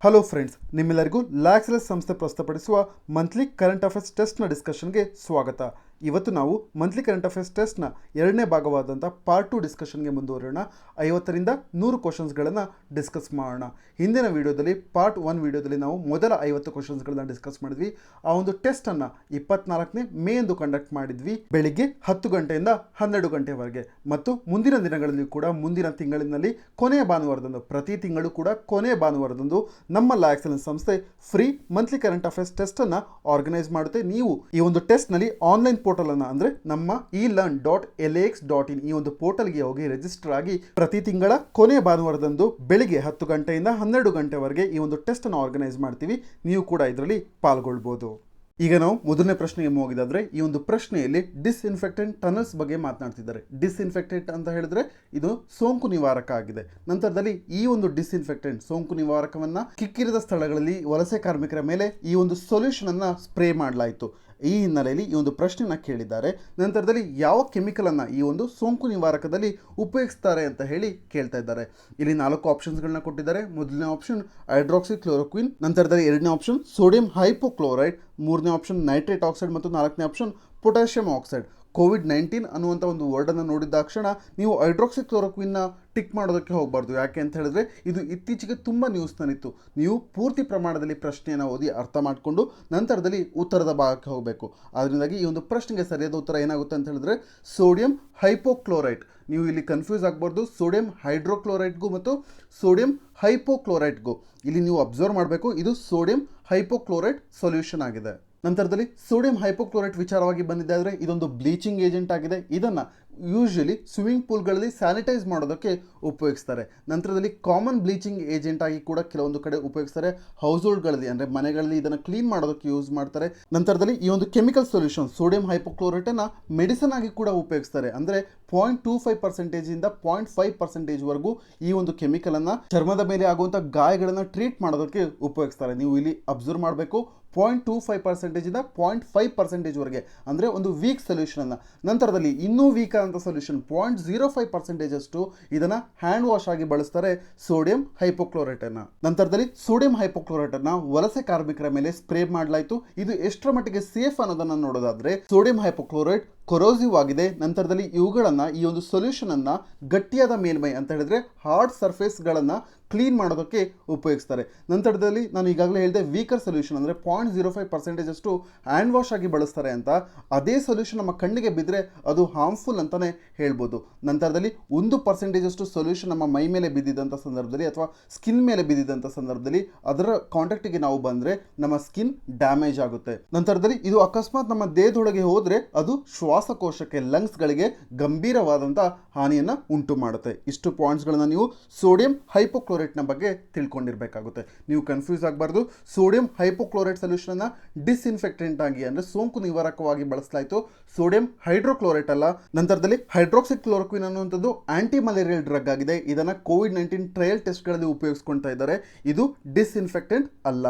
Hello friends, ನಿಮ್ಮೆಲ್ಲರಿಗೂ ಲ್ಯಾಕ್ಸೆಲೆಸ್ ಸಂಸ್ಥೆ ಪ್ರಸ್ತುತಪಡಿಸುವ ಮಂತ್ಲಿ ಕರೆಂಟ್ ಅಫೇರ್ಸ್ ಟೆಸ್ಟ್ನ ಡಿಸ್ಕಷನ್ಗೆ ಸ್ವಾಗತ. ಇವತ್ತು ನಾವು ಮಂತ್ಲಿ ಕರೆಂಟ್ ಅಫೇರ್ಸ್ ಟೆಸ್ಟ್ನ ಎರಡನೇ ಭಾಗವಾದಂಥ ಪಾರ್ಟ್ 2 ಡಿಸ್ಕಷನ್ಗೆ ಮುಂದುವರೋಣ. 50ರಿಂದ 100 ಕ್ವಶನ್ಸ್ಗಳನ್ನು ಡಿಸ್ಕಸ್ ಮಾಡೋಣ. ಹಿಂದಿನ ವಿಡಿಯೋದಲ್ಲಿ ಪಾರ್ಟ್ 1 ವಿಡಿಯೋದಲ್ಲಿ ನಾವು ಮೊದಲ 50 ಕ್ವಶನ್ಸ್ಗಳನ್ನ ಡಿಸ್ಕಸ್ ಮಾಡಿದ್ವಿ. ಆ ಒಂದು ಟೆಸ್ಟನ್ನು 24ನೇ ಮೇ ಎಂದು ಕಂಡಕ್ಟ್ ಮಾಡಿದ್ವಿ, ಬೆಳಿಗ್ಗೆ 10 ಗಂಟೆಯಿಂದ 12 ಗಂಟೆವರೆಗೆ. ಮತ್ತು ಮುಂದಿನ ದಿನಗಳಲ್ಲಿ ಕೂಡ ಮುಂದಿನ ತಿಂಗಳಿನಲ್ಲಿ ಕೊನೆಯ ಭಾನುವಾರದಂದು, ಪ್ರತಿ ತಿಂಗಳು ಕೂಡ ಕೊನೆಯ ಭಾನುವಾರದಂದು ನಮ್ಮ ಲ್ಯಾಕ್ಸೆಲೆಸ್ ಸಂಸ್ಥೆ free monthly current affairs test ಅನ್ನ ಆರ್ಗನೈಸ್ ಮಾಡುತ್ತೆ. ನೀವು ಈ ಒಂದು ಟೆಸ್ಟ್ ನಲ್ಲಿ ಆನ್ಲೈನ್ ಪೋರ್ಟಲ್ ಅನ್ನ, ಅಂದ್ರೆ ನಮ್ಮ elearn.lax.in ಈ ಒಂದು ಪೋರ್ಟಲ್ಗೆ ಹೋಗಿ ರಿಜಿಸ್ಟರ್ ಆಗಿ ಪ್ರತಿ ತಿಂಗಳ ಕೊನೆಯ ಭಾನುವಾರದಂದು ಬೆಳಿಗ್ಗೆ 10 ಗಂಟೆಯಿಂದ 12 ಗಂಟೆವರೆಗೆ ಈ ಒಂದು ಟೆಸ್ಟ್ ಅನ್ನು ಆರ್ಗನೈಸ್ ಮಾಡ್ತೀವಿ. ನೀವು ಕೂಡ ಇದರಲ್ಲಿ ಪಾಲ್ಗೊಳ್ಬಹುದು. ಈಗ ನಾವು ಮೊದಲನೇ ಪ್ರಶ್ನೆಗೆ ಹೋಗಿದಾದ್ರೆ, ಈ ಒಂದು ಪ್ರಶ್ನೆಯಲ್ಲಿ ಡಿಸ್ಇನ್ಫೆಕ್ಟೆಂಟ್ ಟನಲ್ಸ್ ಬಗ್ಗೆ ಮಾತನಾಡ್ತಿದ್ದಾರೆ. ಡಿಸ್ಇನ್ಫೆಕ್ಟೆಂಟ್ ಅಂತ ಹೇಳಿದ್ರೆ ಇದು ಸೋಂಕು ನಿವಾರಕ ಆಗಿದೆ. ನಂತರದಲ್ಲಿ ಈ ಒಂದು ಡಿಸ್ಇನ್ಫೆಕ್ಟೆಂಟ್ ಸೋಂಕು ನಿವಾರಕವನ್ನ ಕಿಕ್ಕಿರಿದ ಸ್ಥಳಗಳಲ್ಲಿ ವಲಸೆ ಕಾರ್ಮಿಕರ ಮೇಲೆ ಈ ಒಂದು ಸೊಲ್ಯೂಷನ್ ಅನ್ನ ಸ್ಪ್ರೇ ಮಾಡಲಾಯಿತು. ಈ ಹಿನ್ನೆಲೆಯಲ್ಲಿ ಈ ಒಂದು ಪ್ರಶ್ನೆನ ಕೇಳಿದ್ದಾರೆ. ನಂತರದಲ್ಲಿ ಯಾವ ಕೆಮಿಕಲ್ ಅನ್ನ ಈ ಒಂದು ಸೋಂಕು ನಿವಾರಕದಲ್ಲಿ ಉಪಯೋಗಿಸ್ತಾರೆ ಅಂತ ಹೇಳಿ ಕೇಳ್ತಾ ಇದ್ದಾರೆ. ಇಲ್ಲಿ 4 ಆಪ್ಷನ್ಸ್ಗಳನ್ನ ಕೊಟ್ಟಿದ್ದಾರೆ. ಮೊದಲನೇ ಆಪ್ಷನ್ ಹೈಡ್ರಾಕ್ಸಿ ಕ್ಲೋರೋಕ್ವಿನ್, ನಂತರದಲ್ಲಿ ಎರಡನೇ ಆಪ್ಷನ್ ಸೋಡಿಯಂ ಹೈಪೋಕ್ಲೋರೈಡ್, ಮೂರನೇ ಆಪ್ಷನ್ ನೈಟ್ರೇಟ್ ಆಕ್ಸೈಡ್ ಮತ್ತು ನಾಲ್ಕನೇ ಆಪ್ಷನ್ ಪೊಟ್ಯಾಷಿಯಂ ಆಕ್ಸೈಡ್. ಕೋವಿಡ್-19 ಅನ್ನುವಂಥ ಒಂದು ವರ್ಡನ್ನು ನೋಡಿದಾಕ್ಷಣ ನೀವು ಹೈಡ್ರಾಕ್ಸಿ ಕ್ಲೋರೋಕ್ವಿನ್ನ ಟಿಕ್ ಮಾಡೋದಕ್ಕೆ ಹೋಗಬಾರ್ದು. ಯಾಕೆ ಅಂತ ಹೇಳಿದ್ರೆ ಇದು ಇತ್ತೀಚೆಗೆ ತುಂಬ ನ್ಯೂಸ್ನಲ್ಲಿತ್ತು. ನೀವು ಪೂರ್ತಿ ಪ್ರಮಾಣದಲ್ಲಿ ಪ್ರಶ್ನೆಯನ್ನು ಓದಿ ಅರ್ಥ ಮಾಡಿಕೊಂಡು ನಂತರದಲ್ಲಿ ಉತ್ತರದ ಭಾಗಕ್ಕೆ ಹೋಗಬೇಕು. ಅದರಿಂದಾಗಿ ಈ ಒಂದು ಪ್ರಶ್ನೆಗೆ ಸರಿಯಾದ ಉತ್ತರ ಏನಾಗುತ್ತೆ ಅಂತ ಹೇಳಿದ್ರೆ ಸೋಡಿಯಂ ಹೈಪೋಕ್ಲೋರೈಡ್. ನೀವು ಇಲ್ಲಿ ಕನ್ಫ್ಯೂಸ್ ಆಗಬಾರ್ದು ಸೋಡಿಯಂ ಹೈಡ್ರೋಕ್ಲೋರೈಡ್ಗೂ ಮತ್ತು ಸೋಡಿಯಂ ಹೈಪೋಕ್ಲೋರೈಡ್ಗೂ. ಇಲ್ಲಿ ನೀವು ಅಬ್ಸರ್ವ್ ಮಾಡಬೇಕು, ಇದು ಸೋಡಿಯಂ ಹೈಪೋಕ್ಲೋರೈಡ್ ಸೊಲ್ಯೂಷನ್ ಆಗಿದೆ. ನಂತರದಲ್ಲಿ ಸೋಡಿಯಂ ಹೈಪೋಕ್ಲೋರೈಟ್ ವಿಚಾರವಾಗಿ ಬಂದಿದೆ ಆದರೆ ಇದೊಂದು ಬ್ಲೀಚಿಂಗ್ ಏಜೆಂಟ್ ಆಗಿದೆ. ಇದನ್ನು ಯೂಶಲಿ ಸ್ವಿಮ್ಮಿಂಗ್ ಪೂಲ್ಗಳಲ್ಲಿ ಸ್ಯಾನಿಟೈಸ್ ಮಾಡೋದಕ್ಕೆ ಉಪಯೋಗಿಸ್ತಾರೆ. ನಂತರದಲ್ಲಿ ಕಾಮನ್ ಬ್ಲೀಚಿಂಗ್ ಏಜೆಂಟ್ ಆಗಿ ಕೂಡ ಕೆಲವೊಂದು ಕಡೆ ಉಪಯೋಗಿಸ್ತಾರೆ. ಹೌಸ್ ಹೋಲ್ಡ್ಗಳಲ್ಲಿ ಅಂದರೆ ಮನೆಗಳಲ್ಲಿ ಇದನ್ನು ಕ್ಲೀನ್ ಮಾಡೋದಕ್ಕೆ ಯೂಸ್ ಮಾಡ್ತಾರೆ. ನಂತರದಲ್ಲಿ ಈ ಒಂದು ಕೆಮಿಕಲ್ ಸೊಲ್ಯೂಷನ್ ಸೋಡಿಯಂ ಹೈಪೋಕ್ಲೋರೈಟನ್ನು ಮೆಡಿಸನ್ ಆಗಿ ಕೂಡ ಉಪಯೋಗಿಸ್ತಾರೆ. ಅಂದರೆ 0.25% 0.5% ಈ ಒಂದು ಕೆಮಿಕಲನ್ನು ಚರ್ಮದ ಮೇಲೆ ಆಗುವಂಥ ಗಾಯಗಳನ್ನು ಟ್ರೀಟ್ ಮಾಡೋದಕ್ಕೆ ಉಪಯೋಗಿಸ್ತಾರೆ. ನೀವು ಇಲ್ಲಿ ಅಬ್ಸರ್ವ್ ಮಾಡಬೇಕು, 0.25% 0.5% ಅಂದರೆ ಒಂದು ವೀಕ್ ಸೊಲ್ಯೂಷನನ್ನು. ನಂತರದಲ್ಲಿ ಇನ್ನೂ ವೀಕ್ ಆದಂಥ ಸೊಲ್ಯೂಷನ್ 0.05% ಅಷ್ಟು ಇದನ್ನು ಹ್ಯಾಂಡ್ ವಾಶ್ ಆಗಿ ಬಳಸ್ತಾರೆ ಸೋಡಿಯಂ ಹೈಪೋಕ್ಲೋರೈಟನ್ನು. ನಂತರದಲ್ಲಿ ಸೋಡಿಯಂ ಹೈಪೋಕ್ಲೋರೈಟನ್ನು ವಲಸೆ ಕಾರ್ಮಿಕರ ಮೇಲೆ ಸ್ಪ್ರೇ ಮಾಡಲಾಯಿತು. ಇದು ಎಷ್ಟರ ಮಟ್ಟಿಗೆ ಸೇಫ್ ಅನ್ನೋದನ್ನು ನೋಡೋದಾದ್ರೆ ಸೋಡಿಯಂ ಹೈಪೋಕ್ಲೋರೈಡ್ ಕೊರೋಸಿವ್ ಆಗಿದೆ. ನಂತರದಲ್ಲಿ ಇವುಗಳನ್ನು ಈ ಒಂದು ಸೊಲ್ಯೂಷನ್ ಅನ್ನ ಗಟ್ಟಿಯಾದ ಮೇಲ್ಮೈ ಅಂತ ಹೇಳಿದ್ರೆ ಹಾರ್ಡ್ ಸರ್ಫೇಸ್ಗಳನ್ನು ಕ್ಲೀನ್ ಮಾಡೋದಕ್ಕೆ ಉಪಯೋಗಿಸ್ತಾರೆ. ನಂತರದಲ್ಲಿ ನಾನು ಈಗಾಗಲೇ ಹೇಳಿದೆ ವೀಕರ್ ಸೊಲ್ಯೂಷನ್ ಅಂದರೆ 0.05% ಅಷ್ಟು ಹ್ಯಾಂಡ್ ವಾಶ್ ಆಗಿ ಬಳಸ್ತಾರೆ ಅಂತ. ಅದೇ ಸೊಲ್ಯೂಷನ್ ನಮ್ಮ ಕಣ್ಣಿಗೆ ಬಿದ್ದರೆ ಅದು ಹಾರ್ಮ್ಫುಲ್ ಅಂತಾನೆ ಹೇಳ್ಬೋದು. ನಂತರದಲ್ಲಿ 1% ಅಷ್ಟು ಸೊಲ್ಯೂಷನ್ ನಮ್ಮ ಮೈ ಮೇಲೆ ಬಿದ್ದಿದ್ದಂಥ ಸಂದರ್ಭದಲ್ಲಿ ಅಥವಾ ಸ್ಕಿನ್ ಮೇಲೆ ಬಿದ್ದಿದ್ದಂಥ ಸಂದರ್ಭದಲ್ಲಿ ಅದರ ಕಾಂಟ್ಯಾಕ್ಟಿಗೆ ನಾವು ಬಂದರೆ ನಮ್ಮ ಸ್ಕಿನ್ ಡ್ಯಾಮೇಜ್ ಆಗುತ್ತೆ. ನಂತರದಲ್ಲಿ ಇದು ಅಕಸ್ಮಾತ್ ನಮ್ಮ ದೇಹದೊಳಗೆ ಹೋದರೆ ಅದು ಶ್ವಾಸಕೋಶಕ್ಕೆ ಲಂಗ್ಸ್ಗಳಿಗೆ ಗಂಭೀರವಾದಂಥ ಹಾನಿಯನ್ನು ಉಂಟು ಮಾಡುತ್ತೆ. ಇಷ್ಟು ಪಾಯಿಂಟ್ಸ್ಗಳನ್ನು ನೀವು ಸೋಡಿಯಂ ಹೈಪೋಕ್ಲೋರೈಟ್ನ ಬಗ್ಗೆ ತಿಳ್ಕೊಂಡಿರಬೇಕಾಗುತ್ತೆ. ನೀವು ಕನ್ಫ್ಯೂಸ್ ಆಗಬಾರ್ದು. ಸೋಡಿಯಂ ಹೈಪೋಕ್ಲೋರೈಟ್ ಸೊಲ್ಯೂಷನ್ ಡಿಸ್ಇನ್ಫೆಕ್ಟೆಂಟ್ ಆಗಿ ಅಂದರೆ ಸೋಂಕು ನಿವಾರಕವಾಗಿ ಬಳಸಲಾಯಿತು. ಸೋಡಿಯಂ ಹೈಡ್ರೋಕ್ಲೋರೈಟ್ ಅಲ್ಲ. ನಂತರದಲ್ಲಿ ಹೈಡ್ರಾಕ್ಸಿ ಕ್ಲೋರೋಕ್ವಿನ್ ಅನ್ನುವಂಥದ್ದು ಆಂಟಿ ಮಲೇರಿಯಲ್ ಡ್ರಗ್ ಆಗಿದೆ. ಇದನ್ನು ಕೋವಿಡ್-19 ಟ್ರಯಲ್ ಟೆಸ್ಟ್ಗಳಲ್ಲಿ ಉಪಯೋಗಿಸ್ಕೊಳ್ತಾ ಇದ್ದಾರೆ. ಇದು ಡಿಸ್ಇನ್ಫೆಕ್ಟೆಂಟ್ ಅಲ್ಲ.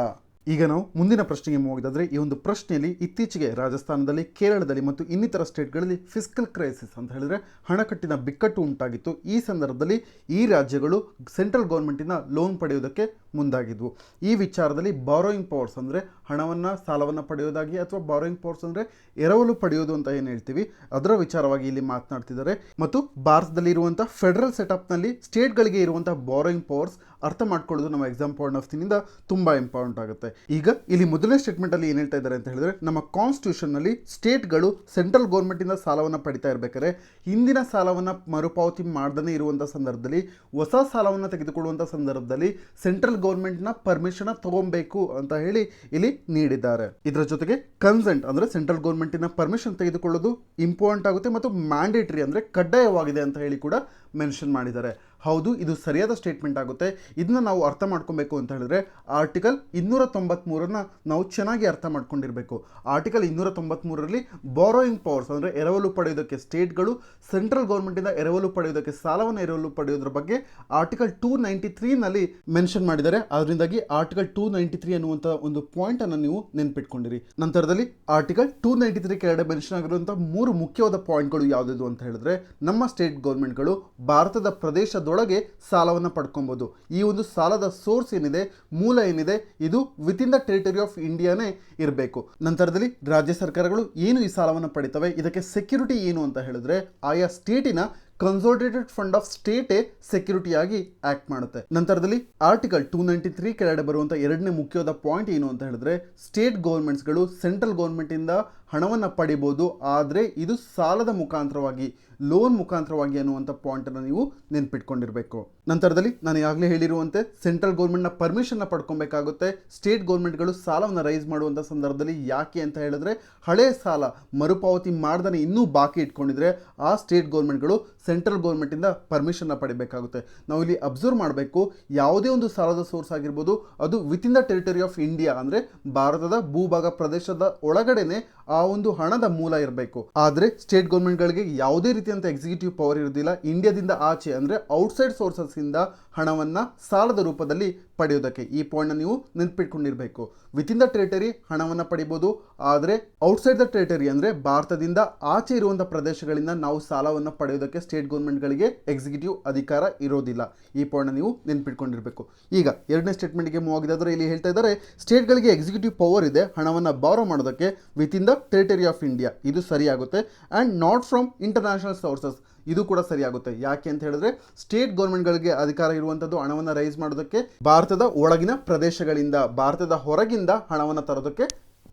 ಈಗ ನಾವು ಮುಂದಿನ ಪ್ರಶ್ನೆಗೆ ಹೋಗಿದಾದ್ರೆ, ಈ ಒಂದು ಪ್ರಶ್ನೆಯಲ್ಲಿ ಇತ್ತೀಚೆಗೆ ರಾಜಸ್ಥಾನದಲ್ಲಿ, ಕೇರಳದಲ್ಲಿ ಮತ್ತು ಇನ್ನಿತರ ಸ್ಟೇಟ್ಗಳಲ್ಲಿ ಫಿಸ್ಕಲ್ ಕ್ರೈಸಿಸ್ ಅಂತ ಹೇಳಿದ್ರೆ ಹಣಕಟ್ಟಿನ ಬಿಕ್ಕಟ್ಟು ಉಂಟಾಗಿತ್ತು. ಈ ಸಂದರ್ಭದಲ್ಲಿ ಈ ರಾಜ್ಯಗಳು ಸೆಂಟ್ರಲ್ ಗೌರ್ಮೆಂಟಿನ ಲೋನ್ ಪಡೆಯುವುದಕ್ಕೆ ಮುಂದಾಗಿದ್ವು. ಈ ವಿಚಾರದಲ್ಲಿ ಬಾರೋಯಿಂಗ್ ಪವರ್ಸ್ ಅಂದರೆ ಹಣವನ್ನು ಸಾಲವನ್ನು ಪಡೆಯೋದಾಗಿ ಅಥವಾ ಬಾರೋಯಿಂಗ್ ಪವರ್ಸ್ ಅಂದರೆ ಎರವಲು ಪಡೆಯೋದು ಅಂತ ಏನು ಹೇಳ್ತೀವಿ ಅದರ ವಿಚಾರವಾಗಿ ಇಲ್ಲಿ ಮಾತನಾಡ್ತಿದ್ದಾರೆ. ಮತ್ತು ಭಾರತದಲ್ಲಿ ಇರುವಂಥ ಫೆಡರಲ್ ಸೆಟಪ್ನಲ್ಲಿ ಸ್ಟೇಟ್ಗಳಿಗೆ ಇರುವಂಥ ಬಾರೋಯಿಂಗ್ ಪವರ್ಸ್ ಅರ್ಥ ಮಾಡ್ಕೊಳ್ಳೋದು ನಮ್ಮ ಎಕ್ಸಾಮ್ ಪಾಯಿಂಟ್ ಆಫ್ ವ್ಯೂನಿಂದ ತುಂಬ ಇಂಪಾರ್ಟೆಂಟ್ ಆಗುತ್ತೆ. ಈಗ ಇಲ್ಲಿ ಮೊದಲನೇ ಸ್ಟೇಟ್ಮೆಂಟಲ್ಲಿ ಏನು ಹೇಳ್ತಾ ಇದ್ದಾರೆ ಅಂತ ಹೇಳಿದ್ರೆ, ನಮ್ಮ ಕಾನ್ಸ್ಟಿಟ್ಯೂಷನ್ನಲ್ಲಿ ಸ್ಟೇಟ್ಗಳು ಸೆಂಟ್ರಲ್ ಗೌರ್ಮೆಂಟಿಂದ ಸಾಲವನ್ನು ಪಡಿತಾ ಇರಬೇಕಾದ್ರೆ ಹಿಂದಿನ ಸಾಲವನ್ನು ಮರುಪಾವತಿ ಮಾಡದೇ ಇರುವಂಥ ಸಂದರ್ಭದಲ್ಲಿ ಹೊಸ ಸಾಲವನ್ನು ತೆಗೆದುಕೊಳ್ಳುವಂಥ ಸಂದರ್ಭದಲ್ಲಿ ಸೆಂಟ್ರಲ್ ಗೌರ್ಮೆಂಟ್ನ ಪರ್ಮಿಷನ್ ತಗೊಬೇಕು ಅಂತ ಹೇಳಿ ಇಲ್ಲಿ ನೀಡಿದ್ದಾರೆ. ಇದರ ಜೊತೆಗೆ ಕನ್ಸೆಂಟ್ ಅಂದರೆ ಸೆಂಟ್ರಲ್ ಗೌರ್ಮೆಂಟಿನ ಪರ್ಮಿಷನ್ ತೆಗೆದುಕೊಳ್ಳೋದು ಇಂಪಾರ್ಟೆಂಟ್ ಆಗುತ್ತೆ ಮತ್ತು ಮ್ಯಾಂಡೇಟರಿ ಅಂದರೆ ಕಡ್ಡಾಯವಾಗಿದೆ ಅಂತ ಹೇಳಿ ಕೂಡ ಮೆನ್ಷನ್ ಮಾಡಿದ್ದಾರೆ. ಹೌದು, ಇದು ಸರಿಯಾದ ಸ್ಟೇಟ್ಮೆಂಟ್ ಆಗುತ್ತೆ. ಇದನ್ನ ನಾವು ಅರ್ಥ ಮಾಡ್ಕೊಬೇಕು ಅಂತ ಹೇಳಿದ್ರೆ ಆರ್ಟಿಕಲ್ 293 ನಾವು ಚೆನ್ನಾಗಿ ಅರ್ಥ ಮಾಡ್ಕೊಂಡಿರಬೇಕು. ಆರ್ಟಿಕಲ್ 293ರಲ್ಲಿ ಬಾರೋಯಿಂಗ್ ಪವರ್ಸ್ ಅಂದರೆ ಎರವಲು ಪಡೆಯೋದಕ್ಕೆ ಸ್ಟೇಟ್ಗಳು ಸೆಂಟ್ರಲ್ ಗೌರ್ಮೆಂಟಿಂದ ಎರವಲು ಪಡೆಯೋದಕ್ಕೆ ಸಾಲವನ್ನು ಎರವಲು ಪಡೆಯೋದ್ರ ಬಗ್ಗೆ ಆರ್ಟಿಕಲ್ 293ನಲ್ಲಿ ಮೆನ್ಷನ್ ಮಾಡಿದ್ದಾರೆ. ಅದರಿಂದಾಗಿ ಆರ್ಟಿಕಲ್ 293 ಅನ್ನುವಂಥ ಒಂದು ಪಾಯಿಂಟ್ ಅನ್ನು ನೀವು ನೆನ್ಪಿಟ್ಕೊಂಡಿರಿ. ನಂತರದಲ್ಲಿ ಆರ್ಟಿಕಲ್ 293 ಕೆಳಗಡೆ ಮೆನ್ಷನ್ ಆಗಿರುವಂಥ 3 ಮುಖ್ಯವಾದ ಪಾಯಿಂಟ್ಗಳು ಯಾವುದಿದು ಅಂತ ಹೇಳಿದ್ರೆ, ನಮ್ಮ ಸ್ಟೇಟ್ ಗೌರ್ಮೆಂಟ್ಗಳು ಭಾರತದ ಪ್ರದೇಶದೊಳಗೆ ಒಳಗೆ ಸಾಲವನ್ನು ಪಡ್ಕೊಬೋದು. ಈ ಒಂದು ಸಾಲದ ಸೋರ್ಸ್ ಏನಿದೆ, ಮೂಲ ಏನಿದೆ, ಇದು ವಿತಿನ್ ದ ಟೆರಿಟರಿ ಆಫ್ ಇಂಡಿಯಾನೇ ಇರಬೇಕು. ನಂತರದಲ್ಲಿ ರಾಜ್ಯ ಸರ್ಕಾರಗಳು ಏನು ಈ ಸಾಲವನ್ನು ಪಡಿತವೆ, ಇದಕ್ಕೆ ಸೆಕ್ಯೂರಿಟಿ ಏನು ಅಂತ ಹೇಳಿದ್ರೆ ಆಯಾ ಸ್ಟೇಟಿನ ಕನ್ಸಾಲಿಡೇಟೆಡ್ ಫಂಡ್ ಆಫ್ ಸ್ಟೇಟೇ ಸೆಕ್ಯೂರಿಟಿಯಾಗಿ ಆಕ್ಟ್ ಮಾಡುತ್ತೆ. ನಂತರದಲ್ಲಿ ಆರ್ಟಿಕಲ್ 293 ಕೆಳಗಡೆ ಬರುವಂಥ ಎರಡನೇ ಮುಖ್ಯವಾದ ಪಾಯಿಂಟ್ ಏನು ಅಂತ ಹೇಳಿದ್ರೆ ಸ್ಟೇಟ್ ಗೌರ್ಮೆಂಟ್ಸ್ಗಳು ಸೆಂಟ್ರಲ್ ಗೌರ್ಮೆಂಟಿಂದ ಹಣವನ್ನು ಪಡಿಬೋದು, ಆದರೆ ಇದು ಸಾಲದ ಮುಖಾಂತರವಾಗಿ, ಲೋನ್ ಮುಖಾಂತರವಾಗಿ ಅನ್ನುವಂಥ ಪಾಯಿಂಟನ್ನು ನೀವು ನೆನ್ಪಿಟ್ಕೊಂಡಿರಬೇಕು. ನಂತರದಲ್ಲಿ ನಾನು ಈಗಾಗಲೇ ಹೇಳಿರುವಂತೆ ಸೆಂಟ್ರಲ್ ಗೌರ್ಮೆಂಟ್ನ ಪರ್ಮಿಷನ್ನ ಪಡ್ಕೊಬೇಕಾಗುತ್ತೆ. ಸ್ಟೇಟ್ ಗೌರ್ಮೆಂಟ್ಗಳು ಸಾಲವನ್ನು ರೈಸ್ ಮಾಡುವಂಥ ಸಂದರ್ಭದಲ್ಲಿ ಯಾಕೆ ಅಂತ ಹೇಳಿದ್ರೆ ಹಳೆ ಸಾಲ ಮರುಪಾವತಿ ಮಾಡ್ದೇ ಇನ್ನೂ ಬಾಕಿ ಇಟ್ಕೊಂಡಿದ್ರೆ ಆ ಸ್ಟೇಟ್ ಗೌರ್ಮೆಂಟ್ಗಳು ಸೆಂಟ್ರಲ್ ಗೌರ್ಮೆಂಟಿಂದ ಪರ್ಮಿಷನ್ನ ಪಡಿಬೇಕಾಗುತ್ತೆ. ನಾವು ಇಲ್ಲಿ ಅಬ್ಸರ್ವ್ ಮಾಡಬೇಕು, ಯಾವುದೇ ಒಂದು ಸಾಲದ ಸೋರ್ಸ್ ಆಗಿರ್ಬೋದು ಅದು within the territory of India, ಅಂದರೆ ಭಾರತದ ಭೂಭಾಗ ಪ್ರದೇಶದ ಒಳಗಡೆನೆ ಆ ಒಂದು ಹಣದ ಮೂಲ ಇರಬೇಕು. ಆದರೆ ಸ್ಟೇಟ್ ಗೌರ್ಮೆಂಟ್ಗಳಿಗೆ ಯಾವುದೇ ರೀತಿಯಂತ ಎಕ್ಸಿಕ್ಯೂಟಿವ್ ಪವರ್ ಇರೋದಿಲ್ಲ ಇಂಡಿಯಾದಿಂದ ಆಚೆ, ಅಂದರೆ ಔಟ್ಸೈಡ್ ಸೋರ್ಸಸ್ ಇಂದ ಹಣವನ್ನು ಸಾಲದ ರೂಪದಲ್ಲಿ ಪಡೆಯೋದಕ್ಕೆ. ಈ ಪಾಯಿಂಟ್ನ ನೀವು ನೆನ್ಪಿಟ್ಕೊಂಡಿರಬೇಕು. ವಿತಿನ್ ದ ಟೆರಿಟರಿ ಹಣವನ್ನು ಪಡಿಬೋದು, ಆದರೆ ಔಟ್ಸೈಡ್ ದ ಟೆರಿಟರಿ ಅಂದರೆ ಭಾರತದಿಂದ ಆಚೆ ಇರುವಂಥ ಪ್ರದೇಶಗಳಿಂದ ನಾವು ಸಾಲವನ್ನು ಪಡೆಯೋದಕ್ಕೆ ಸ್ಟೇಟ್ ಗೌರ್ಮೆಂಟ್ಗಳಿಗೆ ಎಕ್ಸಿಕ್ಯೂಟಿವ್ ಅಧಿಕಾರ ಇರೋದಿಲ್ಲ. ಈ ಪಾಯಿಂಟ್ನ ನೀವು ನೆನ್ಪಿಟ್ಕೊಂಡಿರಬೇಕು. ಈಗ ಎರಡನೇ ಸ್ಟೇಟ್ಮೆಂಟ್ಗೆ ಮೂವ್ ಆಗಿದ್ದಾದ್ರೆ ಇಲ್ಲಿ ಹೇಳ್ತಾ ಇದ್ದಾರೆ ಸ್ಟೇಟ್ಗಳಿಗೆ ಎಕ್ಸಿಕ್ಯೂಟಿವ್ ಪವರ್ ಇದೆ ಹಣವನ್ನು ಬಾರೋ ಮಾಡೋದಕ್ಕೆ within the territory of India. ಇದು ಸರಿಯಾಗುತ್ತೆ. And not from international sources, ಇದು ಕೂಡ ಸರಿಯಾಗುತ್ತೆ. ಯಾಕೆ ಅಂತ ಹೇಳಿದ್ರೆ ಸ್ಟೇಟ್ ಗೌರ್ಮೆಂಟ್ಗಳಿಗೆ ಅಧಿಕಾರ ಇರುವಂಥದ್ದು ಹಣವನ್ನು ರೈಸ್ ಮಾಡೋದಕ್ಕೆ ಭಾರತದ ಒಳಗಿನ ಪ್ರದೇಶಗಳಿಂದ, ಭಾರತದ ಹೊರಗಿಂದ ಹಣವನ್ನು ತರೋದಕ್ಕೆ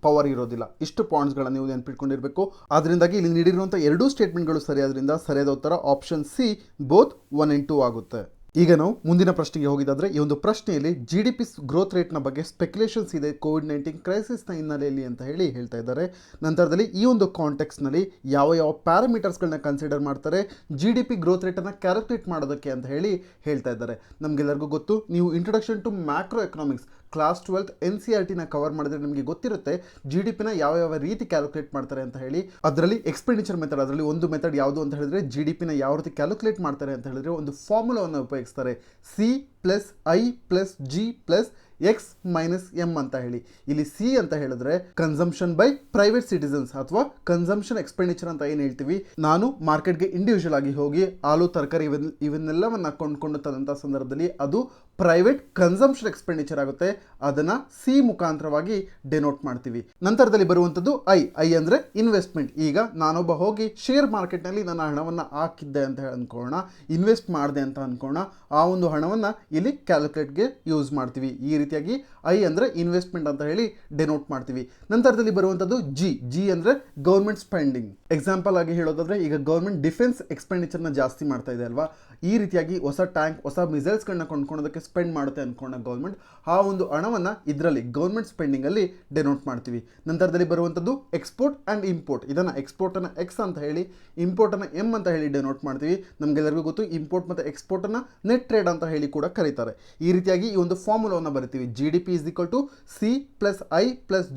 ಪವರ್ ಇರೋದಿಲ್ಲ. ಇಷ್ಟು ಪಾಯಿಂಟ್ಸ್ಗಳನ್ನು ನೀವು ನೆನ್ಪಿಟ್ಕೊಂಡಿರಬೇಕು. ಅದರಿಂದಾಗಿ ಇಲ್ಲಿ ನೀಡಿರುವಂಥ ಎರಡೂ ಸ್ಟೇಟ್ಮೆಂಟ್ಗಳು ಸರಿಯಾದ್ರಿಂದ ಸರಿಯಾದ ಉತ್ತರ ಆಪ್ಷನ್ ಸಿ ಬೋತ್ 1 and 2 ಆಗುತ್ತೆ. ಈಗ ನಾವು ಮುಂದಿನ ಪ್ರಶ್ನೆಗೆ ಹೋಗಿದ್ದಾದ್ರೆ ಈ ಒಂದು ಪ್ರಶ್ನೆಯಲ್ಲಿ GDP ಗ್ರೋತ್ ರೇಟ್ನ ಬಗ್ಗೆ ಸ್ಪೆಕ್ಯುಲೇಷನ್ಸ್ ಇದೆ COVID-19 ಕ್ರೈಸಿಸ್ನ ಹಿನ್ನೆಲೆಯಲ್ಲಿ ಅಂತ ಹೇಳಿ ಹೇಳ್ತಾ ಇದ್ದಾರೆ. ನಂತರದಲ್ಲಿ ಈ ಒಂದು ಕಾಂಟೆಕ್ಸ್ನಲ್ಲಿ ಯಾವ ಪ್ಯಾರಾಮೀಟರ್ಸ್ಗಳನ್ನ ಕನ್ಸಿಡರ್ ಮಾಡ್ತಾರೆ GDP ಗ್ರೋತ್ ರೇಟನ್ನು ಕ್ಯಾಲ್ಕುಲೇಟ್ ಮಾಡೋದಕ್ಕೆ ಅಂತ ಹೇಳಿ ಹೇಳ್ತಾ ಇದ್ದಾರೆ. ನಮಗೆಲ್ಲರಿಗೂ ಗೊತ್ತು, ನೀವು introduction to macroeconomics class 12 NCERTನ ಕವರ್ ಮಾಡಿದ್ರೆ ನಿಮಗೆ ಗೊತ್ತಿರುತ್ತೆ GDPನ ಯಾವ ರೀತಿ ಕ್ಯಾಲ್ಕುಲೇಟ್ ಮಾಡ್ತಾರೆ ಅಂತ ಹೇಳಿ. ಅದರಲ್ಲಿ ಎಕ್ಸ್ಪೆಂಡಿಚರ್ ಮೆಥಡ್, ಅದರಲ್ಲಿ ಒಂದು ಮೆಥಡ್ ಯಾವುದು ಅಂತ ಹೇಳಿದ್ರೆ GDPನ ಯಾವ ರೀತಿ ಕ್ಯಾಲ್ಕುಲೇಟ್ ಮಾಡ್ತಾರೆ ಅಂತ ಹೇಳಿದ್ರೆ ಒಂದು ಫಾರ್ಮುಲಾವನ್ನು ಉಪಯೋಗಿಸ್ತಾರೆ, C+I+G+X-M ಅಂತ ಹೇಳಿ. ಇಲ್ಲಿ ಸಿ ಅಂತ ಹೇಳಿದ್ರೆ ಕನ್ಸಂಪ್ಷನ್ ಬೈ ಪ್ರೈವೇಟ್ ಸಿಟಿಸನ್ಸ್ ಅಥವಾ ಕನ್ಸಂಪ್ಷನ್ ಎಕ್ಸ್ಪೆಂಡಿಚರ್ ಅಂತ ಏನು ಹೇಳ್ತೀವಿ. ನಾನು ಮಾರ್ಕೆಟ್ಗೆ ಇಂಡಿವಿಜುವಲ್ ಆಗಿ ಹೋಗಿ ಹಾಲು ತರಕಾರಿ ಇವನ್ನೆಲ್ಲವನ್ನ ಕೊಂಡ್ಕೊಂಡು ತಂದಂಥ ಸಂದರ್ಭದಲ್ಲಿ ಅದು ಪ್ರೈವೇಟ್ ಕನ್ಸಂಪ್ಷನ್ ಎಕ್ಸ್ಪೆಂಡಿಚರ್ ಆಗುತ್ತೆ. ಅದನ್ನು ಸಿ ಮುಖಾಂತರವಾಗಿ ಡೆನೋಟ್ ಮಾಡ್ತೀವಿ. ನಂತರದಲ್ಲಿ ಬರುವಂಥದ್ದು ಐ ಅಂದರೆ ಇನ್ವೆಸ್ಟ್ಮೆಂಟ್. ಈಗ ನಾನೊಬ್ಬ ಹೋಗಿ ಶೇರ್ ಮಾರ್ಕೆಟ್ನಲ್ಲಿ ನನ್ನ ಹಣವನ್ನು ಹಾಕಿದ್ದೆ ಅಂತ ಅನ್ಕೊಳ್ಳೋಣ, ಇನ್ವೆಸ್ಟ್ ಮಾಡಿದೆ ಅಂತ ಅನ್ಕೊಳ್ಳೋಣ, ಆ ಒಂದು ಹಣವನ್ನು ಇಲ್ಲಿ ಕ್ಯಾಲ್ಕುಲೇಟ್ಗೆ ಯೂಸ್ ಮಾಡ್ತೀವಿ. ಈ ರೀತಿಯಾಗಿ ಐ ಅಂದರೆ ಇನ್ವೆಸ್ಟ್ಮೆಂಟ್ ಅಂತ ಹೇಳಿ ಡೆನೋಟ್ ಮಾಡ್ತೀವಿ. ನಂತರದಲ್ಲಿ ಬರುವಂಥದ್ದು ಜಿ ಅಂದರೆ ಗೌರ್ಮೆಂಟ್ ಸ್ಪೆಂಡಿಂಗ್. ಎಕ್ಸಾಂಪಲ್ ಆಗಿ ಹೇಳೋದಾದ್ರೆ ಈಗ ಗೌರ್ಮೆಂಟ್ ಡಿಫೆನ್ಸ್ ಎಕ್ಸ್ಪೆಂಡಿಚರ್ನ ಜಾಸ್ತಿ ಮಾಡ್ತಾ ಇದೆ ಅಲ್ವಾ, ಈ ರೀತಿಯಾಗಿ ಹೊಸ ಟ್ಯಾಂಕ್, ಹೊಸ ಮಿಸೈಲ್ಸ್ಗಳನ್ನ ಕೊಂಡ್ಕೊಳ್ಳೋದಕ್ಕೆ ಸ್ಪೆಂಡ್ ಮಾಡುತ್ತೆ ಅಂದ್ಕೊಂಡ ಗೌರ್ಮೆಂಟ್, ಆ ಒಂದು ಹಣವನ್ನು ಇದರಲ್ಲಿ ಗೌರ್ಮೆಂಟ್ ಸ್ಪೆಂಡಿಂಗಲ್ಲಿ ಡೆನೋಟ್ ಮಾಡ್ತೀವಿ. ನಂತರದಲ್ಲಿ ಬರುವಂಥದ್ದು ಎಕ್ಸ್ಪೋರ್ಟ್ ಆ್ಯಂಡ್ ಇಂಪೋರ್ಟ್. ಇದನ್ನು ಎಕ್ಸ್ಪೋರ್ಟನ್ನು ಎಕ್ಸ್ ಅಂತ ಹೇಳಿ, ಇಂಪೋರ್ಟನ್ನು ಎಮ್ ಅಂತ ಹೇಳಿ ಡೆನೋಟ್ ಮಾಡ್ತೀವಿ. ನಮಗೆಲ್ಲರಿಗೂ ಗೊತ್ತು ಇಂಪೋರ್ಟ್ ಮತ್ತು ಎಕ್ಸ್ಪೋರ್ಟನ್ನು ನೆಟ್ ಟ್ರೇಡ್ ಅಂತ ಹೇಳಿ ಕೂಡ ಕರೀತಾರೆ. ಈ ರೀತಿಯಾಗಿ ಈ ಒಂದು ಫಾರ್ಮುಲಾವನ್ನು ಬರಿತೀವಿ, GDP = C+I+G+X-M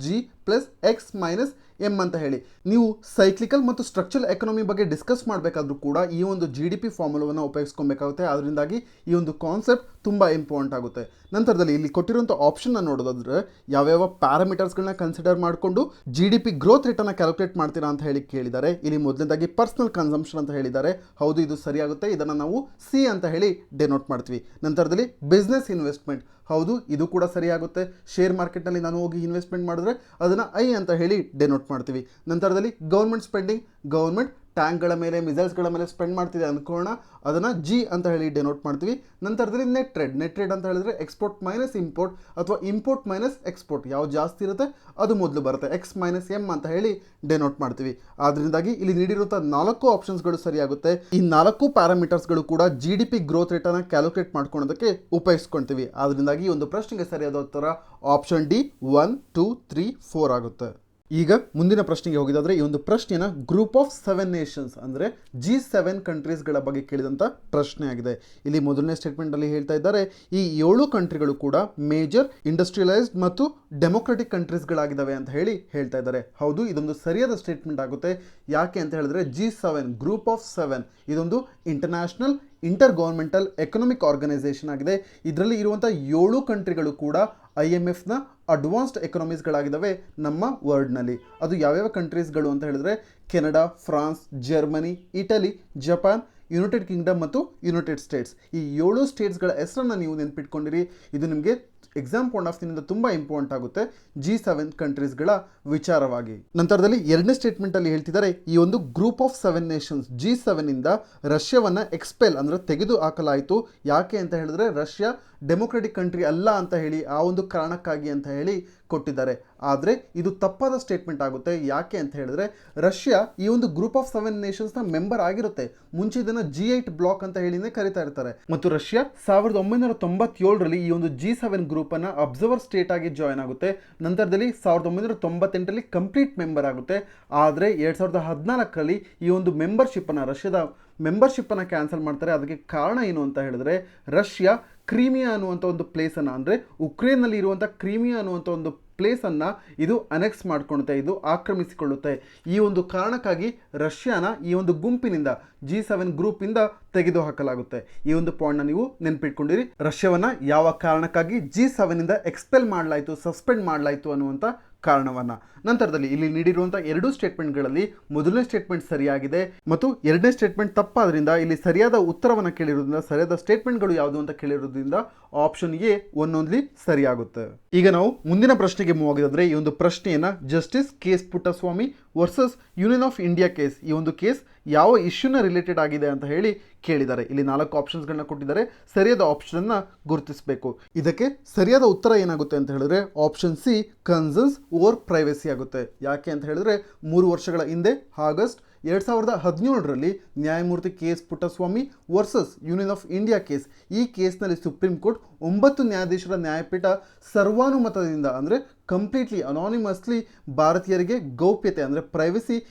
ಅಂತ ಹೇಳಿ. ನೀವು ಸೈಕ್ಲಿಕಲ್ ಮತ್ತು ಸ್ಟ್ರಕ್ಚರಲ್ ಎಕನಾಮಿ ಬಗ್ಗೆ ಡಿಸ್ಕಸ್ ಮಾಡಬೇಕಾದ್ರೂ ಕೂಡ ಈ ಒಂದು GDP ಫಾರ್ಮುಲಾವನ್ನು ಉಪಯೋಗಿಸ್ಕೊಬೇಕಾಗುತ್ತೆ. ಅದರಿಂದಾಗಿ ಈ ಒಂದು ಕಾನ್ಸೆಪ್ಟ್ ತುಂಬ ಇಂಪಾರ್ಟೆಂಟ್ ಆಗುತ್ತೆ. ನಂತರದಲ್ಲಿ ಇಲ್ಲಿ ಕೊಟ್ಟಿರುವಂಥ ಆಪ್ಷನ್ನ ನೋಡೋದಾದ್ರೆ ಯಾವ ಪ್ಯಾರಾಮೀಟರ್ಸ್ಗಳನ್ನ ಕನ್ಸಿಡರ್ ಮಾಡಿಕೊಂಡು GDP ಗ್ರೋತ್ ರೇಟನ್ನು ಕ್ಯಾಲ್ಕುಲೇಟ್ ಮಾಡ್ತೀರಾ ಅಂತ ಹೇಳಿ ಕೇಳಿದ್ದಾರೆ. ಇಲ್ಲಿ ಮೊದಲನೇದಾಗಿ ಪರ್ಸನಲ್ ಕನ್ಸಂಪ್ಷನ್ ಅಂತ ಹೇಳಿದ್ದಾರೆ. ಹೌದು, ಇದು ಸರಿಯಾಗುತ್ತೆ. ಇದನ್ನು ನಾವು ಸಿ ಅಂತ ಹೇಳಿ ಡೆನೋಟ್ ಮಾಡ್ತೀವಿ. ನಂತರದಲ್ಲಿ ಬಿಸ್ನೆಸ್ ಇನ್ವೆಸ್ಟ್ಮೆಂಟ್, ಹೌದು, ಇದು ಕೂಡ ಸರಿಯಾಗುತ್ತೆ. ಶೇರ್ ಮಾರ್ಕೆಟ್ನಲ್ಲಿ ನಾನು ಹೋಗಿ ಇನ್ವೆಸ್ಟ್ಮೆಂಟ್ ಮಾಡಿದ್ರೆ ಅದನ್ನು ಐ ಅಂತ ಹೇಳಿ ಡೆನೋಟ್ ಮಾಡ್ತೀವಿ. ನಂತರದಲ್ಲಿ ಗೌರ್ಮೆಂಟ್ ಸ್ಪೆಂಡಿಂಗ್, ಗೌರ್ಮೆಂಟ್ ಟ್ಯಾಂಕ್ಗಳ ಮೇಲೆ, ಮಿಸೈಲ್ಸ್ಗಳ ಮೇಲೆ ಸ್ಪೆಂಡ್ ಮಾಡ್ತಿದೆ ಅಂದ್ಕೊಳ್ಳೋಣ, ಅದನ್ನು ಜಿ ಅಂತ ಹೇಳಿ ಡೆನೋಟ್ ಮಾಡ್ತೀವಿ. ನಂತರದಲ್ಲಿ ನೆಟ್ ಟ್ರೇಡ್ ಅಂತ ಹೇಳಿದ್ರೆ ಎಕ್ಸ್ಪೋರ್ಟ್ ಮೈನಸ್ ಇಂಪೋರ್ಟ್ ಅಥವಾ ಇಂಪೋರ್ಟ್ ಮೈನಸ್ ಎಕ್ಸ್ಪೋರ್ಟ್, ಯಾವ್ದು ಜಾಸ್ತಿ ಇರುತ್ತೆ ಅದು ಮೊದಲು ಬರುತ್ತೆ, X-M ಅಂತ ಹೇಳಿ ಡೆನೋಟ್ ಮಾಡ್ತೀವಿ. ಆದ್ದರಿಂದಾಗಿ ಇಲ್ಲಿ ನೀಡಿರುವಂಥ 4 ಆಪ್ಷನ್ಸ್ಗಳು ಸರಿಯಾಗುತ್ತೆ. ಈ 4 ಪ್ಯಾರಾಮೀಟರ್ಸ್ಗಳು ಕೂಡ GDP ಗ್ರೋತ್ ರೇಟನ್ನು ಕ್ಯಾಲ್ಕುಲೇಟ್ ಮಾಡ್ಕೊಳ್ಳೋದಕ್ಕೆ ಉಪಯೋಗಿಸ್ಕೊಳ್ತೀವಿ. ಆದ್ದರಿಂದಾಗಿ ಈ ಒಂದು ಪ್ರಶ್ನೆಗೆ ಸರಿಯಾದ ಉತ್ತರ ಆಪ್ಷನ್ ಡಿ 1, 2, 3, 4 ಆಗುತ್ತೆ. ಈಗ ಮುಂದಿನ ಪ್ರಶ್ನೆಗೆ ಹೋಗಿದ್ದಾದ್ರೆ ಈ ಒಂದು ಪ್ರಶ್ನೆನ ಗ್ರೂಪ್ ಆಫ್ 7 ನೇಷನ್ಸ್ ಅಂದರೆ G7 ಕಂಟ್ರೀಸ್ಗಳ ಬಗ್ಗೆ ಕೇಳಿದಂಥ ಪ್ರಶ್ನೆ ಆಗಿದೆ. ಇಲ್ಲಿ ಮೊದಲನೇ ಸ್ಟೇಟ್ಮೆಂಟಲ್ಲಿ ಹೇಳ್ತಾ ಇದ್ದಾರೆ ಈ 7 ಕಂಟ್ರಿಗಳು ಕೂಡ ಮೇಜರ್ ಇಂಡಸ್ಟ್ರಿಯಲೈಸ್ಡ್ ಮತ್ತು ಡೆಮೊಕ್ರೆಟಿಕ್ ಕಂಟ್ರೀಸ್ಗಳಾಗಿದ್ದಾವೆ ಅಂತ ಹೇಳಿ ಹೇಳ್ತಾ ಇದ್ದಾರೆ. ಹೌದು, ಇದೊಂದು ಸರಿಯಾದ ಸ್ಟೇಟ್ಮೆಂಟ್ ಆಗುತ್ತೆ. ಯಾಕೆ ಅಂತ ಹೇಳಿದ್ರೆ G7 ಗ್ರೂಪ್ ಆಫ್ 7 ಇದೊಂದು international intergovernmental economic organisation ಆಗಿದೆ. ಇದರಲ್ಲಿ ಇರುವಂಥ 7 ಕಂಟ್ರಿಗಳು ಕೂಡ IMFನ ಅಡ್ವಾನ್ಸ್ಡ್ ಎಕನಾಮೀಸ್ಗಳಾಗಿದ್ದಾವೆ ನಮ್ಮ ವರ್ಲ್ಡ್ನಲ್ಲಿ. ಅದು ಯಾವ್ಯಾವ ಕಂಟ್ರೀಸ್ಗಳು ಅಂತ ಹೇಳಿದ್ರೆ Canada, France, Germany, Italy, Japan, United Kingdom ಮತ್ತು ಯುನೈಟೆಡ್ ಸ್ಟೇಟ್ಸ್. ಈ 7 ಸ್ಟೇಟ್ಸ್ಗಳ ಹೆಸರನ್ನು ನೀವು ನೆನ್ಪಿಟ್ಕೊಂಡಿರಿ. ಇದು ನಿಮಗೆ ಎಕ್ಸಾಮ್ ಪಾಯಿಂಟ್ ಆಫ್ ವ್ಯೂನಿಂದ ತುಂಬ ಇಂಪಾರ್ಟೆಂಟ್ ಆಗುತ್ತೆ G7 ಕಂಟ್ರೀಸ್ಗಳ ವಿಚಾರವಾಗಿ. ನಂತರದಲ್ಲಿ ಎರಡನೇ ಸ್ಟೇಟ್ಮೆಂಟಲ್ಲಿ ಹೇಳ್ತಿದ್ದಾರೆ, ಈ ಒಂದು ಗ್ರೂಪ್ ಆಫ್ 7 ನೇಷನ್ಸ್ G7 ಇಂದ ರಷ್ಯಾವನ್ನು ಎಕ್ಸ್ಪೆಲ್ ಅಂದರೆ ತೆಗೆದು ಹಾಕಲಾಯಿತು. ಯಾಕೆ ಅಂತ ಹೇಳಿದ್ರೆ ರಷ್ಯಾ ಡೆಮೊಕ್ರೆಟಿಕ್ ಕಂಟ್ರಿ ಅಲ್ಲ ಅಂತ ಹೇಳಿ, ಆ ಒಂದು ಕಾರಣಕ್ಕಾಗಿ ಅಂತ ಹೇಳಿ ಕೊಟ್ಟಿದ್ದಾರೆ. ಆದರೆ ಇದು ತಪ್ಪಾದ ಸ್ಟೇಟ್ಮೆಂಟ್ ಆಗುತ್ತೆ. ಯಾಕೆ ಅಂತ ಹೇಳಿದ್ರೆ ರಷ್ಯಾ ಈ ಒಂದು ಗ್ರೂಪ್ ಆಫ್ 7 ನೇಷನ್ಸ್ನ ಮೆಂಬರ್ ಆಗಿರುತ್ತೆ. ಮುಂಚೆ ಇದನ್ನು G8 ಬ್ಲಾಕ್ ಅಂತ ಹೇಳಿನೇ ಕರೀತಾ ಇರ್ತಾರೆ. ಮತ್ತು ರಷ್ಯಾ 1997ರಲ್ಲಿ ಈ ಒಂದು G7 ಗ್ರೂಪನ್ನು ಅಬ್ಸರ್ವರ್ ಸ್ಟೇಟ್ ಆಗಿ ಜಾಯ್ನ್ ಆಗುತ್ತೆ. ನಂತರದಲ್ಲಿ 1998ರಲ್ಲಿ ಕಂಪ್ಲೀಟ್ ಮೆಂಬರ್ ಆಗುತ್ತೆ. ಆದರೆ 2014ರಲ್ಲಿ ಈ ಒಂದು ಮೆಂಬರ್ಶಿಪ್ಪನ್ನು ರಷ್ಯಾದ ಮೆಂಬರ್ಶಿಪ್ಪನ್ನು ಕ್ಯಾನ್ಸಲ್ ಮಾಡ್ತಾರೆ. ಅದಕ್ಕೆ ಕಾರಣ ಏನು ಅಂತ ಹೇಳಿದ್ರೆ ರಷ್ಯಾ ಕ್ರೀಮಿಯಾ ಅನ್ನುವಂಥ ಒಂದು ಪ್ಲೇಸನ್ನು, ಅಂದರೆ ಉಕ್ರೇನ್ನಲ್ಲಿ ಇರುವಂಥ ಕ್ರೀಮಿಯಾ ಅನ್ನುವಂಥ ಒಂದು ಪ್ಲೇಸನ್ನು ಇದು ಅನೆಕ್ಸ್ ಮಾಡ್ಕೊಳ್ಳುತ್ತೆ, ಇದು ಆಕ್ರಮಿಸಿಕೊಳ್ಳುತ್ತೆ. ಈ ಒಂದು ಕಾರಣಕ್ಕಾಗಿ ರಷ್ಯಾನ ಈ ಒಂದು ಗುಂಪಿನಿಂದ G7 ಗ್ರೂಪಿಂದ ತೆಗೆದು ಹಾಕಲಾಗುತ್ತೆ. ಈ ಒಂದು ಪಾಯಿಂಟ್ನ ನೀವು ನೆನ್ಪಿಟ್ಕೊಂಡಿರಿ. ರಷ್ಯಾವನ್ನ ಯಾವ ಕಾರಣಕ್ಕಾಗಿ G7 ಇಂದ ಎಕ್ಸ್ಪೆಲ್ ಮಾಡಲಾಯಿತು, ಸಸ್ಪೆಂಡ್ ಮಾಡಲಾಯಿತು ಅನ್ನುವಂಥ ಕಾರಣವನ್ನು. ನಂತರದಲ್ಲಿ ಇಲ್ಲಿ ನೀಡಿರುವಂಥ 2 ಸ್ಟೇಟ್ಮೆಂಟ್ಗಳಲ್ಲಿ ಮೊದಲನೇ ಸ್ಟೇಟ್ಮೆಂಟ್ ಸರಿಯಾಗಿದೆ ಮತ್ತು ಎರಡನೇ ಸ್ಟೇಟ್ಮೆಂಟ್ ತಪ್ಪಾದ್ರಿಂದ ಇಲ್ಲಿ ಸರಿಯಾದ ಉತ್ತರವನ್ನು ಕೇಳಿರೋದ್ರಿಂದ, ಸರಿಯಾದ ಸ್ಟೇಟ್ಮೆಂಟ್ಗಳು ಯಾವುದು ಅಂತ ಕೇಳಿರೋದ್ರಿಂದ ಆಪ್ಷನ್ ಎ ಒಂದೊಂದ್ಲಿ ಸರಿಯಾಗುತ್ತೆ. ಈಗ ನಾವು ಮುಂದಿನ ಪ್ರಶ್ನೆಗೆ ಮೂವ್ ಆಗಿದ್ರೆ, ಈ ಒಂದು ಪ್ರಶ್ನೆಯನ್ನ justice KS Puttaswamy versus union of India case, ಈ ಒಂದು ಕೇಸ್ ಯಾವ ಇಶ್ಯೂನ ರಿಲೇಟೆಡ್ ಆಗಿದೆ ಅಂತ ಹೇಳಿ ಕೇಳಿದ್ದಾರೆ. ಇಲ್ಲಿ 4 ಆಪ್ಷನ್ಸ್ಗಳನ್ನ ಕೊಟ್ಟಿದ್ದಾರೆ. ಸರಿಯಾದ ಆಪ್ಷನ್ನ ಗುರುತಿಸಬೇಕು. ಇದಕ್ಕೆ ಸರಿಯಾದ ಉತ್ತರ ಏನಾಗುತ್ತೆ ಅಂತ ಹೇಳಿದ್ರೆ option C, concerns over privacy ಆಗುತ್ತೆ. ಯಾಕೆ ಅಂತ ಹೇಳಿದ್ರೆ 3 ವರ್ಷಗಳ ಹಿಂದೆ ಆಗಸ್ಟ್ 2017ರಲ್ಲಿ ನ್ಯಾಯಮೂರ್ತಿ KS Puttaswamy versus union of India case, ಈ ಕೇಸ್ನಲ್ಲಿ ಸುಪ್ರೀಂ ಕೋರ್ಟ್ 9 ನ್ಯಾಯಾಧೀಶರ ನ್ಯಾಯಪೀಠ ಸರ್ವಾನುಮತದಿಂದ, ಅಂದರೆ ಕಂಪ್ಲೀಟ್ಲಿ ಅನಾನಿಮಸ್ಲಿ ಭಾರತೀಯರಿಗೆ ಗೌಪ್ಯತೆ ಅಂದರೆ ಪ್ರೈವಸಿ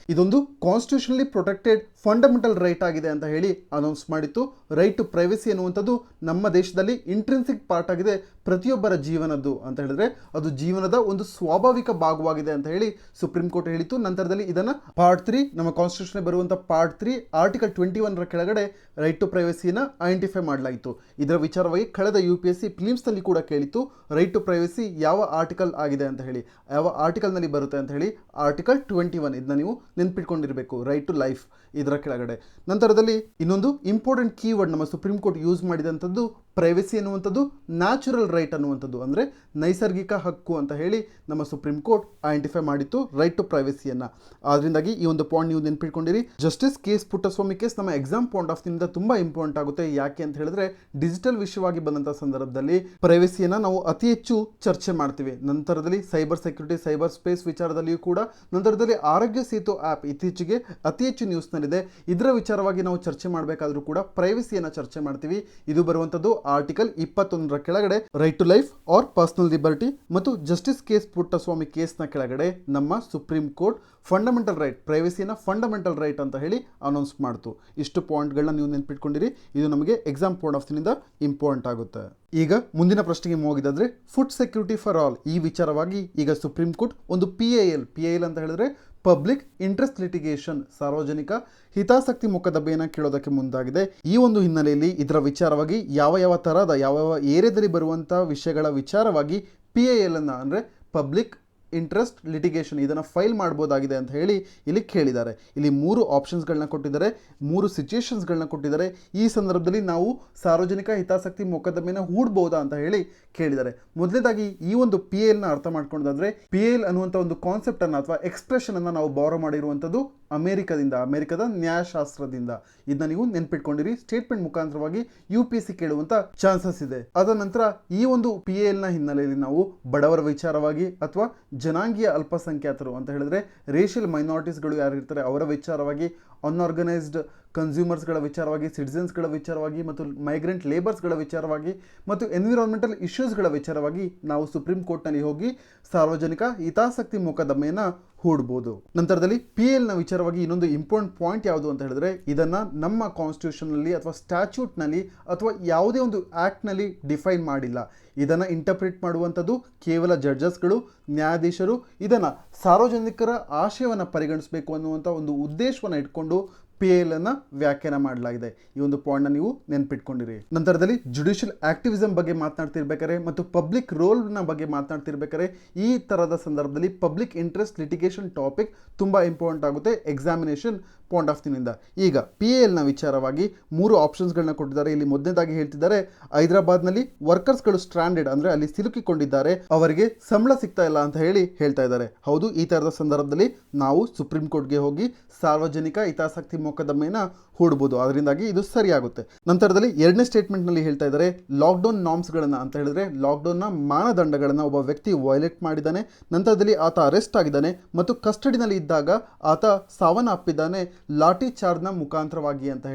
ಇದೊಂದು ಕಾನ್ಸ್ಟಿಟ್ಯೂಷನಲಿ ಪ್ರೊಟೆಕ್ಟೆಡ್ ಫಂಡಮೆಂಟಲ್ ರೈಟ್ ಆಗಿದೆ ಅಂತ ಹೇಳಿ ಅನೌನ್ಸ್ ಮಾಡಿತ್ತು. ರೈಟ್ ಟು ಪ್ರೈವಸಿ ಅನ್ನುವಂಥದ್ದು ನಮ್ಮ ದೇಶದಲ್ಲಿ ಇಂಟ್ರೆನ್ಸಿಕ್ ಪಾರ್ಟ್ ಆಗಿದೆ, ಪ್ರತಿಯೊಬ್ಬರ ಜೀವನದ್ದು ಅಂತ ಹೇಳಿದ್ರೆ ಅದು ಜೀವನದ ಒಂದು ಸ್ವಾಭಾವಿಕ ಭಾಗವಾಗಿದೆ ಅಂತ ಹೇಳಿ ಸುಪ್ರೀಂ ಕೋರ್ಟ್ ಹೇಳಿತ್ತು. ನಂತರದಲ್ಲಿ ಇದನ್ನು ಪಾರ್ಟ್ 3, ನಮ್ಮ ಕಾನ್ಸ್ಟಿಟ್ಯೂಷನ್ ಬರುವಂಥ ಪಾರ್ಟ್ 3 ಆರ್ಟಿಕಲ್ 21ರ ಕೆಳಗಡೆ ರೈಟ್ ಟು ಪ್ರೈವಸಿಯನ್ನು ಐಡೆಂಟಿಫೈ ಮಾಡಲಾಯಿತು. ಇದರ ವಿಚಾರವಾಗಿ ಕಳೆದ UPSC ಪ್ಲಿಮ್ಸ್ನಲ್ಲಿ ಕೂಡ ಕೇಳಿತ್ತು, ರೈಟ್ ಟು ಪ್ರೈವಸಿ ಯಾವ ಆರ್ಟಿಕಲ್ ಆಗಿದೆ ಅಂತ ಹೇಳಿ, ಯಾವ ಆರ್ಟಿಕಲ್ನಲ್ಲಿ ಬರುತ್ತೆ ಅಂತ ಹೇಳಿ. ಆರ್ಟಿಕಲ್ 21, ಇದನ್ನ ನೀವು ನೆನ್ಪಿಟ್ಕೊಂಡಿರಬೇಕು, ರೈಟ್ ಟು ಲೈಫ್ ಇದರ ಕೆಳಗಡೆ. ನಂತರದಲ್ಲಿ ಇನ್ನೊಂದು ಇಂಪಾರ್ಟೆಂಟ್ ಕೀವರ್ಡ್ ನಮ್ಮ ಸುಪ್ರೀಂ ಕೋರ್ಟ್ ಯೂಸ್ ಮಾಡಿದಂಥದ್ದು ಪ್ರೈವಸಿ ಅನ್ನುವಂಥದ್ದು ನ್ಯಾಚುರಲ್ ರೈಟ್ ಅನ್ನುವಂಥದ್ದು, ಅಂದರೆ ನೈಸರ್ಗಿಕ ಹಕ್ಕು ಅಂತ ಹೇಳಿ ನಮ್ಮ ಸುಪ್ರೀಂ ಕೋರ್ಟ್ ಐಡೆಂಟಿಫೈ ಮಾಡಿತ್ತು ರೈಟ್ ಟು ಪ್ರೈವಸಿಯನ್ನು. ಆದ್ರಿಂದಾಗಿ ಈ ಒಂದು ಪಾಯಿಂಟ್ ನೀವು ನೆನ್ಪಿಟ್ಕೊಂಡಿರಿ. ಜಸ್ಟಿಸ್ KS ಪುಟ್ಟಸ್ವಾಮಿ ಕೇಸ್ ನಮ್ಮ ಎಕ್ಸಾಮ್ ಪಾಯಿಂಟ್ ಆಫ್ ವ್ಯೂನಿಂದ ತುಂಬ ಇಂಪಾರ್ಟೆಂಟ್ ಆಗುತ್ತೆ. ಯಾಕೆ ಅಂತ ಹೇಳಿದ್ರೆ ಡಿಜಿಟಲ್ ವಿಷಯವಾಗಿ ಬಂದಂಥ ಸಂದರ್ಭದಲ್ಲಿ ಪ್ರೈವಸಿಯನ್ನು ನಾವು ಅತಿ ಹೆಚ್ಚು ಚರ್ಚೆ ಮಾಡ್ತೀವಿ. ನಂತರದಲ್ಲಿ ಸೈಬರ್ ಸೆಕ್ಯೂರಿಟಿ, ಸೈಬರ್ ಸ್ಪೇಸ್ ವಿಚಾರದಲ್ಲಿಯೂ ಕೂಡ. ನಂತರದಲ್ಲಿ ಆರೋಗ್ಯ ಸೇತು ಆ್ಯಪ್ ಇತ್ತೀಚೆಗೆ ಅತಿ ಹೆಚ್ಚು ನ್ಯೂಸ್ನಲ್ಲಿದೆ. ಇದರ ವಿಚಾರವಾಗಿ ನಾವು ಚರ್ಚೆ ಮಾಡಬೇಕಾದ್ರೂ ಕೂಡ ಪ್ರೈವಸಿಯನ್ನು ಚರ್ಚೆ ಮಾಡ್ತೀವಿ. ಇದು ಬರುವಂಥದ್ದು ಆರ್ಟಿಕಲ್ 21ರ ಕೆಳಗಡೆ right to life or personal liberty, ಮತ್ತು ಜಸ್ಟಿಸ್ KS ಪುಟ್ಟಸ್ವಾಮಿ ಕೇಸ್ನ ಕೆಳಗಡೆ ನಮ್ಮ ಸುಪ್ರೀಂ ಕೋರ್ಟ್ ಫಂಡಮೆಂಟಲ್ ರೈಟ್, ಪ್ರೈವಸಿಯನ್ನು ಫಂಡಮೆಂಟಲ್ ರೈಟ್ ಅಂತ ಹೇಳಿ ಅನೌನ್ಸ್ ಮಾಡ್ತು. ಇಷ್ಟು ಪಾಯಿಂಟ್ಗಳನ್ನ ನೀವು ನೆನ್ಪಿಟ್ಕೊಂಡಿರಿ. ಇದು ನಮಗೆ ಎಕ್ಸಾಮ್ ಪಾಯಿಂಟ್ ಆಫ್ ವ್ಯೂನಿಂದ ಇಂಪಾರ್ಟೆಂಟ್ ಆಗುತ್ತೆ. ಈಗ ಮುಂದಿನ ಪ್ರಶ್ನೆಗೆ ಹೋಗಿದ್ದಾದ್ರೆ, ಫುಡ್ ಸೆಕ್ಯೂರಿಟಿ ಫಾರ್ ಆಲ್ ಈ ವಿಚಾರವಾಗಿ ಈಗ ಸುಪ್ರೀಂ ಕೋರ್ಟ್ ಒಂದು PIL ಅಂತ ಹೇಳಿದ್ರೆ ಪಬ್ಲಿಕ್ ಇಂಟ್ರೆಸ್ಟ್ ಲಿಟಿಗೇಷನ್, ಸಾರ್ವಜನಿಕ ಹಿತಾಸಕ್ತಿ ಮೊಕದ್ದಮೆಯನ್ನು ಕೇಳೋದಕ್ಕೆ ಮುಂದಾಗಿದೆ. ಈ ಒಂದು ಹಿನ್ನೆಲೆಯಲ್ಲಿ ಇದರ ವಿಚಾರವಾಗಿ ಯಾವ ತರಹದ ಯಾವ ಏರಿಯಾದಲ್ಲಿ ಬರುವಂಥ ವಿಷಯಗಳ ವಿಚಾರವಾಗಿ PIL ಅನ್ನು, ಅಂದರೆ ಪಬ್ಲಿಕ್ ಇಂಟ್ರೆಸ್ಟ್ ಲಿಟಿಗೇಷನ್, ಇದನ್ನು ಫೈಲ್ ಮಾಡ್ಬೋದಾಗಿದೆ ಅಂತ ಹೇಳಿ ಇಲ್ಲಿ ಕೇಳಿದ್ದಾರೆ. ಇಲ್ಲಿ 3 ಆಪ್ಷನ್ಸ್ಗಳನ್ನ ಕೊಟ್ಟಿದ್ದಾರೆ, 3 ಸಿಚುಯೇಷನ್ಸ್ಗಳನ್ನ ಕೊಟ್ಟಿದ್ದಾರೆ. ಈ ಸಂದರ್ಭದಲ್ಲಿ ನಾವು ಸಾರ್ವಜನಿಕ ಹಿತಾಸಕ್ತಿ ಮೊಕದ್ದಮೆಯನ್ನು ಹೂಡ್ಬೋದಾ ಅಂತ ಹೇಳಿ ಕೇಳಿದ್ದಾರೆ. ಮೊದಲನೇದಾಗಿ ಈ ಒಂದು PILನ ಅರ್ಥ ಮಾಡ್ಕೊಂಡಾದ್ರೆ, PIL ಅನ್ನುವಂಥ ಒಂದು ಕಾನ್ಸೆಪ್ಟನ್ನು ಅಥವಾ ಎಕ್ಸ್ಪ್ರೆಷನನ್ನು ನಾವು ಬಾರೋ ಮಾಡಿರುವಂಥದ್ದು ಅಮೆರಿಕದ ನ್ಯಾಯಶಾಸ್ತ್ರದಿಂದ. ಇದನ್ನ ನೀವು ನೆನ್ಪಿಟ್ಕೊಂಡಿರಿ. ಸ್ಟೇಟ್ಮೆಂಟ್ ಮುಖಾಂತರವಾಗಿ UPSC ಕೇಳುವಂಥ ಚಾನ್ಸಸ್ ಇದೆ. ಅದ ನಂತರ ಈ ಒಂದು PILನ ಹಿನ್ನೆಲೆಯಲ್ಲಿ ನಾವು ಬಡವರ ವಿಚಾರವಾಗಿ ಅಥವಾ ಜನಾಂಗೀಯ ಅಲ್ಪಸಂಖ್ಯಾತರು ಅಂತ ಹೇಳಿದ್ರೆ ರೇಷಿಯಲ್ ಮೈನಾರಿಟೀಸ್ಗಳು ಯಾರು ಇರ್ತಾರೆ ಅವರ ವಿಚಾರವಾಗಿ, ಅನ್ಆರ್ಗನೈಸ್ಡ್ ಕನ್ಸ್ಯೂಮರ್ಸ್ಗಳ ವಿಚಾರವಾಗಿ, ಸಿಟಿಸನ್ಸ್ಗಳ ವಿಚಾರವಾಗಿ, ಮತ್ತು ಮೈಗ್ರೆಂಟ್ ಲೇಬರ್ಸ್ಗಳ ವಿಚಾರವಾಗಿ, ಮತ್ತು ಎನ್ವಿರಾನ್ಮೆಂಟಲ್ ಇಶ್ಯೂಸ್ಗಳ ವಿಚಾರವಾಗಿ ನಾವು ಸುಪ್ರೀಂ ಕೋರ್ಟ್ನಲ್ಲಿ ಹೋಗಿ ಸಾರ್ವಜನಿಕ ಹಿತಾಸಕ್ತಿ ಮೊಕದ್ದಮೆಯನ್ನು ಹೂಡ್ಬೋದು. ನಂತರದಲ್ಲಿ PILನ ವಿಚಾರವಾಗಿ ಇನ್ನೊಂದು ಇಂಪಾರ್ಟೆಂಟ್ ಪಾಯಿಂಟ್ ಯಾವುದು ಅಂತ ಹೇಳಿದ್ರೆ, ಇದನ್ನು ನಮ್ಮ ಕಾನ್ಸ್ಟಿಟ್ಯೂಷನ್ನಲ್ಲಿ ಅಥವಾ ಸ್ಟ್ಯಾಚ್ಯೂಟ್ನಲ್ಲಿ ಅಥವಾ ಯಾವುದೇ ಒಂದು ಆ್ಯಕ್ಟ್ನಲ್ಲಿ ಡಿಫೈನ್ ಮಾಡಿಲ್ಲ. ಇದನ್ನು ಇಂಟರ್ಪ್ರಿಟ್ ಮಾಡುವಂಥದ್ದು ಕೇವಲ ಜಡ್ಜಸ್ಗಳು, ನ್ಯಾಯಾಧೀಶರು. ಇದನ್ನು ಸಾರ್ವಜನಿಕರ ಆಶಯವನ್ನು ಪರಿಗಣಿಸಬೇಕು ಅನ್ನುವಂಥ ಒಂದು ಉದ್ದೇಶವನ್ನು ಇಟ್ಕೊಂಡು PIL ಅನ್ನ ವ್ಯಾಖ್ಯಾನ ಮಾಡಲಾಗಿದೆ. ಈ ಒಂದು ಪಾಯಿಂಟ್ನ ನೀವು ನೆನ್ಪಿಟ್ಕೊಂಡಿರಿ. ನಂತರದಲ್ಲಿ ಜುಡಿಷಿಯಲ್ ಆಕ್ಟಿವಿಸಮ್ ಬಗ್ಗೆ ಮಾತನಾಡ್ತಿರ್ಬೇಕಾದ್ರೆ ಮತ್ತು ಪಬ್ಲಿಕ್ ರೋಲ್ನ ಬಗ್ಗೆ ಮಾತನಾಡ್ತಿರ್ಬೇಕಾದ್ರೆ ಈ ತರಹದ ಸಂದರ್ಭದಲ್ಲಿ ಪಬ್ಲಿಕ್ ಇಂಟ್ರೆಸ್ಟ್ ಲಿಟಿಗೇಷನ್ ಟಾಪಿಕ್ ತುಂಬಾ ಇಂಪಾರ್ಟೆಂಟ್ ಆಗುತ್ತೆ ಎಕ್ಸಾಮಿನೇಷನ್ ಪಾಯಿಂಟ್ ಆಫ್ ವ್ಯೂನಿಂದ. ಈಗ PILನ ವಿಚಾರವಾಗಿ 3 ಆಪ್ಷನ್ಸ್ಗಳನ್ನ ಕೊಟ್ಟಿದ್ದಾರೆ. ಇಲ್ಲಿ ಮೊದಲನೇದಾಗಿ ಹೇಳ್ತಿದ್ದಾರೆ, ಹೈದರಾಬಾದ್ನಲ್ಲಿ ವರ್ಕರ್ಸ್ಗಳು ಸ್ಟ್ರಾಂಡೆಡ್ ಅಂದರೆ ಅಲ್ಲಿ ಸಿಲುಕಿಕೊಂಡಿದ್ದಾರೆ, ಅವರಿಗೆ ಸಂಬಳ ಸಿಗ್ತಾ ಇಲ್ಲ ಅಂತ ಹೇಳ್ತಾ ಇದ್ದಾರೆ. ಹೌದು, ಈ ತರಹದ ಸಂದರ್ಭದಲ್ಲಿ ನಾವು ಸುಪ್ರೀಂ ಕೋರ್ಟ್ಗೆ ಹೋಗಿ ಸಾರ್ವಜನಿಕ ಹಿತಾಸಕ್ತಿ ಮೊಕದ್ದಮೆಯನ್ನ ಹೂಡಬಹುದು. ಅದರಿಂದಾಗಿ ಇದು ಸರಿಯಾಗುತ್ತೆ. ನಂತರದಲ್ಲಿ ಎರಡನೇ ಸ್ಟೇಟ್ಮೆಂಟ್ನಲ್ಲಿ ಹೇಳ್ತಾ ಇದ್ದಾರೆ, ಲಾಕ್ಡೌನ್ ನಾರ್ಮ್ಸ್ಗಳನ್ನು ಅಂತ ಹೇಳಿದ್ರೆ ಲಾಕ್ಡೌನ್ನ ಮಾನದಂಡಗಳನ್ನು ಒಬ್ಬ ವ್ಯಕ್ತಿ ವೈಲೇಟ್ ಮಾಡಿದ್ದಾನೆ, ನಂತರದಲ್ಲಿ ಆತ ಅರೆಸ್ಟ್ ಆಗಿದ್ದಾನೆ ಮತ್ತು ಕಸ್ಟಡಿನಲ್ಲಿ ಇದ್ದಾಗ ಆತ ಸಾವನ್ನಪ್ಪಿದ್ದಾನೆ ಲಾಠಿ ಚಾರ್ಜ್ನ ಮುಖಾಂತರವಾಗಿ ಅಂತ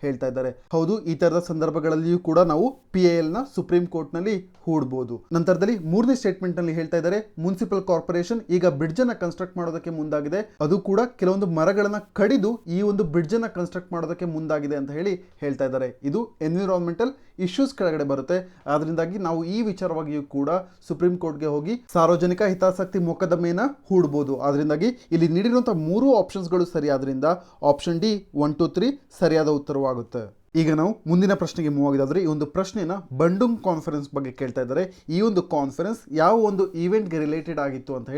ಹೇಳ್ತಾ ಇದ್ದಾರೆ. ಹೌದು, ಈ ತರದ ಸಂದರ್ಭಗಳಲ್ಲಿಯೂ ಕೂಡ ನಾವು PILನ ಸುಪ್ರೀಂ ಕೋರ್ಟ್ನಲ್ಲಿ ಹೂಡಬಹುದು. ನಂತರದಲ್ಲಿ ಮೂರನೇ ಸ್ಟೇಟ್ಮೆಂಟ್ ನಲ್ಲಿ ಹೇಳ್ತಾ ಇದ್ದಾರೆ, ಮುನ್ಸಿಪಲ್ ಕಾರ್ಪೊರೇಷನ್ ಈಗ ಬ್ರಿಡ್ಜ್ ಅನ್ನ ಕನ್ಸ್ಟ್ರಕ್ಟ್ ಮಾಡೋದಕ್ಕೆ ಮುಂದಾಗಿದೆ, ಅದು ಕೂಡ ಕೆಲವೊಂದು ಮರಗಳನ್ನ ಕಡಿದು ಈ ಒಂದು ಬ್ರಿಡ್ಜ್ ಅನ್ನ ಕನ್ಸ್ಟ್ರಕ್ಟ್ ಮಾಡೋದಕ್ಕೆ ಮುಂದಾಗಿದೆ ಅಂತ ಹೇಳ್ತಾ ಇದ್ದಾರೆ. ಇದು ಎನ್ವಿರಾನ್ಮೆಂಟಲ್ ಇಶ್ಯೂಸ್ ಕೆಳಗಡೆ ಬರುತ್ತೆ. ಆದ್ರಿಂದಾಗಿ ನಾವು ಈ ವಿಚಾರವಾಗಿಯೂ ಕೂಡ ಸುಪ್ರೀಂ ಕೋರ್ಟ್ಗೆ ಹೋಗಿ ಸಾರ್ವಜನಿಕ ಹಿತಾಸಕ್ತಿ ಮೊಕದ್ದಮೆಯನ್ನ ಹೂಡಬಹುದು. ಆದ್ರಿಂದಾಗಿ ಇಲ್ಲಿ ನೀಡಿರುವಂತಹ 3 ಆಪ್ಷನ್ಸ್ಗಳು ಸರಿಯಾದ್ರಿಂದ ಆಪ್ಷನ್ ಡಿ 1, 2, 3 ಸರಿಯಾದ ಉತ್ತರವಾಗುತ್ತೆ. ಈಗ ನಾವು ಮುಂದಿನ ಪ್ರಶ್ನೆಗೆ ಮೂವ್ ಆಗಿದ್ದಾದ್ರೆ, ಈ ಒಂದು ಪ್ರಶ್ನೆನ ಬಂಡುಂಗ್ ಕಾನ್ಫರೆನ್ಸ್ ಬಗ್ಗೆ ಕೇಳ್ತಾ ಇದ್ದಾರೆ. ಈ ಒಂದು ಕಾನ್ಫರೆನ್ಸ್ ಯಾವ ಒಂದು ಈವೆಂಟ್ಗೆ ರಿಲೇಟೆಡ್ ಆಗಿತ್ತು ಅಂತ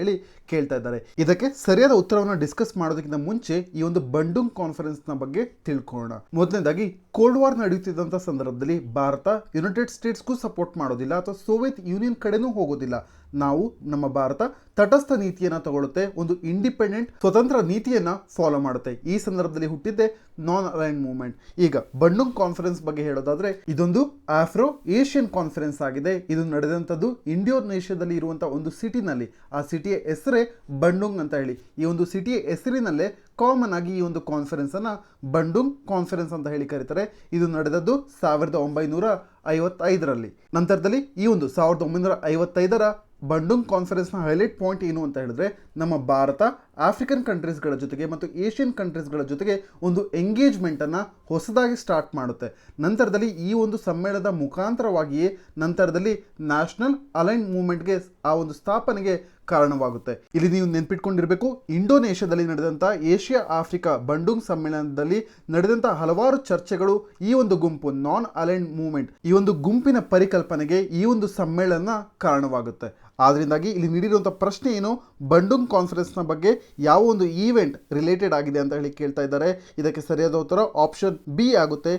ಕೇಳ್ತಾ ಇದ್ದಾರೆ. ಇದಕ್ಕೆ ಸರಿಯಾದ ಉತ್ತರವನ್ನು ಡಿಸ್ಕಸ್ ಮಾಡೋದಕ್ಕಿಂತ ಮುಂಚೆ ಈ ಒಂದು ಬಂಡುಂಗ್ ಕಾನ್ಫರೆನ್ಸ್ ನ ಬಗ್ಗೆ ತಿಳ್ಕೊಳ್ಳೋಣ. ಮೊದಲನೇದಾಗಿ, ಕೋಲ್ಡ್ ವಾರ್ ನಡೆಯುತ್ತಿದ್ದಂಥ ಸಂದರ್ಭದಲ್ಲಿ ಭಾರತ ಯುನೈಟೆಡ್ ಸ್ಟೇಟ್ಸ್ಗೂ ಸಪೋರ್ಟ್ ಮಾಡೋದಿಲ್ಲ ಅಥವಾ ಸೋವಿಯತ್ ಯೂನಿಯನ್ ಕಡೆನೂ ಹೋಗೋದಿಲ್ಲ. ನಾವು ನಮ್ಮ ಭಾರತ ತಟಸ್ಥ ನೀತಿಯನ್ನ ತಗೊಳುತ್ತೆ, ಒಂದು ಇಂಡಿಪೆಂಡೆಂಟ್ ಸ್ವತಂತ್ರ ನೀತಿಯನ್ನ ಫಾಲೋ ಮಾಡುತ್ತೆ. ಈ ಸಂದರ್ಭದಲ್ಲಿ ಹುಟ್ಟಿದ್ದೆ ನಾನ್ ಅಲೈನ್ಡ್ ಮೂವ್ಮೆಂಟ್. ಈಗ ಬಂಡುಂಗ್ ಕಾನ್ಫರೆನ್ಸ್ ಬಗ್ಗೆ ಹೇಳೋದಾದ್ರೆ, ಇದೊಂದು ಆಫ್ರೋ ಏಷ್ಯನ್ ಕಾನ್ಫರೆನ್ಸ್ ಆಗಿದೆ. ಇದು ನಡೆದಂಥದ್ದು ಇಂಡೋನೇಷ್ಯಾದಲ್ಲಿ ಇರುವಂತಹ ಒಂದು ಸಿಟಿನಲ್ಲಿ. ಆ ಸಿಟಿಯ ಹೆಸರೇ ಬಂಡುಂಗ್ ಅಂತ ಈ ಒಂದು ಸಿಟಿಯ ಹೆಸರಿನಲ್ಲೇ ಕಾಮನ್ ಆಗಿ ಈ ಒಂದು ಕಾನ್ಫರೆನ್ಸ್ ಅನ್ನ ಬಂಡುಂಗ್ ಕಾನ್ಫರೆನ್ಸ್ ಅಂತ ಕರೀತಾರೆ. ಇದು ನಡೆದದ್ದು 1955ರಲ್ಲಿ. ನಂತರದಲ್ಲಿ ಈ ಒಂದು 1955ರ ಬಂಡುಂಗ್ ಕಾನ್ಫರೆನ್ಸ್ನ ಹೈಲೈಟ್ ಪಾಯಿಂಟ್ ಏನು ಅಂತ ಹೇಳಿದ್ರೆ, ನಮ್ಮ ಭಾರತ ಆಫ್ರಿಕನ್ ಕಂಟ್ರೀಸ್ಗಳ ಜೊತೆಗೆ ಮತ್ತು ಏಷ್ಯನ್ ಕಂಟ್ರೀಸ್ಗಳ ಜೊತೆಗೆ ಒಂದು ಎಂಗೇಜ್ಮೆಂಟನ್ನು ಹೊಸದಾಗಿ ಸ್ಟಾರ್ಟ್ ಮಾಡುತ್ತೆ. ನಂತರದಲ್ಲಿ ಈ ಒಂದು ಸಮ್ಮೇಳನದ ಮುಖಾಂತರವಾಗಿಯೇ ನಂತರದಲ್ಲಿ ನ್ಯಾಷನಲ್ ಅಲೈನ್ ಮೂವ್ಮೆಂಟ್ಗೆ ಆ ಒಂದು ಸ್ಥಾಪನೆಗೆ ಕಾರಣವಾಗುತ್ತೆ. ಇಲ್ಲಿ ನೀವು ನೆನ್ಪಿಟ್ಕೊಂಡಿರಬೇಕು, ಇಂಡೋನೇಷ್ಯಾದಲ್ಲಿ ನಡೆದಂಥ ಏಷ್ಯಾ ಆಫ್ರಿಕಾ ಬಂಡುಂಗ್ ಸಮ್ಮೇಳನದಲ್ಲಿ ನಡೆದಂಥ ಹಲವಾರು ಚರ್ಚೆಗಳು ಈ ಒಂದು ಗುಂಪು ನಾನ್ ಅಲೈನ್ ಮೂವ್ಮೆಂಟ್ ಈ ಒಂದು ಗುಂಪಿನ ಪರಿಕಲ್ಪನೆಗೆ ಈ ಒಂದು ಸಮ್ಮೇಳನ ಕಾರಣವಾಗುತ್ತೆ. ಆದ್ರಿಂದಾಗಿ ಇಲ್ಲಿ ನೀಡಿರುವಂಥ ಪ್ರಶ್ನೆ ಏನು, ಬಂಡುಂಗ್ ಕಾನ್ಫರೆನ್ಸ್ನ ಬಗ್ಗೆ ಯಾವ ಒಂದು ಈವೆಂಟ್ ರಿಲೇಟೆಡ್ ಆಗಿದೆ ಅಂತ ಕೇಳ್ತಾ ಇದ್ದಾರೆ. ಇದಕ್ಕೆ ಸರಿಯಾದ ಉತ್ತರ ಆಪ್ಷನ್ ಬಿ ಆಗುತ್ತೆ,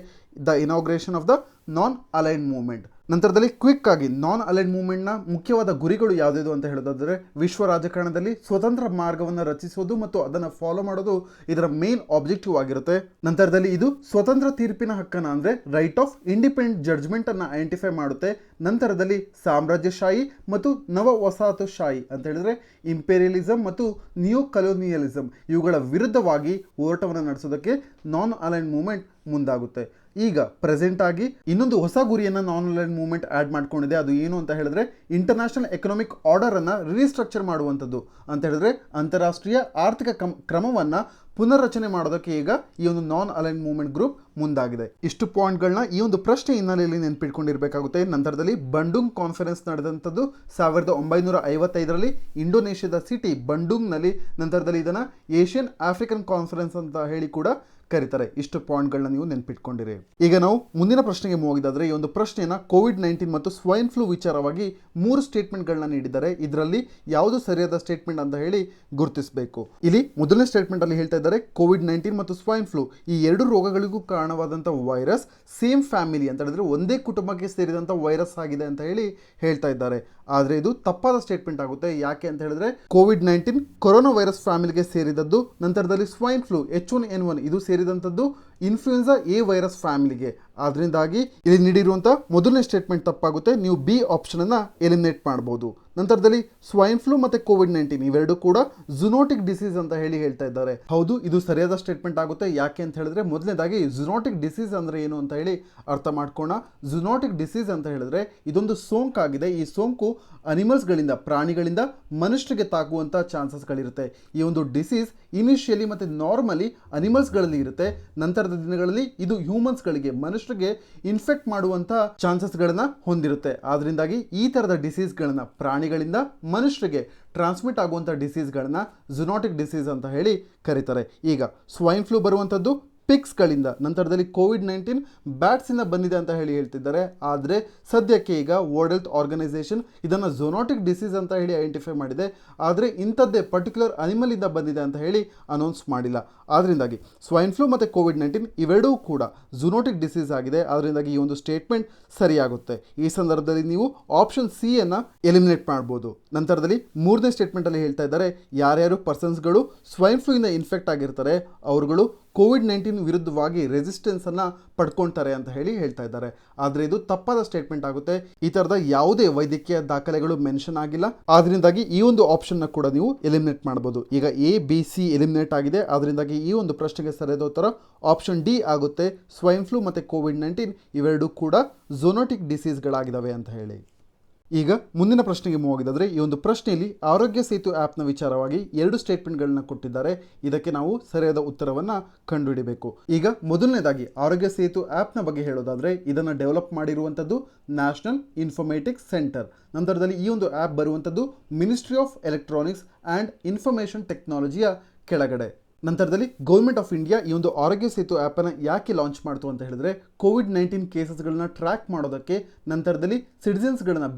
the inauguration of the non align movement. ನಂತರದಲ್ಲಿ ಕ್ವಿಕ್ ಆಗಿ ನಾನ್ ಅಲೈನ್ ಮೂವ್ಮೆಂಟ್ನ ಮುಖ್ಯವಾದ ಗುರಿಗಳು ಯಾವುದಿದು ಅಂತ ಹೇಳೋದಾದ್ರೆ, ವಿಶ್ವ ರಾಜಕಾರಣದಲ್ಲಿ ಸ್ವತಂತ್ರ ಮಾರ್ಗವನ್ನು ರಚಿಸೋದು ಮತ್ತು ಅದನ್ನು ಫಾಲೋ ಮಾಡೋದು ಇದರ ಮೇನ್ ಆಬ್ಜೆಕ್ಟಿವ್ ಆಗಿರುತ್ತೆ. ನಂತರದಲ್ಲಿ ಇದು ಸ್ವತಂತ್ರ ತೀರ್ಪಿನ ಹಕ್ಕನ್ನು ಅಂದರೆ ರೈಟ್ ಆಫ್ ಇಂಡಿಪೆಂಡೆಂಟ್ ಜಡ್ಜ್ಮೆಂಟ್ ಅನ್ನು ಐಡೆಂಟಿಫೈ ಮಾಡುತ್ತೆ. ನಂತರದಲ್ಲಿ ಸಾಮ್ರಾಜ್ಯಶಾಹಿ ಮತ್ತು ನವ ವಸಾಹತುಶಾಹಿ ಅಂತ ಹೇಳಿದ್ರೆ ಇಂಪೀರಿಯಲಿಸಮ್ ಮತ್ತು ನ್ಯೂ ಕಲೋನಿಯಲಿಸಮ್ ಇವುಗಳ ವಿರುದ್ಧವಾಗಿ ಹೋರಾಟವನ್ನು ನಡೆಸೋದಕ್ಕೆ ನಾನ್ ಅಲೈನ್ ಮೂವ್ಮೆಂಟ್ ಮುಂದಾಗುತ್ತೆ. ಈಗ ಪ್ರೆಸೆಂಟ್ ಆಗಿ ಇನ್ನೊಂದು ಹೊಸ ಗುರಿಯನ್ನು ನಾನ್ ಅಲೈನ್ ಮೂವ್ಮೆಂಟ್ ಆಡ್ ಮಾಡ್ಕೊಂಡಿದೆ. ಅದು ಏನು ಅಂತ ಹೇಳಿದ್ರೆ, ಇಂಟರ್ನ್ಯಾಷನಲ್ ಎಕನಾಮಿಕ್ ಆರ್ಡರ್ ಅನ್ನ ರೀಸ್ಟ್ರಕ್ಚರ್ ಮಾಡುವಂಥದ್ದು ಅಂತ ಹೇಳಿದ್ರೆ ಅಂತಾರಾಷ್ಟ್ರೀಯ ಆರ್ಥಿಕ ಕ್ರಮವನ್ನ ಪುನರ್ರಚನೆ ಮಾಡೋದಕ್ಕೆ ಈಗ ಈ ಒಂದು ನಾನ್ ಅಲೈನ್ ಮೂವ್ಮೆಂಟ್ ಗ್ರೂಪ್ ಮುಂದಾಗಿದೆ. ಇಷ್ಟು ಪಾಯಿಂಟ್ಗಳನ್ನ ಈ ಒಂದು ಪ್ರಶ್ನೆ ಹಿನ್ನೆಲೆಯಲ್ಲಿ ನೆನ್ಪಿಟ್ಕೊಂಡಿರ್ಬೇಕಾಗುತ್ತೆ. ನಂತರದಲ್ಲಿ ಬಂಡುಂಗ್ ಕಾನ್ಫರೆನ್ಸ್ ನಡೆದಂಥದ್ದು 1955ರಲ್ಲಿ ಇಂಡೋನೇಷ್ಯಾದ ಸಿಟಿ ಬಂಡುಂಗ್ನಲ್ಲಿ. ನಂತರದಲ್ಲಿ ಇದನ್ನ ಏಷ್ಯನ್ ಆಫ್ರಿಕನ್ ಕಾನ್ಫರೆನ್ಸ್ ಅಂತ ಕೂಡ ಕರೀತಾರೆ. ಇಷ್ಟು ಪಾಯಿಂಟ್ಗಳನ್ನ ನೀವು ನೆನ್ಪಿಟ್ಕೊಂಡಿರಿ. ಈಗ ನಾವು ಮುಂದಿನ ಪ್ರಶ್ನೆಗೆ ಹೋಗಿದ್ದಾದ್ರೆ, ಈ ಒಂದು ಪ್ರಶ್ನೆಯನ್ನ COVID-19 ಮತ್ತು ಸ್ವೈನ್ ಫ್ಲೂ ವಿಚಾರವಾಗಿ 3 ಸ್ಟೇಟ್ಮೆಂಟ್ಗಳನ್ನ ನೀಡಿದ್ದಾರೆ. ಇದರಲ್ಲಿ ಯಾವುದು ಸರಿಯಾದ ಸ್ಟೇಟ್ಮೆಂಟ್ ಅಂತ ಗುರುತಿಸಬೇಕು. ಇಲ್ಲಿ ಮೊದಲನೇ ಸ್ಟೇಟ್ಮೆಂಟ್ ಅಲ್ಲಿ ಹೇಳ್ತಾ ಇದ್ದಾರೆ, COVID-19 ಮತ್ತು ಸ್ವೈನ್ ಫ್ಲೂ ಈ 2 ರೋಗಗಳಿಗೂ ಕಾರಣವಾದಂಥ ವೈರಸ್ ಸೇಮ್ ಫ್ಯಾಮಿಲಿ ಅಂತ ಹೇಳಿದ್ರೆ ಒಂದೇ ಕುಟುಂಬಕ್ಕೆ ಸೇರಿದಂಥ ವೈರಸ್ ಆಗಿದೆ ಅಂತ ಹೇಳ್ತಾ ಇದ್ದಾರೆ. ಆದರೆ ಇದು ತಪ್ಪಾದ ಸ್ಟೇಟ್ಮೆಂಟ್ ಆಗುತ್ತೆ. ಯಾಕೆ ಅಂತ ಹೇಳಿದ್ರೆ COVID-19 ಕೊರೋನಾ ವೈರಸ್ ಫ್ಯಾಮಿಲಿಗೆ ಸೇರಿದದ್ದು. ನಂತರದಲ್ಲಿ ಸ್ವೈನ್ ಫ್ಲೂ H1N1 ಇದು ಸೇರಿದಂಥದ್ದು ಇನ್ಫ್ಲೂಯೆನ್ಸಾ ಎ ವೈರಸ್ ಫ್ಯಾಮಿಲಿಗೆ. ಆದ್ರಿಂದಾಗಿ ಇಲ್ಲಿ ನೀಡಿರುವಂಥ ಮೊದಲನೇ ಸ್ಟೇಟ್ಮೆಂಟ್ ತಪ್ಪಾಗುತ್ತೆ. ನೀವು ಬಿ ಆಪ್ಷನ್ ಅನ್ನ ಎಲಿಮಿನೇಟ್ ಮಾಡಬಹುದು. ನಂತರದಲ್ಲಿ ಸ್ವೈನ್ ಫ್ಲೂ ಮತ್ತೆ COVID-19 ಇವೆರಡು ಕೂಡ ಝೂನೋಟಿಕ್ ಡಿಸೀಸ್ ಅಂತ ಹೇಳ್ತಾ ಇದ್ದಾರೆ. ಹೌದು, ಇದು ಸರಿಯಾದ ಸ್ಟೇಟ್ಮೆಂಟ್ ಆಗುತ್ತೆ. ಯಾಕೆ ಅಂತ ಹೇಳಿದ್ರೆ ಮೊದಲನೇದಾಗಿ ಝೂನೋಟಿಕ್ ಡಿಸೀಸ್ ಅಂದ್ರೆ ಏನು ಅಂತ ಅರ್ಥ ಮಾಡ್ಕೋಣ. ಝೂನೋಟಿಕ್ ಡಿಸೀಸ್ ಅಂತ ಹೇಳಿದ್ರೆ ಇದೊಂದು ಸೋಂಕಾಗಿದೆ. ಈ ಸೋಂಕು ಅನಿಮಲ್ಸ್ಗಳಿಂದ ಪ್ರಾಣಿಗಳಿಂದ ಮನುಷ್ಯರಿಗೆ ತಾಕುವಂಥ ಚಾನ್ಸಸ್ಗಳಿರುತ್ತೆ. ಈ ಒಂದು ಡಿಸೀಸ್ ಇನಿಷಿಯಲಿ ಮತ್ತು ನಾರ್ಮಲಿ ಅನಿಮಲ್ಸ್ಗಳಲ್ಲಿ ಇರುತ್ತೆ. ನಂತರದ ದಿನಗಳಲ್ಲಿ ಇದು ಹ್ಯೂಮನ್ಸ್ಗಳಿಗೆ ಮನುಷ್ಯರಿಗೆ ಇನ್ಫೆಕ್ಟ್ ಮಾಡುವಂಥ ಚಾನ್ಸಸ್ಗಳನ್ನ ಹೊಂದಿರುತ್ತೆ. ಆದ್ರಿಂದಾಗಿ ಈ ಥರದ ಡಿಸೀಸ್ಗಳನ್ನ ಪ್ರಾಣಿಗಳಿಂದ ಮನುಷ್ಯರಿಗೆ ಟ್ರಾನ್ಸ್ಮಿಟ್ ಆಗುವಂಥ ಡಿಸೀಸ್ಗಳನ್ನ ಝೂನೋಟಿಕ್ ಡಿಸೀಸ್ ಅಂತ ಕರೀತಾರೆ. ಈಗ ಸ್ವೈನ್ ಫ್ಲೂ ಬರುವಂಥದ್ದು ಪಿಕ್ಸ್ಗಳಿಂದ, ನಂತರದಲ್ಲಿ ಕೋವಿಡ್-19 ಬ್ಯಾಟ್ಸಿಂದ ಬಂದಿದೆ ಅಂತ ಹೇಳ್ತಿದ್ದಾರೆ. ಆದರೆ ಸದ್ಯಕ್ಕೆ ಈಗ ವರ್ಲ್ಡ್ ಹೆಲ್ತ್ ಆರ್ಗನೈಸೇಷನ್ ಇದನ್ನು ಝೂನೋಟಿಕ್ ಡಿಸೀಸ್ ಅಂತ ಹೇಳಿ ಐಡೆಂಟಿಫೈ ಮಾಡಿದೆ. ಆದರೆ ಇಂಥದ್ದೇ ಪರ್ಟಿಕ್ಯುಲರ್ ಅನಿಮಲಿಂದ ಬಂದಿದೆ ಅಂತ ಹೇಳಿ ಅನೌನ್ಸ್ ಮಾಡಿಲ್ಲ. ಆದ್ದರಿಂದಾಗಿ ಸ್ವೈನ್ ಫ್ಲೂ ಮತ್ತು ಕೋವಿಡ್-19 ಇವೆರಡೂ ಕೂಡ ಝೂನೋಟಿಕ್ ಡಿಸೀಸ್ ಆಗಿದೆ. ಅದರಿಂದಾಗಿ ಈ ಒಂದು ಸ್ಟೇಟ್ಮೆಂಟ್ ಸರಿಯಾಗುತ್ತೆ. ಈ ಸಂದರ್ಭದಲ್ಲಿ ನೀವು ಆಪ್ಷನ್ ಸಿ ಅನ್ನು ಎಲಿಮಿನೇಟ್ ಮಾಡ್ಬೋದು. ನಂತರದಲ್ಲಿ ಮೂರನೇ ಸ್ಟೇಟ್ಮೆಂಟಲ್ಲಿ ಹೇಳ್ತಾ ಇದ್ದಾರೆ, ಯಾರ್ಯಾರು ಪರ್ಸನ್ಸ್ಗಳು ಸ್ವೈನ್ ಫ್ಲೂ ಇಂದ ಇನ್ಫೆಕ್ಟ್ ಆಗಿರ್ತಾರೆ ಅವರುಗಳು ಕೋವಿಡ್-19 ವಿರುದ್ಧವಾಗಿ ರೆಸಿಸ್ಟೆನ್ಸನ್ನು ಪಡ್ಕೊಳ್ತಾರೆ ಅಂತ ಹೇಳಿ ಹೇಳ್ತಾ ಇದ್ದಾರೆ. ಆದರೆ ಇದು ತಪ್ಪಾದ ಸ್ಟೇಟ್ಮೆಂಟ್ ಆಗುತ್ತೆ. ಈ ಥರದ ಯಾವುದೇ ವೈದ್ಯಕೀಯ ದಾಖಲೆಗಳು ಮೆನ್ಷನ್ ಆಗಿಲ್ಲ. ಆದ್ದರಿಂದಾಗಿ ಈ ಒಂದು ಆಪ್ಷನ್ನ ಕೂಡ ನೀವು ಎಲಿಮಿನೇಟ್ ಮಾಡ್ಬೋದು. ಈಗ ಎ, ಬಿ, ಸಿ ಎಲಿಮಿನೇಟ್ ಆಗಿದೆ. ಆದ್ದರಿಂದಾಗಿ ಈ ಒಂದು ಪ್ರಶ್ನೆಗೆ ಸರಿಯಾದ ಉತ್ತರ ಆಪ್ಷನ್ ಡಿ ಆಗುತ್ತೆ. ಸ್ವೈನ್ ಫ್ಲೂ ಮತ್ತು ಕೋವಿಡ್-19 ಇವೆರಡೂ ಕೂಡ ಝೂನೋಟಿಕ್ ಡಿಸೀಸ್ಗಳಾಗಿದ್ದಾವೆ ಅಂತ ಹೇಳಿ. ಈಗ ಮುಂದಿನ ಪ್ರಶ್ನೆಗೆ ಮೂವ್ ಆಗಿದ್ದಾದರೆ, ಈ ಒಂದು ಪ್ರಶ್ನೆಯಲ್ಲಿ ಆರೋಗ್ಯ ಸೇತು ಆ್ಯಪ್ನ ವಿಚಾರವಾಗಿ 2 ಸ್ಟೇಟ್ಮೆಂಟ್ಗಳನ್ನ ಕೊಟ್ಟಿದ್ದಾರೆ. ಇದಕ್ಕೆ ನಾವು ಸರಿಯಾದ ಉತ್ತರವನ್ನು ಕಂಡುಹಿಡಿಬೇಕು. ಈಗ ಮೊದಲನೇದಾಗಿ ಆರೋಗ್ಯ ಸೇತು ಆ್ಯಪ್ನ ಬಗ್ಗೆ ಹೇಳೋದಾದರೆ, ಇದನ್ನು ಡೆವಲಪ್ ಮಾಡಿರುವಂಥದ್ದು ನ್ಯಾಷನಲ್ ಇನ್ಫಾರ್ಮೇಟಿಕ್ಸ್ ಸೆಂಟರ್. ನಂತರದಲ್ಲಿ ಈ ಒಂದು ಆ್ಯಪ್ ಬರುವಂಥದ್ದು Ministry of Electronics and Information ಟೆಕ್ನಾಲಜಿಯ ಕೆಳಗಡೆ. ನಂತರದಲ್ಲಿ ಗೌರ್ಮೆಂಟ್ ಆಫ್ ಇಂಡಿಯಾ ಈ ಒಂದು ಆರೋಗ್ಯ ಸೇತು ಆ್ಯಪನ್ನು ಯಾಕೆ ಲಾಂಚ್ ಮಾಡ್ತು ಅಂತ ಹೇಳಿದ್ರೆ, ಕೋವಿಡ್-19 ಕೇಸಸ್ಗಳನ್ನ ಟ್ರ್ಯಾಕ್ ಮಾಡೋದಕ್ಕೆ, ನಂತರದಲ್ಲಿ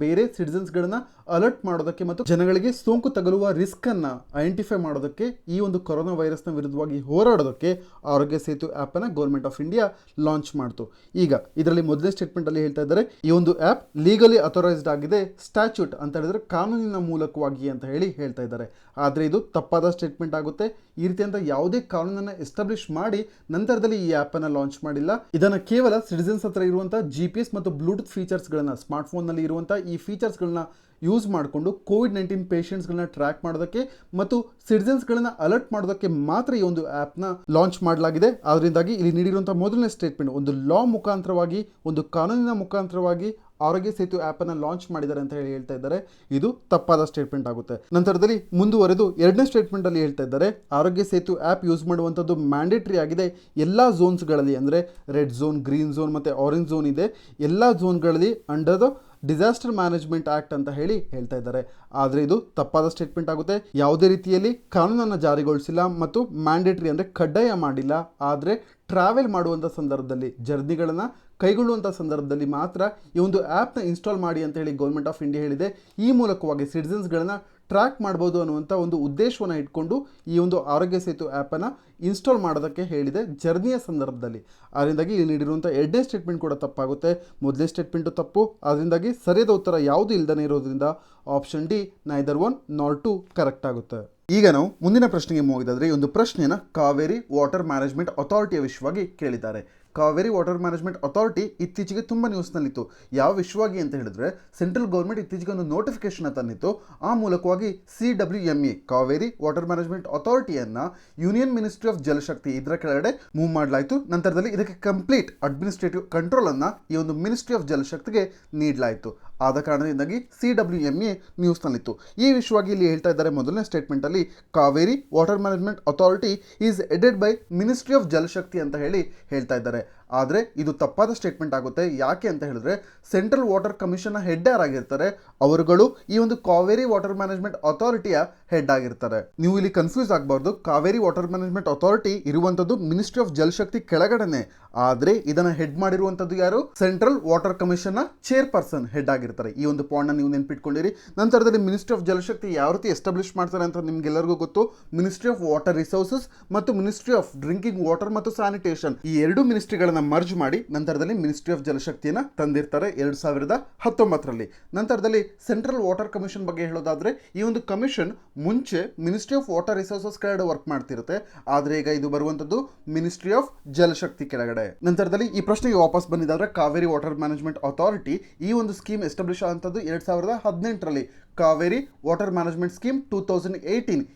ಬೇರೆ ಸಿಟಿಸನ್ಸ್ಗಳನ್ನ ಅಲರ್ಟ್ ಮಾಡೋದಕ್ಕೆ ಮತ್ತು ಜನಗಳಿಗೆ ಸೋಂಕು ತಗುಲುವ ರಿಸ್ಕನ್ನು ಐಡೆಂಟಿಫೈ ಮಾಡೋದಕ್ಕೆ, ಈ ಒಂದು ಕೊರೋನಾ ವೈರಸ್ನ ವಿರುದ್ಧವಾಗಿ ಹೋರಾಡೋದಕ್ಕೆ ಆರೋಗ್ಯ ಸೇತು ಆ್ಯಪನ್ನು ಗೌರ್ಮೆಂಟ್ ಆಫ್ ಇಂಡಿಯಾ ಲಾಂಚ್ ಮಾಡ್ತು. ಈಗ ಇದರಲ್ಲಿ ಮೊದಲನೇ ಸ್ಟೇಟ್ಮೆಂಟಲ್ಲಿ ಹೇಳ್ತಾ ಇದ್ದಾರೆ, ಈ ಒಂದು ಆ್ಯಪ್ ಲೀಗಲಿ ಅಥರೈಸ್ಡ್ ಆಗಿದೆ, ಸ್ಟ್ಯಾಚ್ಯೂಟ್ ಅಂತ ಹೇಳಿದ್ರೆ ಕಾನೂನಿನ ಮೂಲಕವಾಗಿ ಅಂತ ಹೇಳಿ ಹೇಳ್ತಾ ಇದ್ದಾರೆ. ಆದರೆ ಇದು ತಪ್ಪಾದ ಸ್ಟೇಟ್ಮೆಂಟ್ ಆಗುತ್ತೆ. ಈ ರೀತಿಯಂತ ಯಾವುದೇ ಕಾನೂನನ್ನು ಎಸ್ಟಾಬ್ಲಿಷ್ ಮಾಡಿ ನಂತರದಲ್ಲಿ ಈ ಆ್ಯಪನ್ನು ಲಾಂಚ್ ಮಾಡಿಲ್ಲ. ಇದನ್ನು ಕೇವಲ ಸಿಟಿಸನ್ಸ್ ಹತ್ರ ಇರುವಂಥ GPS ಮತ್ತು ಬ್ಲೂಟೂತ್ ಫೀಚರ್ಸ್ಗಳನ್ನು, ಸ್ಮಾರ್ಟ್ಫೋನ್ನಲ್ಲಿ ಇರುವಂಥ ಈ ಫೀಚರ್ಸ್ಗಳನ್ನ ಯೂಸ್ ಮಾಡಿಕೊಂಡು ಕೋವಿಡ್-19 ಪೇಷಂಟ್ಸ್ಗಳನ್ನ ಟ್ರ್ಯಾಕ್ ಮಾಡೋದಕ್ಕೆ ಮತ್ತು ಸಿಟಿಸನ್ಸ್ಗಳನ್ನ ಅಲರ್ಟ್ ಮಾಡೋದಕ್ಕೆ ಮಾತ್ರ ಈ ಒಂದು ಆ್ಯಪ್ನ ಲಾಂಚ್ ಮಾಡಲಾಗಿದೆ. ಅದರಿಂದಾಗಿ ಇಲ್ಲಿ ನೀಡಿರುವಂಥ ಮೊದಲನೇ ಸ್ಟೇಟ್ಮೆಂಟ್ ಒಂದು ಲಾ ಮುಖಾಂತರವಾಗಿ, ಒಂದು ಕಾನೂನಿನ ಮುಖಾಂತರವಾಗಿ ಆರೋಗ್ಯ ಸೇತು ಆ್ಯಪನ್ನು ಲಾಂಚ್ ಮಾಡಿದ್ದಾರೆ ಅಂತ ಹೇಳಿ ಹೇಳ್ತಾ ಇದ್ದಾರೆ. ಇದು ತಪ್ಪಾದ ಸ್ಟೇಟ್ಮೆಂಟ್ ಆಗುತ್ತೆ. ನಂತರದಲ್ಲಿ ಮುಂದುವರೆದು ಎರಡನೇ ಸ್ಟೇಟ್ಮೆಂಟಲ್ಲಿ ಹೇಳ್ತಾ ಇದ್ದಾರೆ, ಆರೋಗ್ಯ ಸೇತು ಆ್ಯಪ್ ಯೂಸ್ ಮಾಡುವಂಥದ್ದು ಮ್ಯಾಂಡೇಟ್ರಿ ಆಗಿದೆ ಎಲ್ಲ ಝೋನ್ಸ್ಗಳಲ್ಲಿ. ಅಂದರೆ ರೆಡ್ ಝೋನ್, ಗ್ರೀನ್ ಝೋನ್ ಮತ್ತು ಆರೆಂಜ್ ಝೋನ್ ಇದೆ. ಎಲ್ಲ ಝೋನ್ಗಳಲ್ಲಿ under the disaster management act ಅಂತ ಹೇಳಿ ಹೇಳ್ತಾ ಇದ್ದಾರೆ. ಆದರೆ ಇದು ತಪ್ಪಾದ ಸ್ಟೇಟ್ಮೆಂಟ್ ಆಗುತ್ತೆ. ಯಾವುದೇ ರೀತಿಯಲ್ಲಿ ಕಾನೂನನ್ನು ಜಾರಿಗೊಳಿಸಿಲ್ಲ ಮತ್ತು ಮ್ಯಾಂಡೇಟ್ರಿ ಅಂದರೆ ಕಡ್ಡಾಯ ಮಾಡಿಲ್ಲ. ಆದರೆ ಟ್ರಾವೆಲ್ ಮಾಡುವಂಥ ಸಂದರ್ಭದಲ್ಲಿ, ಜರ್ನಿಗಳನ್ನು ಕೈಗೊಳ್ಳುವಂಥ ಸಂದರ್ಭದಲ್ಲಿ ಮಾತ್ರ ಈ ಒಂದು ಆ್ಯಪ್ನ ಇನ್ಸ್ಟಾಲ್ ಮಾಡಿ ಅಂತ ಹೇಳಿ ಗೌರ್ಮೆಂಟ್ ಆಫ್ ಇಂಡಿಯಾ ಹೇಳಿದೆ. ಈ ಮೂಲಕವಾಗಿ ಸಿಟಿಸನ್ಸ್ಗಳನ್ನ ಟ್ರ್ಯಾಕ್ ಮಾಡ್ಬೋದು ಅನ್ನುವಂಥ ಒಂದು ಉದ್ದೇಶವನ್ನು ಇಟ್ಕೊಂಡು ಈ ಒಂದು ಆರೋಗ್ಯ ಸೇತು ಆ್ಯಪನ್ನು ಇನ್ಸ್ಟಾಲ್ ಮಾಡೋದಕ್ಕೆ ಹೇಳಿದೆ ಜರ್ನಿಯ ಸಂದರ್ಭದಲ್ಲಿ. ಅದರಿಂದಾಗಿ ಇಲ್ಲಿ ನೀಡಿರುವಂಥ ಎರಡನೇ ಸ್ಟೇಟ್ಮೆಂಟ್ ಕೂಡ ತಪ್ಪಾಗುತ್ತೆ. ಮೊದಲನೇ ಸ್ಟೇಟ್ಮೆಂಟು ತಪ್ಪು. ಅದರಿಂದಾಗಿ ಸರಿಯಾದ ಉತ್ತರ ಯಾವುದೂ ಇಲ್ಲದೇ ಇರೋದ್ರಿಂದ ಆಪ್ಷನ್ ಡಿ ನೈದರ್ 1 ನಾರ್ 2 ಕರೆಕ್ಟ್ ಆಗುತ್ತೆ. ಈಗ ನಾವು ಮುಂದಿನ ಪ್ರಶ್ನೆಗೆ ಹೋಗಿದ್ದಾದರೆ, ಈ ಒಂದು ಪ್ರಶ್ನೆಯನ್ನು ಕಾವೇರಿ ವಾಟರ್ ಮ್ಯಾನೇಜ್ಮೆಂಟ್ ಅಥಾರಿಟಿಯ ವಿಷಯವಾಗಿ ಕೇಳಿದ್ದಾರೆ. ಕಾವೇರಿ ವಾಟರ್ ಮ್ಯಾನೇಜ್ಮೆಂಟ್ ಅಥಾರಿಟಿ ಇತ್ತೀಚೆಗೆ ತುಂಬ ನ್ಯೂಸ್ನಲ್ಲಿತ್ತು. ಯಾವ ವಿಷಯವಾಗಿ ಅಂತ ಹೇಳಿದ್ರೆ, ಸೆಂಟ್ರಲ್ ಗೌರ್ಮೆಂಟ್ ಇತ್ತೀಚೆಗೆ ಒಂದು ನೋಟಿಫಿಕೇಶನ್ ತಂದಿತ್ತು. ಆ ಮೂಲಕವಾಗಿ CWMA ಕಾವೇರಿ ವಾಟರ್ ಮ್ಯಾನೇಜ್ಮೆಂಟ್ ಅಥಾರಿಟಿಯನ್ನು ಯೂನಿಯನ್ ಮಿನಿಸ್ಟ್ರಿ ಆಫ್ ಜಲಶಕ್ತಿ ಇದರ ಕೆಳಗಡೆ ಮೂವ್ ಮಾಡಲಾಯಿತು. ನಂತರದಲ್ಲಿ ಇದಕ್ಕೆ ಕಂಪ್ಲೀಟ್ ಅಡ್ಮಿನಿಸ್ಟ್ರೇಟಿವ್ ಕಂಟ್ರೋಲನ್ನು ಈ ಒಂದು ಮಿನಿಸ್ಟ್ರಿ ಆಫ್ ಜಲಶಕ್ತಿಗೆ ನೀಡಲಾಯಿತು. ಆದ ಕಾರಣದಿಂದಾಗಿ CWMA ನ್ಯೂಸ್ನಲ್ಲಿತ್ತು. ಈ ವಿಷಯವಾಗಿ ಇಲ್ಲಿ ಹೇಳ್ತಾ ಇದ್ದಾರೆ ಮೊದಲನೇ ಸ್ಟೇಟ್ಮೆಂಟಲ್ಲಿ, Kaveri water management authority is headed by ministry of Jal Shakti ಅಂತ ಹೇಳಿ ಹೇಳ್ತಾ ಇದ್ದಾರೆ. ಆದರೆ ಇದು ತಪ್ಪಾದ ಸ್ಟೇಟ್ಮೆಂಟ್ ಆಗುತ್ತೆ. ಯಾಕೆ ಅಂತ ಹೇಳಿದ್ರೆ, ಸೆಂಟ್ರಲ್ ವಾಟರ್ ಕಮಿಷನ್ನ ಹೆಡ್ ಯಾರಾಗಿರ್ತಾರೆ ಅವರುಗಳು ಈ ಒಂದು ಕಾವೇರಿ ವಾಟರ್ ಮ್ಯಾನೇಜ್ಮೆಂಟ್ ಅಥಾರಿಟಿಯ ಹೆಡ್ ಆಗಿರ್ತಾರೆ. ನೀವು ಇಲ್ಲಿ ಕನ್ಫ್ಯೂಸ್ ಆಗಬಾರ್ದು. ಕಾವೇರಿ ವಾಟರ್ ಮ್ಯಾನೇಜ್ಮೆಂಟ್ ಅಥಾರಿಟಿ ಇರುವಂಥದ್ದು ಮಿನಿಸ್ಟ್ರಿ ಆಫ್ ಜಲಶಕ್ತಿ ಕೆಳಗಡೆನೆ. ಆದರೆ ಇದನ್ನು ಹೆಡ್ ಮಾಡಿರುವಂಥದ್ದು ಯಾರು? ಸೆಂಟ್ರಲ್ ವಾಟರ್ ಕಮಿಷನ್ನ ಚೇರ್ಪರ್ಸನ್ ಹೆಡ್ ಆಗಿರ್ತಾರೆ. ಈ ಒಂದು ಪಾಯಿಂಟ್ನ ನೀವು ನೆನ್ಪಿಟ್ಕೊಂಡಿರಿ. ನಂತರದಲ್ಲಿ ಮಿನಿಸ್ಟ್ರಿ ಆಫ್ ಜಲಶಕ್ತಿ ಯಾವ ರೀತಿ ಎಸ್ಟಾಬ್ಲಿಷ್ ಮಾಡ್ತಾರೆ ಅಂತ ನಿಮ್ಗೆಲ್ಲರಿಗೂ ಗೊತ್ತು. ಮಿನಿಸ್ಟ್ರಿ ಆಫ್ ವಾಟರ್ ರಿಸೋರ್ಸಸ್ ಮತ್ತು ಮಿನಿಸ್ಟ್ರಿ ಆಫ್ ಡ್ರಿಂಕಿಂಗ್ ವಾಟರ್ ಮತ್ತು ಸ್ಯಾನಿಟೇಷನ್, ಈ ಎರಡು ಮಿನಿಸ್ಟ್ರಿಗಳನ್ನ ಮರ್ಜ್ ಮಾಡಿ ನಂತರದಲ್ಲಿ ಮಿನಿಸ್ಟ್ರಿ ಆಫ್ ಜಲಶಕ್ತಿಯನ್ನು ತಂದಿರ್ತಾರೆ 2019ರಲ್ಲಿ. ನಂತರದಲ್ಲಿ ಸೆಂಟ್ರಲ್ ವಾಟರ್ ಕಮಿಷನ್ ಬಗ್ಗೆ ಹೇಳೋದಾದ್ರೆ, ಈ ಒಂದು ಕಮಿಷನ್ ಮುಂಚೆ ಮಿನಿಸ್ಟ್ರಿ ಆಫ್ ವಾಟರ್ ರಿಸೋರ್ಸಸ್ ಕೆಳಗಡೆ ವರ್ಕ್ ಮಾಡ್ತಿರುತ್ತೆ. ಆದರೆ ಈಗ ಇದು ಬರುವಂಥದ್ದು ಮಿನಿಸ್ಟ್ರಿ ಆಫ್ ಜಲಶಕ್ತಿ ಕೆಳಗಡೆ. ನಂತರದಲ್ಲಿ ಈ ಪ್ರಶ್ನೆಗೆ ವಾಪಸ್ ಬಂದಿದ್ದಾದ್ರೆ, ಕಾವೇರಿ ವಾಟರ್ ಮ್ಯಾನೇಜ್ಮೆಂಟ್ ಅಥಾರಿಟಿ ಈ ಒಂದು ಸ್ಕೀಮ್ ಎಸ್ಟಾಬ್ಲಿಷ್ ಆದಂಥದ್ದು 2018ರಲ್ಲಿ. ಕಾವೇರಿ ವಾಟರ್ ಮ್ಯಾನೇಜ್ಮೆಂಟ್ ಸ್ಕೀಮ್ 2018,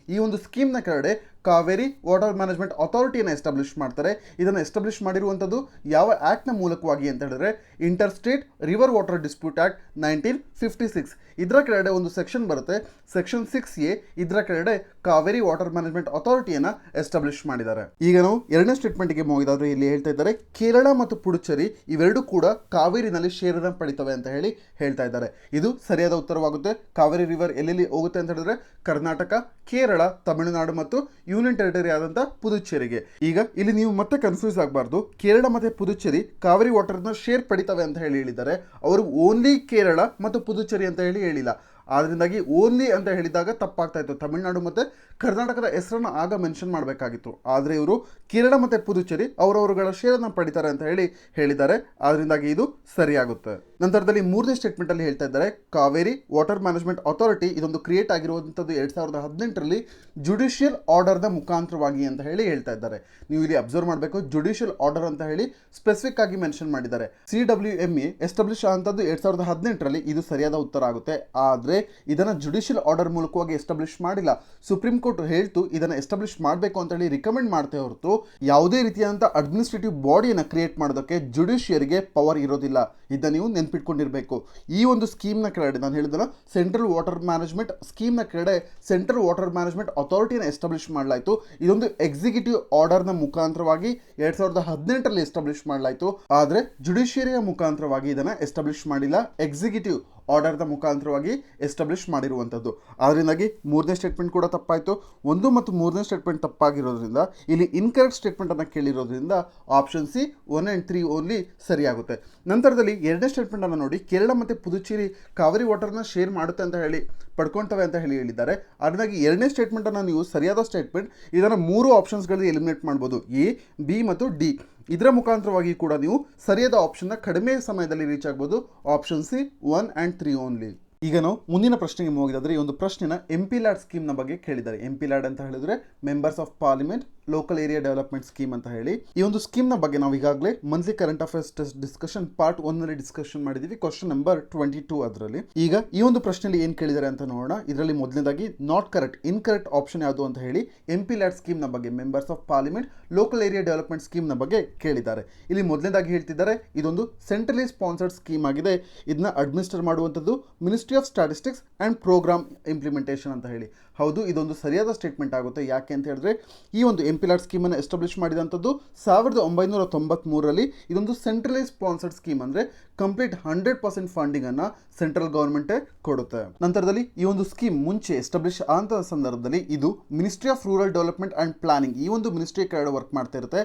ಈ ಒಂದು ಸ್ಕೀಮ್ನ ಕೆಳಗಡೆ ಕಾವೇರಿ ವಾಟರ್ ಮ್ಯಾನೇಜ್ಮೆಂಟ್ ಅಥಾರಿಟಿಯನ್ನು ಎಸ್ಟಾಬ್ಲಿಷ್ ಮಾಡ್ತಾರೆ. ಇದನ್ನು ಎಸ್ಟಾಬ್ಲಿಷ್ ಮಾಡಿರುವಂಥದ್ದು ಯಾವ ಆ್ಯಕ್ಟ್ನ ಮೂಲಕವಾಗಿ ಅಂತ ಹೇಳಿದ್ರೆ, inter state river water dispute act 1956. ಇದರ ಕೆಳಗಡೆ ಒಂದು ಸೆಕ್ಷನ್ ಬರುತ್ತೆ, ಸೆಕ್ಷನ್ 6A. ಇದರ ಕೆಳಗಡೆ ಕಾವೇರಿ ವಾಟರ್ ಮ್ಯಾನೇಜ್ಮೆಂಟ್ ಅಥಾರಿಟಿಯನ್ನು ಎಸ್ಟಾಬ್ಲಿಷ್ ಮಾಡಿದ್ದಾರೆ. ಈಗ ನಾವು ಎರಡನೇ ಸ್ಟೇಟ್ಮೆಂಟ್ಗೆ ಹೋಗಿದಾದ್ರೆ ಇಲ್ಲಿ ಹೇಳ್ತಾ ಇದ್ದಾರೆ ಕೇರಳ ಮತ್ತು ಪುಡುಚೇರಿ ಇವೆರಡೂ ಕೂಡ ಕಾವೇರಿನಲ್ಲಿ ಶೇರನ್ನು ಪಡಿತವೆ ಅಂತ ಹೇಳಿ ಹೇಳ್ತಾ ಇದ್ದಾರೆ. ಇದು ಸರಿಯಾದ ಉತ್ತರವಾಗುತ್ತೆ. ಕಾವೇರಿ ರಿವರ್ ಎಲ್ಲೆಲ್ಲಿ ಹೋಗುತ್ತೆ ಅಂತ ಹೇಳಿದ್ರೆ ಕರ್ನಾಟಕ, ಕೇರಳ, ತಮಿಳುನಾಡು ಮತ್ತು ಯೂನಿಯನ್ ಟೆರಿಟರಿ ಆದಂಥ ಪುದುಚೇರಿಗೆ. ಈಗ ಇಲ್ಲಿ ನೀವು ಮತ್ತೆ ಕನ್ಫ್ಯೂಸ್ ಆಗಬಾರ್ದು. ಕೇರಳ ಮತ್ತು ಪುದುಚೇರಿ ಕಾವೇರಿ ವಾಟರ್ನ ಶೇರ್ ಪಡಿತವೆ ಅಂತ ಹೇಳಿ ಹೇಳಿದ್ದಾರೆ. ಅವರು ಓನ್ಲಿ ಕೇರಳ ಮತ್ತು ಪುದುಚೇರಿ ಅಂತ ಹೇಳಿ ಹೇಳಿಲ್ಲ. ಆದ್ರಿಂದಾಗಿ ಓನ್ಲಿ ಅಂತ ಹೇಳಿದಾಗ ತಪ್ಪಾಗ್ತಾ ಇತ್ತು. ತಮಿಳುನಾಡು ಮತ್ತು ಕರ್ನಾಟಕದ ಹೆಸರನ್ನು ಆಗ ಮೆನ್ಷನ್ ಮಾಡಬೇಕಾಗಿತ್ತು. ಆದರೆ ಇವರು ಕೇರಳ ಮತ್ತು ಪುದುಚೇರಿ ಅವರವರುಗಳ ಶೇರನ್ನು ಪಡಿತಾರೆ ಅಂತ ಹೇಳಿ ಹೇಳಿದ್ದಾರೆ. ಆದ್ರಿಂದಾಗಿ ಇದು ಸರಿಯಾಗುತ್ತೆ. ನಂತರದಲ್ಲಿ ಮೂರನೇ ಸ್ಟೇಟ್ಮೆಂಟಲ್ಲಿ ಹೇಳ್ತಾ ಇದ್ದಾರೆ ಕಾವೇರಿ ವಾಟರ್ ಮ್ಯಾನೇಜ್ಮೆಂಟ್ ಅಥಾರಿಟಿ ಇದೊಂದು ಕ್ರಿಯೇಟ್ ಆಗಿರುವಂಥದ್ದು 2018ರಲ್ಲಿ ಜುಡಿಷಿಯಲ್ ಆರ್ಡರ್ನ ಮುಖಾಂತರವಾಗಿ ಅಂತ ಹೇಳಿ ಹೇಳ್ತಾ ಇದ್ದಾರೆ. ನೀವು ಇಲ್ಲಿ ಅಬ್ಸರ್ವ್ ಮಾಡಬೇಕು, ಜುಡಿಷಿಯಲ್ ಆರ್ಡರ್ ಅಂತ ಹೇಳಿ ಸ್ಪೆಸಿಫಿಕ್ ಆಗಿ ಮೆನ್ಷನ್ ಮಾಡಿದ್ದಾರೆ. CWMA ಎಸ್ಟಾಬ್ಲಿಷ್ ಆದಂಥದ್ದು 2018ರಲ್ಲಿ. ಇದು ಸರಿಯಾದ ಉತ್ತರ ಆಗುತ್ತೆ. ಆದರೆ ಇದನ್ನು ಜುಡಿಷಿಯಲ್ ಆರ್ಡರ್ ಮೂಲಕವಾಗಿ ಎಸ್ಟಾಬ್ಲಿಷ್ ಮಾಡಿಲ್ಲ. ಸುಪ್ರೀಂ ಕೋರ್ಟ್ ಹೇಳ್ತು ಇದನ್ನು ಎಸ್ಟಾಬ್ಲಿಷ್ ಮಾಡಬೇಕು ಅಂತ ಹೇಳಿ ರಿಕಮೆಂಡ್ ಮಾಡ್ತೇ ಹೊರತು ಯಾವುದೇ ರೀತಿಯಾದಂಥ ಅಡ್ಮಿನಿಸ್ಟ್ರೇಟಿವ್ ಬಾಡಿಯನ್ನು ಕ್ರಿಯೇಟ್ ಮಾಡೋದಕ್ಕೆ ಜುಡಿಷಿಯರಿಗೆ ಪವರ್ ಇರೋದಿಲ್ಲ. ಇದನ್ನು ನೀವು ನೆನ್ಪಿಟ್ಕೊಂಡಿರಬೇಕು. ಈ ಒಂದು ಸ್ಕೀಮ್ನ ಕೆಳಗಡೆ ನಾನು ಹೇಳಿದ್ರೆ ಸೆಂಟ್ರಲ್ ವಾಟರ್ ಮ್ಯಾನೇಜ್ಮೆಂಟ್ ಸ್ಕೀಮ್ನ ಕೆಳಗಡೆ ಸೆಂಟ್ರಲ್ ವಾಟರ್ ಮ್ಯಾನೇಜ್ಮೆಂಟ್ ಅಥಾರಿಟಿಯನ್ನು ಎಸ್ಟಾಬ್ಲಿಷ್ ಮಾಡಲಾಯಿತು. ಇದೊಂದು ಎಕ್ಸಿಕ್ಯೂಟಿವ್ ಆರ್ಡರ್ನ ಮುಖಾಂತರವಾಗಿ 2018ರಲ್ಲಿ ಎಸ್ಟಾಬ್ಲಿಷ್ ಮಾಡಲಾಯಿತು. ಆದರೆ ಜುಡಿಷಿಯರಿಯ ಮುಖಾಂತರವಾಗಿ ಇದನ್ನು ಎಸ್ಟಾಬ್ಲಿಷ್ ಮಾಡಿಲ್ಲ. ಎಕ್ಸಿಕ್ಯೂಟಿವ್ ಆರ್ಡರ್ನ ಮುಖಾಂತರವಾಗಿ ಎಸ್ಟಾಬ್ಲಿಷ್ ಮಾಡಿರುವಂಥದ್ದು. ಅದರಿಂದಾಗಿ ಮೂರನೇ ಸ್ಟೇಟ್ಮೆಂಟ್ ಕೂಡ ತಪ್ಪಾಯಿತು. 1 ಮತ್ತು 3ನೇ ಸ್ಟೇಟ್ಮೆಂಟ್ ತಪ್ಪಾಗಿರೋದ್ರಿಂದ ಇಲ್ಲಿ ಇನ್ಕರೆಕ್ಟ್ ಸ್ಟೇಟ್ಮೆಂಟನ್ನು ಕೇಳಿರೋದ್ರಿಂದ ಆಪ್ಷನ್ ಸಿ 1 and 3 ಓನ್ಲಿ ಸರಿಯಾಗುತ್ತೆ. ನಂತರದಲ್ಲಿ ಎರಡನೇ ಸ್ಟೇಟ್ಮೆಂಟನ್ನು ನೋಡಿ, ಕೇರಳ ಮತ್ತು ಪುದುಚೇರಿ ಕಾವೇರಿ ವಾಟರ್ನ ಶೇರ್ ಮಾಡುತ್ತೆ ಅಂತ ಹೇಳಿ ಪಡ್ಕೊಳ್ತವೆ ಅಂತ ಹೇಳಿ ಹೇಳಿದ್ದಾರೆ. ಅದರಿಂದಾಗಿ ಎರಡನೇ ಸ್ಟೇಟ್ಮೆಂಟನ್ನು ನೀವು ಸರಿಯಾದ ಸ್ಟೇಟ್ಮೆಂಟ್ ಇದನ್ನು 3 ಆಪ್ಷನ್ಸ್ಗಳಲ್ಲಿ ಎಲಿಮಿನೇಟ್ ಮಾಡ್ಬೋದು, A, B ಮತ್ತು D. ಇದರ ಮುಖಾಂತರವಾಗಿ ಕೂಡ ನೀವು ಸರಿಯಾದ ಆಪ್ಷನ್ನ ಕಡಿಮೆ ಸಮಯದಲ್ಲಿ ರೀಚ್ ಆಗ್ಬೋದು. Option C 1 and 3 only. ಈಗ ನಾವು ಮುಂದಿನ ಪ್ರಶ್ನೆಗೆ ಹೋಗಿದಾದ್ರೆ ಈ ಒಂದು ಪ್ರಶ್ನೆನ MPLAD ಸ್ಕೀಮ್ನ ಬಗ್ಗೆ ಕೇಳಿದ್ದಾರೆ. MPLAD ಅಂತ ಹೇಳಿದ್ರೆ members of parliament local area development scheme ಅಂತ ಹೇಳಿ. ಈ ಒಂದು ಸ್ಕೀಮ್ನ ಬಗ್ಗೆ ನಾವು ಈಗಾಗಲೇ monthly current affairs test discussion part 1ನಲ್ಲಿ ಡಿಸ್ಕಷನ್ ಮಾಡಿದ್ದೀವಿ, ಕ್ವಶನ್ ನಂಬರ್ 22 ಅದರಲ್ಲಿ. ಈಗ ಈ ಒಂದು ಪ್ರಶ್ನೆಯಲ್ಲಿ ಏನು ಕೇಳಿದ್ದಾರೆ ಅಂತ ನೋಡೋಣ. ಇದರಲ್ಲಿ ಮೊದಲನೇದಾಗಿ ನಾಟ್ ಕರೆಕ್ಟ್, ಇನ್ಕರೆಕ್ಟ್ ಆಪ್ಷನ್ ಯಾವುದು ಅಂತ ಹೇಳಿ MPLAD ಸ್ಕೀಮ್ನ ಬಗ್ಗೆ members of parliament local area development ಸ್ಕೀಮ್ನ ಬಗ್ಗೆ ಕೇಳಿದ್ದಾರೆ. ಇಲ್ಲಿ ಮೊದಲನೇದಾಗಿ ಹೇಳ್ತಿದ್ದಾರೆ ಇದೊಂದು ಸೆಂಟ್ರಲಿ ಸ್ಪಾನ್ಸರ್ಡ್ ಸ್ಕೀಮ್ ಆಗಿದೆ. ಇದನ್ನ ಅಡ್ಮಿನಿಸ್ಟರ್ ಮಾಡುವಂಥದ್ದು ministry of statistics and programme implementation ಅಂತ ಹೇಳಿ. ಹೌದು, ಇದೊಂದು ಸರಿಯಾದ ಸ್ಟೇಟ್ಮೆಂಟ್ ಆಗುತ್ತೆ. ಯಾಕೆ ಅಂತ ಹೇಳಿದ್ರೆ ಈ ಒಂದು MPLAD ಸ್ಕೀಮನ್ನು ಎಸ್ಟಾಬ್ಲಿಷ್ ಮಾಡಿದಂಥದ್ದು 1993ರಲ್ಲಿ. ಇದೊಂದು ಸೆಂಟ್ರಲೈಸ್ ಸ್ಪಾನ್ಸರ್ಡ್ ಸ್ಕೀಮ್, ಅಂದರೆ ಕಂಪ್ಲೀಟ್ 100% ಫಂಡಿಂಗನ್ನು ಸೆಂಟ್ರಲ್ ಗೌರ್ಮೆಂಟೇ ಕೊಡುತ್ತೆ. ನಂತರದಲ್ಲಿ ಈ ಒಂದು ಸ್ಕೀಮ್ ಮುಂಚೆ ಎಸ್ಟಾಬ್ಲಿಷ್ ಆದಂಥ ಸಂದರ್ಭದಲ್ಲಿ ಇದು ministry of rural development and planning ಈ ಒಂದು ಮಿನಿಸ್ಟ್ರಿ ಕೆಳಗಡೆ ವರ್ಕ್ ಮಾಡ್ತಾ ಇರುತ್ತೆ.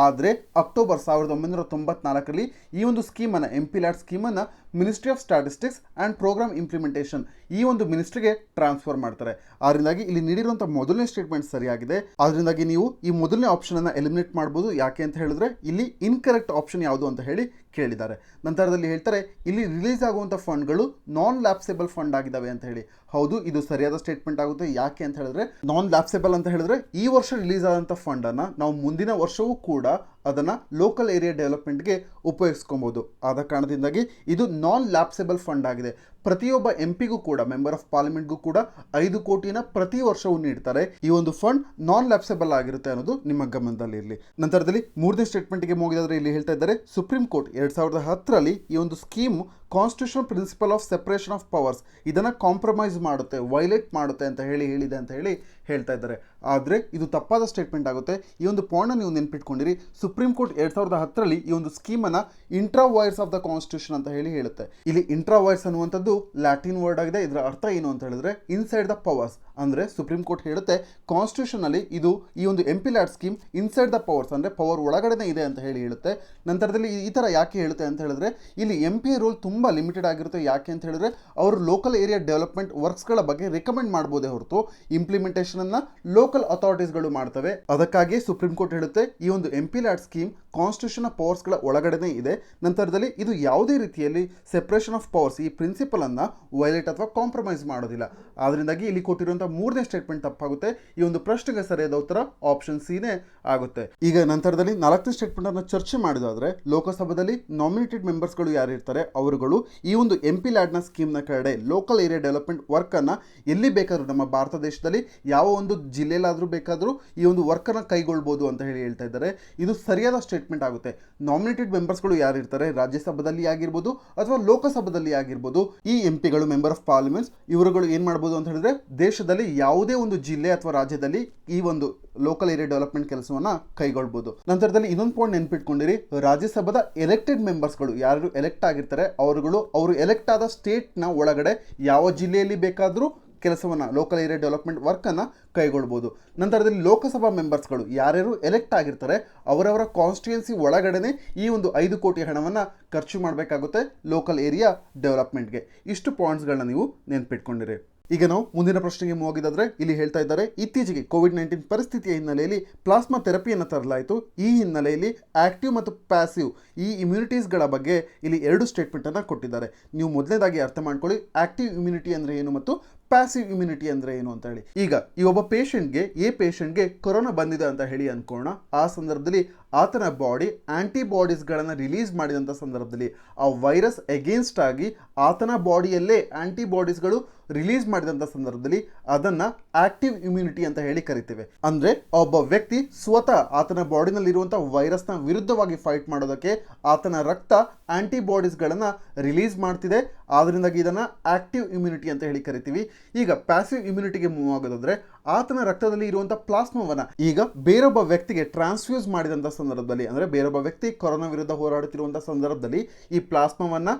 ಆದರೆ ಅಕ್ಟೋಬರ್ 1994ರಲ್ಲಿ ಈ ಒಂದು ಸ್ಕೀಮನ್ನು MPLAD ಸ್ಕೀಮನ್ನು ministry of statistics and programme implementation ಈ ಒಂದು ಮಿನಿಸ್ಟ್ರಿಗೆ ಟ್ರಾನ್ಸ್ಫರ್ ಮಾಡ್ತಾರೆ. ಅದರಿಂದಾಗಿ ಇಲ್ಲಿ ನೀಡಿರುವಂಥ ಮೊದಲನೇ ಸ್ಟೇಟ್ಮೆಂಟ್ ಸರಿಯಾಗಿದೆ. ಅದರಿಂದಾಗಿ ನೀವು ಈ ಮೊದಲನೇ ಆಪ್ಷನನ್ನು ಎಲಿಮಿನೇಟ್ ಮಾಡ್ಬೋದು. ಯಾಕೆ ಅಂತ ಹೇಳಿದ್ರೆ ಇಲ್ಲಿ ಇನ್ಕರೆಕ್ಟ್ ಆಪ್ಷನ್ ಯಾವುದು ಅಂತ ಹೇಳಿ ಕೇಳಿದ್ದಾರೆ. ನಂತರದಲ್ಲಿ ಹೇಳ್ತಾರೆ ಇಲ್ಲಿ ರಿಲೀಸ್ ಆಗುವಂಥ ಫಂಡ್ಗಳು ನಾನ್ ಲ್ಯಾಪ್ಸೇಬಲ್ ಫಂಡ್ ಆಗಿದ್ದಾವೆ ಅಂತ ಹೇಳಿ. ಹೌದು, ಇದು ಸರಿಯಾದ ಸ್ಟೇಟ್ಮೆಂಟ್ ಆಗುತ್ತೆ. ಯಾಕೆ ಅಂತ ಹೇಳಿದ್ರೆ ನಾನ್ ಲ್ಯಾಪ್ಸೇಬಲ್ ಅಂತ ಹೇಳಿದ್ರೆ ಈ ವರ್ಷ ರಿಲೀಸ್ ಆದಂಥ ಫಂಡನ್ನು ನಾವು ಮುಂದಿನ ವರ್ಷವೂ ಕೂಡ ಅದನ್ನು ಲೋಕಲ್ ಏರಿಯಾ ಡೆವಲಪ್ಮೆಂಟ್ಗೆ ಉಪಯೋಗಿಸ್ಕೊಬೋದು. ಆದ ಕಾರಣದಿಂದಾಗಿ ಇದು ನಾನ್ ಲ್ಯಾಪ್ಸೇಬಲ್ ಫಂಡ್ ಆಗಿದೆ. ಪ್ರತಿಯೊಬ್ಬ MPಗೂ ಕೂಡ ಮೆಂಬರ್ ಆಫ್ ಪಾರ್ಲಿಮೆಂಟ್ಗೂ ಕೂಡ 5 ಕೋಟಿನ ಪ್ರತಿ ವರ್ಷವೂ ನೀಡ್ತಾರೆ. ಈ ಒಂದು ಫಂಡ್ ನಾನ್ ಲ್ಯಾಪ್ಸೇಬಲ್ ಆಗಿರುತ್ತೆ ಅನ್ನೋದು ನಿಮ್ಮ ಗಮನದಲ್ಲಿ ಇರಲಿ. ನಂತರದಲ್ಲಿ ಮೂರನೇ ಸ್ಟೇಟ್ಮೆಂಟ್ಗೆ ಹೋಗಿದ್ರೆ ಇಲ್ಲಿ ಹೇಳ್ತಾ ಇದ್ದಾರೆ ಸುಪ್ರೀಂ ಕೋರ್ಟ್ 2010ರಲ್ಲಿ ಈ ಒಂದು scheme constitutional principle of separation of powers ಇದನ್ನು ಕಾಂಪ್ರಮೈಸ್ ಮಾಡುತ್ತೆ, ವೈಲೇಟ್ ಮಾಡುತ್ತೆ ಅಂತ ಹೇಳಿದೆ ಅಂತ ಹೇಳಿ ಹೇಳ್ತಾ ಇದ್ದಾರೆ. ಆದರೆ ಇದು ತಪ್ಪಾದ ಸ್ಟೇಟ್ಮೆಂಟ್ ಆಗುತ್ತೆ. ಈ ಒಂದು ಪಾಯಿಂಟ್ನ ನೀವು ನೆನ್ಪಿಟ್ಕೊಂಡಿರಿ. ಸುಪ್ರೀಂ ಕೋರ್ಟ್ 2010ರಲ್ಲಿ ಈ ಒಂದು ಸ್ಕೀಮನ್ನು intra vires of the constitution ಅಂತ ಹೇಳಿ ಹೇಳುತ್ತೆ. ಇಲ್ಲಿ ಇಂಟ್ರಾ ವೈರ್ಸ್ ಅನ್ನುವಂಥದ್ದು ಲ್ಯಾಟಿನ್ ವರ್ಡ್ ಆಗಿದೆ. ಇದರ ಅರ್ಥ ಏನು ಅಂತ ಹೇಳಿದ್ರೆ ಇನ್ಸೈಡ್ ದ ಪವರ್ಸ್. ಅಂದರೆ ಸುಪ್ರೀಂ ಕೋರ್ಟ್ ಹೇಳುತ್ತೆ ಕಾನ್ಸ್ಟಿಟ್ಯೂಷನಲ್ಲಿ ಇದು ಈ ಒಂದು MPLAD scheme inside the powers ಅಂದರೆ ಪವರ್ ಒಳಗಡೆನೇ ಇದೆ ಅಂತ ಹೇಳಿ ಹೇಳುತ್ತೆ. ನಂತರದಲ್ಲಿ ಈ ಥರ ಯಾಕೆ ಹೇಳುತ್ತೆ ಅಂತ ಹೇಳಿದ್ರೆ ಇಲ್ಲಿ MP ರೋಲ್ ತುಂಬ ಲಿಮಿಟೆಡ್ ಆಗಿರುತ್ತೆ. ಯಾಕೆ ಅಂತ ಹೇಳಿದ್ರೆ ಅವರು ಲೋಕಲ್ ಏರಿಯಾ ಡೆವಲಪ್ಮೆಂಟ್ ವರ್ಕ್ಸ್ಗಳ ಬಗ್ಗೆ ರೆಕಮೆಂಡ್ ಮಾಡ್ಬೋದೇ ಹೊರತು ಇಂಪ್ಲಿಮೆಂಟೇಷನ್ ಅನ್ನ ಲೋಕಲ್ ಅಥಾರಿಟೀಸ್ಗಳು ಮಾಡ್ತವೆ. ಅದಕ್ಕಾಗಿ ಸುಪ್ರೀಂ ಕೋರ್ಟ್ ಹೇಳುತ್ತೆ ಈ ಒಂದು MPLAD ಸ್ಕೀಮ್ ಕಾನ್ಸ್ಟಿಟ್ಯೂಷನ್ ಪವರ್ಸ್ಗಳ ಒಳಗಡೆನೇ ಇದೆ. ನಂತರದಲ್ಲಿ ಇದು ಯಾವುದೇ ರೀತಿಯಲ್ಲಿ ಸೆಪರೇಷನ್ ಆಫ್ ಪವರ್ಸ್ ಈ ಪ್ರಿನ್ಸಿಪಲ್ ಅನ್ನ ವೈಲೇಟ್ ಅಥವಾ ಕಾಂಪ್ರಮೈಸ್ ಮಾಡೋದಿಲ್ಲ. ಆದ್ರಿಂದಾಗಿ ಇಲ್ಲಿ ಕೊಟ್ಟಿರುವಂತಹ ಮೂರನೇ ಸ್ಟೇಟ್ಮೆಂಟ್ ತಪ್ಪಾಗುತ್ತೆ. ಈ ಒಂದು ಪ್ರಶ್ನೆಗೆ ಸರಿಯಾದ ಉತ್ತರ ಆಪ್ಷನ್ ಸಿನೇ ಆಗುತ್ತೆ. ಈಗ ನಂತರದಲ್ಲಿ 4ನೇ ಸ್ಟೇಟ್ಮೆಂಟ್ ಅನ್ನು ಚರ್ಚೆ ಮಾಡಿದಾದ್ರೆ ಲೋಕಸಭಾದಲ್ಲಿ ನಾಮಿನೇಟೆಡ್ ಮೆಂಬರ್ಸ್ಗಳು ಯಾರು ಇರ್ತಾರೆ ಅವರುಗಳು ಮೆಂಬರ್ಸ್ಗಳು ಈ ಒಂದು MP ಲ್ಯಾಡ್ನ ಸ್ಕೀಮ್ನ ಕೆಳಗಡೆ ಲೋಕಲ್ ಏರಿಯಾ ಡೆವಲಪ್ಮೆಂಟ್ ವರ್ಕನ್ನು ಎಲ್ಲಿ ಬೇಕಾದರೂ ನಮ್ಮ ಭಾರತ ದೇಶದಲ್ಲಿ ಯಾವ ಒಂದು ಜಿಲ್ಲೆಯಲ್ಲಾದರೂ ಬೇಕಾದರೂ ಈ ಒಂದು ವರ್ಕನ್ನು ಕೈಗೊಳ್ಬೋದು ಅಂತ ಹೇಳ್ತಾ ಇದ್ದಾರೆ. ಇದು ಸರಿಯಾದ ಸ್ಟೇಟ್ಮೆಂಟ್ ಆಗುತ್ತೆ. ನಾಮಿನೇಟೆಡ್ ಮೆಂಬರ್ಸ್ಗಳು ಯಾರಿರ್ತಾರೆ, ರಾಜ್ಯಸಭಾದಲ್ಲಿ ಆಗಿರ್ಬೋದು ಅಥವಾ ಲೋಕಸಭಾದಲ್ಲಿ ಆಗಿರ್ಬೋದು, ಈ MP ಗಳು ಮೆಂಬರ್ ಆಫ್ ಪಾರ್ಲಿಮೆಂಟ್ಸ್ ಇವರುಗಳು ಏನು ಮಾಡ್ಬೋದು ಅಂತ ಹೇಳಿದ್ರೆ ದೇಶದಲ್ಲಿ ಯಾವುದೇ ಒಂದು ಜಿಲ್ಲೆ ಅಥವಾ ರಾಜ್ಯದಲ್ಲಿ ಈ ಒಂದು ಲೋಕಲ್ ಏರಿಯಾ ಡೆವಲಪ್ಮೆಂಟ್ ಕೆಲಸವನ್ನ ಕೈಗೊಳ್ಬಹುದು. ನಂತರದಲ್ಲಿ ಇನ್ನೊಂದು ಪಾಯಿಂಟ್ ನೆನ್ಪಿಟ್ಕೊಂಡಿರಿ, ರಾಜ್ಯಸಭಾದ ಎಲೆಕ್ಟೆಡ್ ಮೆಂಬರ್ಸ್ಗಳು ಯಾರು ಎಲೆಕ್ಟ್ ಆಗಿರ್ತಾರೆ ಅವರು ಎಲೆಕ್ಟ್ ಆದ ಸ್ಟೇಟ್ನ ಒಳಗಡೆ ಯಾವ ಜಿಲ್ಲೆಯಲ್ಲಿ ಬೇಕಾದರೂ ಕೆಲಸವನ್ನ ಲೋಕಲ್ ಏರಿಯಾ ಡೆವಲಪ್ಮೆಂಟ್ ವರ್ಕನ್ನು ಕೈಗೊಳ್ಬೋದು. ನಂತರದಲ್ಲಿ ಲೋಕಸಭಾ ಮೆಂಬರ್ಸ್ಗಳು ಯಾರ್ಯಾರು ಎಲೆಕ್ಟ್ ಆಗಿರ್ತಾರೆ ಅವರವರ ಕಾನ್ಸ್ಟಿಟ್ಯೂನ್ಸಿ ಒಳಗಡೆನೆ ಈ ಒಂದು 5 ಕೋಟಿ ಹಣವನ್ನು ಖರ್ಚು ಮಾಡಬೇಕಾಗುತ್ತೆ ಲೋಕಲ್ ಏರಿಯಾ ಡೆವಲಪ್ಮೆಂಟ್ಗೆ. ಇಷ್ಟು ಪಾಯಿಂಟ್ಸ್ಗಳನ್ನ ನೀವು ನೆನ್ಪಿಟ್ಕೊಂಡಿರಿ. ಈಗ ನಾವು ಮುಂದಿನ ಪ್ರಶ್ನೆಗೆ ಹೋಗಿದ್ದಾದ್ರೆ ಇಲ್ಲಿ ಹೇಳ್ತಾ ಇದ್ದಾರೆ, ಇತ್ತೀಚೆಗೆ ಕೋವಿಡ್-19 ಪರಿಸ್ಥಿತಿಯ ಹಿನ್ನೆಲೆಯಲ್ಲಿ ಪ್ಲಾಸ್ಮಾ ಥೆರಪಿಯನ್ನು ತರಲಾಯಿತು. ಈ ಹಿನ್ನೆಲೆಯಲ್ಲಿ ಆಕ್ಟಿವ್ ಮತ್ತು ಪ್ಯಾಸಿವ್ ಈ ಇಮ್ಯುನಿಟೀಸ್ಗಳ ಬಗ್ಗೆ ಇಲ್ಲಿ 2 ಸ್ಟೇಟ್ಮೆಂಟನ್ನು ಕೊಟ್ಟಿದ್ದಾರೆ. ನೀವು ಮೊದಲನೇದಾಗಿ ಅರ್ಥ ಮಾಡ್ಕೊಳ್ಳಿ, ಆಕ್ಟಿವ್ ಇಮ್ಯುನಿಟಿ ಅಂದರೆ ಏನು ಮತ್ತು ಪ್ಯಾಸಿವ್ ಇಮ್ಯುನಿಟಿ ಅಂದರೆ ಏನು ಅಂತ ಹೇಳಿ. ಈಗ ಈ ಒಬ್ಬ ಪೇಷಂಟ್ಗೆ ಕೊರೋನಾ ಬಂದಿದೆ ಅಂತ ಹೇಳಿ ಅನ್ಕೋಣ. ಆ ಸಂದರ್ಭದಲ್ಲಿ ಆತನ ಬಾಡಿ ಆಂಟಿಬಾಡೀಸ್ಗಳನ್ನು ರಿಲೀಸ್ ಮಾಡಿದಂಥ ಸಂದರ್ಭದಲ್ಲಿ ಆ ವೈರಸ್ ಎಗೇನ್ಸ್ಟ್ ಆಗಿ ಆತನ ಬಾಡಿಯಲ್ಲೇ ಆಂಟಿಬಾಡೀಸ್ಗಳು ರಿಲೀಸ್ ಮಾಡಿದಂಥ ಸಂದರ್ಭದಲ್ಲಿ ಅದನ್ನು ಆಕ್ಟಿವ್ ಇಮ್ಯುನಿಟಿ ಅಂತ ಹೇಳಿ ಕರಿತೇವೆ. ಅಂದರೆ ಒಬ್ಬ ವ್ಯಕ್ತಿ ಸ್ವತಃ ಆತನ ಬಾಡಿನಲ್ಲಿರುವಂಥ ವೈರಸ್ನ ವಿರುದ್ಧವಾಗಿ ಫೈಟ್ ಮಾಡೋದಕ್ಕೆ ಆತನ ರಕ್ತ ಆಂಟಿಬಾಡೀಸ್ಗಳನ್ನು ರಿಲೀಸ್ ಮಾಡ್ತಿದೆ. ಆದ್ದರಿಂದಾಗಿ ಇದನ್ನು ಆಕ್ಟಿವ್ ಇಮ್ಯುನಿಟಿ ಅಂತ ಹೇಳಿ ಕರಿತೀವಿ. ಈಗ ಪ್ಯಾಸಿವ್ ಇಮ್ಯುನಿಟಿಗೆ ಮೂವ್ ಆಗೋದಾದ್ರೆ ಆತನ ರಕ್ತದಲ್ಲಿ ಇರುವಂಥ ಪ್ಲಾಸ್ಮಾವನ್ನ ಈಗ ಬೇರೊಬ್ಬ ವ್ಯಕ್ತಿಗೆ ಟ್ರಾನ್ಸ್ಫ್ಯೂಸ್ ಮಾಡಿದಂಥ ಸಂದರ್ಭದಲ್ಲಿ, ಅಂದರೆ ಬೇರೊಬ್ಬ ವ್ಯಕ್ತಿ ಕೊರೋನಾ ವಿರುದ್ಧ ಹೋರಾಡುತ್ತಿರುವಂಥ ಸಂದರ್ಭದಲ್ಲಿ ಈ ಪ್ಲಾಸ್ಮಾವನ್ನ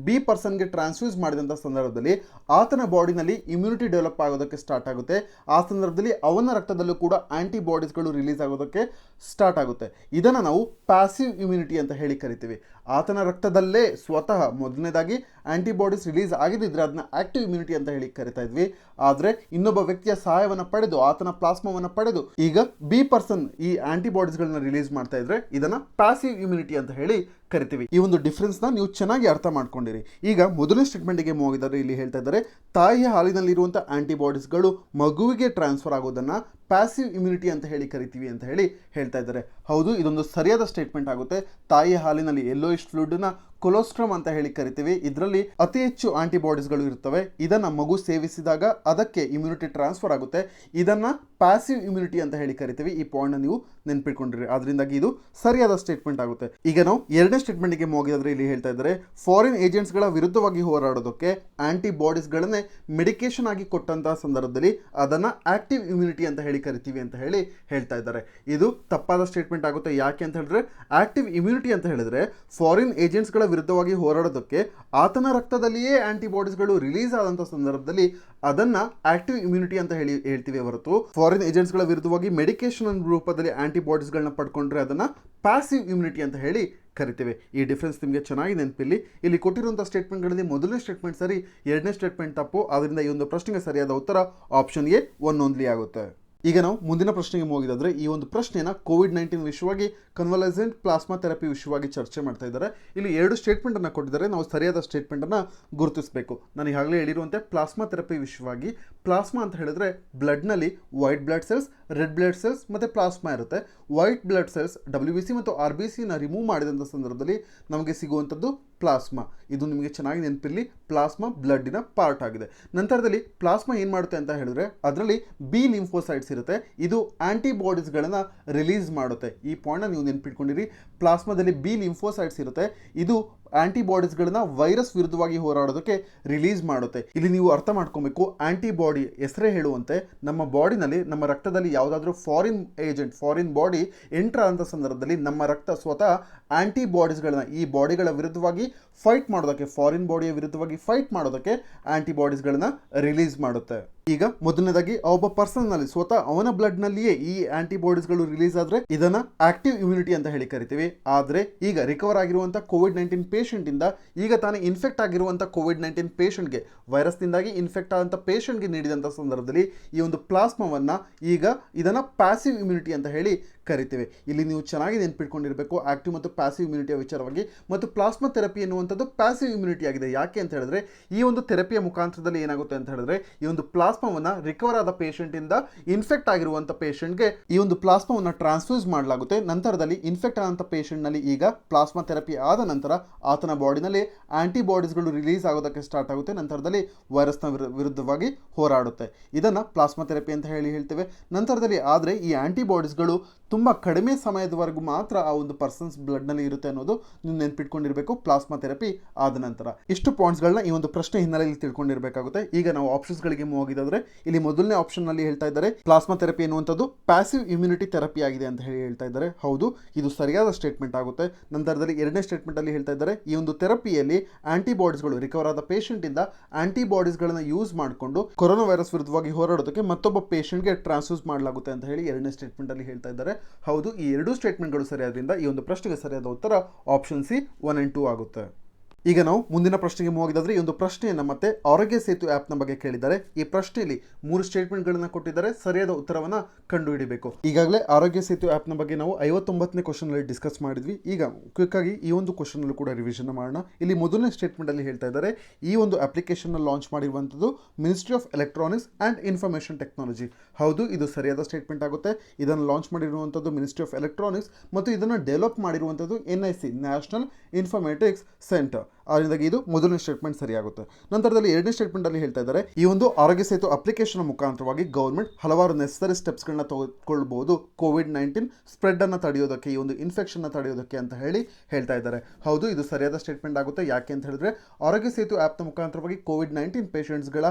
B ಪರ್ಸನ್ಗೆ ಟ್ರಾನ್ಸ್ಫ್ಯೂಸ್ ಮಾಡಿದಂಥ ಸಂದರ್ಭದಲ್ಲಿ ಆತನ ಬಾಡಿನಲ್ಲಿ ಇಮ್ಯುನಿಟಿ ಡೆವಲಪ್ ಆಗೋದಕ್ಕೆ ಸ್ಟಾರ್ಟ್ ಆಗುತ್ತೆ. ಆ ಸಂದರ್ಭದಲ್ಲಿ ಅವನ ರಕ್ತದಲ್ಲೂ ಕೂಡ ಆಂಟಿಬಾಡೀಸ್ಗಳು ರಿಲೀಸ್ ಆಗೋದಕ್ಕೆ ಸ್ಟಾರ್ಟ್ ಆಗುತ್ತೆ. ಇದನ್ನು ನಾವು ಪ್ಯಾಸಿವ್ ಇಮ್ಯುನಿಟಿ ಅಂತ ಹೇಳಿ ಕರಿತೀವಿ. ಆತನ ರಕ್ತದಲ್ಲೇ ಸ್ವತಃ ಮೊದಲನೇದಾಗಿ ಆಂಟಿಬಾಡೀಸ್ ರಿಲೀಸ್ ಆಗಿದ್ದರೆ ಅದನ್ನ ಆಕ್ಟಿವ್ ಇಮ್ಯುನಿಟಿ ಅಂತ ಹೇಳಿ ಕರಿತಾ ಇದ್ವಿ. ಆದರೆ ಇನ್ನೊಬ್ಬ ವ್ಯಕ್ತಿಯ ಸಹಾಯವನ್ನು ಪಡೆದು ಆತನ ಪ್ಲಾಸ್ಮಾವನ್ನು ಪಡೆದು ಈಗ B ಪರ್ಸನ್ ಈ ಆಂಟಿಬಾಡೀಸ್ಗಳನ್ನ ರಿಲೀಸ್ ಮಾಡ್ತಾ ಇದ್ರೆ ಇದನ್ನು ಪ್ಯಾಸಿವ್ ಇಮ್ಯುನಿಟಿ ಅಂತ ಹೇಳಿ ಕರಿತೀವಿ. ಈ ಒಂದು ಡಿಫ್ರೆನ್ಸ್ನ ನೀವು ಚೆನ್ನಾಗಿ ಅರ್ಥ ಮಾಡ್ಕೊಂಡಿರಿ. ಈಗ ಮೊದಲನೇ ಸ್ಟೇಟ್ಮೆಂಟ್ಗೆ ಹೋಗಿದ್ದಾರೆ. ಇಲ್ಲಿ ಹೇಳ್ತಾ ಇದ್ದಾರೆ, ತಾಯಿಯ ಹಾಲಿನಲ್ಲಿರುವಂಥ ಆಂಟಿಬಾಡೀಸ್ಗಳು ಮಗುವಿಗೆ ಟ್ರಾನ್ಸ್ಫರ್ ಆಗೋದನ್ನು ಪ್ಯಾಸಿವ್ ಇಮ್ಯುನಿಟಿ ಅಂತ ಹೇಳಿ ಕರಿತೀವಿ ಅಂತ ಹೇಳಿ ಹೇಳ್ತಾ ಇದ್ದಾರೆ. ಹೌದು, ಇದೊಂದು ಸರಿಯಾದ ಸ್ಟೇಟ್ಮೆಂಟ್ ಆಗುತ್ತೆ. ತಾಯಿಯ ಹಾಲಿನಲ್ಲಿ ಯೆಲ್ಲೋಯಿಶ್ ಫ್ಲೂಯಿಡ್ನ ಕೊಲೋಸ್ಟ್ರಮ್ ಅಂತ ಹೇಳಿ ಕರಿತೀವಿ. ಇದರಲ್ಲಿ ಅತಿ ಹೆಚ್ಚು ಆಂಟಿಬಾಡೀಸ್ಗಳು ಇರ್ತವೆ. ಇದನ್ನ ಮಗು ಸೇವಿಸಿದಾಗ ಅದಕ್ಕೆ ಇಮ್ಯುನಿಟಿ ಟ್ರಾನ್ಸ್ಫರ್ ಆಗುತ್ತೆ. ಇದನ್ನ ಪ್ಯಾಸಿವ್ ಇಮ್ಯುನಿಟಿ ಅಂತ ಹೇಳಿ ಕರಿತೀವಿ. ಈ ಪಾಯಿಂಟ್ ನೀವು ನೆನ್ಪಿಟ್ಕೊಂಡಿರಿ. ಅದರಿಂದಾಗಿ ಇದು ಸರಿಯಾದ ಸ್ಟೇಟ್ಮೆಂಟ್ ಆಗುತ್ತೆ. ಈಗ ನಾವು ಎರಡನೇ ಸ್ಟೇಟ್ಮೆಂಟ್ಗೆ ಹೋಗಿದ್ರೆ ಇಲ್ಲಿ ಹೇಳ್ತಾ ಇದ್ದಾರೆ, ಫಾರಿನ್ ಏಜೆಂಟ್ಸ್ಗಳ ವಿರುದ್ಧವಾಗಿ ಹೋರಾಡೋದಕ್ಕೆ ಆಂಟಿಬಾಡೀಸ್ಗಳನ್ನೇ ಮೆಡಿಕೇಶನ್ ಆಗಿ ಕೊಟ್ಟಂತಹ ಸಂದರ್ಭದಲ್ಲಿ ಅದನ್ನ ಆಕ್ಟಿವ್ ಇಮ್ಯುನಿಟಿ ಅಂತ ಹೇಳಿ ಕರಿತೀವಿ ಅಂತ ಹೇಳಿ ಹೇಳ್ತಾ ಇದ್ದಾರೆ. ಇದು ತಪ್ಪಾದ ಸ್ಟೇಟ್ಮೆಂಟ್ ಆಗುತ್ತೆ. ಯಾಕೆ ಅಂತ ಹೇಳಿದ್ರೆ ಆಕ್ಟಿವ್ ಇಮ್ಯುನಿಟಿ ಅಂತ ಹೇಳಿದ್ರೆ ಫಾರಿನ್ ಏಜೆಂಟ್ಸ್ಗಳ ವಿರುದ್ಧವಾಗಿ ಹೋರಾಡೋದಕ್ಕೆ ಆತನ ರಕ್ತದಲ್ಲಿಯೇ ಆಂಟಿಬಾಡೀಸ್ಗಳು ರಿಲೀಸ್ ಆದಂಥ ಸಂದರ್ಭದಲ್ಲಿ ಅದನ್ನ ಆಕ್ಟಿವ್ ಇಮ್ಯುನಿಟಿ ಅಂತ ಹೇಳ್ತೀವಿ ಹೊರತು ಫಾರಿನ್ ಏಜೆಂಟ್ಸ್ಗಳ ವಿರುದ್ಧವಾಗಿ ಮೆಡಿಕೇಶನ್ ರೂಪದಲ್ಲಿ ಆಂಟಿಬಾಡೀಸ್ಗಳನ್ನ ಪಡ್ಕೊಂಡ್ರೆ ಅದನ್ನ ಪ್ಯಾಸಿವ್ ಇಮ್ಯುನಿಟಿ ಅಂತ ಹೇಳಿ ಕರಿತೇವೆ. ಈ ಡಿಫ್ರೆನ್ಸ್ ನಿಮಗೆ ಚೆನ್ನಾಗಿ ನೆನಪಿಲ್ಲಿ. ಇಲ್ಲಿ ಕೊಟ್ಟಿರುವಂಥ ಸ್ಟೇಟ್ಮೆಂಟ್ಗಳಲ್ಲಿ ಮೊದಲನೇ ಸ್ಟೇಟ್ಮೆಂಟ್ ಸರಿ, ಎರಡನೇ ಸ್ಟೇಟ್ಮೆಂಟ್ ತಪ್ಪು. ಆದ್ದರಿಂದ ಈ ಒಂದು ಪ್ರಶ್ನೆಗೆ ಸರಿಯಾದ ಉತ್ತರ ಆಪ್ಷನ್ ಎ ಒನ್ ಓನ್ಲಿ ಆಗುತ್ತೆ. ಈಗ ನಾವು ಮುಂದಿನ ಪ್ರಶ್ನೆಗೆ ಹೋಗಿದ್ರೆ ಈ ಒಂದು ಪ್ರಶ್ನೆನ ಕೋವಿಡ್-19 ವಿಷಯವಾಗಿ ಕನ್ವಲಸೆಂಟ್ ಪ್ಲಾಸ್ಮಾ ಥೆರಪಿ ವಿಷಯವಾಗಿ ಚರ್ಚೆ ಮಾಡ್ತಾ ಇದ್ದಾರೆ. ಇಲ್ಲಿ 2 ಸ್ಟೇಟ್ಮೆಂಟನ್ನು ಕೊಟ್ಟಿದ್ದಾರೆ. ನಾವು ಸರಿಯಾದ ಸ್ಟೇಟ್ಮೆಂಟನ್ನು ಗುರುತಿಸಬೇಕು. ನಾನು ಈಗಾಗಲೇ ಹೇಳಿರುವಂತೆ ಪ್ಲಾಸ್ಮಾ ಥೆರಪಿ ವಿಷಯವಾಗಿ ಪ್ಲಾಸ್ಮಾ ಅಂತ ಹೇಳಿದ್ರೆ ಬ್ಲಡ್ನಲ್ಲಿ white blood cells, red blood cells ಮತ್ತು ಪ್ಲಾಸ್ಮಾ ಇರುತ್ತೆ. ವೈಟ್ ಬ್ಲಡ್ ಸೆಲ್ಸ್ WBC ಮತ್ತು RBCನ ರಿಮೂವ್ ಮಾಡಿದಂಥ ಸಂದರ್ಭದಲ್ಲಿ ನಮಗೆ ಸಿಗುವಂಥದ್ದು ಪ್ಲಾಸ್ಮಾ. ಇದು ನಿಮಗೆ ಚೆನ್ನಾಗಿ ನೆನಪಿರಲಿ, ಪ್ಲಾಸ್ಮಾ ಬ್ಲಡ್ಡಿನ ಪಾರ್ಟ್ ಆಗಿದೆ. ನಂತರದಲ್ಲಿ ಪ್ಲಾಸ್ಮಾ ಏನು ಮಾಡುತ್ತೆ ಅಂತ ಹೇಳಿದ್ರೆ ಅದರಲ್ಲಿ B ಲಿಂಫೋಸೈಟ್ಸ್ ಇರುತ್ತೆ. ಇದು ಆಂಟಿಬಾಡೀಸ್ಗಳನ್ನು ರಿಲೀಸ್ ಮಾಡುತ್ತೆ. ಈ ಪಾಯಿಂಟ್ನ ನೀವು ನೆನ್ಪಿಟ್ಕೊಂಡಿರಿ. ಪ್ಲಾಸ್ಮಾದಲ್ಲಿ B ಲಿಂಫೋಸೈಟ್ಸ್ ಇರುತ್ತೆ. ಇದು ಆಂಟಿಬಾಡೀಸ್ಗಳನ್ನ ವೈರಸ್ ವಿರುದ್ಧವಾಗಿ ಹೋರಾಡೋದಕ್ಕೆ ರಿಲೀಸ್ ಮಾಡುತ್ತೆ. ಇಲ್ಲಿ ನೀವು ಅರ್ಥ ಮಾಡ್ಕೊಬೇಕು, ಆಂಟಿಬಾಡಿ ಹೆಸರೇ ಹೇಳುವಂತೆ ನಮ್ಮ ಬಾಡಿನಲ್ಲಿ, ನಮ್ಮ ರಕ್ತದಲ್ಲಿ ಯಾವುದಾದ್ರೂ foreign agent, foreign body entry ಆದಂಥ ಸಂದರ್ಭದಲ್ಲಿ ನಮ್ಮ ರಕ್ತ ಸ್ವತಃ ಆಂಟಿಬಾಡೀಸ್ಗಳನ್ನ ಈ ಬಾಡಿಗಳ ವಿರುದ್ಧವಾಗಿ ಫೈಟ್ ಮಾಡೋದಕ್ಕೆ, ಫಾರಿನ್ ಬಾಡಿಯ ವಿರುದ್ಧವಾಗಿ ಫೈಟ್ ಮಾಡೋದಕ್ಕೆ ಆಂಟಿಬಾಡೀಸ್ಗಳನ್ನ ರಿಲೀಸ್ ಮಾಡುತ್ತೆ. ಈಗ ಮೊದಲನೇದಾಗಿ ಒಬ್ಬ ಪರ್ಸನ್ನಲ್ಲಿ ಸ್ವತಃ ಅವನ ಬ್ಲಡ್ನಲ್ಲಿಯೇ ಈ ಆಂಟಿಬಾಡೀಸ್ಗಳು ರಿಲೀಸ್ ಆದರೆ ಇದನ್ನ ಆಕ್ಟಿವ್ ಇಮ್ಯುನಿಟಿ ಅಂತ ಹೇಳಿ ಕರಿತೀವಿ. ಆದರೆ ಈಗ ರಿಕವರ್ ಆಗಿರುವಂಥ ಕೋವಿಡ್-19 ಪೇಷಂಟಿಂದ ಈಗ ತಾನೇ ಇನ್ಫೆಕ್ಟ್ ಆಗಿರುವಂಥ ಕೋವಿಡ್-19 ಪೇಷಂಟ್ಗೆ, ವೈರಸ್ನಿಂದಾಗಿ ಇನ್ಫೆಕ್ಟ್ ಆದಂಥ ಪೇಷಂಟ್ಗೆ ನೀಡಿದಂಥ ಸಂದರ್ಭದಲ್ಲಿ ಈ ಒಂದು ಪ್ಲಾಸ್ಮಾವನ್ನು ಈಗ ಇದನ್ನು ಪ್ಯಾಸಿವ್ ಇಮ್ಯುನಿಟಿ ಅಂತ ಹೇಳಿ ಕರಿತೇವೆ. ಇಲ್ಲಿ ನೀವು ಚೆನ್ನಾಗಿ ನೆನ್ಪಿಟ್ಕೊಂಡಿರಬೇಕು ಆಕ್ಟಿವ್ ಮತ್ತು ಪ್ಯಾಸಿವ್ ಇಮ್ಯುನಿಟಿಯ ವಿಚಾರವಾಗಿ. ಮತ್ತು ಪ್ಲಾಸ್ಮಾ ಥೆರಪಿ ಎನ್ನುವಂಥದ್ದು ಪ್ಯಾಸಿವ್ ಇಮ್ಯುನಿಟಿ ಆಗಿದೆ. ಯಾಕೆ ಅಂತ ಹೇಳಿದ್ರೆ ಈ ಒಂದು ಥೆರಪಿಯ ಮುಖಾಂತರದಲ್ಲಿ ಏನಾಗುತ್ತೆ ಅಂತ ಹೇಳಿದ್ರೆ ಈ ಒಂದು ಪ್ಲಾಸ್ಮಾವನ್ನು ರಿಕವರ್ ಆದ ಪೇಷಂಟಿಂದ ಇನ್ಫೆಕ್ಟ್ ಆಗಿರುವಂಥ ಪೇಷಂಟ್ಗೆ ಈ ಒಂದು ಪ್ಲಾಸ್ಮಾವನ್ನು ಟ್ರಾನ್ಸ್ಫ್ಯೂಸ್ ಮಾಡಲಾಗುತ್ತೆ. ನಂತರದಲ್ಲಿ ಇನ್ಫೆಕ್ಟ್ ಆದಂಥ ಪೇಷಂಟ್ನಲ್ಲಿ ಈಗ ಪ್ಲಾಸ್ಮಾ ಥೆರಪಿ ಆದ ನಂತರ ಆತನ ಬಾಡಿನಲ್ಲಿ ಆಂಟಿಬಾಡೀಸ್ಗಳು ರಿಲೀಸ್ ಆಗೋದಕ್ಕೆ ಸ್ಟಾರ್ಟ್ ಆಗುತ್ತೆ. ನಂತರದಲ್ಲಿ ವೈರಸ್ನ ವಿರುದ್ಧವಾಗಿ ಹೋರಾಡುತ್ತೆ. ಇದನ್ನು ಪ್ಲಾಸ್ಮಾ ಥೆರಪಿ ಅಂತ ಹೇಳ್ತೇವೆ. ನಂತರದಲ್ಲಿ ಆದರೆ ಈ ಆಂಟಿಬಾಡೀಸ್ಗಳು ತುಂಬ ಕಡಿಮೆ ಸಮಯದವರೆಗೂ ಮಾತ್ರ ಆ ಒಂದು ಪರ್ಸನ್ಸ್ ಬ್ಲಡ್ನಲ್ಲಿ ಇರುತ್ತೆ ಅನ್ನೋದು ನೀವು ನೆನ್ಪಿಟ್ಕೊಂಡಿರಬೇಕು ಪ್ಲಾಸ್ಮಾ ಥೆರಪಿ ಆದ ನಂತರ. ಇಷ್ಟು ಪಾಯಿಂಟ್ಸ್ಗಳನ್ನ ಈ ಒಂದು ಪ್ರಶ್ನೆ ಹಿನ್ನೆಲೆಯಲ್ಲಿ ತಿಳ್ಕೊಂಡಿರಬೇಕಾಗುತ್ತೆ. ಈಗ ನಾವು ಆಪ್ಷನ್ಸ್ಗಳಿಗೆ ಹೋಗಿದ್ರೆ ಇಲ್ಲಿ ಮೊದಲನೇ ಆಪ್ಷನ್ನಲ್ಲಿ ಹೇಳ್ತಾ ಇದ್ದಾರೆ ಪ್ಲಾಸ್ಮಾ ಥೆರಪಿ ಎನ್ನುವಂಥದ್ದು ಪ್ಯಾಸಿವ್ ಇಮ್ಯುನಿಟಿ ಥೆರಪಿ ಆಗಿದೆ ಅಂತ ಹೇಳ್ತಾ ಇದ್ದಾರೆ. ಹೌದು, ಇದು ಸರಿಯಾದ ಸ್ಟೇಟ್ಮೆಂಟ್ ಆಗುತ್ತೆ. ನಂತರದಲ್ಲಿ ಎರಡನೇ ಸ್ಟೇಟ್ಮೆಂಟಲ್ಲಿ ಹೇಳ್ತಾ ಇದ್ದಾರೆ ಈ ಒಂದು ಥೆರಪಿಯಲ್ಲಿ ಆಂಟಿಬಾಡೀಸ್ಗಳು ರಿಕವರ್ ಆದ ಪೇಷಂಟಿಂದ ಆಂಟಿಬಾಡೀಸ್ಗಳನ್ನು ಯೂಸ್ ಮಾಡಿಕೊಂಡು ಕೊರೋನಾ ವೈರಸ್ ವಿರುದ್ಧವಾಗಿ ಹೋರಾಡೋದಕ್ಕೆ ಮತ್ತೊಬ್ಬ ಪೇಷಂಟ್ಗೆ ಟ್ರಾನ್ಸ್ಫ್ಯೂಸ್ ಮಾಡಲಾಗುತ್ತೆ ಅಂತ ಹೇಳಿ ಎರಡನೇ ಸ್ಟೇಟ್ಮೆಂಟಲ್ಲಿ ಹೇಳ್ತಾ ಇದ್ದಾರೆ. ಹೌದು, ಈ ಎರಡೂ ಸ್ಟೇಟ್ಮೆಂಟ್ಗಳು ಸರಿಯಾದ್ರಿಂದ ಈ ಒಂದು ಪ್ರಶ್ನೆಗೆ ಸರಿಯಾದ ಉತ್ತರ ಆಪ್ಷನ್ ಸಿ 1 and 2 ಆಗುತ್ತೆ. ಈಗ ನಾವು ಮುಂದಿನ ಪ್ರಶ್ನೆಗೆ ಹೋಗಿದ್ರೆ ಈ ಒಂದು ಪ್ರಶ್ನೆಯನ್ನು ಮತ್ತೆ ಆರೋಗ್ಯ ಸೇತು ಆ್ಯಪ್ನ ಬಗ್ಗೆ ಕೇಳಿದ್ದಾರೆ. ಈ ಪ್ರಶ್ನೆಯಲ್ಲಿ 3 ಸ್ಟೇಟ್ಮೆಂಟ್ಗಳನ್ನು ಕೊಟ್ಟಿದ್ದಾರೆ. ಸರಿಯಾದ ಉತ್ತರವನ್ನು ಕಂಡುಹಿಡಿಬೇಕು. ಈಗಾಗಲೇ ಆರೋಗ್ಯ ಸೇತು ಆ್ಯಪ್ನ ಬಗ್ಗೆ ನಾವು 59ನೇ ಕ್ವಶನಲ್ಲಿ ಡಿಸ್ಕಸ್ ಮಾಡಿದ್ವಿ. ಈಗ ಕ್ವಿಕ್ ಆಗಿ ಈ ಒಂದು ಕ್ವಶನಲ್ಲೂ ಕೂಡ ರಿವಿಷನ್ ಮಾಡೋಣ. ಇಲ್ಲಿ ಮೊದಲನೇ ಸ್ಟೇಟ್ಮೆಂಟಲ್ಲಿ ಹೇಳ್ತಾ ಇದ್ದಾರೆ ಈ ಒಂದು ಅಪ್ಲಿಕೇಶನ್ನ ಲಾಂಚ್ ಮಾಡಿರುವಂಥದ್ದು ministry of Electronics and information technology. ಹೌದು, ಇದು ಸರಿಯಾದ ಸ್ಟೇಟ್ಮೆಂಟ್ ಆಗುತ್ತೆ. ಇದನ್ನು ಲಾಂಚ್ ಮಾಡಿರುವಂಥದ್ದು ಮಿನಿಸ್ಟ್ರಿ ಆಫ್ ಎಲೆಕ್ಟ್ರಾನಿಕ್ಸ್ ಮತ್ತು ಇದನ್ನು ಡೆವಲಪ್ ಮಾಡಿರುವಂಥದ್ದು NIC ನ್ಯಾಷನಲ್ ಇನ್ಫಾರ್ಮೇಟಿಕ್ಸ್ ಸೆಂಟರ್. ಆದ್ದರಿಂದ ಇದು ಮೊದಲನೇ ಸ್ಟೇಟ್ಮೆಂಟ್ ಸರಿಯಾಗುತ್ತೆ. ನಂತರದಲ್ಲಿ ಎರಡನೇ ಸ್ಟೇಟ್ಮೆಂಟಲ್ಲಿ ಹೇಳ್ತಾ ಇದ್ದಾರೆ ಈ ಒಂದು ಆರೋಗ್ಯ ಸೇತು ಅಪ್ಲಿಕೇಶನ್ ಮುಖಾಂತರವಾಗಿ ಗೌರ್ಮೆಂಟ್ ಹಲವಾರು ನೆಸಸರಿ ಸ್ಟೆಪ್ಸ್ಗಳನ್ನ ತೆಗೆದುಕೊಳ್ಬಹುದು COVID-19 ಸ್ಪ್ರೆಡ್ ಅನ್ನು ತಡೆಯೋದಕ್ಕೆ, ಈ ಒಂದು ಇನ್ಫೆಕ್ಷನ್ ತಡೆಯೋದಕ್ಕೆ ಅಂತ ಹೇಳ್ತಾ ಇದ್ದಾರೆ. ಹೌದು, ಇದು ಸರಿಯಾದ ಸ್ಟೇಟ್ಮೆಂಟ್ ಆಗುತ್ತೆ. ಯಾಕೆ ಅಂತ ಹೇಳಿದ್ರೆ ಆರೋಗ್ಯ ಸೇತು ಆ್ಯಪ್ನ ಮುಖಾಂತರವಾಗಿ COVID-19 ಪೇಷಂಟ್ಸ್ಗಳ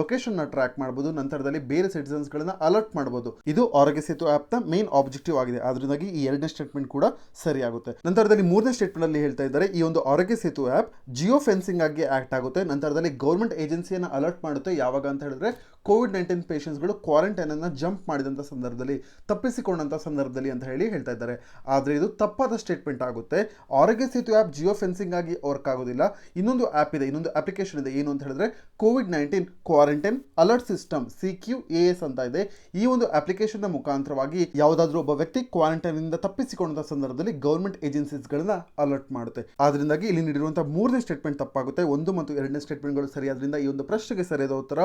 ಲೊಕೇಶನ್ನ ಟ್ರ್ಯಾಕ್ ಮಾಡಬಹುದು. ನಂತರದಲ್ಲಿ ಬೇರೆ ಸಿಟಿಸನ್ಸ್ಗಳನ್ನ ಅಲರ್ಟ್ ಮಾಡಬಹುದು. ಇದು ಆರೋಗ್ಯ ಸೇತು ಆ್ಯಪ್ನ ಮೇನ್ ಆಬ್ಜೆಕ್ಟಿವ್ ಆಗಿದೆ. ಆದ್ರಿಂದಾಗಿ ಈ ಎರಡನೇ ಸ್ಟೇಟ್ಮೆಂಟ್ ಕೂಡ ಸರಿಯಾಗುತ್ತೆ. ನಂತರದಲ್ಲಿ ಮೂರನೇ ಸ್ಟೇಟ್ಮೆಂಟ್ ಅಲ್ಲಿ ಹೇಳ್ತಾ ಇದ್ದಾರೆ ಈ ಒಂದು ಆರೋಗ್ಯ ಸೇತು ಆ್ಯಪ್ ಜಿಯೋ ಫೆನ್ಸಿಂಗ್ ಆಗಿ ಆಕ್ಟ್ ಆಗುತ್ತೆ. ನಂತರದಲ್ಲಿ ಗೌರ್ಮೆಂಟ್ ಏಜೆನ್ಸಿಯನ್ನು ಅಲರ್ಟ್ ಮಾಡುತ್ತೆ. ಯಾವಾಗ ಅಂತ ಹೇಳಿದ್ರೆ COVID-19 ಪೇಷಂಟ್ಸ್ಗಳು ಕ್ವಾರಂಟೈನ್ ಅನ್ನು ಜಂಪ್ ಮಾಡಿದಂಥ ಸಂದರ್ಭದಲ್ಲಿ, ತಪ್ಪಿಸಿಕೊಂಡಂಥ ಸಂದರ್ಭದಲ್ಲಿ ಅಂತ ಹೇಳ್ತಾ ಇದ್ದಾರೆ. ಆದರೆ ಇದು ತಪ್ಪಾದ ಸ್ಟೇಟ್ಮೆಂಟ್ ಆಗುತ್ತೆ. ಆರೋಗ್ಯ ಸೇತು ಆ್ಯಪ್ ಜಿಯೋ ಫೆನ್ಸಿಂಗ್ ಆಗಿ ವರ್ಕ್ ಆಗೋದಿಲ್ಲ. ಇನ್ನೊಂದು ಆ್ಯಪ್ ಇದೆ, ಇನ್ನೊಂದು ಅಪ್ಲಿಕೇಶನ್ ಇದೆ. ಏನು ಅಂತ ಹೇಳಿದ್ರೆ COVID-19 quarantine alert system CQAS ಅಂತ ಇದೆ. ಈ ಒಂದು ಅಪ್ಲಿಕೇಶನ್ನ ಮುಖಾಂತರವಾಗಿ ಯಾವುದಾದ್ರೂ ಒಬ್ಬ ವ್ಯಕ್ತಿ ಕ್ವಾರಂಟೈನ್ ಇಂದ ತಪ್ಪಿಸಿಕೊಂಡಂಥ ಸಂದರ್ಭದಲ್ಲಿ ಗೌರ್ಮೆಂಟ್ ಏಜೆನ್ಸೀಸ್ಗಳನ್ನ ಅಲರ್ಟ್ ಮಾಡುತ್ತೆ. ಆದ್ರಿಂದಾಗಿ ಇಲ್ಲಿ ನೀಡಿರುವಂತಹ ಮೂರನೇ ಸ್ಟೇಟ್ಮೆಂಟ್ ತಪ್ಪಾಗುತ್ತೆ. 1 ಮತ್ತು 2ನೇ ಸ್ಟೇಟ್ಮೆಂಟ್ಗಳು ಸರಿಯಾದ್ರಿಂದ ಈ ಒಂದು ಪ್ರಶ್ನೆಗೆ ಸರಿಯಾದ ಉತ್ತರ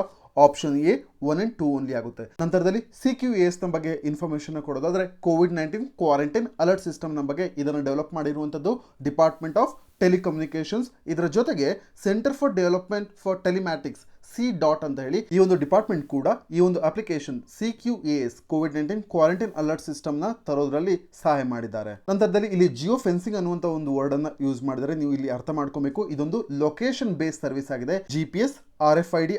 ಆಪ್ಷನ್ ಎ 1 and 2 ಓನ್ಲಿ ಆಗುತ್ತೆ. ನಂತರದಲ್ಲಿ CQAS ನ ಬಗ್ಗೆ ಇನ್ಫಾರ್ಮೇಶನ್ ಕೊಡೋದಾದ್ರೆ COVID-19 ಕ್ವಾರಂಟೈನ್ ಅಲರ್ಟ್ ಸಿಸ್ಟಮ್ ನ ಬಗ್ಗೆ ಇದನ್ನು ಡೆವಲಪ್ ಮಾಡಿರುವಂಥದ್ದು ಡಿಪಾರ್ಟ್ಮೆಂಟ್ ಆಫ್ ಟೆಲಿಕಮ್ಯುನಿಕೇಶನ್ಸ್. ಇದರ ಜೊತೆಗೆ centre for development for telematics C.DOT ಅಂತ ಹೇಳಿ ಈ ಒಂದು ಡಿಪಾರ್ಟ್ಮೆಂಟ್ ಕೂಡ ಈ ಒಂದು application CQAS COVID-19 quarantine alert system ನ ತರೋದ್ರಲ್ಲಿ ಸಹಾಯ ಮಾಡಿದ್ದಾರೆ. ನಂತರದಲ್ಲಿ ಇಲ್ಲಿ ಜಿಯೋ ಫೆನ್ಸಿಂಗ್ ಅನ್ನುವಂತ ಒಂದು ವರ್ಡ್ ಅನ್ನ ಯೂಸ್ ಮಾಡಿದರೆ ನೀವು ಇಲ್ಲಿ ಅರ್ಥ ಮಾಡ್ಕೋಬೇಕು. ಇದೊಂದು ಲೊಕೇಶನ್ ಬೇಸ್ಡ್ ಸರ್ವಿಸ್ ಆಗಿದೆ. GPS, RFID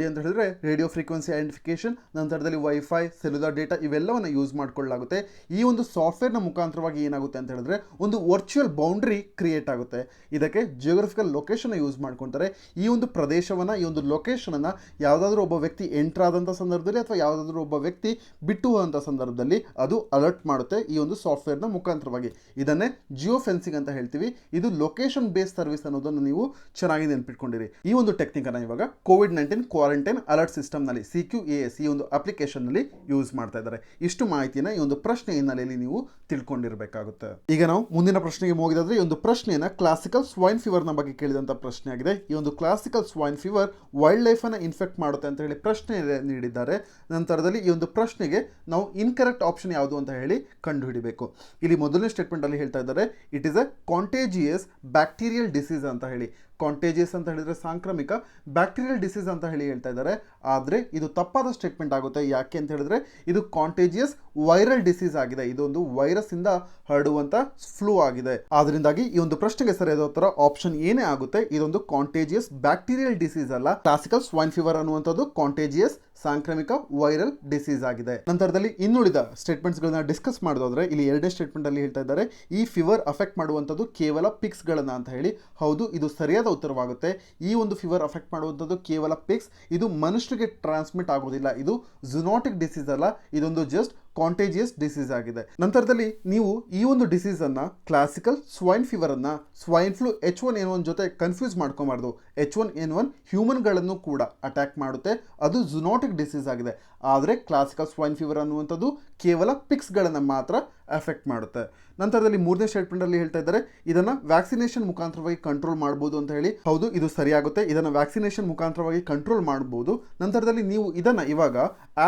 ಅಂತ ಹೇಳಿದ್ರೆ ರೇಡಿಯೋ ಫ್ರೀಕ್ವೆನ್ಸಿ ಐಡೆಂಟಿಫಿಕೇಶನ್, ನಂತರದಲ್ಲಿ ವೈಫೈ, ಸೆಲ್ಯುಲರ್ ಡೇಟಾ ಇವೆಲ್ಲವನ್ನ ಯೂಸ್ ಮಾಡ್ಕೊಳ್ಳಲಾಗುತ್ತೆ. ಈ ಒಂದು ಸಾಫ್ಟ್ವೇರ್ ನ ಮುಖಾಂತರವಾಗಿ ಏನಾಗುತ್ತೆ ಅಂತ ಹೇಳಿದ್ರೆ ಒಂದು ವರ್ಚುವಲ್ ಬೌಂಡ್ರಿ ಕ್ರಿಯೇಟ್ ಆಗುತ್ತೆ. ಇದಕ್ಕೆ ಜಿಯೋಗ್ರಫಿಕಲ್ ಲೊಕೇಶನ್ ಯೂಸ್ ಮಾಡ್ಕೊತಾರೆ. ಈ ಒಂದು ಪ್ರದೇಶವನ್ನ, ಈ ಒಂದು ಲೊಕೇಶನ್ ಅನ್ನ ಯಾವುದಾದ್ರೂ ಒಬ್ಬ ವ್ಯಕ್ತಿ ಎಂಟರ್ ಆದಂಥ ಸಂದರ್ಭದಲ್ಲಿ ಅಥವಾ ಯಾವುದಾದ್ರೂ ಒಬ್ಬ ವ್ಯಕ್ತಿ ಬಿಟ್ಟು ಹೋದಂಥ ಸಂದರ್ಭದಲ್ಲಿ ಅದು ಅಲರ್ಟ್ ಮಾಡುತ್ತೆ ಈ ಒಂದು ಸಾಫ್ಟ್ವೇರ್ನ ಮುಖಾಂತರವಾಗಿ. ಇದನ್ನೇ ಜಿಯೋ ಫೆನ್ಸಿಂಗ್ ಅಂತ ಹೇಳ್ತೀವಿ. ಇದು ಲೊಕೇಶನ್ ಬೇಸ್ಡ್ ಸರ್ವಿಸ್ ಅನ್ನೋದನ್ನು ನೀವು ಚೆನ್ನಾಗಿ ನೆನಪಿಟ್ಕೊಂಡಿರಿ. ಈ ಒಂದು ಟೆಕ್ನಿಕ್ ಅನ್ನ ಇವಾಗ COVID-19 ಕ್ವಾರಂಟೈನ್ ಅಲರ್ಟ್ ಸಿಸ್ಟಮ್ ನಲ್ಲಿ CQAS ಈ ಒಂದು ಅಪ್ಲಿಕೇಶನ್ ನಲ್ಲಿ ಯೂಸ್ ಮಾಡ್ತಾ ಇದ್ದಾರೆ. ಇಷ್ಟು ಮಾಹಿತಿನ ಈ ಒಂದು ಪ್ರಶ್ನೆ ಹಿನ್ನೆಲೆಯಲ್ಲಿ ನೀವು ತಿಳ್ಕೊಂಡಿರಬೇಕಾಗುತ್ತೆ. ಈಗ ನಾವು ಮುಂದಿನ ಪ್ರಶ್ನೆಗೆ ಹೋಗಿದ್ರೆ ಈ ಒಂದು ಪ್ರಶ್ನೆಯನ್ನ ಕ್ಲಾಸಿಕಲ್ ಸ್ವೈನ್ ಫೀವರ್ ನ ಬಗ್ಗೆ ಕೇಳಿದಂತ ಪ್ರಶ್ನೆ ಆಗಿದೆ. ಈ ಒಂದು classical swine fever wild life ಅನ್ನ ಇನ್ಫೆಕ್ಟ್ ಮಾಡುತ್ತೆ ಅಂತ ಹೇಳಿ ಪ್ರಶ್ನೆ ನೀಡಿದ್ದಾರೆ. ನಂತರದಲ್ಲಿ ಈ ಒಂದು ಪ್ರಶ್ನೆಗೆ ನಾವು ಇನ್ಕರೆಕ್ಟ್ ಆಪ್ಷನ್ ಯಾವುದು ಅಂತ ಹೇಳಿ ಕಂಡುಹಿಡಿಬೇಕು. ಇಲ್ಲಿ ಮೊದಲನೇ ಸ್ಟೇಟ್ಮೆಂಟ್ ಅಲ್ಲಿ ಹೇಳ್ತಾ ಇದ್ದಾರೆ it is a contagious bacterial disease ಅಂತ ಹೇಳಿ. ಕಾಂಟೇಜಿಯಸ್ ಅಂತ ಹೇಳಿದ್ರೆ ಸಾಂಕ್ರಾಮಿಕ, ಬ್ಯಾಕ್ಟೀರಿಯಲ್ ಡಿಸೀಸ್ ಅಂತ ಹೇಳ್ತಾ ಇದ್ದಾರೆ. ಆದರೆ ಇದು ತಪ್ಪಾದ ಸ್ಟೇಟ್ಮೆಂಟ್ ಆಗುತ್ತೆ. ಯಾಕೆ ಅಂತ ಹೇಳಿದ್ರೆ ಇದು ಕಾಂಟೇಜಿಯಸ್ ವೈರಲ್ ಡಿಸೀಸ್ ಆಗಿದೆ. ಇದೊಂದು ವೈರಸ್ ಇಂದ ಹರಡುವಂತ ಫ್ಲೂ ಆಗಿದೆ. ಆದ್ರಿಂದಾಗಿ ಈ ಒಂದು ಪ್ರಶ್ನೆಗೆ ಸರಿಯಾದ ಉತ್ತರ ಆಪ್ಷನ್ ಏನೇ ಆಗುತ್ತೆ. ಇದೊಂದು ಕಾಂಟೇಜಿಯಸ್ ಬ್ಯಾಕ್ಟೀರಿಯಲ್ ಡಿಸೀಸ್ ಅಲ್ಲ. ಕ್ಲಾಸಿಕಲ್ ಸ್ವೈನ್ ಫೀವರ್ ಅನ್ನುವಂಥದ್ದು ಕಾಂಟೇಜಿಯಸ್ ಸಾಂಕ್ರಾಮಿಕ ವೈರಲ್ ಡಿಸೀಸ್ ಆಗಿದೆ. ನಂತರದಲ್ಲಿ ಇನ್ನುಳಿದ ಸ್ಟೇಟ್ಮೆಂಟ್ಸ್ ಗಳನ್ನ ಡಿಸ್ಕಸ್ ಮಾಡೋದಾದ್ರೆ ಇಲ್ಲಿ ಎರಡನೇ ಸ್ಟೇಟ್ಮೆಂಟ್ ಅಲ್ಲಿ ಹೇಳ್ತಾ ಇದ್ದಾರೆ ಈ ಫೀವರ್ ಅಫೆಕ್ಟ್ ಮಾಡುವಂಥದ್ದು ಕೇವಲ ಪಿಕ್ಸ್ ಗಳನ್ನ ಅಂತ ಹೇಳಿ. ಹೌದು, ಇದು ಸರಿಯಾದ ಉತ್ತರವಾಗುತ್ತೆ. ಈ ಒಂದು ಫೀವರ್ ಅಫೆಕ್ಟ್ ಮಾಡುವಂಥದ್ದು ಕೇವಲ ಪಿಕ್ಸ್. ಇದು ಮನುಷ್ಯರಿಗೆ ಟ್ರಾನ್ಸ್ಮಿಟ್ ಆಗೋದಿಲ್ಲ. ಇದು ಝೂನೋಟಿಕ್ ಡಿಸೀಸ್ ಅಲ್ಲ. ಇದೊಂದು ಜಸ್ಟ್ ಕಾಂಟೇಜಿಯಸ್ ಡಿಸೀಸ್ ಆಗಿದೆ. ನಂತರದಲ್ಲಿ ನೀವು ಈ ಒಂದು ಡಿಸೀಸ್ ಅನ್ನ ಕ್ಲಾಸಿಕಲ್ ಸ್ವೈನ್ ಫೀವರ್ ಅನ್ನ ಸ್ವೈನ್ ಫ್ಲೂ H1N1 ಜೊತೆ ಕನ್ಫ್ಯೂಸ್ ಮಾಡ್ಕೊಬಾರ್ದು. H1N1 ಹ್ಯೂಮನ್ಗಳನ್ನು ಕೂಡ ಅಟ್ಯಾಕ್ ಮಾಡುತ್ತೆ, ಅದು ಝೂನೋಟಿಕ್ ಡಿಸೀಸ್ ಆಗಿದೆ. ಆದರೆ ಕ್ಲಾಸಿಕಲ್ ಸ್ವೈನ್ ಫೀವರ್ ಅನ್ನುವಂಥದ್ದು ಕೇವಲ ಪಿಕ್ಸ್ಗಳನ್ನು ಮಾತ್ರ ಎಫೆಕ್ಟ್ ಮಾಡುತ್ತೆ. ನಂತರದಲ್ಲಿ ಮೂರನೇ ಸ್ಟೇಟ್ಮೆಂಟ್ ಅಲ್ಲಿ ಹೇಳ್ತಾ ಇದ್ದಾರೆ ಇದನ್ನ ವ್ಯಾಕ್ಸಿನೇಷನ್ ಮುಖಾಂತರವಾಗಿ ಕಂಟ್ರೋಲ್ ಮಾಡಬಹುದು ಅಂತ ಹೇಳಿ. ಹೌದು, ಇದು ಸರಿಯಾಗುತ್ತೆ. ಇದನ್ನ ವ್ಯಾಕ್ಸಿನೇಷನ್ ಮುಖಾಂತರವಾಗಿ ಕಂಟ್ರೋಲ್ ಮಾಡಬಹುದು. ನಂತರದಲ್ಲಿ ನೀವು ಇದನ್ನ ಇವಾಗ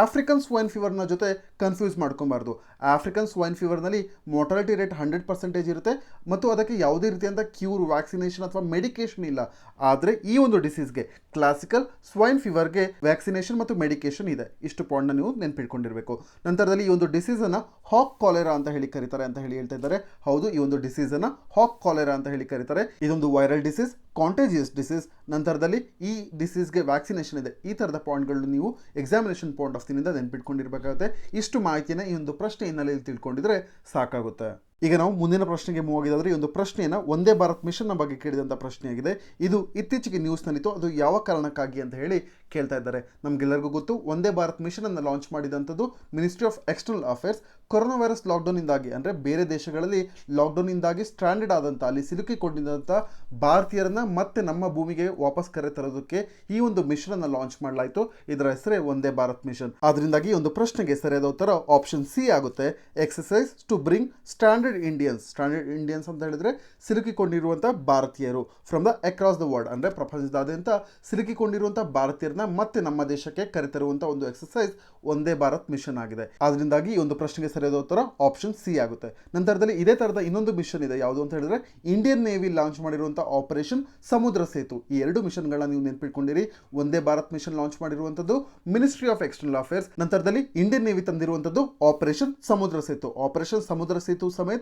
ಆಫ್ರಿಕನ್ ಸ್ವೈನ್ ಫೀವರ್ನ ಜೊತೆ ಕನ್ಫ್ಯೂಸ್ ಮಾಡ್ಕೊಬಾರ್ದು. ಆಫ್ರಿಕನ್ ಸ್ವೈನ್ ಫೀವರ್ನಲ್ಲಿ ಮೋರ್ಟಾಲಿಟಿ ರೇಟ್ 100% ಇರುತ್ತೆ ಮತ್ತು ಅದಕ್ಕೆ ಯಾವುದೇ ರೀತಿಯಾದ ಕ್ಯೂರ್, ವ್ಯಾಕ್ಸಿನೇಷನ್ ಅಥವಾ ಮೆಡಿಕೇಶನ್ ಇಲ್ಲ. ಆದರೆ ಈ ಒಂದು ಡಿಸೀಸ್ಗೆ, ಕ್ಲಾಸಿಕಲ್ ಸ್ವೈನ್ ಫೀವರ್ಗೆ ವ್ಯಾಕ್ಸಿನೇಷನ್ ಮತ್ತು ಮೆಡಿಕೇಶನ್ ಇದೆ. ಇಷ್ಟು ಪಾಯಿಂಟ್ನ ನೀವು ನೆನ್ಪಿಟ್ಕೊಂಡಿರಬೇಕು. ನಂತರದಲ್ಲಿ ಈ ಒಂದು ಡಿಸೀಸನ್ನು ಹಾಕ್ ಕಾಲೆರಾ ಅಂತ ಹೇಳಿ ಕರೀತಾರೆ ಅಂತ ಹೇಳಿ ಹೇಳ್ತಾ ಇದ್ದಾರೆ. ಹೌದು, ಈ ಒಂದು ಡಿಸೀಸನ್ನು ಹಾಕ್ ಕಾಲೆರಾ ಅಂತ ಹೇಳಿ ಕರೀತಾರೆ. ಇದೊಂದು ವೈರಲ್ ಡಿಸೀಸ್, ಕಾಂಟೇಜಿಯಸ್ ಡಿಸೀಸ್. ನಂತರದಲ್ಲಿ ಈ ಡಿಸೀಸ್ಗೆ ವ್ಯಾಕ್ಸಿನೇಷನ್ ಇದೆ. ಈ ಥರದ ಪಾಯಿಂಟ್ಗಳು ನೀವು ಎಕ್ಸಾಮಿನೇಷನ್ ಪಾಯಿಂಟ್ ಆಫ್ ವ್ಯೂನಿಂದ ನೆನ್ಪಿಟ್ಕೊಂಡಿರಬೇಕಾಗುತ್ತೆ. ಇಷ್ಟು ಮಾಹಿತಿಯನ್ನು ಈ ಒಂದು ಪ್ರಶ್ನೆ ಹಿನ್ನೆಲೆಯಲ್ಲಿ ತಿಳ್ಕೊಂಡಿದ್ರೆ ಸಾಕಾಗುತ್ತೆ. ಈಗ ನಾವು ಮುಂದಿನ ಪ್ರಶ್ನೆಗೆ ಮೂವ್ ಆಗಿದ್ದಾದ್ರೆ, ಈ ಒಂದು ಪ್ರಶ್ನೆಯನ್ನು ವಂದೇ ಭಾರತ್ ಮಿಷನ್ನ ಬಗ್ಗೆ ಕೇಳಿದಂಥ ಪ್ರಶ್ನೆಯಾಗಿದೆ. ಇದು ಇತ್ತೀಚೆಗೆ ನ್ಯೂಸ್ನಲ್ಲಿತ್ತು, ಅದು ಯಾವ ಕಾರಣಕ್ಕಾಗಿ ಅಂತ ಹೇಳಿ ಕೇಳ್ತಾ ಇದ್ದಾರೆ. ನಮಗೆಲ್ಲರಿಗೂ ಗೊತ್ತು, ವಂದೇ ಭಾರತ್ ಮಿಷನ್ ಅನ್ನು ಲಾಂಚ್ ಮಾಡಿದಂಥದ್ದು ministry of external affairs. Corona virus ಲಾಕ್ಡೌನ್ನಿಂದಾಗಿ, ಅಂದರೆ ಬೇರೆ ದೇಶಗಳಲ್ಲಿ ಲಾಕ್ಡೌನ್ನಿಂದಾಗಿ ಸ್ಟ್ಯಾಂಡರ್ಡ್ ಆದಂಥ, ಅಲ್ಲಿ ಸಿಲುಕಿಕೊಂಡಿದ್ದಂಥ ಭಾರತೀಯರನ್ನ ಮತ್ತೆ ನಮ್ಮ ಭೂಮಿಗೆ ವಾಪಸ್ ಕರೆತರೋದಕ್ಕೆ ಈ ಒಂದು ಮಿಷನ್ ಅನ್ನು ಲಾಂಚ್ ಮಾಡಲಾಯಿತು. ಇದರ ಹೆಸರೇ ವಂದೇ ಭಾರತ್ ಮಿಷನ್. ಅದರಿಂದಾಗಿ ಈ ಒಂದು ಪ್ರಶ್ನೆಗೆ ಸರಿಯಾದ ಉತ್ತರ ಆಪ್ಷನ್ ಸಿ ಆಗುತ್ತೆ. Exercise to bring standard Indians ಅಂತ ಹೇಳಿದ್ರೆ ಸಿಲುಕಿಕೊಂಡಿರುವಂಥ ಭಾರತೀಯರು from the across the world, ಅಂದರೆ ಪ್ರಪಂಚದಾದ್ಯಂತ ಸಿಲುಕಿಕೊಂಡಿರುವಂಥ ಭಾರತೀಯರನ್ನ ಮತ್ತೆ ನಮ್ಮ ದೇಶಕ್ಕೆ ಕರೆತರುವಂಥ ಒಂದು ಎಕ್ಸಸೈಸ್ ವಂದೇ ಭಾರತ್ ಮಿಷನ್ ಆಗಿದೆ. ಅದರಿಂದಾಗಿ ಈ ಒಂದು ಪ್ರಶ್ನೆಗೆ ಸರಿಯಾದ ಉತ್ತರ ಆಪ್ಷನ್ ಸಿ ಆಗುತ್ತೆ. ನಂತರದಲ್ಲಿ ಇದೇ ಥರದ ಇನ್ನೊಂದು ಮಿಷನ್ ಇದೆ. ಯಾವುದು ಅಂತ ಹೇಳಿದ್ರೆ ಇಂಡಿಯನ್ ನೇವಿ ಲಾಂಚ್ ಮಾಡಿರುವಂಥ ಆಪರೇಷನ್ ಸಮುದ್ರ ಸೇತು. ಈ ಎರಡು ಮಿಷನ್ಗಳನ್ನ ನೀವು ನೆನ್ಪಿಟ್ಕೊಂಡಿರಿ. ವಂದೇ ಭಾರತ್ ಮಿಷನ್ ಲಾಂಚ್ ಮಾಡಿರುವಂಥದ್ದು ಮಿನಿಸ್ಟ್ರಿ ಆಫ್ ಎಕ್ಸ್ಟರ್ನಲ್ ಅಫೇರ್ಸ್. ನಂತರದಲ್ಲಿ ಇಂಡಿಯನ್ ನೇವಿ ತಂದಿರುವಂಥದ್ದು ಆಪರೇಷನ್ ಸಮುದ್ರ ಸೇತು. ಆಪರೇಷನ್ ಸಮುದ್ರ ಸೇತು ಸಮೇತ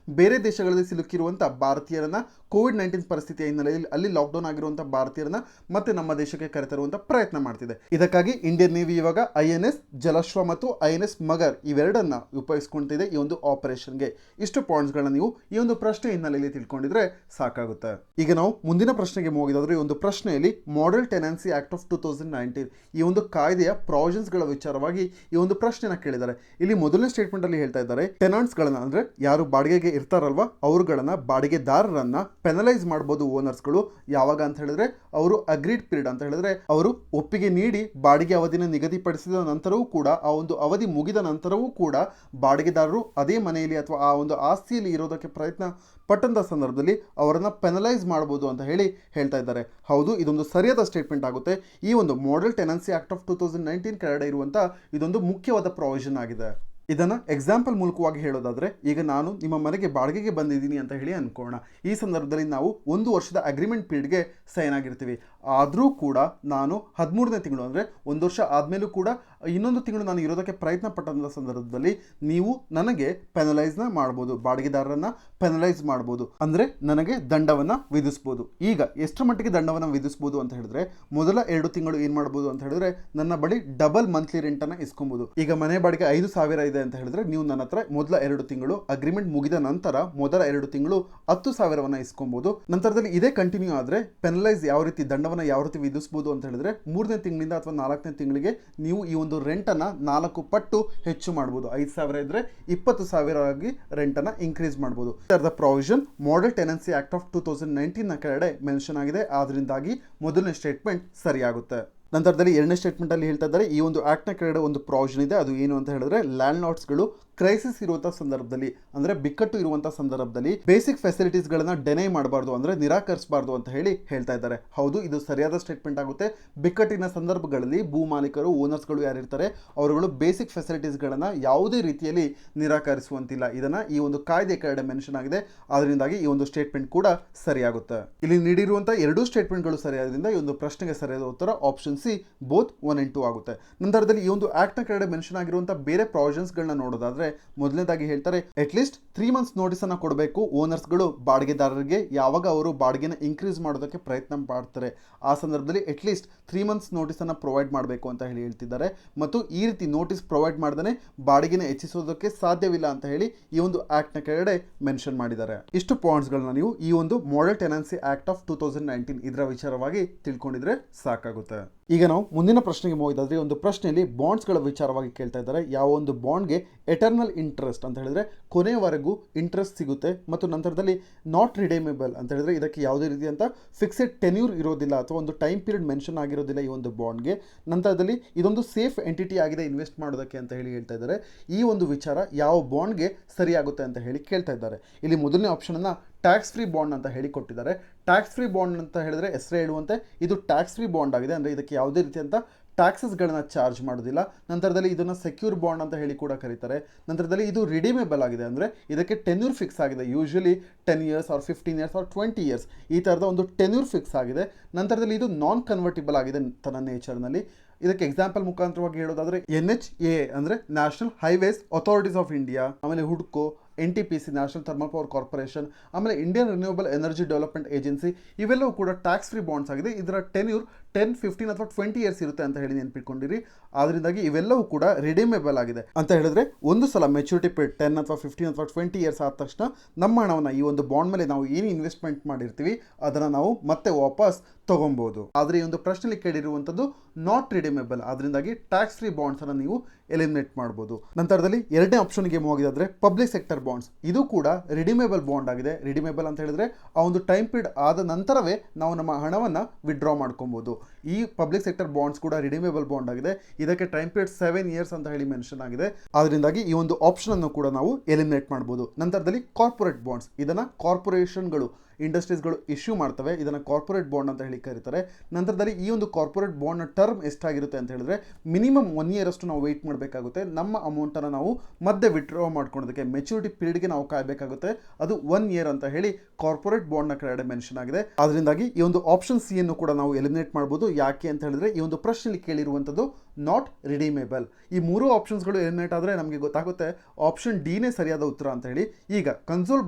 ಬೇರೆ ದೇಶಗಳಲ್ಲಿ ಸಿಲುಕಿರುವಂಥ ಭಾರತೀಯರನ್ನ ಕೋವಿಡ್-19 ಪರಿಸ್ಥಿತಿಯ ಹಿನ್ನೆಲೆಯಲ್ಲಿ ಅಲ್ಲಿ ಲಾಕ್ಡೌನ್ ಆಗಿರುವಂಥ ಭಾರತೀಯರನ್ನ ಮತ್ತೆ ನಮ್ಮ ದೇಶಕ್ಕೆ ಕರೆತರುವಂಥ ಪ್ರಯತ್ನ ಮಾಡ್ತಿದೆ. ಇದಕ್ಕಾಗಿ ಇಂಡಿಯನ್ ನೇವಿ ಇವಾಗ INS ಜಲಶ್ವ ಮತ್ತು INS ಮಗರ್ ಇವೆರಡನ್ನ ಉಪಯೋಗಿಸ್ಕೊಳ್ತಿದೆ ಈ ಒಂದು ಆಪರೇಷನ್ಗೆ. ಇಷ್ಟು ಪಾಯಿಂಟ್ಸ್ಗಳನ್ನ ನೀವು ಈ ಒಂದು ಪ್ರಶ್ನೆ ಹಿನ್ನೆಲೆಯಲ್ಲಿ ತಿಳ್ಕೊಂಡಿದ್ರೆ ಸಾಕಾಗುತ್ತೆ. ಈಗ ನಾವು ಮುಂದಿನ ಪ್ರಶ್ನೆಗೆ ಹೋಗಿದಾದ್ರೆ, ಈ ಒಂದು ಪ್ರಶ್ನೆಯಲ್ಲಿ ಮಾಡೆಲ್ ಟೆನೆನ್ಸಿ ಆಕ್ಟ್ ಆಫ್ 2019 ಈ ಒಂದು ಕಾಯ್ದೆಯ ಪ್ರಾವಿಷನ್ಸ್ಗಳ ವಿಚಾರವಾಗಿ ಈ ಒಂದು ಪ್ರಶ್ನೆನ ಕೇಳಿದ್ದಾರೆ. ಇಲ್ಲಿ ಮೊದಲನೇ ಸ್ಟೇಟ್ಮೆಂಟ್ ಅಲ್ಲಿ ಹೇಳ್ತಾ ಇದ್ದಾರೆ, ಟೆನಾಂಟ್ಸ್ಗಳನ್ನ, ಅಂದ್ರೆ ಯಾರು ಬಾಡಿಗೆಗೆ ಇರ್ತಾರಲ್ವಾ ಅವರುಗಳನ್ನ, ಬಾಡಿಗೆದಾರರನ್ನ ಪೆನಲೈಸ್ ಮಾಡಬಹುದು ಓನರ್ಸ್ಗಳು. ಯಾವಾಗ ಅಂತ ಹೇಳಿದ್ರೆ ಅವರು ಅಗ್ರೀಡ್ ಪೀರಿಯಡ್ ಅಂತ ಹೇಳಿದ್ರೆ ಅವರು ಒಪ್ಪಿಗೆ ನೀಡಿ ಬಾಡಿಗೆ ಅವಧಿನ ನಿಗದಿಪಡಿಸಿದ ನಂತರವೂ ಕೂಡ, ಆ ಒಂದು ಅವಧಿ ಮುಗಿದ ನಂತರವೂ ಕೂಡ ಬಾಡಿಗೆದಾರರು ಅದೇ ಮನೆಯಲ್ಲಿ ಅಥವಾ ಆ ಒಂದು ಆಸ್ತಿಯಲ್ಲಿ ಇರೋದಕ್ಕೆ ಪ್ರಯತ್ನ ಪಟ್ಟಂತ ಸಂದರ್ಭದಲ್ಲಿ ಅವರನ್ನ ಪೆನಲೈಸ್ ಮಾಡಬಹುದು ಅಂತ ಹೇಳಿ ಹೇಳ್ತಾ ಇದ್ದಾರೆ. ಹೌದು, ಇದೊಂದು ಸರಿಯಾದ ಸ್ಟೇಟ್ಮೆಂಟ್ ಆಗುತ್ತೆ. ಈ ಒಂದು ಮಾಡೆಲ್ ಟೆನೆನ್ಸಿ ಆಕ್ಟ್ ಆಫ್ 2019 ಕೆಳಗಡೆ ಇರುವಂತ ಇದೊಂದು ಮುಖ್ಯವಾದ ಪ್ರಾವಿಷನ್ ಆಗಿದೆ. ಇದನ್ನು ಎಕ್ಸಾಂಪಲ್ ಮೂಲಕವಾಗಿ ಹೇಳೋದಾದರೆ, ಈಗ ನಾನು ನಿಮ್ಮ ಮನೆಗೆ ಬಾಡಿಗೆಗೆ ಬಂದಿದ್ದೀನಿ ಅಂತ ಹೇಳಿ ಅನ್ಕೋಣ. ಈ ಸಂದರ್ಭದಲ್ಲಿ ನಾವು 1 ವರ್ಷದ ಅಗ್ರಿಮೆಂಟ್ ಪೀರಿಯಡ್ಗೆ ಸೈನ್ ಆಗಿರ್ತೀವಿ. ಆದರೂ ಕೂಡ ನಾನು 13ನೇ ತಿಂಗಳು, ಅಂದರೆ 1 ವರ್ಷ ಆದಮೇಲೂ ಕೂಡ ಇನ್ನೊಂದು ತಿಂಗಳು ನಾನು ಇರೋದಕ್ಕೆ ಪ್ರಯತ್ನ ಪಟ್ಟಂಥ ಸಂದರ್ಭದಲ್ಲಿ ನೀವು ನನಗೆ ಪೆನಲೈಸ್ನ ಮಾಡ್ಬೋದು, ಬಾಡಿಗೆದಾರರನ್ನ ಪೆನಲೈಸ್ ಮಾಡ್ಬೋದು, ಅಂದರೆ ನನಗೆ ದಂಡವನ್ನು ವಿಧಿಸ್ಬೋದು. ಈಗ ಎಷ್ಟರ ಮಟ್ಟಿಗೆ ದಂಡವನ್ನು ವಿಧಿಸ್ಬೋದು ಅಂತ ಹೇಳಿದ್ರೆ, ಮೊದಲ 2 ತಿಂಗಳು ಏನು ಮಾಡ್ಬೋದು ಅಂತ ಹೇಳಿದ್ರೆ ನನ್ನ ಬಳಿ ಡಬಲ್ ಮಂತ್ಲಿ ರೆಂಟನ್ನು ಇಸ್ಕೊಬೋದು. ಈಗ ಮನೆ ಬಾಡಿಗೆ 5,000 ಇದೆ ಅಂತ ಹೇಳಿದ್ರೆ ನೀವು ನನ್ನ ಹತ್ರ ಮೊದಲ 2 ತಿಂಗಳು, ಅಗ್ರಿಮೆಂಟ್ ಮುಗಿದ ನಂತರ ಮೊದಲ 2 ತಿಂಗಳು 10,000 ಇಸ್ಕೊಬಹುದು. ನಂತರದಲ್ಲಿ ಇದೇ ಕಂಟಿನ್ಯೂ ಆದರೆ ಪೆನಲೈಸ್ ಯಾವ ರೀತಿ, ದಂಡವನ್ನು ಯಾವ ರೀತಿ ವಿಧಿಸಬಹುದು ಅಂತ ಹೇಳಿದ್ರೆ 3ನೇ ತಿಂಗಳಿಂದ ಅಥವಾ 4ನೇ ತಿಂಗಳಿಗೆ ನೀವು ಈ ಒಂದು ರೆಂಟನ್ನು 4 ಪಟ್ಟು ಹೆಚ್ಚು ಮಾಡಬಹುದು. 5,000 ಇದ್ರೆ 20,000 ಆಗಿ ರೆಂಟನ್ನು ಇನ್ಕ್ರೀಸ್ ಮಾಡಬಹುದು. ಇದರ provision model tenancy act of 2019 ನ ಕೆಳಗಡೆ ಮೆನ್ಷನ್ ಆಗಿದೆ. ಆದ್ರಿಂದಾಗಿ ಮೊದಲನೇ ಸ್ಟೇಟ್ಮೆಂಟ್ ಸರಿಯಾಗುತ್ತೆ. ನಂತರದಲ್ಲಿ ಎರಡನೇ ಸ್ಟೇಟ್ಮೆಂಟ್ ಅಲ್ಲಿ ಹೇಳ್ತಾ ಇದ್ದಾರೆ, ಈ ಒಂದು ಆಕ್ಟ್ನ ಕೆಳಗಡೆ ಒಂದು ಪ್ರಾವಿಷನ್ ಇದೆ. ಅದು ಏನು ಅಂತ ಹೇಳಿದ್ರೆ, ಲ್ಯಾಂಡ್ ಲಾರ್ಡ್ಸ್ಗಳು ಕ್ರೈಸಿಸ್ ಇರುವಂತಹ ಸಂದರ್ಭದಲ್ಲಿ, ಅಂದ್ರೆ ಬಿಕ್ಕಟ್ಟು ಇರುವಂತಹ ಸಂದರ್ಭದಲ್ಲಿ ಬೇಸಿಕ್ ಫೆಸಿಲಿಟೀಸ್ಗಳನ್ನ ಡೆನೈ ಮಾಡಬಾರ್ದು, ಅಂದ್ರೆ ನಿರಾಕರಿಸಬಾರ್ದು ಅಂತ ಹೇಳಿ ಹೇಳ್ತಾ ಇದ್ದಾರೆ. ಹೌದು, ಇದು ಸರಿಯಾದ ಸ್ಟೇಟ್ಮೆಂಟ್ ಆಗುತ್ತೆ. ಬಿಕ್ಕಟ್ಟಿನ ಸಂದರ್ಭಗಳಲ್ಲಿ ಭೂ ಮಾಲೀಕರು, ಓನರ್ಸ್ಗಳು ಯಾರಿರ್ತಾರೆ ಅವರುಗಳು ಬೇಸಿಕ್ ಫೆಸಿಲಿಟೀಸ್ಗಳನ್ನ ಯಾವುದೇ ರೀತಿಯಲ್ಲಿ ನಿರಾಕರಿಸುವಂತಿಲ್ಲ. ಇದನ್ನ ಈ ಒಂದು ಕಾಯ್ದೆ ಕೆಳಗಡೆ ಮೆನ್ಷನ್ ಆಗಿದೆ. ಅದರಿಂದಾಗಿ ಈ ಒಂದು ಸ್ಟೇಟ್ಮೆಂಟ್ ಕೂಡ ಸರಿಯಾಗುತ್ತೆ. ಇಲ್ಲಿ ನೀಡಿರುವಂತಹ 2 ಸ್ಟೇಟ್ಮೆಂಟ್ಗಳು ಸರಿಯಾದ್ರಿಂದ ಈ ಒಂದು ಪ್ರಶ್ನೆಗೆ ಸರಿಯಾದ ಉತ್ತರ ಆಪ್ಷನ್ ಸಿ ಬೋತ್ 1 and 2 ಆಗುತ್ತೆ. ನಂತರದಲ್ಲಿ ಈ ಒಂದು ಆಕ್ಟ್ನ ಕೆಳಗಡೆ ಮೆನ್ಷನ್ ಆಗಿರುವಂತಹ ಬೇರೆ ಪ್ರಾವಿಷನ್ಸ್ಗಳನ್ನ ನೋಡೋದಾದ್ರೆ, ಮೊದಲನೇದಾಗಿ ಹೇಳ್ತಾರೆ ಅಟ್ಲೀಸ್ಟ್ 3 months ನೋಟಿಸ್ ಅನ್ನ ಕೊಡಬೇಕು ಓನರ್ಸ್ಗಳು ಬಾಡಿಗೆದಾರರಿಗೆ. ಯಾವಾಗ ಅವರು ಬಾಡಿಗೆನ ಇನ್ಕ್ರೀಸ್ ಮಾಡೋದಕ್ಕೆ ಪ್ರಯತ್ನ ಮಾಡ್ತಾರೆ ಆ ಸಂದರ್ಭದಲ್ಲಿ ಅಟ್ಲೀಸ್ಟ್ 3 months ನೋಟಿಸ್ ಅನ್ನ ಪ್ರೊವೈಡ್ ಮಾಡಬೇಕು ಅಂತ ಹೇಳಿ ಹೇಳ್ತಿದ್ದಾರೆ. ಮತ್ತು ಈ ರೀತಿ ನೋಟಿಸ್ ಪ್ರೊವೈಡ್ ಮಾಡದೇ ಬಾಡಿಗೆನ ಹೆಚ್ಚಿಸೋದಕ್ಕೆ ಸಾಧ್ಯವಿಲ್ಲ ಅಂತ ಹೇಳಿ ಈ ಒಂದು ಆಕ್ಟ್ನ ಕೆಳಗಡೆ ಮೆನ್ಷನ್ ಮಾಡಿದ್ದಾರೆ. ಇಷ್ಟು ಪಾಯಿಂಟ್ಸ್ಗಳನ್ನ ನೀವು ಈ ಒಂದು ಮಾಡೆಲ್ ಟೆನೆನ್ಸಿ ಆಕ್ಟ್ ಆಫ್ 2019 ಇದರ ವಿಚಾರವಾಗಿ ತಿಳ್ಕೊಂಡಿದ್ರೆ ಸಾಕಾಗುತ್ತೆ. ಈಗ ನಾವು ಮುಂದಿನ ಪ್ರಶ್ನೆಗೆ ಹೋಗಿದ್ದಾದ್ರೆ ಒಂದು ಪ್ರಶ್ನೆಯಲ್ಲಿ ಬಾಂಡ್ಸ್ಗಳ ವಿಚಾರವಾಗಿ ಕೇಳ್ತಾ ಇದ್ದಾರೆ. ಯಾವ ಒಂದು ಬಾಂಡ್ಗೆ ಎಟರ್ನಲ್ ಇಂಟ್ರೆಸ್ಟ್ ಅಂತ ಹೇಳಿದ್ರೆ ಕೊನೆಯವರೆಗೂ ಇಂಟ್ರೆಸ್ಟ್ ಸಿಗುತ್ತೆ ಮತ್ತು ನಂತರದಲ್ಲಿ ನಾಟ್ ರಿಡೇಮೇಬಲ್ ಅಂತ ಹೇಳಿದ್ರೆ ಇದಕ್ಕೆ ಯಾವುದೇ ರೀತಿಯಂತ ಫಿಕ್ಸೆಡ್ ಟೆನ್ಯೂರ್ ಇರೋದಿಲ್ಲ ಅಥವಾ ಒಂದು ಟೈಮ್ ಪೀರಿಯಡ್ ಮೆನ್ಷನ್ ಆಗಿರೋದಿಲ್ಲ ಈ ಒಂದು ಬಾಂಡ್ಗೆ. ನಂತರದಲ್ಲಿ ಇದೊಂದು ಸೇಫ್ ಎಂಟಿಟಿ ಆಗಿದೆ ಇನ್ವೆಸ್ಟ್ ಮಾಡೋದಕ್ಕೆ ಅಂತ ಹೇಳಿ ಹೇಳ್ತಾ ಇದ್ದಾರೆ. ಈ ಒಂದು ವಿಚಾರ ಯಾವ ಬಾಂಡ್ಗೆ ಸರಿಯಾಗುತ್ತೆ ಅಂತ ಹೇಳಿ ಕೇಳ್ತಾ ಇದ್ದಾರೆ. ಇಲ್ಲಿ ಮೊದಲನೇ ಆಪ್ಷನನ್ನು ಟ್ಯಾಕ್ಸ್ ಫ್ರೀ ಬಾಂಡ್ ಅಂತ ಹೇಳಿ ಕೊಟ್ಟಿದ್ದಾರೆ. ಟ್ಯಾಕ್ಸ್ ಫ್ರೀ ಬಾಂಡ್ ಅಂತ ಹೇಳಿದ್ರೆ ಹೆಸರೇ ಹೇಳುವಂತೆ ಇದು ಟ್ಯಾಕ್ಸ್ ಫ್ರೀ ಬಾಂಡ್ ಆಗಿದೆ, ಅಂದರೆ ಇದಕ್ಕೆ ಯಾವುದೇ ರೀತಿಯಂತ ಟ್ಯಾಕ್ಸಸ್ಗಳನ್ನ ಚಾರ್ಜ್ ಮಾಡೋದಿಲ್ಲ. ನಂತರದಲ್ಲಿ ಇದನ್ನು ಸೆಕ್ಯೂರ್ ಬಾಂಡ್ ಅಂತ ಹೇಳಿ ಕೂಡ ಕರೀತಾರೆ. ನಂತರದಲ್ಲಿ ಇದು ರಿಡೀಮೇಬಲ್ ಆಗಿದೆ, ಅಂದರೆ ಇದಕ್ಕೆ ಟೆನ್ಯೂರ್ ಫಿಕ್ಸ್ ಆಗಿದೆ. Usually 10 years or 15 years or 20 years ಈ ಥರದ ಒಂದು ಟೆನ್ಯೂರ್ ಫಿಕ್ಸ್ ಆಗಿದೆ. ನಂತರದಲ್ಲಿ ಇದು ನಾನ್ ಕನ್ವರ್ಟಿಬಲ್ ಆಗಿದೆ ತನ್ನ ನೇಚರ್ನಲ್ಲಿ. ಇದಕ್ಕೆ ಎಕ್ಸಾಂಪಲ್ ಮುಖಾಂತರವಾಗಿ ಹೇಳೋದಾದರೆ NHAA ಅಂದರೆ national highways authorities of India, ಆಮೇಲೆ ಹುಡ್ಕೋ, NTPC national thermal power corporation, ಆಮೇಲೆ Indian renewable energy development agency ಇವೆಲ್ಲವೂ ಕೂಡ ಟ್ಯಾಕ್ಸ್ ಫ್ರೀ ಬಾಂಡ್ಸ್ ಆಗಿದೆ. ಇದರ ಟೆನ್ಯೂರ್ 10, 15 ಅಥವಾ 20 years ಇರುತ್ತೆ ಅಂತ ಹೇಳಿ ನೆನ್ಪಿಟ್ಕೊಂಡಿರಿ. ಆದ್ದರಿಂದಾಗಿ ಇವೆಲ್ಲವೂ ಕೂಡ ರಿಡೀಮೇಬಲ್ ಆಗಿದೆ ಅಂತ ಹೇಳಿದ್ರೆ ಒಂದು ಸಲ ಮೆಚುರಿಟಿ ಪೀರಿಯಡ್ 10 ಅಥವಾ 15 ಅಥವಾ 20 years ಆದ ತಕ್ಷಣ ನಮ್ಮ ಹಣವನ್ನು ಈ ಒಂದು ಬಾಂಡ್ ಮೇಲೆ ನಾವು ಏನು ಇನ್ವೆಸ್ಟ್ಮೆಂಟ್ ಮಾಡಿರ್ತೀವಿ ಅದನ್ನು ನಾವು ಮತ್ತೆ ವಾಪಸ್ ತಗೊಬಹುದು. ಆದರೆ ಈ ಒಂದು ಪ್ರಶ್ನೆಯಲ್ಲಿ ಕೇಳಿರುವಂಥದ್ದು ನಾಟ್ ರಿಡೀಮೇಬಲ್, ಆದ್ರಿಂದಾಗಿ ಟ್ಯಾಕ್ಸ್ ಫ್ರೀ ಬಾಂಡ್ಸ್ ಅನ್ನು ನೀವು ಎಲಿಮಿನೇಟ್ ಮಾಡಬಹುದು. ನಂತರದಲ್ಲಿ ಎರಡನೇ ಆಪ್ಷನ್ಗೆ ಹೋಗಿದ್ರೆ ಪಬ್ಲಿಕ್ ಸೆಕ್ಟರ್ ಬಾಂಡ್ಸ್, ಇದು ಕೂಡ ರಿಡೀಮೇಬಲ್ ಬಾಂಡ್ ಆಗಿದೆ. ರಿಡೀಮೇಬಲ್ ಅಂತ ಹೇಳಿದ್ರೆ ಆ ಒಂದು ಟೈಮ್ ಪೀರಿಯಡ್ ಆದ ನಂತರವೇ ನಾವು ನಮ್ಮ ಹಣವನ್ನು ವಿಡ್ರಾ ಮಾಡ್ಕೊಬಹುದು. ಈ ಪಬ್ಲಿಕ್ ಸೆಕ್ಟರ್ ಬಾಂಡ್ಸ್ ಕೂಡ ರಿಡೀಮೇಬಲ್ ಬಾಂಡ್ ಆಗಿದೆ. ಇದಕ್ಕೆ ಟೈಮ್ ಪೀರಿಯಡ್ 7 years ಅಂತ ಹೇಳಿ ಮೆನ್ಷನ್ ಆಗಿದೆ. ಆದ್ರಿಂದಾಗಿ ಈ ಒಂದು ಆಪ್ಷನ್ ಅನ್ನು ಕೂಡ ನಾವು ಎಲಿಮಿನೇಟ್ ಮಾಡಬಹುದು. ನಂತರದಲ್ಲಿ ಕಾರ್ಪೊರೇಟ್ ಬಾಂಡ್ಸ್, ಇದನ್ನ ಕಾರ್ಪೊರೇಷನ್ಗಳು ಇಂಡಸ್ಟ್ರೀಸ್ಗಳು ಇಶ್ಯೂ ಮಾಡ್ತವೆ, ಇದನ್ನು ಕಾರ್ಪೊರೇಟ್ ಬಾಂಡ್ ಅಂತ ಹೇಳಿ ಕರೀತಾರೆ. ನಂತರದಲ್ಲಿ ಈ ಒಂದು ಕಾರ್ಪೊರೇಟ್ ಬಾಂಡ್ನ ಟರ್ಮ್ ಎಷ್ಟಾಗಿರುತ್ತೆ ಅಂತ ಹೇಳಿದ್ರೆ ಮಿನಿಮಮ್ 1 year ಅಷ್ಟು ನಾವು ವೆಯ್ಟ್ ಮಾಡಬೇಕಾಗುತ್ತೆ. ನಮ್ಮ ಅಮೌಂಟನ್ನು ನಾವು ಮಧ್ಯೆ ವಿಡ್ರಾ ಮಾಡ್ಕೊಳ್ಳೋದಕ್ಕೆ ಮೆಚುರಿಟಿ ಪೀರಿಯಡ್ಗೆ ನಾವು ಕಾಯಬೇಕಾಗುತ್ತೆ. ಅದು 1 year ಅಂತ ಹೇಳಿ ಕಾರ್ಪೊರೇಟ್ ಬಾಂಡ್ನ ಕೆಳಗಡೆ ಮೆನ್ಷನ್ ಆಗಿದೆ. ಅದರಿಂದಾಗಿ ಈ ಒಂದು ಆಪ್ಷನ್ ಸಿ ಅನ್ನು ಕೂಡ ನಾವು ಎಲಿಮಿನೇಟ್ ಮಾಡಬಹುದು. ಯಾಕೆ ಅಂತ ಹೇಳಿದ್ರೆ ಈ ಒಂದು ಪ್ರಶ್ನೆಯಲ್ಲಿ ಕೇಳಿರುವಂಥದ್ದು ನಾಟ್ ರಿಡೀಮೇಬಲ್. ಈ ಮೂರು ಆಪ್ಷನ್ಸ್ಗಳು ಎಲಿಮಿನೇಟ್ ಆದರೆ ನಮಗೆ ಗೊತ್ತಾಗುತ್ತೆ ಆಪ್ಷನ್ ಡಿನೇ ಸರಿಯಾದ ಉತ್ತರ ಅಂತ ಹೇಳಿ. ಈಗ ಕನ್ಸೋಲ್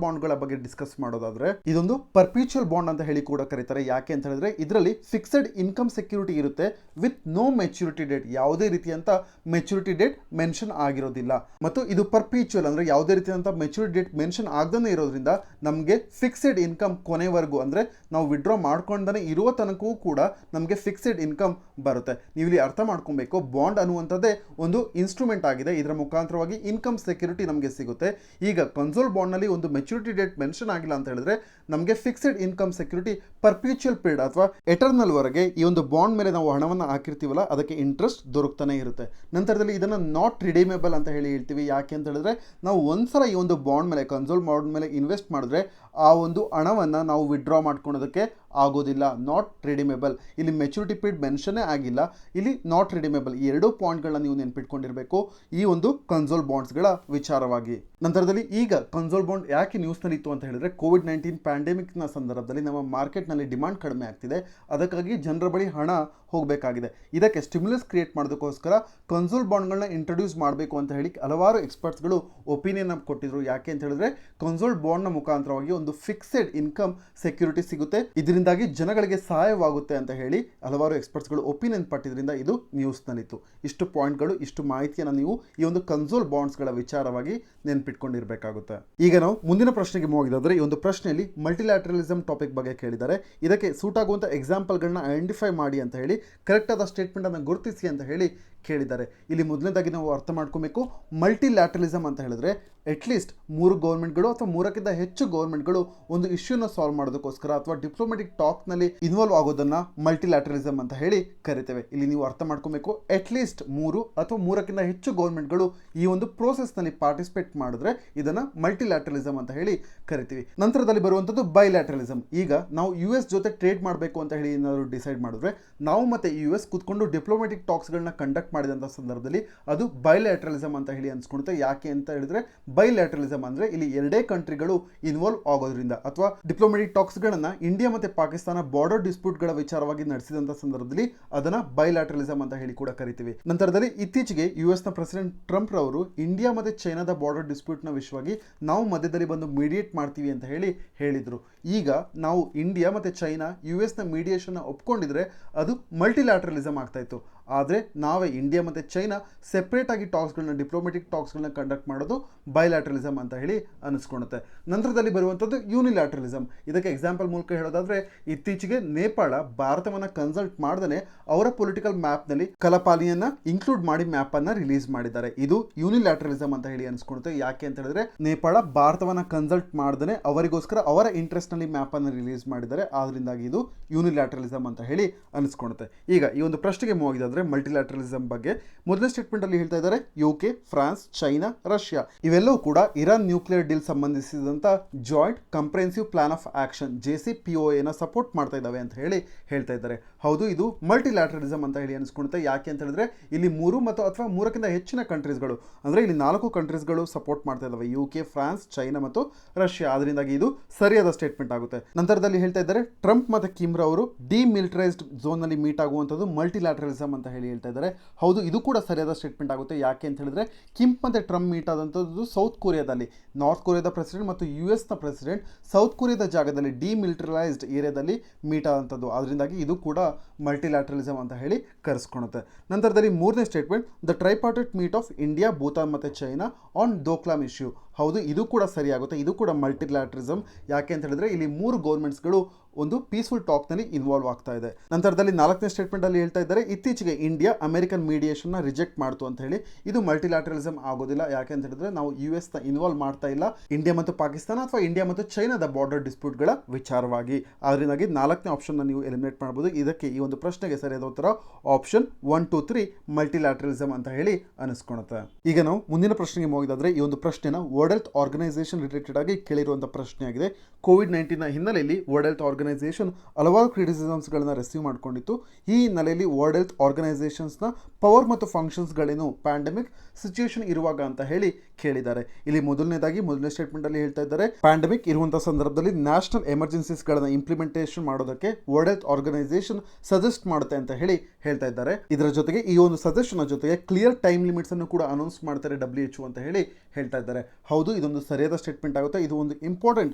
ಬಾಂಡ್ಗಳ ಬಗ್ಗೆ ಡಿಸ್ಕಸ್ ಮಾಡೋದಾದ್ರೆ ಇದೊಂದು ಪರ್ಪೀಚುವಲ್ ಬಾಂಡ್ ಅಂತ ಹೇಳಿ ಕೂಡ ಕರೀತಾರೆ. ಯಾಕೆ ಅಂತ ಹೇಳಿದ್ರೆ ಇದರಲ್ಲಿ ಫಿಕ್ಸೆಡ್ ಇನ್ಕಮ್ ಸೆಕ್ಯೂರಿಟಿ ಇರುತ್ತೆ ವಿತ್ ನೋ ಮೆಚುರಿಟಿ ಡೇಟ್, ಯಾವುದೇ ರೀತಿಯಂತ ಮೆಚುರಿಟಿ ಡೇಟ್ ಮೆನ್ಷನ್ ಆಗಿರೋದಿಲ್ಲ. ಮತ್ತು ಇದು ಪರ್ಪೀಚುವಲ್ ಅಂದ್ರೆ ಯಾವುದೇ ರೀತಿಯಂತ ಮೆಚುರಿಟಿ ಡೇಟ್ ಮೆನ್ಷನ್ ಆಗದೇ ಇರೋದ್ರಿಂದ ನಮಗೆ ಫಿಕ್ಸೆಡ್ ಇನ್ಕಮ್ ಕೊನೆವರೆಗೂ ಅಂದ್ರೆ ನಾವು ವಿಡ್ರಾ ಮಾಡ್ಕೊಂಡೇ ಇರುವ ತನಕವೂ ಕೂಡ ನಮಗೆ ಫಿಕ್ಸೆಡ್ ಇನ್ಕಮ್ ಬರುತ್ತೆ. ನೀವು ಇಲ್ಲಿ ಅರ್ಥ ಮಾಡ್ಕೊಬೇಕು, ಬಾಂಡ್ ಅನ್ನುವಂಥದ್ದೇ ಒಂದು ಇನ್ಸ್ಟ್ರೂಮೆಂಟ್ ಆಗಿದೆ. ಇದರ ಮುಖಾಂತರವಾಗಿ ಇನ್ಕಮ್ ಸೆಕ್ಯೂರಿಟಿ ನಮಗೆ ಸಿಗುತ್ತೆ. ಈಗ ಕನ್ಸೋಲ್ ಬಾಂಡ್ನಲ್ಲಿ ಒಂದು ಮೆಚುರಿಟಿ ಡೇಟ್ ಮೆನ್ಷನ್ ಆಗಿಲ್ಲ ಅಂತ ಹೇಳಿದ್ರೆ ನಮಗೆ ಫಿಕ್ಸೆಡ್ ಇನ್ಕಮ್ ಸೆಕ್ಯೂರಿಟಿ ಪರ್ಪೀಚುವಲ್ ಪೀರಿಯಡ್ ಅಥವಾ ಎಟರ್ನಲ್ ವರೆಗೆ ಈ ಒಂದು ಬಾಂಡ್ ಮೇಲೆ ನಾವು ಹಣವನ್ನು ಹಾಕಿರ್ತೀವಲ್ಲ ಅದಕ್ಕೆ ಇಂಟ್ರೆಸ್ಟ್ ದೊರಕ್ತಾನೆ ಇರುತ್ತೆ. ನಂತರದಲ್ಲಿ ಇದನ್ನು ನಾಟ್ ರಿಡೀಮೇಬಲ್ ಅಂತ ಹೇಳಿ ಹೇಳ್ತೀವಿ. ಯಾಕೆ ಅಂತ ಹೇಳಿದ್ರೆ ನಾವು ಒಂದ್ಸಲ ಈ ಒಂದು ಬಾಂಡ್ ಮೇಲೆ ಕನ್ಸೋಲ್ ಬಾಂಡ್ ಮೇಲೆ ಇನ್ವೆಸ್ಟ್ ಮಾಡಿದ್ರೆ ಆ ಒಂದು ಹಣವನ್ನು ನಾವು ವಿಡ್ರಾ ಮಾಡ್ಕೊಳೋದಕ್ಕೆ ಆಗೋದಿಲ್ಲ. ನಾಟ್ ರಿಡೀಮೇಬಲ್, ಇಲ್ಲಿ ಮೆಚುರಿಟಿ ಪೀರಿಯಡ್ ಮೆನ್ಷನ್ನೇ ಆಗಿಲ್ಲ, ಇಲ್ಲಿ ನಾಟ್ ರಿಡೀಮೇಬಲ್. ಈ ಎರಡೂ ಪಾಯಿಂಟ್ಗಳನ್ನ ನೀವು ನೆನ್ಪಿಟ್ಕೊಂಡಿರಬೇಕು ಈ ಒಂದು ಕನ್ಸೋಲ್ ಬಾಂಡ್ಸ್ಗಳ ವಿಚಾರವಾಗಿ. ನಂತರದಲ್ಲಿ ಈಗ ಕನ್ಸೋಲ್ ಬಾಂಡ್ ಯಾಕೆ ನ್ಯೂಸ್ನಲ್ಲಿ ಇತ್ತು ಅಂತ ಹೇಳಿದ್ರೆ ಕೋವಿಡ್-19 ಪ್ಯಾಂಡೆಮಿಕ್ನ ಸಂದರ್ಭದಲ್ಲಿ ನಮ್ಮ ಮಾರ್ಕೆಟ್ನಲ್ಲಿ ಡಿಮಾಂಡ್ ಕಡಿಮೆ ಆಗ್ತಿದೆ, ಅದಕ್ಕಾಗಿ ಜನರ ಬಳಿ ಹಣ ಹೋಗಬೇಕಾಗಿದೆ. ಇದಕ್ಕೆ ಸ್ಟಿಮ್ಯುಲಸ್ ಕ್ರಿಯೇಟ್ ಮಾಡೋದಕ್ಕೋಸ್ಕರ ಕನ್ಸೋಲ್ ಬಾಂಡ್ಗಳನ್ನ ಇಂಟ್ರೊಡ್ಯೂಸ್ ಮಾಡಬೇಕು ಅಂತ ಹೇಳಿ ಹಲವಾರು ಎಕ್ಸ್ಪರ್ಟ್ಸ್ಗಳು ಒಪಿನಿಯನ್ ಕೊಟ್ಟಿದ್ರು. ಯಾಕೆ ಅಂತ ಹೇಳಿದ್ರೆ ಕನ್ಸೋಲ್ ಬಾಂಡ್ನ ಮುಖಾಂತರವಾಗಿ ಒಂದು ಫಿಕ್ಸೆಡ್ ಇನ್ಕಮ್ ಸೆಕ್ಯೂರಿಟಿ ಸಿಗುತ್ತೆ, ಇದರಿಂದಾಗಿ ಜನಗಳಿಗೆ ಸಹಾಯವಾಗುತ್ತೆ ಅಂತ ಹೇಳಿ ಹಲವಾರು ಎಕ್ಸ್ಪರ್ಟ್ಸ್ಗಳು ಒಪಿನಿಯನ್ ಪಟ್ಟಿದ್ರಿಂದ ಇದು ನ್ಯೂಸ್ನಲ್ಲಿತ್ತು. ಇಷ್ಟು ಪಾಯಿಂಟ್ಗಳು, ಇಷ್ಟು ಮಾಹಿತಿಯನ್ನು ನೀವು ಈ ಒಂದು ಕನ್ಸೋಲ್ ಬಾಂಡ್ಸ್ಗಳ ವಿಚಾರವಾಗಿ ನೆನ್ಪಿಟ್ಕೊಂಡಿರಬೇಕಾಗುತ್ತೆ. ಈಗ ನಾವು ಮುಂದಿನ ಪ್ರಶ್ನೆಗೆ ಹೋಗಿದ್ರೆ ಈ ಒಂದು ಪ್ರಶ್ನೆಯಲ್ಲಿ ಮಲ್ಟಿಲ್ಯಾಟ್ರಲಿಸಮ್ ಟಾಪಿಕ್ ಬಗ್ಗೆ ಕೇಳಿದ್ದಾರೆ. ಇದಕ್ಕೆ ಸೂಟ್ ಆಗುವಂಥ ಎಕ್ಸಾಂಪಲ್ಗಳನ್ನ ಐಡೆಂಟಿಫೈ ಮಾಡಿ ಅಂತ ಹೇಳಿ ಕರೆಕ್ಟ್ ಆದ ಸ್ಟೇಟ್ಮೆಂಟ್ ಅನ್ನು ಗುರುತಿಸಿ ಅಂತ ಹೇಳಿ ಕೇಳಿದ್ದಾರೆ. ಇಲ್ಲಿ ಮೊದಲನೇದಾಗಿ ನಾವು ಅರ್ಥ ಮಾಡ್ಕೊಬೇಕು, ಮಲ್ಟಿಲ್ಯಾಟ್ರಲಿಸಮ್ ಅಂತ ಹೇಳಿದ್ರೆ ಅಟ್ಲೀಸ್ಟ್ 3 ಗೌರ್ಮೆಂಟ್ಗಳು ಅಥವಾ 3ಕ್ಕಿಂತ ಹೆಚ್ಚು ಗೌರ್ಮೆಂಟ್ಗಳು ಒಂದು ಇಶ್ಯೂನ ಸಾಲ್ವ್ ಮಾಡೋದಕ್ಕೋಸ್ಕರ ಅಥವಾ ಡಿಪ್ಲೊಮ್ಯಾಟಿಕ್ ಟಾಕ್ನಲ್ಲಿ ಇನ್ವಾಲ್ವ್ ಆಗೋದನ್ನ ಮಲ್ಟಿಲ್ಯಾಟ್ರಲಿಸಮ್ ಅಂತ ಹೇಳಿ ಕರಿತೇವೆ. ಇಲ್ಲಿ ನೀವು ಅರ್ಥ ಮಾಡ್ಕೊಬೇಕು, ಅಟ್ಲೀಸ್ಟ್ 3 ಅಥವಾ 3ಕ್ಕಿಂತ ಹೆಚ್ಚು ಗೌರ್ಮೆಂಟ್ಗಳು ಈ ಒಂದು ಪ್ರೋಸೆಸ್ನಲ್ಲಿ ಪಾರ್ಟಿಸಿಪೇಟ್ ಮಾಡಿದ್ರೆ ಇದನ್ನ ಮಲ್ಟಿಲ್ಯಾಟ್ರಲಿಸಮ್ ಅಂತ ಹೇಳಿ ಕರಿತೀವಿ. ನಂತರದಲ್ಲಿ ಬರುವಂಥದ್ದು ಬೈಲ್ಯಾಟ್ರಲಿಸಮ್. ಈಗ ನಾವು US ಜೊತೆ ಟ್ರೇಡ್ ಮಾಡಬೇಕು ಅಂತ ಹೇಳಿ ಏನಾದರೂ ಡಿಸೈಡ್ ಮಾಡಿದ್ರೆ ನಾವು ಮತ್ತೆ US ಕೂತ್ಕೊಂಡು ಡಿಪ್ಲೊಮ್ಯಾಟಿಕ್ ಟಾಕ್ಸ್ಗಳನ್ನ ಕಂಡಕ್ಟ್ ಮಾಡಿದಂಥ ಸಂದರ್ಭದಲ್ಲಿ ಅದು ಬೈಲ್ಯಾಟ್ರಲಿಸಮ್ ಅಂತ ಹೇಳಿ ಅನ್ಸ್ಕೊಳುತ್ತೆ. ಯಾಕೆ ಅಂತ ಹೇಳಿದ್ರೆ ಬೈಲ್ಯಾಟ್ರಲಿಸಮ್ ಅಂದ್ರೆ ಇಲ್ಲಿ ಎರಡೇ ಕಂಟ್ರಿಗಳು ಇನ್ವಾಲ್ವ್ ಆಗೋದ್ರಿಂದ ಅಥವಾ ಡಿಪ್ಲೊಮ್ಯಾಟಿಕ್ ಟಾಕ್ಸ್ಗಳನ್ನ ಇಂಡಿಯಾ ಮತ್ತೆ ಪಾಕಿಸ್ತಾನ ಬಾರ್ಡರ್ ಡಿಸ್ಪ್ಯೂಟ್ಗಳ ವಿಚಾರವಾಗಿ ನಡೆಸಿದಂಥ ಸಂದರ್ಭದಲ್ಲಿ ಅದನ್ನ ಬೈಲ್ಯಾಟ್ರಲಿಸಮ್ ಅಂತ ಹೇಳಿ ಕೂಡ ಕರಿತೀವಿ. ನಂತರದಲ್ಲಿ ಇತ್ತೀಚೆಗೆ US ನ ಪ್ರೆಸಿಡೆಂಟ್ ಟ್ರಂಪ್ ರವರು ಇಂಡಿಯಾ ಮತ್ತೆ ಚೈನಾದ ಬಾರ್ಡರ್ ಡಿಸ್ಪ್ಯೂಟ್ನ ವಿಷಯವಾಗಿ ನಾವು ಮಧ್ಯದಲ್ಲಿ ಬಂದು ಮೀಡಿಯೇಟ್ ಮಾಡ್ತೀವಿ ಅಂತ ಹೇಳಿ ಹೇಳಿದ್ರು. ಈಗ ನಾವು ಇಂಡಿಯಾ ಮತ್ತೆ ಚೈನಾ US ನ ಮೀಡಿಯೇಷನ್ ಒಪ್ಕೊಂಡಿದ್ರೆ ಅದು ಮಲ್ಟಿಲ್ಯಾಟ್ರಲಿಸಮ್ ಆಗ್ತಾ ಇತ್ತು. ಆದರೆ ನಾವೇ ಇಂಡಿಯಾ ಮತ್ತು ಚೈನಾ ಸೆಪ್ರೇಟ್ ಆಗಿ ಟಾಕ್ಸ್ಗಳನ್ನ ಡಿಪ್ಲೊಮೆಟಿಕ್ ಟಾಕ್ಸ್ಗಳನ್ನ ಕಂಡಕ್ಟ್ ಮಾಡೋದು ಬೈಲ್ಯಾಟ್ರಲಿಸಮ್ ಅಂತ ಹೇಳಿ ಅನಿಸ್ಕೊಳುತ್ತೆ. ನಂತರದಲ್ಲಿ ಬರುವಂಥದ್ದು ಯೂನಿಲ್ಯಾಟ್ರಲಿಸಮ್. ಇದಕ್ಕೆ ಎಕ್ಸಾಂಪಲ್ ಮೂಲಕ ಹೇಳೋದಾದ್ರೆ, ಇತ್ತೀಚೆಗೆ ನೇಪಾಳ ಭಾರತವನ್ನು ಕನ್ಸಲ್ಟ್ ಮಾಡದೇ ಅವರ ಪೊಲಿಟಿಕಲ್ ಮ್ಯಾಪ್ನಲ್ಲಿ ಕಲಪಾಲಿಯನ್ನ ಇನ್ಕ್ಲೂಡ್ ಮಾಡಿ ಮ್ಯಾಪ್ ಅನ್ನ ರಿಲೀಸ್ ಮಾಡಿದ್ದಾರೆ. ಇದು ಯೂನಿಲ್ಯಾಟ್ರಲಿಸಮ್ ಅಂತ ಹೇಳಿ ಅನಿಸ್ಕೊಳುತ್ತೆ. ಯಾಕೆ ಅಂತ ಹೇಳಿದ್ರೆ, ನೇಪಾಳ ಭಾರತವನ್ನ ಕನ್ಸಲ್ಟ್ ಮಾಡದೇ ಅವರಿಗೋಸ್ಕರ ಅವರ ಇಂಟ್ರೆಸ್ಟ್ ನಲ್ಲಿ ಮ್ಯಾಪ್ ಅನ್ನು ರಿಲೀಸ್ ಮಾಡಿದ್ದಾರೆ. ಆದ್ರಿಂದಾಗಿ ಇದು ಯೂನಿಲ್ಯಾಟ್ರಲಿಸಮ್ ಅಂತ ಹೇಳಿ ಅನಿಸ್ಕೊಳುತ್ತೆ. ಈಗ ಈ ಒಂದು ಪ್ರಶ್ನೆಗೆ ಹೋಗಿದಾದ್ರೆ ಮಲ್ಟಿಲ್ಯಾಟ್ರಲಿಸಮ್ ಬಗ್ಗೆ ಮೊದಲನೇ ಸ್ಟೇಟ್ಮೆಂಟ್ ಅಲ್ಲಿ ಹೇಳ್ತಾ ಇದ್ದಾರೆ, UK, ಫ್ರಾನ್ಸ್, ಚೈನಾ, ರಷ್ಯಾ ಇವೆಲ್ಲವೂ ಕೂಡ ಇರಾನ್ ನ್ಯೂಕ್ಲಿಯರ್ ಡೀಲ್ ಸಂಬಂಧಿಸಿದಂತ joint comprehensive plan of action JCPOA ನ ಸಪೋರ್ಟ್ ಮಾಡ್ತಾ ಇದ್ದಾವೆ ಅಂತ ಹೇಳಿ ಹೇಳ್ತಾ ಇದ್ದಾರೆ. ಹೌದು, ಇದು ಮಲ್ಟಿಲ್ಯಾಟ್ರಲಿಸಮ್ ಅಂತ ಹೇಳಿ ಅನಿಸ್ಕೊಳುತ್ತೆ. ಯಾಕೆ ಅಂತ ಹೇಳಿದ್ರೆ, ಇಲ್ಲಿ 3 ಅಥವಾ 3ಕ್ಕಿಂತ ಹೆಚ್ಚಿನ ಕಂಟ್ರೀಸ್ಗಳು, ಅಂದ್ರೆ ಇಲ್ಲಿ 4 ಕಂಟ್ರೀಸ್ಗಳು ಸಪೋರ್ಟ್ ಮಾಡ್ತಾ ಇದ್ದಾವೆ, UK, ಫ್ರಾನ್ಸ್, ಚೈನಾ ಮತ್ತು ರಷ್ಯಾ. ಅದರಿಂದಾಗಿ ಇದು ಸರಿಯಾದ ಸ್ಟೇಟ್ಮೆಂಟ್ ಆಗುತ್ತೆ. ನಂತರದಲ್ಲಿ ಹೇಳ್ತಾ ಇದ್ದಾರೆ, ಟ್ರಂಪ್ ಮತ್ತು ಕಿಮ್ ರವರು ಡಿಮಿಲಿಟರೈಸ್ಡ್ ಝೋನ್ ನಲ್ಲಿ ಮೀಟ್ ಆಗುವಂಥದ್ದು ಮಲ್ಟಿಲ್ಯಾಟ್ರಲಿಸಮ್ ಅಂತ ಹೇಳಿ ಹೇಳ್ತಾ ಇದ್ದಾರೆ. ಹೌದು, ಇದು ಕೂಡ ಸರಿಯಾದ ಸ್ಟೇಟ್ಮೆಂಟ್ ಆಗುತ್ತೆ. ಯಾಕೆ ಅಂತ ಹೇಳಿದ್ರೆ, ಕಿಮ್ ಮತ್ತು ಟ್ರಂಪ್ ಮೀಟ್ ಆದಂಥದ್ದು ಸೌತ್ ಕೊರಿಯಾದಲ್ಲಿ. ನಾರ್ತ್ ಕೊರಿಯಾದ ಪ್ರೆಸಿಡೆಂಟ್ ಮತ್ತು US ನ ಪ್ರೆಸಿಡೆಂಟ್ ಸೌತ್ ಕೊರಿಯಾದ ಜಾಗದಲ್ಲಿ ಡಿಮಿಲಿಟರೈಸ್ಡ್ ಏರಿಯಾದಲ್ಲಿ ಮೀಟ್ ಆದಂಥದ್ದು. ಅದರಿಂದಾಗಿ ಇದು ಕೂಡ ಮಲ್ಟಿಲ್ಯಾಟ್ರಲಿಸಮ್ ಅಂತ ಹೇಳಿ ಕರೆಸ್ಕೊಳುತ್ತೆ. ನಂತರದಲ್ಲಿ ಮೂರನೇ statement, the tripartite meet of India, Bhutan ಮತ್ತು ಚೈನಾ ಆನ್ ಡೋಕ್ಲಾಮ್ ಇಶ್ಯೂ. ಹೌದು, ಇದು ಕೂಡ ಸರಿಯಾಗುತ್ತೆ. ಇದು ಕೂಡ ಮಲ್ಟಿಲ್ಯಾಟ್ರಲಿಸಮ್. ಯಾಕೆ ಅಂತ ಹೇಳಿದ್ರೆ, ಇಲ್ಲಿ 3 ಗೌರ್ಮೆಂಟ್ಸ್ಗಳು ಒಂದು ಪೀಸ್ಫುಲ್ ಟಾಕ್ನಲ್ಲಿ ಇನ್ವಾಲ್ವ್ ಆಗ್ತಾ ಇದೆ. ನಂತರದಲ್ಲಿ 4ನೇ ಸ್ಟೇಟ್ಮೆಂಟ್ ಅಲ್ಲಿ ಹೇಳ್ತಾ ಇದ್ದಾರೆ, ಇತ್ತೀಚೆಗೆ ಇಂಡಿಯಾ ಅಮೆರಿಕನ್ ಮೀಡಿಯೇಷನ್ ನ ರಿಜೆಕ್ಟ್ ಮಾಡ್ತು ಅಂತ ಹೇಳಿ. ಇದು ಮಲ್ಟಿಲ್ಯಾಟ್ರಲಿಸಮ್ ಆಗೋದಿಲ್ಲ. ಯಾಕೆ ಅಂತ ಹೇಳಿದ್ರೆ, ನಾವು US ನ ಇನ್ವಾಲ್ವ್ ಮಾಡ್ತಾ ಇಲ್ಲ ಇಂಡಿಯಾ ಮತ್ತು ಪಾಕಿಸ್ತಾನ ಅಥವಾ ಇಂಡಿಯಾ ಮತ್ತು ಚೈನಾದ ಬಾರ್ಡರ್ ಡಿಸ್ಪ್ಯೂಟ್ಗಳ ವಿಚಾರವಾಗಿ. ಅದರಿಂದಾಗಿ 4ನೇ ಆಪ್ಷನ್ ನೀವು ಎಲಿಮಿನೇಟ್ ಮಾಡಬಹುದು. ಇದಕ್ಕೆ ಈ ಒಂದು ಪ್ರಶ್ನೆಗೆ ಸರಿಯಾದ ಉತ್ತರ ಆಪ್ಷನ್ 1, 2, 3 ಮಲ್ಟಿಲ್ಯಾಟ್ರಲಿಸಮ್ ಅಂತ ಹೇಳಿ ಅನಿಸ್ಕೊಳುತ್ತೆ. ಈಗ ನಾವು ಮುಂದಿನ ಪ್ರಶ್ನೆಗೆ ಹೋಗಿದಾದ್ರೆ, ಈ ಒಂದು ಪ್ರಶ್ನೆನ ವರ್ಲ್ಡ್ ಹೆಲ್ತ್ ಆರ್ಗನೈಸೇಷನ್ ರಿಲೇಟೆಡ್ ಆಗಿ ಕೇಳಿರುವಂತಹ ಪ್ರಶ್ನೆ ಆಗಿದೆ. ಕೋವಿಡ್-19 ಹಿನ್ನೆಲೆಯಲ್ಲಿ ವರ್ಲ್ಡ್ ಹೆಲ್ತ್ ಆರ್ಗನೈಸೇಷನ್ ಹಲವಾರು ಕ್ರಿಟಿಸಿಸಮ್ಸ್ಗಳನ್ನ ರಿಸೀವ್ ಮಾಡಿಕೊಂಡಿತ್ತು. ಈ ಹಿನ್ನೆಲೆಯಲ್ಲಿ ವರ್ಲ್ಡ್ ಹೆಲ್ತ್ ಆರ್ಗನೈಸೇಷನ್ಸ್ನ ಪವರ್ ಮತ್ತು ಫಂಕ್ಷನ್ಸ್ಗಳೇನು ಪ್ಯಾಂಡಮಿಕ್ ಸಿಚುಯೇಷನ್ ಇರುವಾಗ ಅಂತ ಹೇಳಿ ಕೇಳಿದ್ದಾರೆ. ಇಲ್ಲಿ ಮೊದಲನೇ ಸ್ಟೇಟ್ಮೆಂಟ್ ಅಲ್ಲಿ ಹೇಳ್ತಾ ಇದ್ದಾರೆ, ಪ್ಯಾಂಡಮಿಕ್ ಇರುವಂತಹ ಸಂದರ್ಭದಲ್ಲಿ ನ್ಯಾಷನಲ್ ಎಮರ್ಜೆನ್ಸೀಸ್ಗಳನ್ನ ಇಂಪ್ಲಿಮೆಂಟೇಷನ್ ಮಾಡೋದಕ್ಕೆ ವರ್ಲ್ಡ್ ಹೆಲ್ತ್ ಆರ್ಗನೈಸೇಷನ್ ಸಜೆಸ್ಟ್ ಮಾಡುತ್ತೆ ಅಂತ ಹೇಳಿ ಹೇಳ್ತಾ ಇದ್ದಾರೆ. ಇದರ ಜೊತೆಗೆ ಈ ಒಂದು ಸಜೆಷನ್ ಜೊತೆಗೆ ಕ್ಲಿಯರ್ ಟೈಮ್ ಲಿಮಿಟ್ಸ್ ಅನ್ನು ಕೂಡ ಅನೌನ್ಸ್ ಮಾಡ್ತಾರೆ WHO ಅಂತ ಹೇಳಿ ಹೇಳ್ತಾ ಇದ್ದಾರೆ. ಹೌದು, ಇದೊಂದು ಸರಿಯಾದ ಸ್ಟೇಟ್ಮೆಂಟ್ ಆಗುತ್ತೆ. ಇದು ಒಂದು ಇಂಪಾರ್ಟೆಂಟ್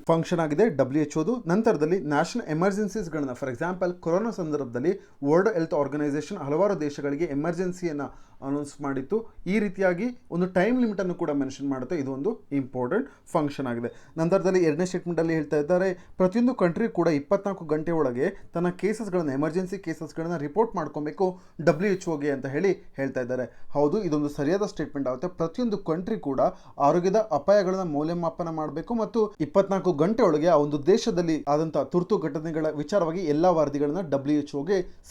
ಫಂಕ್ಷನ್ ಆಗಿದೆ WHO. ನಂತರದಲ್ಲಿ ನ್ಯಾಷನಲ್ ಎಮರ್ಜೆನ್ಸೀಸ್ಗಳನ್ನ, ಫಾರ್ ಎಕ್ಸಾಂಪಲ್ ಕೊರೋನಾ ಸಂದರ್ಭದಲ್ಲಿ ವರ್ಲ್ಡ್ ಹೆಲ್ತ್ ಆರ್ಗನೈಸೇಷನ್ ಹಲವಾರು ದೇಶಗಳಿಗೆ ಎಮರ್ಜೆನ್ಸಿಯನ್ನು ಅನೌನ್ಸ್ ಮಾಡಿತ್ತು. ಈ ರೀತಿಯಾಗಿ ಒಂದು ಟೈಮ್ ಲಿಮಿಟ್ ಅನ್ನು ಕೂಡ ಮೆನ್ಷನ್ ಮಾಡುತ್ತೆ. ಇದು ಒಂದು ಇಂಪಾರ್ಟೆಂಟ್ ಫಂಕ್ಷನ್ ಆಗಿದೆ. ನಂತರದಲ್ಲಿ 2ನೇ ಸ್ಟೇಟ್ಮೆಂಟ್ ಅಲ್ಲಿ ಹೇಳ್ತಾ ಇದ್ದಾರೆ, ಪ್ರತಿಯೊಂದು ಕಂಟ್ರಿ ಕೂಡ 24 ಗಂಟೆ ಒಳಗೆ ತನ್ನ ಕೇಸಸ್ಗಳನ್ನ, ಎಮರ್ಜೆನ್ಸಿ ಕೇಸಸ್ಗಳನ್ನ ರಿಪೋರ್ಟ್ ಮಾಡ್ಕೊಬೇಕು WHO ಅಂತ ಹೇಳಿ ಹೇಳ್ತಾ ಇದ್ದಾರೆ. ಹೌದು, ಇದೊಂದು ಸರಿಯಾದ ಸ್ಟೇಟ್ಮೆಂಟ್ ಆಗುತ್ತೆ. ಪ್ರತಿಯೊಂದು ಕಂಟ್ರಿ ಕೂಡ ಆರೋಗ್ಯದ ಅಪಾಯಗಳನ್ನ ಮೌಲ್ಯಮಾಪನ ಮಾಡಬೇಕು ಮತ್ತು 24 ಗಂಟೆ ಒಳಗೆ ಆ ಒಂದು ದೇಶದಲ್ಲಿ ಆದಂತಹ ತುರ್ತು ಘಟನೆಗಳ ವಿಚಾರವಾಗಿ ಎಲ್ಲಾ ವರದಿಗಳನ್ನ WHO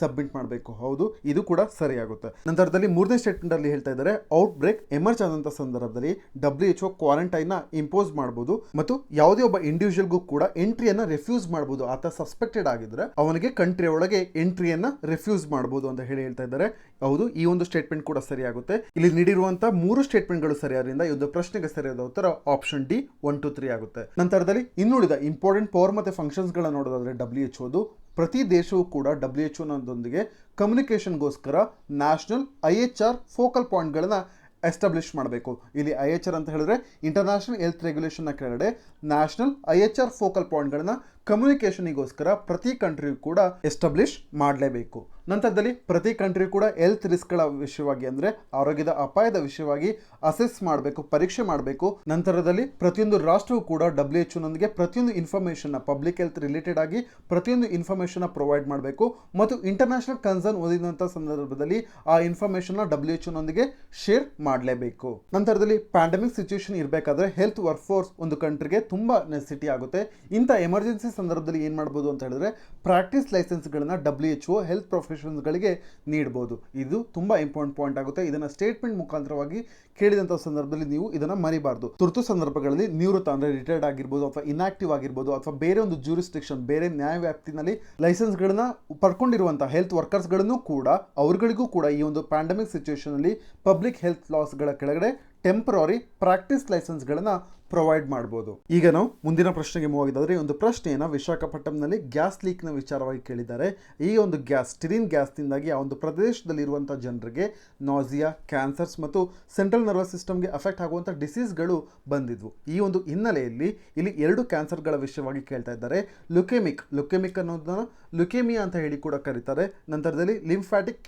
ಸಬ್ಮಿಟ್ ಮಾಡಬೇಕು. ಹೌದು, ಇದು ಕೂಡ ಸರಿಯಾಗುತ್ತೆ. ನಂತರದಲ್ಲಿ 3ನೇ ಸ್ಟೇಟ್ಮೆಂಟ್ ಅಲ್ಲಿ ಹೇಳ್ತಾ ಇದ್ದಾರೆ, ಔಟ್ ಬ್ರೇಕ್ ಎಮರ್ಜ್ ಆದಂತಹ ಸಂದರ್ಭದಲ್ಲಿ WHO ಕ್ವಾರಂಟೈನ್ ನ ಇಂಪೋಸ್ ಮಾಡಬಹುದು ಮತ್ತು ಯಾವುದೇ ಒಬ್ಬ ಇಂಡಿವಿಜುವಲ್ಗೂ ಕೂಡ ಎಂಟ್ರಿಯನ್ನ ರೆಫ್ಯೂಸ್ ಮಾಡಬಹುದು. ಆತ ಸಸ್ಪೆಕ್ಟೆಡ್ ಆಗಿದ್ರೆ ಅವನಿಗೆ ಕಂಟ್ರಿಯ ಒಳಗೆ ಎಂಟ್ರಿಯನ್ನ ರೆಫ್ಯೂಸ್ ಮಾಡಬಹುದು ಅಂತ ಹೇಳಿ ಹೇಳ್ತಾ ಇದ್ದಾರೆ. ಹೌದು, ಈ ಒಂದು ಸ್ಟೇಟ್ಮೆಂಟ್ ಕೂಡ ಸರಿಯಾಗುತ್ತೆ. ಇಲ್ಲಿ ನೀಡಿರುವಂತಹ 3 ಸ್ಟೇಟ್ಮೆಂಟ್ಗಳು ಸರಿಯಾದ್ರಿಂದ ಈ ಒಂದು ಪ್ರಶ್ನೆಗೆ ಸರಿಯಾದ ಉತ್ತರ ಆಪ್ಷನ್ ಡಿ 1, 2, 3 ಆಗುತ್ತೆ. ನಂತರದಲ್ಲಿ ಇನ್ನುಳಿದ ಇಂಪಾರ್ಟೆಂಟ್ ಪವರ್ ಮತ್ತು ಫಂಕ್ಷನ್ಸ್ ಗಳನ್ನ ನೋಡೋದಾದ್ರೆ, WHO ಪ್ರತಿ ದೇಶವೂ ಕೂಡ WHO ನೊಂದಿಗೆ ಕಮ್ಯುನಿಕೇಷನ್ಗೋಸ್ಕರ ನ್ಯಾಷನಲ್ IHR ಫೋಕಲ್ ಪಾಯಿಂಟ್ಗಳನ್ನ ಎಸ್ಟಾಬ್ಲಿಷ್ ಮಾಡಬೇಕು. ಇಲ್ಲಿ IHR ಅಂತ ಹೇಳಿದ್ರೆ ಇಂಟರ್ನ್ಯಾಷನಲ್ ಹೆಲ್ತ್ ರೆಗ್ಯುಲೇಷನ್ನ ಕೆಳಗಡೆ ನ್ಯಾಷನಲ್ IHR ಫೋಕಲ್ ಪಾಯಿಂಟ್ಗಳನ್ನ ಕಮ್ಯುನಿಕೇಷನಿಗೋಸ್ಕರ ಪ್ರತಿ ಕಂಟ್ರಿಯೂ ಕೂಡ ಎಸ್ಟಾಬ್ಲಿಷ್ ಮಾಡಲೇಬೇಕು. ನಂತರದಲ್ಲಿ ಪ್ರತಿ ಕಂಟ್ರಿ ಕೂಡ ಹೆಲ್ತ್ ರಿಸ್ಕ್ಗಳ ವಿಷಯವಾಗಿ, ಅಂದರೆ ಆರೋಗ್ಯದ ಅಪಾಯದ ವಿಷಯವಾಗಿ ಅಸೆಸ್ ಮಾಡಬೇಕು, ಪರೀಕ್ಷೆ ಮಾಡಬೇಕು. ನಂತರದಲ್ಲಿ ಪ್ರತಿಯೊಂದು ರಾಷ್ಟ್ರವೂ ಕೂಡ WHO ನೊಂದಿಗೆ ಪ್ರತಿಯೊಂದು ಇನ್ಫಾರ್ಮೇಷನ್, ಪಬ್ಲಿಕ್ ಹೆಲ್ತ್ ರಿಲೇಟೆಡ್ ಆಗಿ ಪ್ರತಿಯೊಂದು ಇನ್ಫಾರ್ಮೇಷನ್ ಪ್ರೊವೈಡ್ ಮಾಡಬೇಕು ಮತ್ತು ಇಂಟರ್ನ್ಯಾಷನಲ್ ಕನ್ಸರ್ನ್ ಓದಿದಂಥ ಸಂದರ್ಭದಲ್ಲಿ ಆ ಇನ್ಫಾರ್ಮೇಷನ್ WHO ನೊಂದಿಗೆ ಶೇರ್ ಮಾಡಲೇಬೇಕು. ನಂತರದಲ್ಲಿ ಪ್ಯಾಂಡಮಿಕ್ ಸಿಚುಯೇಷನ್ ಇರಬೇಕಾದ್ರೆ ಹೆಲ್ತ್ ವರ್ಕ್ ಫೋರ್ಸ್ ಒಂದು ಕಂಟ್ರಿಗೆ ತುಂಬಾ ನೆಸೆಸಿಟಿ ಆಗುತ್ತೆ. ಇಂಥ ಎಮರ್ಜೆನ್ಸಿ ಸಂದರ್ಭದಲ್ಲಿ ಏನು ಮಾಡಬಹುದು ಅಂತ ಹೇಳಿದ್ರೆ, ಪ್ರಾಕ್ಟೀಸ್ ಲೈಸೆನ್ಸ್ಗಳನ್ನ WHO ಹೆಲ್ತ್ ಪ್ರೊಫೆಷನ್ಸ್ಗಳಿಗೆ ನೀಡಬಹುದು. ಇದು ತುಂಬಾ ಇಂಪಾರ್ಟೆಂಟ್ ಪಾಯಿಂಟ್ ಆಗುತ್ತೆ. ಇದನ್ನ ಸ್ಟೇಟ್ಮೆಂಟ್ ಮುಖಾಂತರವಾಗಿ ಕೇಳಿದಂಥ ಸಂದರ್ಭದಲ್ಲಿ ನೀವು ಇದನ್ನ ಮರಿಬಾರ್ದು. ತುರ್ತು ಸಂದರ್ಭಗಳಲ್ಲಿ ನಿವೃತ್ತ ಅಂದರೆ ರಿಟೈರ್ಡ್ ಆಗಿರ್ಬೋದು ಅಥವಾ ಇನ್ಆಕ್ಟಿವ್ ಆಗಿರ್ಬೋದು ಅಥವಾ ಬೇರೆ ಒಂದು ಜ್ಯೂರಿಸ್ಡಿಕ್ಷನ್, ಬೇರೆ ನ್ಯಾಯ ವ್ಯಾಪ್ತಿನಲ್ಲಿ ಲೈಸೆನ್ಸ್ಗಳನ್ನ ಪಡ್ಕೊಂಡಿರುವಂತಹ ಹೆಲ್ತ್ ವರ್ಕರ್ಸ್ಗಳನ್ನು ಕೂಡ, ಅವರುಗಳಿಗೂ ಕೂಡ ಈ ಒಂದು ಪ್ಯಾಂಡಮಿಕ್ ಸಿಚುಯೇಷನ್ ಅಲ್ಲಿ ಪಬ್ಲಿಕ್ ಹೆಲ್ತ್ ಲಾಸ್ಗಳ ಕೆಳಗಡೆ ಟೆಂಪರರಿ ಪ್ರಾಕ್ಟೀಸ್ ಲೈಸೆನ್ಸ್ಗಳನ್ನು ಪ್ರೊವೈಡ್ ಮಾಡ್ಬೋದು. ಈಗ ನಾವು ಮುಂದಿನ ಪ್ರಶ್ನೆಗೆ ಮೂವ್ ಆಗಿದ್ದಾದ್ರೆ ಈ ಒಂದು ಪ್ರಶ್ನೆಯನ್ನು ವಿಶಾಖಪಟ್ಟಣಂನಲ್ಲಿ ಗ್ಯಾಸ್ ಲೀಕ್ನ ವಿಚಾರವಾಗಿ ಕೇಳಿದ್ದಾರೆ. ಈ ಒಂದು ಗ್ಯಾಸ್ ಸ್ಟಿರಿನ್ ಗ್ಯಾಸ್ನಿಂದಾಗಿ ಆ ಒಂದು ಪ್ರದೇಶದಲ್ಲಿರುವಂಥ ಜನರಿಗೆ ನಾಸಿಯಾ, ಕ್ಯಾನ್ಸರ್ಸ್ ಮತ್ತು ಸೆಂಟ್ರಲ್ ನರ್ವಸ್ ಸಿಸ್ಟಮ್ಗೆ ಅಫೆಕ್ಟ್ ಆಗುವಂಥ ಡಿಸೀಸ್ಗಳು ಬಂದಿದ್ವು. ಈ ಒಂದು ಹಿನ್ನೆಲೆಯಲ್ಲಿ ಇಲ್ಲಿ 2 ಕ್ಯಾನ್ಸರ್ಗಳ ವಿಷಯವಾಗಿ ಕೇಳ್ತಾ ಇದ್ದಾರೆ. ಲುಕೆಮಿಕ್ ಅನ್ನೋದನ್ನ ಲುಕೇಮಿಯಾ ಅಂತ ಹೇಳಿ ಕೂಡ ಕರೀತಾರೆ. ನಂತರದಲ್ಲಿ ಲಿಂಫ್ಯಾಟಿಕ್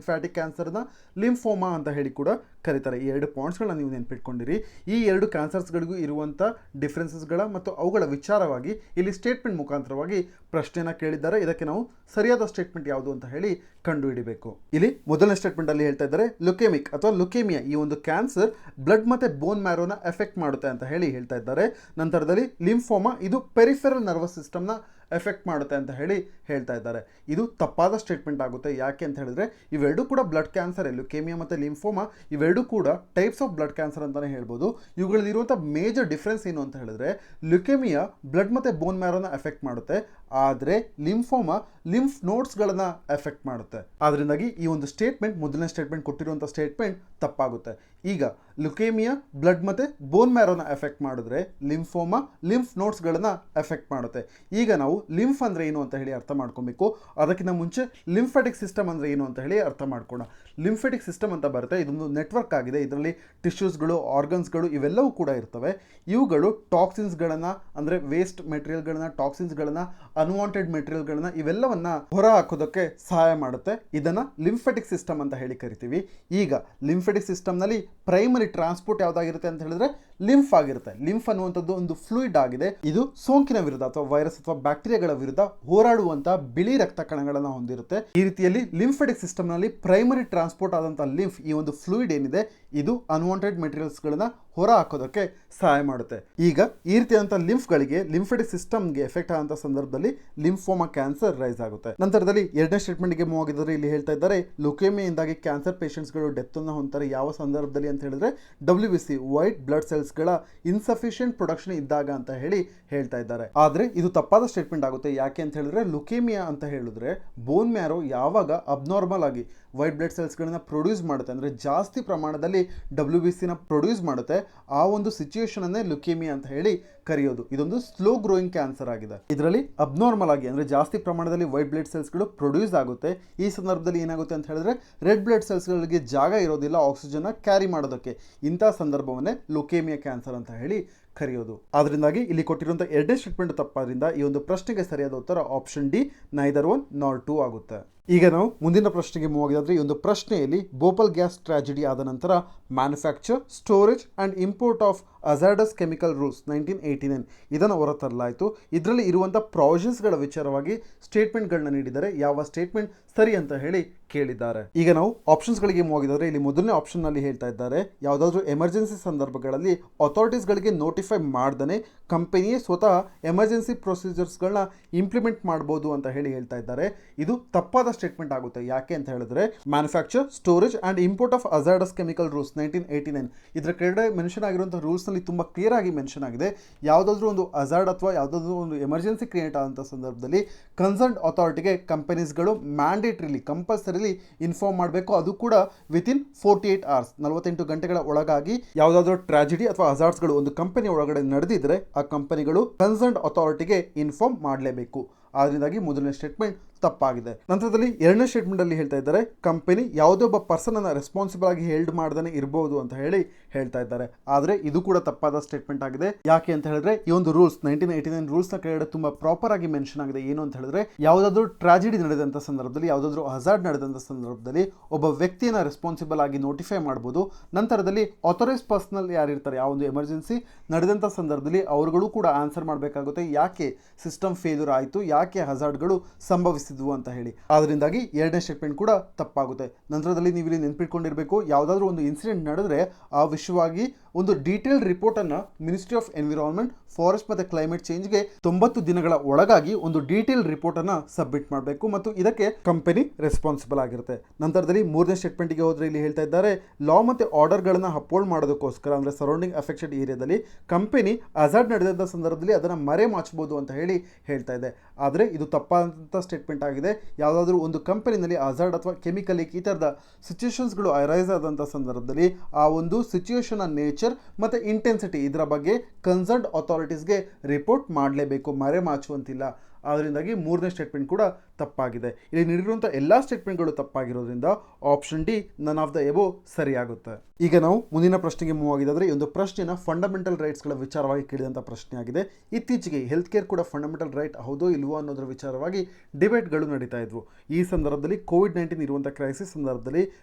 ಕ್ಯಾನ್ಸರ್ನ ಲಿಂಫೋಮಾ ಅಂತ ಹೇಳಿ ಕೂಡ ಕರೀತಾರೆ. ಈ 2 ಪಾಯಿಂಟ್ಸ್ಗಳನ್ನ ನೀವು ನೆನ್ಪಿಟ್ಕೊಂಡಿರಿ. ಈ 2 ಕ್ಯಾನ್ಸರ್ಸ್ಗಳಿಗೂ ಇರುವಂಥ ಡಿಫ್ರೆನ್ಸಸ್ಗಳ ಮತ್ತು ಅವುಗಳ ವಿಚಾರವಾಗಿ ಇಲ್ಲಿ ಸ್ಟೇಟ್ಮೆಂಟ್ ಮುಖಾಂತರವಾಗಿ ಪ್ರಶ್ನೆಯನ್ನು ಕೇಳಿದ್ದಾರೆ. ಇದಕ್ಕೆ ನಾವು ಸರಿಯಾದ ಸ್ಟೇಟ್ಮೆಂಟ್ ಯಾವುದು ಅಂತ ಹೇಳಿ ಕಂಡುಹಿಡಿಬೇಕು. ಇಲ್ಲಿ ಮೊದಲನೇ ಸ್ಟೇಟ್ಮೆಂಟ್ ಅಲ್ಲಿ ಹೇಳ್ತಾ ಇದ್ದಾರೆ ಲುಕೇಮಿಕ್ ಅಥವಾ ಲುಕೇಮಿಯಾ ಈ ಒಂದು ಕ್ಯಾನ್ಸರ್ ಬ್ಲಡ್ ಮತ್ತೆ ಬೋನ್ ಮ್ಯಾರೋನ ಎಫೆಕ್ಟ್ ಮಾಡುತ್ತೆ ಅಂತ ಹೇಳಿ ಹೇಳ್ತಾ ಇದ್ದಾರೆ. ನಂತರದಲ್ಲಿ ಲಿಂಫೋಮಾ ಇದು ಪೆರಿಫೆರಲ್ ನರ್ವಸ್ ಸಿಸ್ಟಮ್ನ ಎಫೆಕ್ಟ್ ಮಾಡುತ್ತೆ ಅಂತ ಹೇಳಿ ಹೇಳ್ತಾ ಇದ್ದಾರೆ. ಇದು ತಪ್ಪಾದ ಸ್ಟೇಟ್ಮೆಂಟ್ ಆಗುತ್ತೆ. ಯಾಕೆ ಅಂತ ಹೇಳಿದ್ರೆ ಇವೆರಡೂ ಕೂಡ ಬ್ಲಡ್ ಕ್ಯಾನ್ಸರ್, ಲುಕೇಮಿಯಾ ಮತ್ತು ಲಿಂಫೋಮಾ ಇವೆರಡೂ ಕೂಡ ಟೈಪ್ಸ್ ಆಫ್ ಬ್ಲಡ್ ಕ್ಯಾನ್ಸರ್ ಅಂತಲೇ ಹೇಳ್ಬೋದು. ಇವುಗಳಲ್ಲಿರುವಂಥ ಮೇಜರ್ ಡಿಫ್ರೆನ್ಸ್ ಏನು ಅಂತ ಹೇಳಿದ್ರೆ ಲುಕೇಮಿಯಾ ಬ್ಲಡ್ ಮತ್ತು ಬೋನ್ ಮ್ಯಾರೋನ ಎಫೆಕ್ಟ್ ಮಾಡುತ್ತೆ, ಆದರೆ ಲಿಂಫೋಮಾ ಲಿಂಫ್ ನೋಡ್ಸ್ಗಳನ್ನು ಎಫೆಕ್ಟ್ ಮಾಡುತ್ತೆ. ಆದ್ದರಿಂದಾಗಿ ಈ ಒಂದು ಸ್ಟೇಟ್ಮೆಂಟ್ ಮೊದಲನೇ ಸ್ಟೇಟ್ಮೆಂಟ್ ಕೊಟ್ಟಿರುವಂಥ ಸ್ಟೇಟ್ಮೆಂಟ್ ತಪ್ಪಾಗುತ್ತೆ. ಈಗ ಲುಕೇಮಿಯಾ ಬ್ಲಡ್ ಮತ್ತು ಬೋನ್ ಮ್ಯಾರೋನ ಎಫೆಕ್ಟ್ ಮಾಡಿದ್ರೆ ಲಿಂಫೋಮಾ ಲಿಂಫ್ ನೋಡ್ಸ್ಗಳನ್ನು ಎಫೆಕ್ಟ್ ಮಾಡುತ್ತೆ. ಈಗ ನಾವು ಲಿಂಫ್ ಅಂದರೆ ಏನು ಅಂತ ಹೇಳಿ ಅರ್ಥ ಮಾಡ್ಕೊಬೇಕು. ಅದಕ್ಕಿಂತ ಮುಂಚೆ ಲಿಂಫೆಟಿಕ್ ಸಿಸ್ಟಮ್ ಅಂದರೆ ಏನು ಅಂತ ಹೇಳಿ ಅರ್ಥ ಮಾಡ್ಕೋಣ. ಲಿಂಫೆಟಿಕ್ ಸಿಸ್ಟಮ್ ಅಂತ ಬರುತ್ತೆ, ಇದೊಂದು ನೆಟ್ವರ್ಕ್ ಆಗಿದೆ. ಇದರಲ್ಲಿ ಟಿಶ್ಯೂಸ್ಗಳು, ಆರ್ಗನ್ಸ್ಗಳು ಇವೆಲ್ಲವೂ ಕೂಡ ಇರ್ತವೆ. ಇವುಗಳು ಟಾಕ್ಸಿನ್ಸ್ಗಳನ್ನು ಅಂದರೆ ವೇಸ್ಟ್ ಮೆಟೀರಿಯಲ್ಗಳನ್ನ, ಟಾಕ್ಸಿನ್ಸ್ಗಳನ್ನು, ಅನ್ವಾಂಟೆಡ್ ಮೆಟೀರಿಯಲ್ಗಳನ್ನ ಇವೆಲ್ಲವನ್ನ ಹೊರ ಹಾಕೋದಕ್ಕೆ ಸಹಾಯ ಮಾಡುತ್ತೆ. ಇದನ್ನ ಲಿಂಫೆಟಿಕ್ ಸಿಸ್ಟಮ್ ಅಂತ ಹೇಳಿ ಕರಿತೀವಿ. ಈಗ ಲಿಂಫೆಟಿಕ್ ಸಿಸ್ಟಮ್ನಲ್ಲಿ ಪ್ರೈಮರಿ ಟ್ರಾನ್ಸ್ಪೋರ್ಟ್ ಯಾವುದಾಗಿರುತ್ತೆ ಅಂತ ಹೇಳಿದ್ರೆ ಲಿಂಫ್ ಆಗಿರುತ್ತೆ. ಲಿಂಫ್ ಅನ್ನುವಂಥದ್ದು ಒಂದು ಫ್ಲೂಯಿಡ್ ಆಗಿದೆ. ಇದು ಸೋಂಕಿನ ವಿರುದ್ಧ ಅಥವಾ ವೈರಸ್ ಅಥವಾ ಬ್ಯಾಕ್ಟೀರಿಯಾಗಳ ವಿರುದ್ಧ ಹೋರಾಡುವಂತಹ ಬಿಳಿ ರಕ್ತ ಕಣಗಳನ್ನು ಹೊಂದಿರುತ್ತೆ. ಈ ರೀತಿಯಲ್ಲಿ ಲಿಂಫೆಟಿಕ್ ಸಿಸ್ಟಮ್ನಲ್ಲಿ ಪ್ರೈಮರಿ ಟ್ರಾನ್ಸ್ಪೋರ್ಟ್ ಆದಂತಹ ಲಿಂಫ್ ಈ ಒಂದು ಫ್ಲೂಯಿಡ್ ಏನಿದೆ ಇದು ಅನ್ವಾಂಟೆಡ್ ಮೆಟೀರಿಯಲ್ಸ್ಗಳನ್ನ ಹೊರ ಹಾಕೋದಕ್ಕೆ ಸಹಾಯ ಮಾಡುತ್ತೆ. ಈಗ ಈ ರೀತಿಯಾದಂಥ ಲಿಂಫ್ಗಳಿಗೆ ಲಿಂಫೆಟಿಕ್ ಸಿಸ್ಟಮ್ಗೆ ಎಫೆಕ್ಟ್ ಆದಂಥ ಸಂದರ್ಭದಲ್ಲಿ ಲಿಂಫೋಮಾ ಕ್ಯಾನ್ಸರ್ ರೈಸ್ ಆಗುತ್ತೆ. ನಂತರದಲ್ಲಿ ಎರಡನೇ ಸ್ಟೇಟ್ಮೆಂಟ್ಗೆ ಮೂವ್ ಆಗಿದ್ದಾರೆ. ಇಲ್ಲಿ ಹೇಳ್ತಾ ಇದ್ದಾರೆ ಲುಕೇಮಿಯಾದಿಂದಾಗಿ ಕ್ಯಾನ್ಸರ್ ಪೇಷಂಟ್ಸ್ಗಳು ಡೆತ್ ಅನ್ನು ಹೊಂದ್ತಾರೆ. ಯಾವ ಸಂದರ್ಭದಲ್ಲಿ ಅಂತ ಹೇಳಿದ್ರೆ WBC ವೈಟ್ ಬ್ಲಡ್ ಸೆಲ್ಸ್ಗಳ ಇನ್ಸಫಿಷಿಯಂಟ್ ಪ್ರೊಡಕ್ಷನ್ ಇದ್ದಾಗ ಅಂತ ಹೇಳಿ ಹೇಳ್ತಾ ಇದ್ದಾರೆ. ಆದರೆ ಇದು ತಪ್ಪಾದ ಸ್ಟೇಟ್ಮೆಂಟ್ ಆಗುತ್ತೆ. ಯಾಕೆ ಅಂತ ಹೇಳಿದ್ರೆ ಲುಕೇಮಿಯಾ ಅಂತ ಹೇಳಿದ್ರೆ ಬೋನ್ ಮ್ಯಾರೋ ಯಾವಾಗ ಅಬ್ನಾರ್ಮಲ್ ಆಗಿ ವೈಟ್ ಬ್ಲಡ್ ಸೆಲ್ಸ್ಗಳನ್ನ ಪ್ರೊಡ್ಯೂಸ್ ಮಾಡುತ್ತೆ ಅಂದರೆ ಜಾಸ್ತಿ ಪ್ರಮಾಣದಲ್ಲಿ WBCನ ಪ್ರೊಡ್ಯೂಸ್ ಮಾಡುತ್ತೆ, ಆ ಒಂದು ಸಿಚುಯೇಷನ್ ಅನ್ನೇ ಲುಕೇಮಿಯಾ ಅಂತ ಹೇಳಿ ಕರೆಯೋದು. ಇದೊಂದು ಸ್ಲೋ ಗ್ರೋಯಿಂಗ್ ಕ್ಯಾನ್ಸರ್ ಆಗಿದೆ. ಇದರಲ್ಲಿ ಅಬ್ನಾರ್ಮಲ್ ಆಗಿ ಅಂದರೆ ಜಾಸ್ತಿ ಪ್ರಮಾಣದಲ್ಲಿ ವೈಟ್ ಬ್ಲಡ್ ಸೆಲ್ಸ್ಗಳು ಪ್ರೊಡ್ಯೂಸ್ ಆಗುತ್ತೆ. ಈ ಸಂದರ್ಭದಲ್ಲಿ ಏನಾಗುತ್ತೆ ಅಂತ ಹೇಳಿದ್ರೆ ರೆಡ್ ಬ್ಲಡ್ ಸೆಲ್ಸ್ಗಳಿಗೆ ಜಾಗ ಇರೋದಿಲ್ಲ ಆಕ್ಸಿಜನ್ ಕ್ಯಾರಿ ಮಾಡೋದಕ್ಕೆ. ಇಂತಹ ಸಂದರ್ಭವನ್ನೇ ಲುಕೇಮಿಯಾ ಕ್ಯಾನ್ಸರ್ ಅಂತ ಹೇಳಿ ಕರೆಯೋದು. ಆದ್ರಿಂದಾಗಿ ಇಲ್ಲಿ ಕೊಟ್ಟಿರುವಂಥ ಎರಡನೇ ಸ್ಟೇಟ್ಮೆಂಟ್ ತಪ್ಪಾದ್ರಿಂದ ಈ ಒಂದು ಪ್ರಶ್ನೆಗೆ ಸರಿಯಾದ ಉತ್ತರ ಆಪ್ಷನ್ ಡಿ, ನೈದರ್ 1 ನಾರ್ 2 ಆಗುತ್ತೆ. ಈಗ ನಾವು ಮುಂದಿನ ಪ್ರಶ್ನೆಗೆ ಮೂವ್ ಆಗಿದ್ರೆ ಈ ಒಂದು ಪ್ರಶ್ನೆಯಲ್ಲಿ ಭೋಪಾಲ್ ಗ್ಯಾಸ್ ಟ್ರಾಜಿಡಿ ಆದ ನಂತರ manufacture, storage and import of hazardous chemical rules 1989 ಇದನ್ನು ಹೊರತರಲಾಯಿತು. ಇದರಲ್ಲಿ ಇರುವಂಥ ಪ್ರಾವಿಷನ್ಸ್ಗಳ ವಿಚಾರವಾಗಿ ಸ್ಟೇಟ್ಮೆಂಟ್ಗಳನ್ನ ನೀಡಿದ್ದಾರೆ. ಯಾವ ಸ್ಟೇಟ್ಮೆಂಟ್ ಸರಿ ಅಂತ ಹೇಳಿ ಕೇಳಿದ್ದಾರೆ. ಈಗ ನಾವು ಆಪ್ಷನ್ಸ್ಗಳಿಗೆ ಮೂವ್ ಆಗಿದ್ದಾರೆ. ಇಲ್ಲಿ ಮೊದಲನೇ ಆಪ್ಷನ್ನಲ್ಲಿ ಹೇಳ್ತಾ ಇದ್ದಾರೆ ಯಾವುದಾದ್ರೂ ಎಮರ್ಜೆನ್ಸಿ ಸಂದರ್ಭಗಳಲ್ಲಿ ಅಥಾರಿಟೀಸ್ಗಳಿಗೆ ನೋಟಿಫೈ ಮಾಡ್ದೇ ಕಂಪನಿಯೇ ಸ್ವತಃ ಎಮರ್ಜೆನ್ಸಿ ಪ್ರೊಸೀಜರ್ಸ್ಗಳನ್ನ ಇಂಪ್ಲಿಮೆಂಟ್ ಮಾಡ್ಬೋದು ಅಂತ ಹೇಳಿ ಹೇಳ್ತಾ ಇದ್ದಾರೆ. ಇದು ತಪ್ಪಾದ ಸ್ಟೇಟ್ಮೆಂಟ್ ಆಗುತ್ತೆ. ಯಾಕೆ ಅಂತ ಹೇಳಿದ್ರೆ manufacture, storage and import of hazardous chemical rules 1989 ಇದರ ಕೆಳಗಡೆ ಮೆನ್ಷನ್ ಆಗಿರುವಂಥ ರೂಲ್ಸ್ನಲ್ಲಿ ತುಂಬ ಕ್ಲಿಯರ್ ಆಗಿ ಮೆನ್ಷನ್ ಆಗಿದೆ. ಯಾವುದಾದ್ರೂ ಒಂದು ಅಜಾರ್ಡ್ ಅಥವಾ ಯಾವುದಾದ್ರೂ ಒಂದು ಎಮರ್ಜೆನ್ಸಿ ಕ್ರಿಯೇಟ್ ಆದಂಥ ಸಂದರ್ಭದಲ್ಲಿ ಕನ್ಸರ್ನ್ಡ್ ಅಥಾರಿಟಿಗೆ ಕಂಪನೀಸ್ಗಳು ಮ್ಯಾಂಡೇಟ್ರಿಲಿ ಕಂಪಲ್ಸರಿಲಿ ಇನ್ಫಾರ್ಮ್ ಮಾಡಬೇಕು. ಅದು ಕೂಡ ವಿತಿನ್ 48 hours 48 ಗಂಟೆಗಳ ಒಳಗಾಗಿ ಯಾವುದಾದ್ರೂ ಟ್ರಾಜಿಡಿ ಅಥವಾ ಅಜಾರ್ಡ್ಸ್ಗಳು ಒಂದು ಕಂಪನಿ ಒಳಗಡೆ ನಡೆದಿದ್ರೆ ಆ ಕಂಪನಿಗಳು ಕನ್ಸರ್ನ್ಡ್ ಅಥಾರಿಟಿಗೆ ಇನ್ಫಾರ್ಮ್ ಮಾಡಲೇಬೇಕು. ಆದ್ರಿಂದಾಗಿ ಮೊದಲನೇ ಸ್ಟೇಟ್ಮೆಂಟ್ ತಪ್ಪಾಗಿದೆ. ನಂತರದಲ್ಲಿ ಎರಡನೇ ಸ್ಟೇಟ್ಮೆಂಟ್ ಅಲ್ಲಿ ಹೇಳ್ತಾ ಇದ್ದಾರೆ ಕಂಪನಿ ಯಾವುದೇ ಒಬ್ಬ ಪರ್ಸನ್ ಅನ್ನ ರೆಸ್ಪಾನ್ಸಿಬಲ್ ಆಗಿ ಹೆಲ್ಡ್ ಮಾಡ್ದೇ ಇರಬಹುದು ಅಂತ ಹೇಳಿ ಹೇಳ್ತಾ ಇದ್ದಾರೆ. ಆದ್ರೆ ಇದು ಕೂಡ ತಪ್ಪಾದ ಸ್ಟೇಟ್ಮೆಂಟ್ ಆಗಿದೆ. ಯಾಕೆ ಅಂತ ಹೇಳಿದ್ರೆ ಈ ಒಂದು ರೂಲ್ಸ್ 1989 ರೂಲ್ಸ್ ನ ಕೆಳಗಡೆ ತುಂಬಾ ಪ್ರಾಪರ್ ಆಗಿ ಮೆನ್ಷನ್ ಆಗಿದೆ. ಏನು ಅಂತ ಹೇಳಿದ್ರೆ ಯಾವುದಾದ್ರೂ ಟ್ರಾಜಿಡಿ ನಡೆದಂತ ಸಂದರ್ಭದಲ್ಲಿ, ಯಾವುದಾದ್ರೂ ಹಜಾರ್ಡ್ ನಡೆದಂತ ಸಂದರ್ಭದಲ್ಲಿ ಒಬ್ಬ ವ್ಯಕ್ತಿಯನ್ನ ರೆಸ್ಪಾನ್ಸಿಬಲ್ ಆಗಿ ನೋಟಿಫೈ ಮಾಡಬಹುದು. ನಂತರದಲ್ಲಿ ಆಥರೈಸ್ ಪರ್ಸನಲ್ ಯಾರಿರ್ತಾರೆ ಆ ಒಂದು ಎಮರ್ಜೆನ್ಸಿ ನಡೆದಂತ ಸಂದರ್ಭದಲ್ಲಿ ಅವರುಗಳು ಕೂಡ ಆನ್ಸರ್ ಮಾಡಬೇಕಾಗುತ್ತೆ. ಯಾಕೆ ಸಿಸ್ಟಮ್ ಫೇಲ್ಯೂರ್ ಆಯಿತು, ಯಾಕೆ ಹಜಾರ್ಡ್ಗಳು ಸಂಭವಿಸಿದ್ವು ಅಂತ ಹೇಳಿ. ಆದ್ರಿಂದಾಗಿ ಎರಡನೇ ಸ್ಟೇಟ್ಮೆಂಟ್ ಕೂಡ ತಪ್ಪಾಗುತ್ತೆ. ನಂತರದಲ್ಲಿ ನೀವು ಇಲ್ಲಿ ನೆನ್ಪಿಟ್ಕೊಂಡಿರಬೇಕು ಯಾವುದಾದ್ರೂ ಒಂದು ಇನ್ಸಿಡೆಂಟ್ ನಡೆದ್ರೆ ಆ ವಿಷಯವಾಗಿ ಒಂದು ಡೀಟೇಲ್ಡ್ ರಿಪೋರ್ಟ್ ಅನ್ನ ಮಿನಿಸ್ಟ್ರಿ ಆಫ್ ಎನ್ವಿರಾನ್ಮೆಂಟ್, ಫಾರೆಸ್ಟ್ ಮತ್ತೆ ಕ್ಲೈಮೇಟ್ ಚೇಂಜ್ಗೆ 90 ದಿನಗಳ ಒಳಗಾಗಿ ಒಂದು ಡೀಟೇಲ್ ರಿಪೋರ್ಟ್ ಅನ್ನ ಸಬ್ಮಿಟ್ ಮಾಡಬೇಕು ಮತ್ತು ಇದಕ್ಕೆ ಕಂಪನಿ ರೆಸ್ಪಾನ್ಸಿಬಲ್ ಆಗಿರುತ್ತೆ. ನಂತರದಲ್ಲಿ ಮೂರನೇ ಸ್ಟೇಟ್ಮೆಂಟ್ಗೆ ಹೋದ್ರೆ ಇಲ್ಲಿ ಹೇಳ್ತಾ ಇದ್ದಾರೆ ಲಾ ಮತ್ತೆ ಆರ್ಡರ್ಗಳನ್ನ ಅಪ್ಹೋಲ್ಡ್ ಮಾಡೋದಕ್ಕೋಸ್ಕರ ಅಂದ್ರೆ ಸರೌಂಡಿಂಗ್ ಅಫೆಕ್ಟೆಡ್ ಏರಿಯಾದಲ್ಲಿ ಕಂಪನಿ ಅಜಾರ್ಡ್ ನಡೆದಂಥ ಸಂದರ್ಭದಲ್ಲಿ ಅದನ್ನ ಮರೆ ಮಾಚಬಹುದು ಅಂತ ಹೇಳಿ ಹೇಳ್ತಾ ಇದೆ. ಆದರೆ ಇದು ತಪ್ಪಾದಂಥ ಸ್ಟೇಟ್ಮೆಂಟ್ ಸ್ಟೇಟ್ಮೆಂಟ್ ಆಗಿದೆ. ಯಾವುದಾದ್ರೂ ಒಂದು ಕಂಪನಿನಲ್ಲಿ ಹಜಾರ್ಡ್ ಅಥವಾ ಕೆಮಿಕಲ್ ಲೀಕ್ ಈ ಥರದ ಸಿಚುಯೇಷನ್ಸ್ಗಳು ಅರೈಸ್ ಆದಂಥ ಸಂದರ್ಭದಲ್ಲಿ ಆ ಒಂದು ಸಿಚುಯೇಷನ್ನ ನೇಚರ್ ಮತ್ತು ಇಂಟೆನ್ಸಿಟಿ ಇದರ ಬಗ್ಗೆ ಕನ್ಸರ್ನ್ಡ್ ಅಥಾರಿಟೀಸ್ಗೆ ರಿಪೋರ್ಟ್ ಮಾಡಲೇಬೇಕು, ಮರೆಮಾಚುವಂತಿಲ್ಲ. ಅದರಿಂದಾಗಿ ಮೂರನೇ ಸ್ಟೇಟ್ಮೆಂಟ್ ಕೂಡ ತಪ್ಪಾಗಿದೆ. ಇಲ್ಲಿ ನೀಡಿರುವಂಥ ಎಲ್ಲ ಸ್ಟೇಟ್ಮೆಂಟ್ಗಳು ತಪ್ಪಾಗಿರೋದ್ರಿಂದ option D none of the above ಸರಿಯಾಗುತ್ತೆ. ಈಗ ನಾವು ಮುಂದಿನ ಪ್ರಶ್ನೆಗೆ ಮೂವ್ ಆಗಿದ್ದಾದರೆ ಈ ಒಂದು ಪ್ರಶ್ನೆನ ಫಂಡಮೆಂಟಲ್ ರೈಟ್ಸ್ಗಳ ವಿಚಾರವಾಗಿ ಕೇಳಿದಂಥ ಪ್ರಶ್ನೆ ಆಗಿದೆ. ಇತ್ತೀಚೆಗೆ ಹೆಲ್ತ್ ಕೇರ್ ಕೂಡ ಫಂಡಮೆಂಟಲ್ ರೈಟ್ ಹೌದೋ ಇಲ್ವೋ ಅನ್ನೋದರ ವಿಚಾರವಾಗಿ ಡಿಬೇಟ್ಗಳು ನಡೀತಾ ಇದ್ವು. ಈ ಸಂದರ್ಭದಲ್ಲಿ ಕೋವಿಡ್-19 ಇರುವಂಥ ಕ್ರೈಸಿಸ್ ಸಂದರ್ಭದಲ್ಲಿ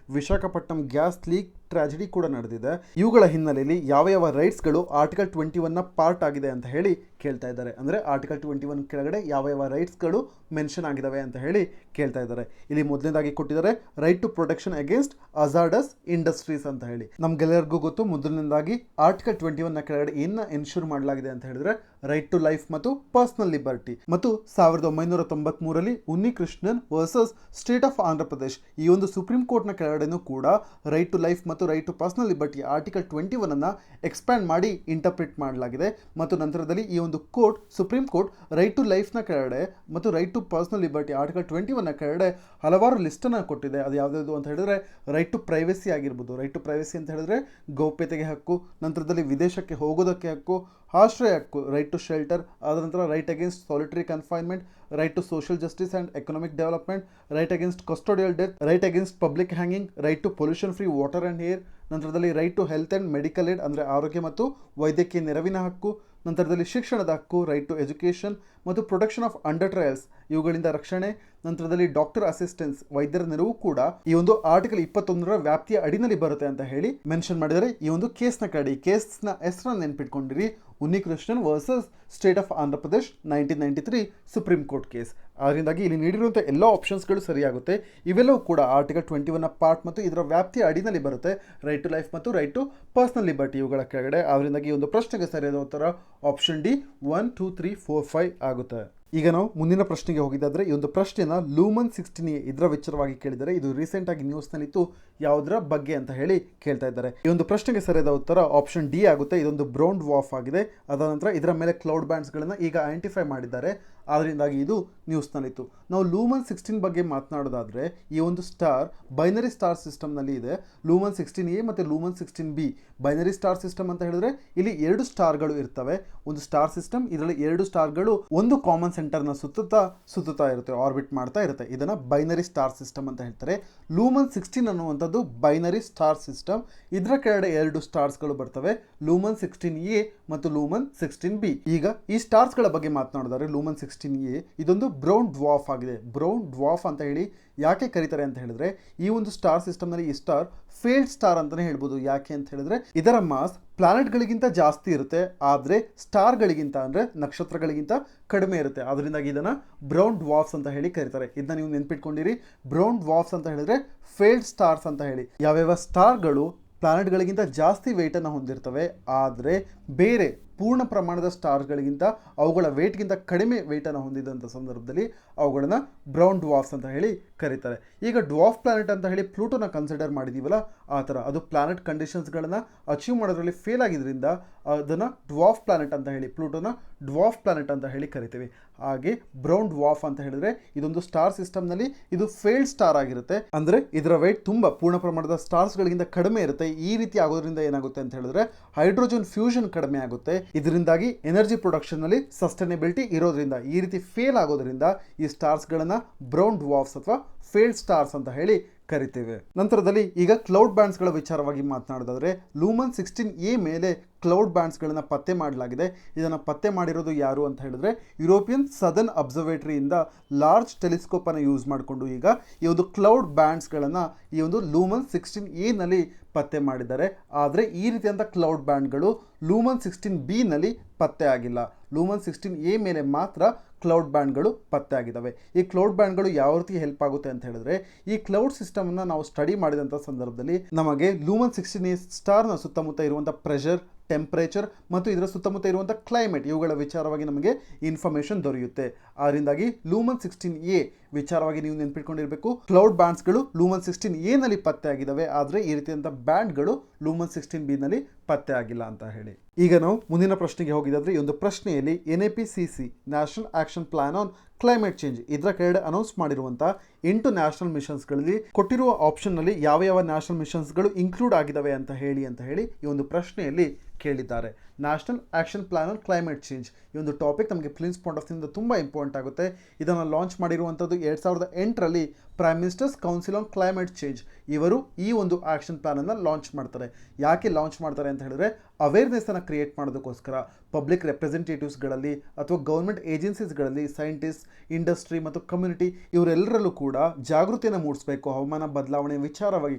ವಿಶಾಖಪಟ್ಟಣಂ ಗ್ಯಾಸ್ ಲೀಕ್ ಟ್ರಾಜಿಡಿ ಕೂಡ ನಡೆದಿದೆ. ಇವುಗಳ ಹಿನ್ನೆಲೆಯಲ್ಲಿ ಯಾವ ರೈಟ್ಸ್ಗಳು ಆರ್ಟಿಕಲ್ 21ನ ಪಾರ್ಟ್ ಆಗಿದೆ ಅಂತ ಹೇಳಿ ಕೇಳ್ತಾ ಇದ್ದಾರೆ. ಅಂದರೆ ಆರ್ಟಿಕಲ್ 21 ಕೆಳಗಡೆ ಯಾವ ರೈಟ್ಸ್ಗಳು ಮೆನ್ಷನ್ ಆಗಿದ್ದಾವೆ ಅಂತ ಹೇಳಿ ಕೇಳ್ತಾ ಇದ್ದಾರೆ. ಇಲ್ಲಿ ಮೊದಲನೇದಾಗಿ ಕೊಟ್ಟಿದ್ದಾರೆ right to protection against hazardous industries ಅಂತ ಹೇಳಿ. ನಮ್ಗೆಲ್ಲರಿಗೂ ಗೊತ್ತು, ಮೊದಲನೇದಾಗಿ ಆರ್ಟಿಕಲ್ 21ನ ಕೆಳಗಡೆ ಏನ ಎನ್ಶೂರ್ ಮಾಡಲಾಗಿದೆ ಅಂತ ಹೇಳಿದ್ರೆ ರೈಟ್ ಟು ಲೈಫ್ ಮತ್ತು ಪರ್ಸನಲ್ ಲಿಬರ್ಟಿ. ಮತ್ತು 1993ರಲ್ಲಿ Unnikrishnan versus state of Andhra Pradesh ಈ ಒಂದು ಸುಪ್ರೀಂ ಕೋರ್ಟ್ನ ಕೆಳಗಡೆನೂ ಕೂಡ ರೈಟ್ ಟು ಲೈಫ್ ಮತ್ತು right to personal liberty article 21ಅನ್ನು ಎಕ್ಸ್ಪ್ಯಾಂಡ್ ಮಾಡಿ ಇಂಟರ್ಪ್ರಿಟ್ ಮಾಡಲಾಗಿದೆ. ಮತ್ತು ನಂತರದಲ್ಲಿ ಈ ಒಂದು court supreme court right to ಲೈಫ್ನ ಕೆಳಗಡೆ ಮತ್ತು right to personal liberty article 21ನ ಕೆಳಗಡೆ ಹಲವಾರು ಲಿಸ್ಟನ್ನು ಕೊಟ್ಟಿದೆ. ಅದು ಯಾವುದಾದ್ರು ಅಂತ ಹೇಳಿದ್ರೆ ರೈಟ್ ಟು ಪ್ರೈವಸಿ ಆಗಿರ್ಬೋದು. ರೈಟ್ ಟು ಪ್ರೈವಸಿ ಅಂತ ಹೇಳಿದ್ರೆ ಗೌಪ್ಯತೆಗೆ ಹಕ್ಕು, ನಂತರದಲ್ಲಿ ವಿದೇಶಕ್ಕೆ ಹೋಗೋದಕ್ಕೆ ಹಕ್ಕು, ಆಶ್ರಯ ಹಕ್ಕು, ರೈಟ್ ಟು ಶೆಲ್ಟರ್, ಅದರ ನಂತರ right against solitary confinement, right to social justice and economic development, right against custodial death, right against public hanging, right to pollution free water and air, ನಂತರದಲ್ಲಿ right to health and medical aid ಅಂದರೆ ಆರೋಗ್ಯ ಮತ್ತು ವೈದ್ಯಕೀಯ ನೆರವಿನ ಹಕ್ಕು, ನಂತರದಲ್ಲಿ ಶಿಕ್ಷಣದ ಹಕ್ಕು, ರೈಟ್ ಟು ಎಜುಕೇಷನ್ ಮತ್ತು ಪ್ರೊಟೆಕ್ಷನ್ ಆಫ್ ಅಂಡರ್ ಟ್ರಯಲ್ಸ್ ಇವುಗಳಿಂದ ರಕ್ಷಣೆ, ನಂತರದಲ್ಲಿ ಡಾಕ್ಟರ್ ಅಸಿಸ್ಟೆನ್ಸ್ ವೈದ್ಯರ ನೆರವು ಕೂಡ ಈ ಒಂದು ಆರ್ಟಿಕಲ್ 21ರ ವ್ಯಾಪ್ತಿಯ ಅಡಿನಲ್ಲಿ ಬರುತ್ತೆ ಅಂತ ಹೇಳಿ ಮೆನ್ಷನ್ ಮಾಡಿದರೆ. ಈ ಒಂದು ಕೇಸ್ನ ಕಡೆ ಈ ಕೇಸ್ನ ಹೆಸರನ್ನು ನೆನ್ಪಿಟ್ಕೊಂಡಿರಿ, Unnikrishnan versus state of Andhra Pradesh 1993 supreme court case. ಅದರಿಂದಾಗಿ ಇಲ್ಲಿ ನೀಡಿರುವಂಥ ಎಲ್ಲ ಆಪ್ಷನ್ಸ್ಗಳು ಸರಿಯಾಗುತ್ತೆ. ಇವೆಲ್ಲವೂ ಕೂಡ ಆರ್ಟಿಕಲ್ 21ನ ಪಾರ್ಟ್ ಮತ್ತು ಇದರ ವ್ಯಾಪ್ತಿಯ ಅಡಿನಲ್ಲಿ ಬರುತ್ತೆ, ರೈಟ್ ಟು ಲೈಫ್ ಮತ್ತು ರೈಟ್ ಟು ಪರ್ಸನಲ್ ಲಿಬರ್ಟಿ ಇವುಗಳ ಕೆಳಗಡೆ. ಅದರಿಂದಾಗಿ ಈ ಒಂದು ಪ್ರಶ್ನೆಗೆ ಸರಿಯಾದ ಉತ್ತರ ಆಪ್ಷನ್ ಡಿ 1, 2, 3, 4, 5 ಆಗುತ್ತೆ. ಈಗ ನಾವು ಮುಂದಿನ ಪ್ರಶ್ನೆಗೆ ಹೋಗಿದ್ದಾದರೆ ಈ ಒಂದು ಪ್ರಶ್ನೆನ ಲೂಮನ್ 16A ಇದರ ವಿಚಾರವಾಗಿ ಕೇಳಿದರೆ ಇದು ರೀಸೆಂಟ್ ಆಗಿ ನ್ಯೂಸ್ನಲ್ಲಿತ್ತು. ಯಾವುದರ ಬಗ್ಗೆ ಅಂತ ಹೇಳಿ ಕೇಳ್ತಾ ಇದ್ದಾರೆ. ಈ ಒಂದು ಪ್ರಶ್ನೆಗೆ ಸರಿಯಾದ ಉತ್ತರ ಆಪ್ಷನ್ ಡಿ ಆಗುತ್ತೆ. ಇದೊಂದು ಬ್ರೌನ್ ಡ್ವಾರ್ಫ್ ಆಗಿದೆ. ಅದಾದ ನಂತರ ಇದರ ಮೇಲೆ ಕ್ಲೌಡ್ ಬ್ಯಾಂಡ್ಸ್ಗಳನ್ನು ಈಗ ಐಡೆಂಟಿಫೈ ಮಾಡಿದ್ದಾರೆ. ಅದರಿಂದಾಗಿ ಇದು ನ್ಯೂಸ್ನಲ್ಲಿತ್ತು. ನಾವು ಲೂಮನ್ 16 ಬಗ್ಗೆ ಮಾತನಾಡೋದಾದರೆ ಈ ಒಂದು ಸ್ಟಾರ್ ಬೈನರಿ ಸ್ಟಾರ್ ಸಿಸ್ಟಮ್ನಲ್ಲಿ ಇದೆ. ಲೂಮನ್ 16A ಮತ್ತು ಲೂಮನ್ 16B ಬೈನರಿ ಸ್ಟಾರ್ ಸಿಸ್ಟಮ್ ಅಂತ ಹೇಳಿದ್ರೆ ಇಲ್ಲಿ 2 ಸ್ಟಾರ್ಗಳು ಇರ್ತವೆ. ಒಂದು ಸ್ಟಾರ್ ಸಿಸ್ಟಮ್, ಇದರಲ್ಲಿ 2 ಸ್ಟಾರ್ಗಳು ಒಂದು ಕಾಮನ್ ಸೆಂಟರ್ನ ಸುತ್ತುತ್ತಾ ಇರುತ್ತೆ, ಆರ್ಬಿಟ್ ಮಾಡ್ತಾ ಇರುತ್ತೆ. ಇದನ್ನು ಬೈನರಿ ಸ್ಟಾರ್ ಸಿಸ್ಟಮ್ ಅಂತ ಹೇಳ್ತಾರೆ. ಲೂಮನ್ 16 ಅನ್ನುವಂಥದ್ದು ಬೈನರಿ ಸ್ಟಾರ್ ಸಿಸ್ಟಮ್. ಇದರ ಕೆಳಗಡೆ 2 ಸ್ಟಾರ್ಸ್ಗಳು ಬರ್ತವೆ, ಲೂಮನ್ 16A ಮತ್ತು ಲೂಮನ್ 16B. ಈಗ ಈ ಸ್ಟಾರ್ಸ್ಗಳ ಬಗ್ಗೆ ಮಾತನಾಡಿದರೆ ಲೂಮನ್ 16A ಇದೊಂದು ಬ್ರೌನ್ ಡ್ವಾರ್ಫ್ ಆಗಿದೆ. ಬ್ರೌನ್ ಡ್ವಾರ್ಫ್ ಅಂತ ಹೇಳಿ ಯಾಕೆ ಕರೀತಾರೆ ಅಂತ ಹೇಳಿದ್ರೆ ಈ ಒಂದು ಸ್ಟಾರ್ ಸಿಸ್ಟಮ್ನಲ್ಲಿ ಈ ಸ್ಟಾರ್ ಫೇಲ್ಡ್ ಸ್ಟಾರ್ ಅಂತಲೇ ಹೇಳ್ಬೋದು. ಯಾಕೆ ಅಂತ ಹೇಳಿದ್ರೆ ಇದರ ಮಾಸ್ ಪ್ಲಾನೆಟ್ಗಳಿಗಿಂತ ಜಾಸ್ತಿ ಇರುತ್ತೆ, ಆದರೆ ಸ್ಟಾರ್ಗಳಿಗಿಂತ ಅಂದರೆ ನಕ್ಷತ್ರಗಳಿಗಿಂತ ಕಡಿಮೆ ಇರುತ್ತೆ. ಅದರಿಂದಾಗಿ ಇದನ್ನು ಬ್ರೌನ್ ಡ್ವಾರ್ಫ್ಸ್ ಅಂತ ಹೇಳಿ ಕರೀತಾರೆ. ಇದನ್ನ ನೀವು ನೆನ್ಪಿಟ್ಕೊಂಡಿರಿ, ಬ್ರೌನ್ ಡ್ವಾರ್ಫ್ಸ್ ಅಂತ ಹೇಳಿದ್ರೆ ಫೇಲ್ಡ್ ಸ್ಟಾರ್ಸ್ ಅಂತ ಹೇಳಿ. ಯಾವ್ಯಾವ ಸ್ಟಾರ್ಗಳು ಪ್ಲಾನೆಟ್ಗಳಿಗಿಂತ ಜಾಸ್ತಿ ವೆಯ್ಟನ್ನು ಹೊಂದಿರ್ತವೆ, ಆದರೆ ಬೇರೆ ಪೂರ್ಣ ಪ್ರಮಾಣದ ಸ್ಟಾರ್ಗಳಿಗಿಂತ ಅವುಗಳ ವೆಯ್ಟ್ಗಿಂತ ಕಡಿಮೆ ವೆಯ್ಟನ್ನು ಹೊಂದಿದಂಥ ಸಂದರ್ಭದಲ್ಲಿ ಅವುಗಳನ್ನು ಬ್ರೌನ್ ಡ್ವಾರ್ಫ್ಸ್ ಅಂತ ಹೇಳಿ ಕರೀತಾರೆ. ಈಗ ಡ್ವಾರ್ಫ್ ಪ್ಲಾನೆಟ್ ಅಂತ ಹೇಳಿ ಪ್ಲೂಟೋನ ಕನ್ಸಿಡರ್ ಮಾಡಿದ್ದೀವಲ್ಲ, ಆ ಥರ ಅದು ಪ್ಲಾನೆಟ್ ಕಂಡೀಷನ್ಸ್ಗಳನ್ನು ಅಚೀವ್ ಮಾಡೋದ್ರಲ್ಲಿ ಫೇಲ್ ಆಗಿದ್ದರಿಂದ ಅದನ್ನು ಡ್ವಾರ್ಫ್ ಪ್ಲಾನೆಟ್ ಅಂತ ಹೇಳಿ, ಪ್ಲೂಟೋನ ಡ್ವಾರ್ಫ್ ಪ್ಲಾನೆಟ್ ಅಂತ ಹೇಳಿ ಕರಿತೀವಿ. ಹಾಗೆ ಬ್ರೌನ್ ಡ್ವಾರ್ಫ್ ಅಂತ ಹೇಳಿದ್ರೆ ಇದೊಂದು ಸ್ಟಾರ್ ಸಿಸ್ಟಮ್ನಲ್ಲಿ ಇದು ಫೇಲ್ಡ್ ಸ್ಟಾರ್ ಆಗಿರುತ್ತೆ. ಅಂದರೆ ಇದರ ವೆಯ್ಟ್ ತುಂಬ ಪೂರ್ಣ ಪ್ರಮಾಣದ ಸ್ಟಾರ್ಸ್ಗಳಿಗಿಂತ ಕಡಿಮೆ ಇರುತ್ತೆ. ಈ ರೀತಿ ಆಗೋದ್ರಿಂದ ಏನಾಗುತ್ತೆ ಅಂತ ಹೇಳಿದ್ರೆ ಹೈಡ್ರೋಜನ್ ಫ್ಯೂಷನ್ ಕಡಿಮೆ ಆಗುತ್ತೆ. ಇದರಿಂದಾಗಿ ಎನರ್ಜಿ ಪ್ರೊಡಕ್ಷನ್ನಲ್ಲಿ ಸಸ್ಟೈನಬಿಲಿಟಿ ಇರೋದ್ರಿಂದ ಈ ರೀತಿ ಫೇಲ್ ಆಗೋದ್ರಿಂದ ಈ ಸ್ಟಾರ್ಸ್ಗಳನ್ನು ಬ್ರೌನ್ ಡ್ವಾರ್ಫ್ಸ್ ಅಥವಾ ಫೇಲ್ಡ್ ಸ್ಟಾರ್ಸ್ ಅಂತ ಹೇಳಿ ಕರಿತೇವೆ. ನಂತರದಲ್ಲಿ ಈಗ ಕ್ಲೌಡ್ ಬ್ಯಾಂಡ್ಸ್ಗಳ ವಿಚಾರವಾಗಿ ಮಾತನಾಡೋದಾದರೆ ಲೂಮನ್ 16A ಮೇಲೆ ಕ್ಲೌಡ್ ಬ್ಯಾಂಡ್ಸ್ಗಳನ್ನು ಪತ್ತೆ ಮಾಡಲಾಗಿದೆ. ಇದನ್ನು ಪತ್ತೆ ಮಾಡಿರೋದು ಯಾರು ಅಂತ ಹೇಳಿದ್ರೆ ಯುರೋಪಿಯನ್ ಸದರ್ನ್ ಅಬ್ಸರ್ವೇಟರಿಯಿಂದ ಲಾರ್ಜ್ ಟೆಲಿಸ್ಕೋಪನ್ನು ಯೂಸ್ ಮಾಡಿಕೊಂಡು ಈಗ ಈ ಒಂದು ಕ್ಲೌಡ್ ಬ್ಯಾಂಡ್ಸ್ಗಳನ್ನು ಈ ಒಂದು ಲೂಮನ್ 16A ನಲ್ಲಿ ಪತ್ತೆ ಮಾಡಿದ್ದಾರೆ. ಆದರೆ ಈ ರೀತಿಯಾದ ಕ್ಲೌಡ್ ಬ್ಯಾಂಡ್ಗಳು ಲೂಮನ್ 16B ಪತ್ತೆ ಆಗಿಲ್ಲ. ಲೂಮನ್ 16A ಮೇಲೆ ಮಾತ್ರ ಕ್ಲೌಡ್ ಬ್ಯಾಂಡ್ಗಳು ಪತ್ತೆ ಆಗಿದ್ದಾವೆ. ಈ ಕ್ಲೌಡ್ ಬ್ಯಾಂಡ್ಗಳು ಯಾವ ರೀತಿ ಹೆಲ್ಪ್ ಆಗುತ್ತೆ ಅಂತ ಹೇಳಿದ್ರೆ ಈ ಕ್ಲೌಡ್ ಸಿಸ್ಟಮನ್ನು ನಾವು ಸ್ಟಡಿ ಮಾಡಿದಂಥ ಸಂದರ್ಭದಲ್ಲಿ ನಮಗೆ ಲೂಮನ್ 16A ಸ್ಟಾರ್ನ ಸುತ್ತಮುತ್ತ ಇರುವಂಥ ಪ್ರೆಷರ್, ಟೆಂಪ್ರೇಚರ್ ಮತ್ತು ಇದರ ಸುತ್ತಮುತ್ತ ಇರುವಂಥ ಕ್ಲೈಮೇಟ್ ಇವುಗಳ ವಿಚಾರವಾಗಿ ನಮಗೆ ಇನ್ಫಾರ್ಮೇಷನ್ ದೊರೆಯುತ್ತೆ. ಅದರಿಂದಾಗಿ ಲೂಮನ್ 16A ವಿಚಾರವಾಗಿ ನೀವು ನೆನ್ಪಿಟ್ಕೊಂಡಿರಬೇಕು, ಕ್ಲೌಡ್ ಬ್ಯಾಂಡ್ಸ್ಗಳು ಲೂಮನ್ 16A ನಲ್ಲಿ ಪತ್ತೆ ಆಗಿದ್ದಾವೆ, ಆದರೆ ಈ ರೀತಿಯಾದಂಥ ಬ್ಯಾಂಡ್ಗಳು ಲೂಮನ್ 16B ನಲ್ಲಿ ಪತ್ತೆ ಆಗಿಲ್ಲ ಅಂತ ಹೇಳಿ. ಈಗ ನಾವು ಮುಂದಿನ ಪ್ರಶ್ನೆಗೆ ಹೋಗಿದ್ದಾದ್ರೆ ಈ ಒಂದು ಪ್ರಶ್ನೆಯಲ್ಲಿ NAPCC national action plan on climate change. ಇದರ ಕೆಳಗಡೆ ಅನೌನ್ಸ್ ಮಾಡಿರುವಂಥ 8 ನ್ಯಾಷನಲ್ ಮಿಷನ್ಸ್ಗಳಲ್ಲಿ ಕೊಟ್ಟಿರುವ ಆಪ್ಷನ್ನಲ್ಲಿ ಯಾವ ನ್ಯಾಷನಲ್ ಮಿಷನ್ಸ್ಗಳು ಇನ್ಕ್ಲೂಡ್ ಆಗಿದ್ದಾವೆ ಅಂತ ಹೇಳಿ ಈ ಒಂದು ಪ್ರಶ್ನೆಯಲ್ಲಿ ಕೇಳಿದ್ದಾರೆ. National action plan on climate change ಈ ಒಂದು ಟಾಪಿಕ್ ನಮಗೆ ಪ್ರಿನ್ಸ್ ಪಾಯಿಂಟ್ ಆಫ್ ವ್ಯೂಯಿಂದ ತುಂಬ ಇಂಪಾರ್ಟೆಂಟ್ ಆಗುತ್ತೆ. ಇದನ್ನು ಲಾಂಚ್ ಮಾಡಿರುವಂಥದ್ದು 2008ರಲ್ಲಿ prime ministers council on climate change. ಇವರು ಈ ಒಂದು ಆ್ಯಕ್ಷನ್ ಪ್ಲಾನನ್ನು ಲಾಂಚ್ ಮಾಡ್ತಾರೆ. ಯಾಕೆ ಲಾಂಚ್ ಮಾಡ್ತಾರೆ ಅಂತ ಹೇಳಿದ್ರೆ ಅವೇರ್ನೆಸ್ಸನ್ನು ಕ್ರಿಯೇಟ್ ಮಾಡೋದಕ್ಕೋಸ್ಕರ ಪಬ್ಲಿಕ್ ರೆಪ್ರೆಸೆಂಟೇಟಿವ್ಸ್ಗಳಲ್ಲಿ ಅಥವಾ ಗೌರ್ಮೆಂಟ್ ಏಜೆನ್ಸೀಸ್ಗಳಲ್ಲಿ ಸೈಂಟಿಸ್ಟ್, ಇಂಡಸ್ಟ್ರಿ ಮತ್ತು ಕಮ್ಯುನಿಟಿ ಇವರೆಲ್ಲರಲ್ಲೂ ಕೂಡ ಜಾಗೃತಿಯನ್ನು ಮೂಡಿಸಬೇಕು ಹವಾಮಾನ ಬದಲಾವಣೆ ವಿಚಾರವಾಗಿ,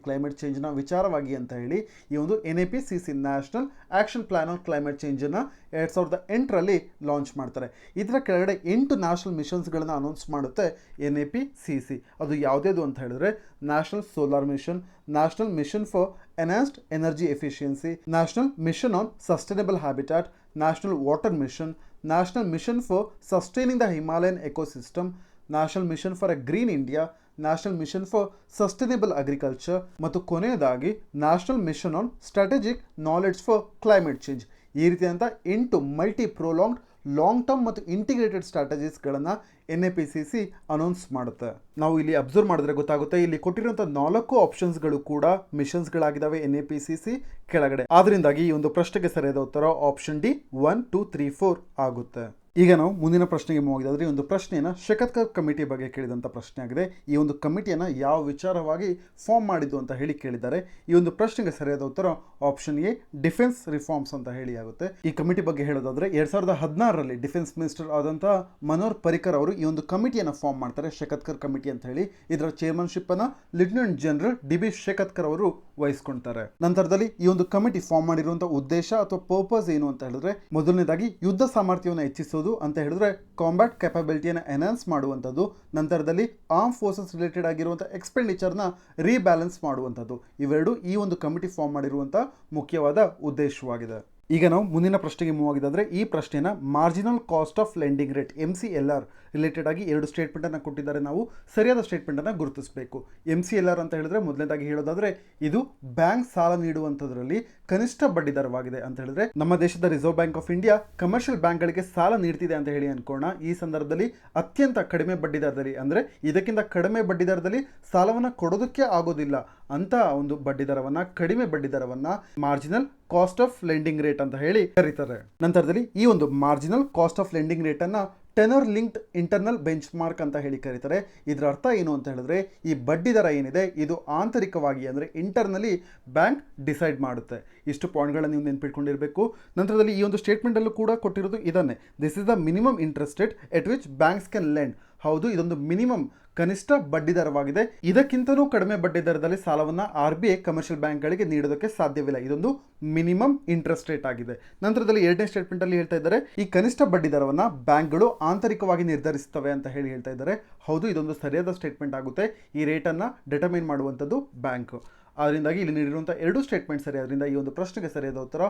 ಕ್ಲೈಮೇಟ್ ಚೇಂಜ್ನ ವಿಚಾರವಾಗಿ ಅಂತ ಹೇಳಿ ಈ ಒಂದು NAPCC national action plan on climate ಚೇಂಜನ್ನು 2008ರಲ್ಲಿ ಲಾಂಚ್ ಮಾಡ್ತಾರೆ. ಇದರ ಕೆಳಗಡೆ 8 ನ್ಯಾಷನಲ್ ಮಿಷನ್ಸ್ಗಳನ್ನು ಅನೌನ್ಸ್ ಮಾಡುತ್ತೆ NAPCC. ಅದು ಯಾವುದೇದು ಅಂತ ಹೇಳಿದ್ರೆ national solar mission, national mission for enhanced energy efficiency, national mission on sustainable habitat, national water mission, national mission for sustaining the Himalayan ecosystem, national mission for a green India, national mission for sustainable agriculture ಮತ್ತು ಕೊನೆಯದಾಗಿ national mission on strategic knowledge for climate change. ಈ ರೀತಿಯಾದಂಥ 8 multi prolonged long term ಮತ್ತು integrated ಸ್ಟ್ರಾಟಜೀಸ್ಗಳನ್ನು NAPCC announce ಮಾಡುತ್ತೆ. ನಾವು ಇಲ್ಲಿ observe ಮಾಡಿದ್ರೆ ಗೊತ್ತಾಗುತ್ತೆ, ಇಲ್ಲಿ ಕೊಟ್ಟಿರುವಂಥ 4 ಆಪ್ಷನ್ಸ್ಗಳು ಕೂಡ ಮಿಷನ್ಸ್ಗಳಾಗಿದ್ದಾವೆ NAPCC ಕೆಳಗಡೆ. ಆದ್ದರಿಂದಾಗಿ ಈ ಒಂದು ಪ್ರಶ್ನೆಗೆ ಸರಿಯಾದ ಉತ್ತರ ಆಪ್ಷನ್ ಡಿ 1, 2, 3, 4 ಆಗುತ್ತೆ. ಈಗ ನಾವು ಮುಂದಿನ ಪ್ರಶ್ನೆಗೆ ಹೋಗಿದ್ರೆ ಈ ಒಂದು ಪ್ರಶ್ನೆಯನ್ನು ಶೇಖತ್ಕರ್ ಕಮಿಟಿ ಬಗ್ಗೆ ಕೇಳಿದಂಥ ಪ್ರಶ್ನೆ ಆಗಿದೆ. ಈ ಒಂದು ಕಮಿಟಿಯನ್ನು ಯಾವ ವಿಚಾರವಾಗಿ ಫಾರ್ಮ್ ಮಾಡಿದ್ದು ಅಂತ ಹೇಳಿ ಕೇಳಿದ್ದಾರೆ. ಈ ಒಂದು ಪ್ರಶ್ನೆಗೆ ಸರಿಯಾದ ಉತ್ತರ ಆಪ್ಷನ್ ಎ ಡಿಫೆನ್ಸ್ ರಿಫಾರ್ಮ್ಸ್ ಅಂತ ಹೇಳಿ ಆಗುತ್ತೆ. ಈ ಕಮಿಟಿ ಬಗ್ಗೆ ಹೇಳೋದಾದ್ರೆ 2016ರಲ್ಲಿ ಡಿಫೆನ್ಸ್ ಮಿನಿಸ್ಟರ್ ಆದಂಥ ಮನೋಹರ್ ಪರಿಕರ್ ಅವರು ಈ ಒಂದು ಕಮಿಟಿಯನ್ನು ಫಾರ್ಮ್ ಮಾಡ್ತಾರೆ, ಶೇಖತ್ಕರ್ ಕಮಿಟಿ ಅಂತ ಹೇಳಿ. ಇದರ ಚೇರ್ಮನ್ಶಿಪ್ ಅನ್ನು ಲೆಫ್ಟಿನೆಂಟ್ ಜನರಲ್ DB ಶೇಖತ್ಕರ್ ಅವರು ವಹಿಸ್ಕೊಳ್ತಾರೆ. ನಂತರದಲ್ಲಿ ಈ ಒಂದು ಕಮಿಟಿ ಫಾರ್ಮ್ ಮಾಡಿರುವಂಥ ಉದ್ದೇಶ ಅಥವಾ ಪರ್ಪಸ್ ಏನು ಅಂತ ಹೇಳಿದ್ರೆ ಮೊದಲನೇದಾಗಿ ಯುದ್ಧ ಸಾಮರ್ಥ್ಯವನ್ನು ಹೆಚ್ಚಿಸೋದು ಅಂತ ಹೇಳಿದ್ರೆ ಕಾಂಬ್ಯಾಟ್ ಕ್ಯಾಪಬಿಲಿಟಿಯನ್ನು ಎನ್ಹಾನ್ಸ್ ಮಾಡುವಂಥದ್ದು. ನಂತರದಲ್ಲಿ ಆರ್ಮ್ ಫೋರ್ಸಸ್ ರಿಲೇಟೆಡ್ ಆಗಿರುವಂಥ ಎಕ್ಸ್ಪೆಂಡಿಚರ್ನ ರೀಬ್ಯಾಲೆನ್ಸ್ ಮಾಡುವಂಥದ್ದು. ಇವೆರಡು ಈ ಒಂದು ಕಮಿಟಿ ಫಾರ್ಮ್ ಮಾಡಿರುವಂಥ ಮುಖ್ಯವಾದ ಉದ್ದೇಶವಾಗಿದೆ. ಈಗ ನಾವು ಮುಂದಿನ ಪ್ರಶ್ನೆಗೆ ಮೂವ್ ಆಗಿದ್ದಾದ್ರೆ ಈ ಪ್ರಶ್ನೆನ marginal cost of lending rate MCLR related ಆಗಿ 2 ಸ್ಟೇಟ್ಮೆಂಟನ್ನು ಕೊಟ್ಟಿದ್ದಾರೆ. ನಾವು ಸರಿಯಾದ ಸ್ಟೇಟ್ಮೆಂಟನ್ನು ಗುರುತಿಸಬೇಕು. MCLR ಅಂತ ಹೇಳಿದ್ರೆ ಮೊದಲನೇದಾಗಿ ಹೇಳೋದಾದ್ರೆ ಇದು ಬ್ಯಾಂಕ್ ಸಾಲ ನೀಡುವಂಥದ್ರಲ್ಲಿ ಕನಿಷ್ಠ ಬಡ್ಡಿ ದರವಾಗಿದೆ ಅಂತ ಹೇಳಿದ್ರೆ ನಮ್ಮ ದೇಶದ reserve bank of India commercial ಬ್ಯಾಂಕ್ಗಳಿಗೆ ಸಾಲ ನೀಡ್ತಿದೆ ಅಂತ ಹೇಳಿ ಅನ್ಕೋಣ. ಈ ಸಂದರ್ಭದಲ್ಲಿ ಅತ್ಯಂತ ಕಡಿಮೆ ಬಡ್ಡಿ ದರದಲ್ಲಿ ಅಂದರೆ ಇದಕ್ಕಿಂತ ಕಡಿಮೆ ಬಡ್ಡಿ ದರದಲ್ಲಿ ಸಾಲವನ್ನು ಕೊಡೋದಕ್ಕೆ ಆಗೋದಿಲ್ಲ ಅಂತ ಒಂದು ಬಡ್ಡಿ ದರವನ್ನ, ಕಡಿಮೆ ಬಡ್ಡಿ ದರವನ್ನ marginal cost of lending rate ಅಂತ ಹೇಳಿ ಕರೀತಾರೆ. ನಂತರದಲ್ಲಿ ಈ ಒಂದು marginal cost of lending rate ಅನ್ನ tenor linked internal benchmark ಅಂತ ಹೇಳಿ ಕರೀತಾರೆ. ಇದರ ಅರ್ಥ ಏನು ಅಂತ ಹೇಳಿದ್ರೆ ಈ ಬಡ್ಡಿ ದರ ಏನಿದೆ ಇದು ಆಂತರಿಕವಾಗಿ ಅಂದರೆ ಇಂಟರ್ನಲಿ ಬ್ಯಾಂಕ್ ಡಿಸೈಡ್ ಮಾಡುತ್ತೆ. ಇಷ್ಟು ಪಾಯಿಂಟ್ಗಳನ್ನು ನೀವು ನೆನಪಿಟ್ಕೊಂಡಿರಬೇಕು. ನಂತರದಲ್ಲಿ ಈ ಒಂದು ಸ್ಟೇಟ್ಮೆಂಟಲ್ಲೂ ಕೂಡ ಕೊಟ್ಟಿರೋದು ಇದನ್ನೇ, this is the minimum interest rate at which banks can lend. ಹೌದು, ಇದೊಂದು ಮಿನಿಮಮ್ ಕನಿಷ್ಠ ಬಡ್ಡಿ ದರವಾಗಿದೆ. ಇದಕ್ಕಿಂತಲೂ ಕಡಿಮೆ ಬಡ್ಡಿ ದರದಲ್ಲಿ ಸಾಲವನ್ನು RBI ಕಮರ್ಷಿಯಲ್ ಬ್ಯಾಂಕ್ಗಳಿಗೆ ನೀಡೋದಕ್ಕೆ ಸಾಧ್ಯವಿಲ್ಲ. ಇದೊಂದು ಮಿನಿಮಮ್ ಇಂಟ್ರೆಸ್ಟ್ ರೇಟ್ ಆಗಿದೆ. ನಂತರದಲ್ಲಿ ಎರಡನೇ ಸ್ಟೇಟ್ಮೆಂಟ್ ಅಲ್ಲಿ ಹೇಳ್ತಾ ಇದ್ದಾರೆ ಈ ಕನಿಷ್ಠ ಬಡ್ಡಿ ದರವನ್ನು ಬ್ಯಾಂಕ್ಗಳು ಆಂತರಿಕವಾಗಿ ನಿರ್ಧರಿಸುತ್ತವೆ ಅಂತ ಹೇಳಿ ಹೇಳ್ತಾ ಇದ್ದಾರೆ. ಹೌದು, ಇದೊಂದು ಸರಿಯಾದ ಸ್ಟೇಟ್ಮೆಂಟ್ ಆಗುತ್ತೆ. ಈ ರೇಟನ್ನು ಡಿಟರ್ಮೈನ್ ಮಾಡುವಂಥದ್ದು ಬ್ಯಾಂಕ್. ಅದರಿಂದಾಗಿ ಇಲ್ಲಿ ನೀಡಿರುವಂಥ 2 ಸ್ಟೇಟ್ಮೆಂಟ್ ಸರಿ. ಅದರಿಂದ ಈ ಒಂದು ಪ್ರಶ್ನೆಗೆ ಸರಿಯಾದ ಉತ್ತರ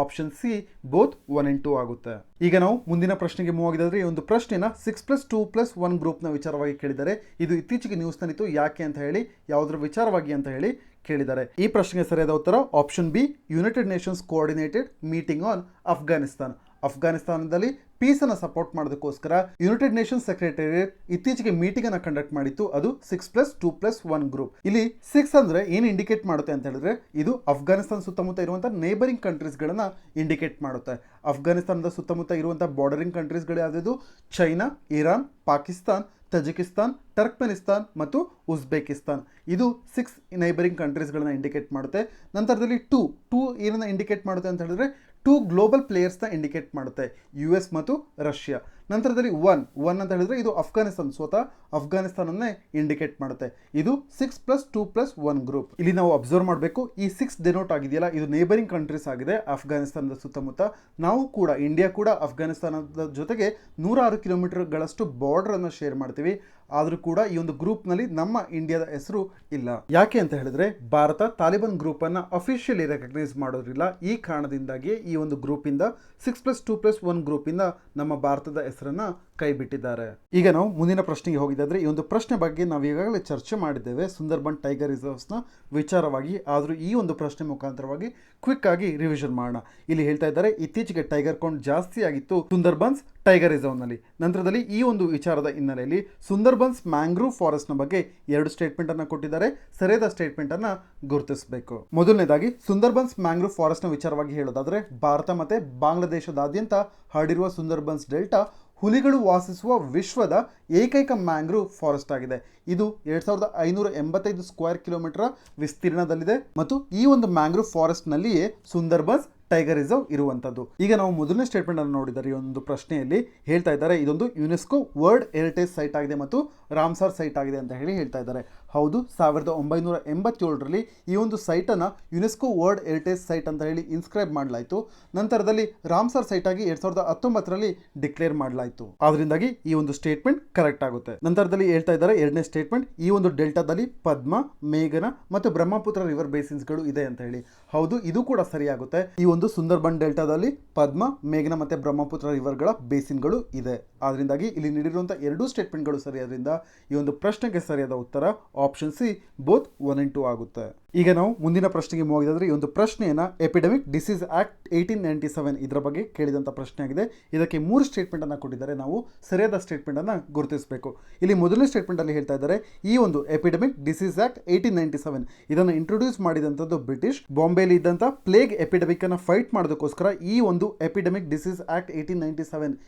ಆಪ್ಷನ್ ಸಿ ಬೋತ್ 1 and 2 ಆಗುತ್ತೆ. ಈಗ ನಾವು ಮುಂದಿನ ಪ್ರಶ್ನೆಗೆ ಮೂವ್ ಆಗಿದ್ರೆ ಈ ಒಂದು ಪ್ರಶ್ನೆನ 6+2+1 ಗ್ರೂಪ್ನ ವಿಚಾರವಾಗಿ ಕೇಳಿದ್ದಾರೆ. ಇದು ಇತ್ತೀಚೆಗೆ ನ್ಯೂಸ್ನಲ್ಲಿತ್ತು. ಯಾಕೆ ಅಂತ ಹೇಳಿ, ಯಾವುದರ ವಿಚಾರವಾಗಿ ಅಂತ ಹೇಳಿ ಕೇಳಿದ್ದಾರೆ. ಈ ಪ್ರಶ್ನೆಗೆ ಸರಿಯಾದ ಉತ್ತರ option B united nations coordinated meeting on Afghanistan. ಅಫ್ಘಾನಿಸ್ತಾನದಲ್ಲಿ ಪೀಸನ್ನು ಸಪೋರ್ಟ್ ಮಾಡೋದಕ್ಕೋಸ್ಕರ ಯುನೈಟೆಡ್ ನೇಷನ್ಸ್ ಸೆಕ್ರೆಟರಿಯೇಟ್ ಇತ್ತೀಚೆಗೆ ಮೀಟಿಂಗ್ ಅನ್ನು ಕಂಡಕ್ಟ್ ಮಾಡಿತ್ತು. ಅದು 6+2+1 ಗ್ರೂಪ್. ಇಲ್ಲಿ 6 ಅಂದ್ರೆ ಏನು ಇಂಡಿಕೇಟ್ ಮಾಡುತ್ತೆ ಅಂತ ಹೇಳಿದ್ರೆ ಇದು ಅಫ್ಘಾನಿಸ್ತಾನ ಸುತ್ತಮುತ್ತ ಇರುವಂತಹ ನೇಬರಿಂಗ್ ಕಂಟ್ರೀಸ್ಗಳನ್ನ ಇಂಡಿಕೇಟ್ ಮಾಡುತ್ತೆ. ಅಫ್ಘಾನಿಸ್ತಾನದ ಸುತ್ತಮುತ್ತ ಇರುವಂತಹ ಬಾರ್ಡರಿಂಗ್ ಕಂಟ್ರೀಸ್ಗಳು ಯಾವ್ದು? China, Iran, Pakistan, Tajikistan, Turkmenistan ಮತ್ತು ಉಜ್ಬೇಕಿಸ್ತಾನ್. ಇದು 6 ನೈಬರಿಂಗ್ ಕಂಟ್ರೀಸ್ಗಳನ್ನ ಇಂಡಿಕೇಟ್ ಮಾಡುತ್ತೆ. ನಂತರದಲ್ಲಿ 2 ಏನನ್ನ ಇಂಡಿಕೇಟ್ ಮಾಡುತ್ತೆ ಅಂತ ಹೇಳಿದ್ರೆ 2 ಗ್ಲೋಬಲ್ ಪ್ಲೇಯರ್ಸ್ನ ಇಂಡಿಕೇಟ್ ಮಾಡುತ್ತೆ, US ಮತ್ತು ರಷ್ಯಾ. ನಂತರದಲ್ಲಿ 1 ಅಂತ ಹೇಳಿದ್ರೆ ಇದು ಅಫ್ಘಾನಿಸ್ತಾನ್, ಸ್ವತಃ ಅಫ್ಘಾನಿಸ್ತಾನನ್ನೇ ಇಂಡಿಕೇಟ್ ಮಾಡುತ್ತೆ. ಇದು 6+2+1 ಗ್ರೂಪ್. ಇಲ್ಲಿ ನಾವು ಅಬ್ಸರ್ವ್ ಮಾಡಬೇಕು, ಈ 6 ಡೆನೋಟ್ ಆಗಿದೆಯಲ್ಲ ಇದು ನೇಬರಿಂಗ್ ಕಂಟ್ರೀಸ್ ಆಗಿದೆ ಅಫ್ಘಾನಿಸ್ತಾನದ ಸುತ್ತಮುತ್ತ. ನಾವು ಕೂಡ ಇಂಡಿಯಾ ಕೂಡ ಅಫ್ಘಾನಿಸ್ತಾನದ ಜೊತೆಗೆ 106 ಕಿಲೋಮೀಟರ್ಗಳಷ್ಟು ಬಾರ್ಡರ್ ಅನ್ನು ಶೇರ್ ಮಾಡ್ತೀವಿ. ಆದರೂ ಕೂಡ ಈ ಒಂದು ಗ್ರೂಪ್ನಲ್ಲಿ ನಮ್ಮ ಇಂಡಿಯಾದ ಹೆಸರು ಇಲ್ಲ. ಯಾಕೆ ಅಂತ ಹೇಳಿದ್ರೆ ಭಾರತ ತಾಲಿಬಾನ್ ಗ್ರೂಪ್ ಅನ್ನ ಅಫಿಷಿಯಲಿ ರೆಕಗ್ನೈಸ್ ಮಾಡೋದಿಲ್ಲ. ಈ ಕಾರಣದಿಂದಾಗಿ ಈ ಒಂದು ಗ್ರೂಪ್ ಇಂದ 6+2+1 ಗ್ರೂಪ್ ಇಂದ ನಮ್ಮ ಭಾರತದ ಹೆಸರನ್ನ ಕೈ ಬಿಟ್ಟಿದ್ದಾರೆ. ಈಗ ನಾವು ಮುಂದಿನ ಪ್ರಶ್ನೆಗೆ ಹೋಗಿದ್ದಾದ್ರೆ ಈ ಒಂದು ಪ್ರಶ್ನೆ ಬಗ್ಗೆ ನಾವು ಈಗಾಗಲೇ ಚರ್ಚೆ ಮಾಡಿದ್ದೇವೆ ಸುಂದರ್ಬನ್ ಟೈಗರ್ ರಿಸರ್ವ್ಸ್ನ ವಿಚಾರವಾಗಿ. ಆದರೂ ಈ ಒಂದು ಪ್ರಶ್ನೆ ಮುಖಾಂತರವಾಗಿ ಕ್ವಿಕ್ ಆಗಿ ರಿವಿಷನ್ ಮಾಡೋಣ. ಇಲ್ಲಿ ಹೇಳ್ತಾ ಇದ್ದಾರೆ ಇತ್ತೀಚೆಗೆ ಟೈಗರ್ ಕೌಂಟ್ ಜಾಸ್ತಿ ಆಗಿತ್ತು ಸುಂದರ್ಬನ್ಸ್ ಟೈಗರ್ ರಿಸರ್ವ್ನಲ್ಲಿ. ನಂತರದಲ್ಲಿ ಈ ಒಂದು ವಿಚಾರದ ಹಿನ್ನೆಲೆಯಲ್ಲಿ ಸುಂದರ್ಬನ್ಸ್ ಮ್ಯಾಂಗ್ರೂವ್ ಫಾರೆಸ್ಟ್ನ ಬಗ್ಗೆ 2 ಸ್ಟೇಟ್ಮೆಂಟನ್ನು ಕೊಟ್ಟಿದ್ದಾರೆ. ಸರಿಯಾದ ಸ್ಟೇಟ್ಮೆಂಟನ್ನು ಗುರುತಿಸಬೇಕು. ಮೊದಲನೇದಾಗಿ ಸುಂದರ್ಬನ್ಸ್ ಮ್ಯಾಂಗ್ರೂವ್ ಫಾರೆಸ್ಟ್ನ ವಿಚಾರವಾಗಿ ಹೇಳೋದಾದರೆ ಭಾರತ ಮತ್ತು ಬಾಂಗ್ಲಾದೇಶದಾದ್ಯಂತ ಹರಡಿರುವ ಸುಂದರ್ಬನ್ಸ್ ಡೆಲ್ಟಾ ಹುಲಿಗಳು ವಾಸಿಸುವ ವಿಶ್ವದ ಏಕೈಕ ಮ್ಯಾಂಗ್ರೂವ್ ಫಾರೆಸ್ಟ್ ಆಗಿದೆ. ಇದು 2585 ಸ್ಕ್ವೇರ್ ಕಿಲೋಮೀಟರ್ ವಿಸ್ತೀರ್ಣದಲ್ಲಿದೆ ಮತ್ತು ಈ ಒಂದು ಮ್ಯಾಂಗ್ರೂವ್ ಫಾರೆಸ್ಟ್ನಲ್ಲಿಯೇ ಸುಂದರ್ಬನ್ಸ್ ಟೈಗರ್ ರಿಸರ್ವ್ ಇರುವಂಥದ್ದು. ಈಗ ನಾವು ಮೊದಲನೇ ಸ್ಟೇಟ್ಮೆಂಟ್ ಅನ್ನು ನೋಡಿದರೆ ಈ ಒಂದು ಪ್ರಶ್ನೆಯಲ್ಲಿ ಹೇಳ್ತಾ ಇದ್ದಾರೆ ಇದೊಂದು ಯುನೆಸ್ಕೋ ವರ್ಲ್ಡ್ ಹೆರಿಟೇಜ್ ಸೈಟ್ ಆಗಿದೆ ಮತ್ತು ರಾಮ್ಸಾರ್ ಸೈಟ್ ಆಗಿದೆ ಅಂತ ಹೇಳಿ ಹೇಳ್ತಾ ಇದ್ದಾರೆ. ಹೌದು, 1987ರಲ್ಲಿ ಈ ಒಂದು ಸೈಟನ್ನು ಯುನೆಸ್ಕೋ ವರ್ಲ್ಡ್ ಹೆರಿಟೇಜ್ ಸೈಟ್ ಅಂತ ಹೇಳಿ ಇನ್ಸ್ಕ್ರೈಬ್ ಮಾಡಲಾಯಿತು. ನಂತರದಲ್ಲಿ ರಾಮ್ಸಾರ್ ಸೈಟ್ ಆಗಿ 2019ರಲ್ಲಿ ಡಿಕ್ಲೇರ್ ಮಾಡಲಾಯಿತು. ಆದ್ರಿಂದಾಗಿ ಈ ಒಂದು ಸ್ಟೇಟ್ಮೆಂಟ್ ಕರೆಕ್ಟ್ ಆಗುತ್ತೆ. ನಂತರದಲ್ಲಿ ಹೇಳ್ತಾ ಇದ್ದಾರೆ ಎರಡನೇ ಸ್ಟೇಟ್ಮೆಂಟ್, ಈ ಒಂದು ಡೆಲ್ಟಾದಲ್ಲಿ ಪದ್ಮ, ಮೇಘನ ಮತ್ತು ಬ್ರಹ್ಮಪುತ್ರ ರಿವರ್ ಬೇಸಿನ್ಸ್ಗಳು ಇದೆ ಅಂತ ಹೇಳಿ. ಹೌದು, ಇದು ಕೂಡ ಸರಿಯಾಗುತ್ತೆ. ಈ ಒಂದು ಸುಂದರ್ಬನ್ ಡೆಲ್ಟಾದಲ್ಲಿ ಪದ್ಮ, ಮೇಘನ ಮತ್ತು ಬ್ರಹ್ಮಪುತ್ರ ರಿವರ್ಗಳ ಬೇಸಿನ್ಗಳು ಇದೆ. ಆದ್ರಿಂದಾಗಿ ಇಲ್ಲಿ ನೀಡಿರುವಂತಹ 2 ಸ್ಟೇಟ್ಮೆಂಟ್ಗಳು ಸರಿಯಾದ್ರಿಂದ ಈ ಒಂದು ಪ್ರಶ್ನೆಗೆ ಸರಿಯಾದ ಉತ್ತರ ಆಪ್ಷನ್ ಸಿ ಬೋತ್ 1 and 2 ಆಗುತ್ತೆ. ಈಗ ನಾವು ಮುಂದಿನ ಪ್ರಶ್ನೆಗೆ ಹೋಗಿದ್ರೆ ಈ ಒಂದು ಪ್ರಶ್ನೆಯನ್ನ ಎಪಿಡೆಮಿಕ್ ಡಿಸೀಸ್ ಆಕ್ಟ್ 1897 ಇದರ ಬಗ್ಗೆ ಕೇಳಿದಂಥ ಪ್ರಶ್ನೆ ಆಗಿದೆ. ಇದಕ್ಕೆ 3 ಸ್ಟೇಟ್ಮೆಂಟ್ ಅನ್ನು ಕೊಟ್ಟಿದ್ದಾರೆ. ನಾವು ಸರಿಯಾದ ಸ್ಟೇಟ್ಮೆಂಟ್ ಅನ್ನು ಗುರುತಿಸಬೇಕು. ಇಲ್ಲಿ ಮೊದಲನೇ ಸ್ಟೇಟ್ಮೆಂಟ್ ಅಲ್ಲಿ ಹೇಳ್ತಾ ಇದ್ದಾರೆ ಈ ಒಂದು ಎಪಿಡೆಮಿಕ್ ಡಿಸೀಸ್ ಆಕ್ಟ್ 1897 ಇದನ್ನು ಇಂಟ್ರೊಡ್ಯೂಸ್ ಮಾಡಿದಂಥದ್ದು ಬ್ರಿಟಿಷ್. ಬಾಂಬೆಲಿ ಇದ್ದಂಥ ಪ್ಲೇಗ್ ಎಪಿಡೆಮಿಕ್ ಅನ್ನು ಫೈಟ್ ಮಾಡೋದಕ್ಕೋಸ್ಕರ ಈ ಒಂದು ಎಪಿಡೆಮಿಕ್ ಡಿಸೀಸ್ ಆಕ್ಟ್ 1897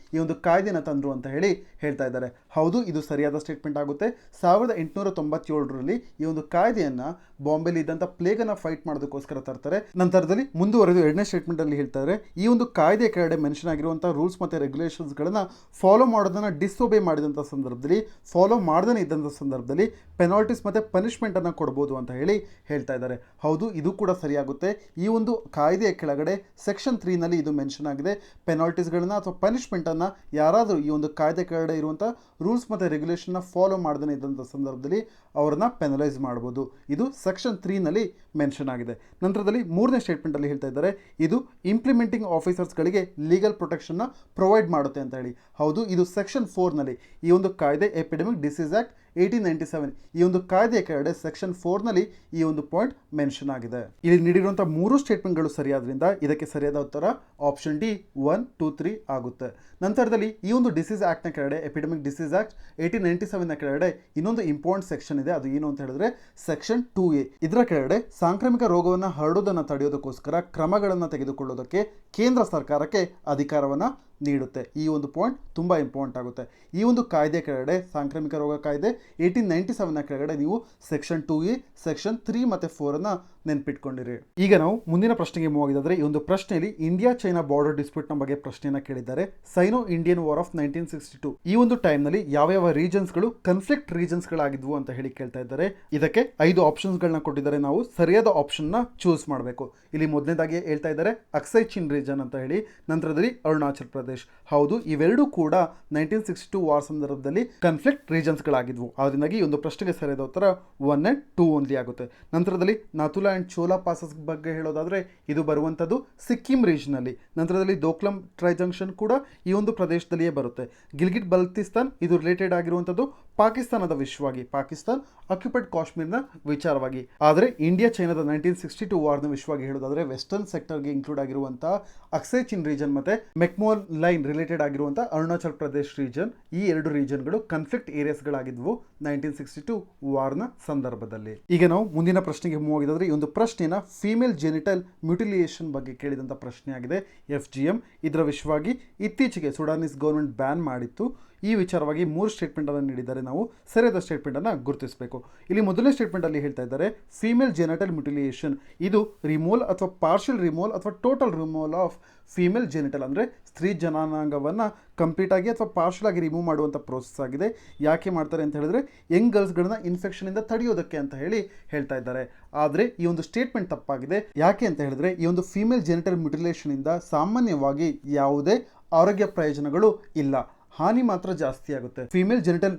ಈ ಒಂದು ಕಾಯ್ದೆನ ತಂದ್ರು ಅಂತ ಹೇಳಿ ಹೇಳ್ತಾ ಇದ್ದಾರೆ. ಹೌದು, ಇದು ಸರಿಯಾದ ಸ್ಟೇಟ್ಮೆಂಟ್ ಆಗುತ್ತೆ. 1897ರಲ್ಲಿ ಈ ಒಂದು ಕಾಯ್ದೆಯನ್ನ ಬಾಂಬೆಲಿ ಇದ್ದಂಥ ಪ್ಲೇಗ್ ಅನ್ನ ಫೈಟ್ ಮಾಡೋದಕ್ಕೋಸ್ಕರ ತರ್ತಾರೆ. ನಂತರದಲ್ಲಿ ಮುಂದುವರೆದು ಎರಡನೇ ಸ್ಟೇಟ್ಮೆಂಟ್ ಅಲ್ಲಿ ಹೇಳ್ತಾರೆ ಈ ಒಂದು ಕಾಯ್ದೆ ಕೆಳಗಡೆ ಮೆನ್ಷನ್ ಆಗಿರುವಂತಹ ರೂಲ್ಸ್ ಮತ್ತೆ ರೆಗ್ಯುಲೇಷನ್ಸ್ ಗಳನ್ನ ಫಾಲೋ ಮಾಡೋದನ್ನ ಡಿಸ್ಒಬೇ ಮಾಡಿದಂಥ ಸಂದರ್ಭದಲ್ಲಿ, ಫಾಲೋ ಮಾಡದೇ ಇದ್ದಂಥ ಸಂದರ್ಭದಲ್ಲಿ ಪೆನಾಲ್ಟೀಸ್ ಮತ್ತೆ ಪನಿಷ್ಮೆಂಟ್ ಅನ್ನ ಕೊಡಬಹುದು ಅಂತ ಹೇಳಿ ಹೇಳ್ತಾ ಇದ್ದಾರೆ. ಹೌದು, ಇದು ಕೂಡ ಸರಿಯಾಗುತ್ತೆ. ಈ ಒಂದು ಕಾಯ್ದೆಯ ಕೆಳಗಡೆ ಸೆಕ್ಷನ್ 3 ನಲ್ಲಿ ಇದು ಮೆನ್ಷನ್ ಆಗಿದೆ. ಪೆನಾಲ್ಟೀಸ್ಗಳನ್ನ ಅಥವಾ ಪನಿಷ್ಮೆಂಟ್ ಅನ್ನ ಯಾರಾದರೂ ಈ ಒಂದು ಕಾಯ್ದೆ ಕೆಳಗಡೆ ಇರುವಂತಹ ರೂಲ್ಸ್ ಮತ್ತೆ ರೆಗ್ಯುಲೇಷನ್ ಫಾಲೋ ಮಾಡದೇ ಇದ್ದಂಥ ಸಂದರ್ಭದಲ್ಲಿ ಅವರನ್ನ ಪೆನಲೈಸ್ ಮಾಡಬಹುದು. ಇದು ಸೆಕ್ಷನ್ 3 ನಲ್ಲಿ ಮೆನ್ಷನ್ ಆಗಿದೆ. ನಂತರದಲ್ಲಿ 3ನೇ ಸ್ಟೇಟ್ಮೆಂಟ್ ಅಲ್ಲಿ ಹೇಳ್ತಾ ಇದ್ದಾರೆ ಇದು ಇಂಪ್ಲಿಮೆಂಟಿಂಗ್ ಆಫೀಸರ್ಸ್ಗಳಿಗೆ ಲೀಗಲ್ ಪ್ರೊಟೆಕ್ಷನ್ ಪ್ರೊವೈಡ್ ಮಾಡುತ್ತೆ ಅಂತ ಹೇಳಿ. ಹೌದು, ಇದು ಸೆಕ್ಷನ್ 4 ನಲ್ಲಿ ಈ ಒಂದು ಕಾಯ್ದೆ ಎಪಿಡೆಮಿಕ್ ಡಿಸೀಸ್ ಆಕ್ಟ್ 1897 ಈ ಒಂದು ಕಾಯ್ದೆಯ ಕೆಳಗಡೆ ಸೆಕ್ಷನ್ 4 ನಲ್ಲಿ ಈ ಒಂದು ಪಾಯಿಂಟ್ ಮೆನ್ಷನ್ ಆಗಿದೆ. ಇಲ್ಲಿ ನೀಡಿರುವಂತಹ 3 ಸ್ಟೇಟ್ಮೆಂಟ್ಗಳು ಸರಿಯಾದ್ರಿಂದ ಇದಕ್ಕೆ ಸರಿಯಾದ ಉತ್ತರ ಆಪ್ಷನ್ ಡಿ 1, 2, 3 ಆಗುತ್ತೆ. ನಂತರದಲ್ಲಿ ಈ ಒಂದು ಡಿಸೀಸ್ ಆಕ್ಟ್ ನ ಕೆಳಗಡೆ ಎಪಿಡೆಮಿಕ್ ಡಿಸೀಸ್ ಆಕ್ಟ್ 1897 ನ ಕೆಳಗಡೆ ಇನ್ನೊಂದು ಇಂಪಾರ್ಟೆಂಟ್ ಸೆಕ್ಷನ್ ಇದೆ. ಅದು ಏನು ಅಂತ ಹೇಳಿದ್ರೆ ಸೆಕ್ಷನ್ 2A. ಇದರ ಕೆಳಗಡೆ ಸಾಂಕ್ರಾಮಿಕ ರೋಗವನ್ನು ಹರಡೋದನ್ನು ತಡೆಯೋದಕ್ಕೋಸ್ಕರ ಕ್ರಮಗಳನ್ನು ತೆಗೆದುಕೊಳ್ಳೋದಕ್ಕೆ ಕೇಂದ್ರ ಸರ್ಕಾರಕ್ಕೆ ಅಧಿಕಾರವನ್ನು ನೀಡುತ್ತೆ. ಈ ಒಂದು ಪಾಯಿಂಟ್ ತುಂಬ ಇಂಪಾರ್ಟೆಂಟ್ ಆಗುತ್ತೆ. ಈ ಒಂದು ಕಾಯ್ದೆ ಕೆಳಗಡೆ ಸಾಂಕ್ರಾಮಿಕ ರೋಗ ಕಾಯ್ದೆ 1897 ಕೆಳಗಡೆ ನೀವು ಸೆಕ್ಷನ್ 2A, ಸೆಕ್ಷನ್ 3 ಮತ್ತು 4 ನೆನ್ಪಿಟ್ಕೊಂಡಿರಿ. ಈಗ ನಾವು ಮುಂದಿನ ಪ್ರಶ್ನೆಗೆ ಹೋಗಿದ್ರೆ ಈ ಒಂದು ಪ್ರಶ್ನೆಯಲ್ಲಿ ಇಂಡಿಯಾ ಚೈನಾ ಬಾರ್ಡರ್ ಡಿಸ್ಪ್ಯೂಟ್ ನ ಬಗ್ಗೆ ಪ್ರಶ್ನೆಯನ್ನ ಕೇಳಿದ್ದಾರೆ. ಸೈನೋ ಇಂಡಿಯನ್ ವಾರ್ ಆಫ್ 1962 ಈ ಒಂದು ಟೈಮ್ ನಲ್ಲಿ ಯಾವ ರೀಜನ್ಸ್ಗಳು ಕನ್ಫ್ಲಿಕ್ಟ್ ರೀಜನ್ಸ್ ಗಳಾಗಿದ್ವು ಅಂತ ಹೇಳಿ ಕೇಳ್ತಾ ಇದ್ದಾರೆ. ಇದಕ್ಕೆ 5 ಆಪ್ಷನ್ಸ್ ಗಳನ್ನ ಕೊಟ್ಟಿದ್ದಾರೆ. ನಾವು ಸರಿಯಾದ ಆಪ್ಷನ್ ನ ಚೂಸ್ ಮಾಡಬೇಕು. ಇಲ್ಲಿ ಮೊದಲನೇದಾಗಿ ಹೇಳ್ತಾ ಇದ್ದಾರೆ ಅಕ್ಸೈ ಚಿನ್ ರೀಜನ್ ಅಂತ ಹೇಳಿ, ನಂತರದಲ್ಲಿ ಅರುಣಾಚಲ್ ಪ್ರದೇಶ್. ಹೌದು, ಇವೆರಡೂ ಕೂಡ 1962 ವಾರ್ ಸಂದರ್ಭದಲ್ಲಿ ಕನ್ಫ್ಲಿಕ್ಟ್ ರೀಜನ್ಸ್ ಗಳಾಗಿದ್ವು. ಅದರಿಂದಾಗಿ ಈ ಒಂದು ಪ್ರಶ್ನೆಗೆ ಸರಿಯಾದ ಉತ್ತರ 1 and 2 ಓನ್ಲಿ ಆಗುತ್ತೆ. ನಂತರದಲ್ಲಿ ನಾಥುಲಾ ಅಂಡ್ ಚೋಲಾ ಪಾಸಸ್ ಬಗ್ಗೆ ಹೇಳೋದಾದ್ರೆ ಇದು ಬರುವಂತದ್ದು ಸಿಕ್ಕಿಂ ರೀಜನ್ ಅಲ್ಲಿ. ನಂತರದಲ್ಲಿ ದೋಕ್ಲಂ ಟ್ರೈ ಜಂಕ್ಷನ್ ಕೂಡ ಈ ಒಂದು ಪ್ರದೇಶದಲ್ಲಿಯೇ ಬರುತ್ತೆ. ಗಿಲ್ಗಿಟ್ ಬಲ್ತಿಸ್ತಾನ್ ಇದು ರಿಲೇಟೆಡ್ ಆಗಿರುವಂತದ್ದು ಪಾಕಿಸ್ತಾನದ ವಿಷಯವಾಗಿ, ಪಾಕಿಸ್ತಾನ್ ಆಕ್ಯುಪೈಡ್ ಕಾಶ್ಮೀರ್ನ ವಿಚಾರವಾಗಿ. ಆದರೆ ಇಂಡಿಯಾ ಚೈನಾದ 1962 ವಾರ್ನ ವಿಷಯವಾಗಿ ಹೇಳೋದಾದ್ರೆ ವೆಸ್ಟರ್ನ್ ಸೆಕ್ಟರ್ಗೆ ಇನ್ಕ್ಲೂಡ್ ಆಗಿರುವಂತಹ ಅಕ್ಸೈ ಚಿನ್ ರೀಜನ್ ಮತ್ತೆ ಮೆಕ್ಮೋಲ್ ಲೈನ್ ರಿಲೇಟೆಡ್ ಆಗಿರುವಂತಹ ಅರುಣಾಚಲ್ ಪ್ರದೇಶ್ ರೀಜನ್, ಈ 2 ರೀಜನ್ಗಳು ಕನ್ಫ್ಲಿಕ್ಟ್ ಏರಿಯಾಸ್ಗಳಾಗಿದ್ವು 1962 ವಾರ್ನ ಸಂದರ್ಭದಲ್ಲಿ. ಈಗ ನಾವು ಮುಂದಿನ ಪ್ರಶ್ನೆಗೆ ಹೋಗಿದ್ರೆ ಈ ಒಂದು ಪ್ರಶ್ನೆನ ಫೀಮೇಲ್ ಜೆನಿಟಲ್ ಮ್ಯೂಟಿಲಿಯೇಷನ್ ಬಗ್ಗೆ ಕೇಳಿದಂಥ ಪ್ರಶ್ನೆ ಆಗಿದೆ. FGM ಇದರ ವಿಷಯವಾಗಿ ಇತ್ತೀಚೆಗೆ ಸುಡಾನೀಸ್ ಗೌರ್ಮೆಂಟ್ ಬ್ಯಾನ್ ಮಾಡಿತ್ತು. ಈ ವಿಚಾರವಾಗಿ 3 ಸ್ಟೇಟ್ಮೆಂಟ್ ಅನ್ನು ನೀಡಿದ್ದಾರೆ. ನಾವು ಸರಿಯಾದ ಸ್ಟೇಟ್ಮೆಂಟ್ ಅನ್ನು ಗುರುತಿಸಬೇಕು. ಇಲ್ಲಿ ಮೊದಲನೇ ಸ್ಟೇಟ್ಮೆಂಟ್ ಅಲ್ಲಿ ಹೇಳ್ತಾ ಇದ್ದಾರೆ ಫೀಮೇಲ್ ಜೆನಿಟಲ್ ಮ್ಯೂಟಿಲಿಯೇಷನ್ ಇದು ರಿಮೂವಲ್ ಅಥವಾ ಪಾರ್ಷಿಯಲ್ ರಿಮೂವಲ್ ಅಥವಾ ಟೋಟಲ್ ರಿಮೂವಲ್ ಆಫ್ ಫೀಮೇಲ್ ಜೆನಿಟಲ್ ಅಂದರೆ ಸ್ತ್ರೀ ಜನಾಂಗವನ್ನು ಕಂಪ್ಲೀಟ್ ಆಗಿ ಅಥವಾ ಪಾರ್ಷಲ್ ಆಗಿ ರಿಮೂವ್ ಮಾಡುವಂಥ ಪ್ರೋಸೆಸ್ ಆಗಿದೆ. ಯಾಕೆ ಮಾಡ್ತಾರೆ ಅಂತ ಹೇಳಿದ್ರೆ ಯಂಗ್ ಗರ್ಲ್ಸ್ಗಳನ್ನ ಇನ್ಫೆಕ್ಷನಿಂದ ತಡೆಯೋದಕ್ಕೆ ಅಂತ ಹೇಳಿ ಹೇಳ್ತಾ ಇದ್ದಾರೆ. ಆದರೆ ಈ ಒಂದು ಸ್ಟೇಟ್ಮೆಂಟ್ ತಪ್ಪಾಗಿದೆ. ಯಾಕೆ ಅಂತ ಹೇಳಿದ್ರೆ ಈ ಒಂದು ಫೀಮೇಲ್ ಜೆನಿಟಲ್ ಮ್ಯೂಟಿಲೇಷನ್ ಇಂದ ಸಾಮಾನ್ಯವಾಗಿ ಯಾವುದೇ ಆರೋಗ್ಯ ಪ್ರಯೋಜನಗಳು ಇಲ್ಲ, ಹಾನಿ ಮಾತ್ರ ಜಾಸ್ತಿ ಆಗುತ್ತೆ. ಫೀಮೇಲ್ ಜೆನಿಟಲ್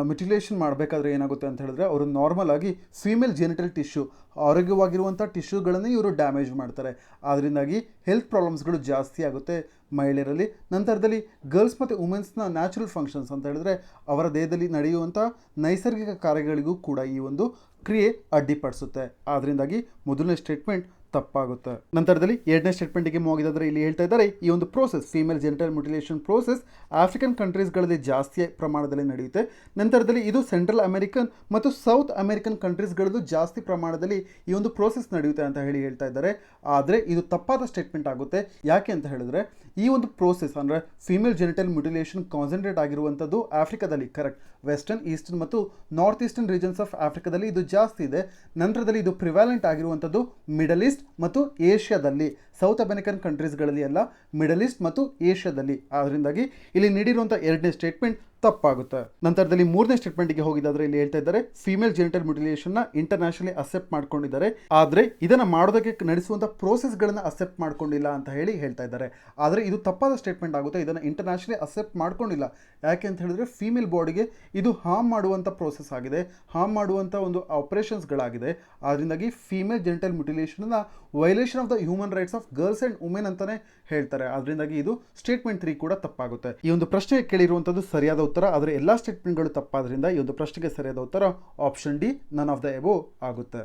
ಮ್ಯುಟಿಲೇಷನ್ ಮಾಡಬೇಕಾದ್ರೆ ಏನಾಗುತ್ತೆ ಅಂತ ಹೇಳಿದ್ರೆ ಅವರು ನಾರ್ಮಲ್ ಆಗಿ ಫೀಮೇಲ್ ಜೆನಿಟಲ್ ಟಿಶ್ಯೂ ಆರೋಗ್ಯವಾಗಿರುವಂಥ ಟಿಶ್ಯೂಗಳನ್ನು ಇವರು ಡ್ಯಾಮೇಜ್ ಮಾಡ್ತಾರೆ. ಅದರಿಂದಾಗಿ ಹೆಲ್ತ್ ಪ್ರಾಬ್ಲಮ್ಸ್ಗಳು ಜಾಸ್ತಿ ಆಗುತ್ತೆ ಮಹಿಳೆಯರಲ್ಲಿ. ನಂತರದಲ್ಲಿ ಗರ್ಲ್ಸ್ ಮತ್ತು ವುಮೆನ್ಸ್ನ ನ್ಯಾಚುರಲ್ ಫಂಕ್ಷನ್ಸ್ ಅಂತ ಹೇಳಿದ್ರೆ ಅವರ ದೇಹದಲ್ಲಿ ನಡೆಯುವಂಥ ನೈಸರ್ಗಿಕ ಕಾರ್ಯಗಳಿಗೂ ಕೂಡ ಈ ಒಂದು ಕ್ರಿಯೆ ಅಡ್ಡಿಪಡಿಸುತ್ತೆ. ಆದ್ದರಿಂದಾಗಿ ಮೊದಲನೇ ಸ್ಟೇಟ್ಮೆಂಟ್ ತಪ್ಪಾಗುತ್ತೆ. ನಂತರದಲ್ಲಿ ಎರಡನೇ ಸ್ಟೇಟ್ಮೆಂಟ್ಗೆ ಹೋಗಿದಾದ್ರೆ ಇಲ್ಲಿ ಹೇಳ್ತಾ ಇದ್ದಾರೆ ಈ ಒಂದು process female genital mutilation process African ಕಂಟ್ರೀಸ್ಗಳಲ್ಲಿ ಜಾಸ್ತಿ ಪ್ರಮಾಣದಲ್ಲಿ ನಡೆಯುತ್ತೆ. ನಂತರದಲ್ಲಿ ಇದು ಸೆಂಟ್ರಲ್ ಅಮೆರಿಕನ್ ಮತ್ತು ಸೌತ್ ಅಮೆರಿಕನ್ ಕಂಟ್ರೀಸ್ಗಳಲ್ಲೂ ಜಾಸ್ತಿ ಪ್ರಮಾಣದಲ್ಲಿ ಈ ಒಂದು ಪ್ರೋಸೆಸ್ ನಡೆಯುತ್ತೆ ಅಂತ ಹೇಳ್ತಾ ಇದ್ದಾರೆ. ಆದರೆ ಇದು ತಪ್ಪಾದ ಸ್ಟೇಟ್ಮೆಂಟ್ ಆಗುತ್ತೆ. ಯಾಕೆ ಅಂತ ಹೇಳಿದ್ರೆ ಈ ಒಂದು ಪ್ರೋಸೆಸ್ ಅಂದರೆ ಫೀಮೇಲ್ ಜೆನಿಟಲ್ ಮ್ಯುಟಿಲೇಷನ್ ಕಾನ್ಸಂಟ್ರೇಟ್ ಆಗಿರುವಂಥದ್ದು ಆಫ್ರಿಕಾದಲ್ಲಿ, ಕರೆಕ್ಟ್, ವೆಸ್ಟರ್ನ್, ಈಸ್ಟರ್ನ್ ಮತ್ತು ನಾರ್ತ್ ಈಸ್ಟರ್ನ್ ರೀಜನ್ಸ್ ಆಫ್ ಆಫ್ರಿಕಾದಲ್ಲಿ ಇದು ಜಾಸ್ತಿ ಇದೆ. ನಂತರದಲ್ಲಿ ಇದು ಪ್ರಿವ್ಯಾಲೆಂಟ್ ಆಗಿರುವಂಥದ್ದು ಮಿಡಲ್ ಈಸ್ಟ್ ಮತ್ತು ಏಷ್ಯಾದಲ್ಲಿ, ಸೌತ್ ಅಮೆರಿಕನ್ ಕಂಟ್ರೀಸ್ಗಳಲ್ಲಿ ಅಲ್ಲ, ಮಿಡಲ್ ಈಸ್ಟ್ ಮತ್ತು ಏಷ್ಯಾದಲ್ಲಿ. ಅದರಿಂದಾಗಿ ಇಲ್ಲಿ ನೀಡಿರುವಂಥ ಎರಡನೇ ಸ್ಟೇಟ್ಮೆಂಟ್ ತಪ್ಪಾಗುತ್ತೆ. ನಂತರದಲ್ಲಿ ಮೂರನೇ ಸ್ಟೇಟ್ಮೆಂಟ್ಗೆ ಹೋಗಿದ್ದಾದ್ರೆ ಇಲ್ಲಿ ಹೇಳ್ತಾ ಇದ್ದಾರೆ ಫೀಮೇಲ್ ಜೆನಿಟಲ್ ಮ್ಯುಟಿಲೇಷನ್ ನ ಇಂಟರ್ನ್ಯಾಷನಲಿ ಅಕ್ಸೆಪ್ಟ್ ಮಾಡ್ಕೊಂಡಿದ್ದಾರೆ, ಆದರೆ ಇದನ್ನ ಮಾಡೋದಕ್ಕೆ ನಡೆಸುವಂತ ಪ್ರೋಸೆಸ್ಗಳನ್ನ ಅಕ್ಸೆಪ್ಟ್ ಮಾಡ್ಕೊಂಡಿಲ್ಲ ಅಂತ ಹೇಳ್ತಾ ಇದ್ದಾರೆ. ಆದರೆ ಇದು ತಪ್ಪಾದ ಸ್ಟೇಟ್ಮೆಂಟ್ ಆಗುತ್ತೆ. ಇದನ್ನ ಇಂಟರ್ನ್ಯಾಷನಲಿ ಅಕ್ಸೆಪ್ಟ್ ಮಾಡ್ಕೊಂಡಿಲ್ಲ. ಯಾಕೆ ಅಂತ ಹೇಳಿದ್ರೆ ಫೀಮೇಲ್ ಬಾಡಿಗೆ ಇದು ಹಾರ್ಮ್ ಮಾಡುವಂಥ ಪ್ರೋಸೆಸ್ ಆಗಿದೆ, ಹಾರ್ಮ್ ಮಾಡುವಂಥ ಒಂದು ಆಪರೇಷನ್ಸ್ಗಳಾಗಿದೆ. ಅದರಿಂದಾಗಿ ಫೀಮೇಲ್ ಜೆನಿಟಲ್ ಮ್ಯುಟಿಲೇಷನ್ನ violation of the human rights of girls and women ಅಂತಾನೆ ಹೇಳ್ತಾರೆ. ಅದರಿಂದಾಗಿ ಇದು ಸ್ಟೇಟ್ಮೆಂಟ್ 3 ಕೂಡ ತಪ್ಪಾಗುತ್ತೆ. ಈ ಒಂದು ಪ್ರಶ್ನೆಗೆ ಕೇಳಿರುವಂಥದ್ದು ಸರಿಯಾದ ಉತ್ತರ, ಆದರೆ ಎಲ್ಲ ಸ್ಟೇಟ್ಮೆಂಟ್ಗಳು ತಪ್ಪಾದ್ರಿಂದ ಈ ಒಂದು ಪ್ರಶ್ನೆಗೆ ಸರಿಯಾದ ಉತ್ತರ option D, none of the above ಆಗುತ್ತೆ.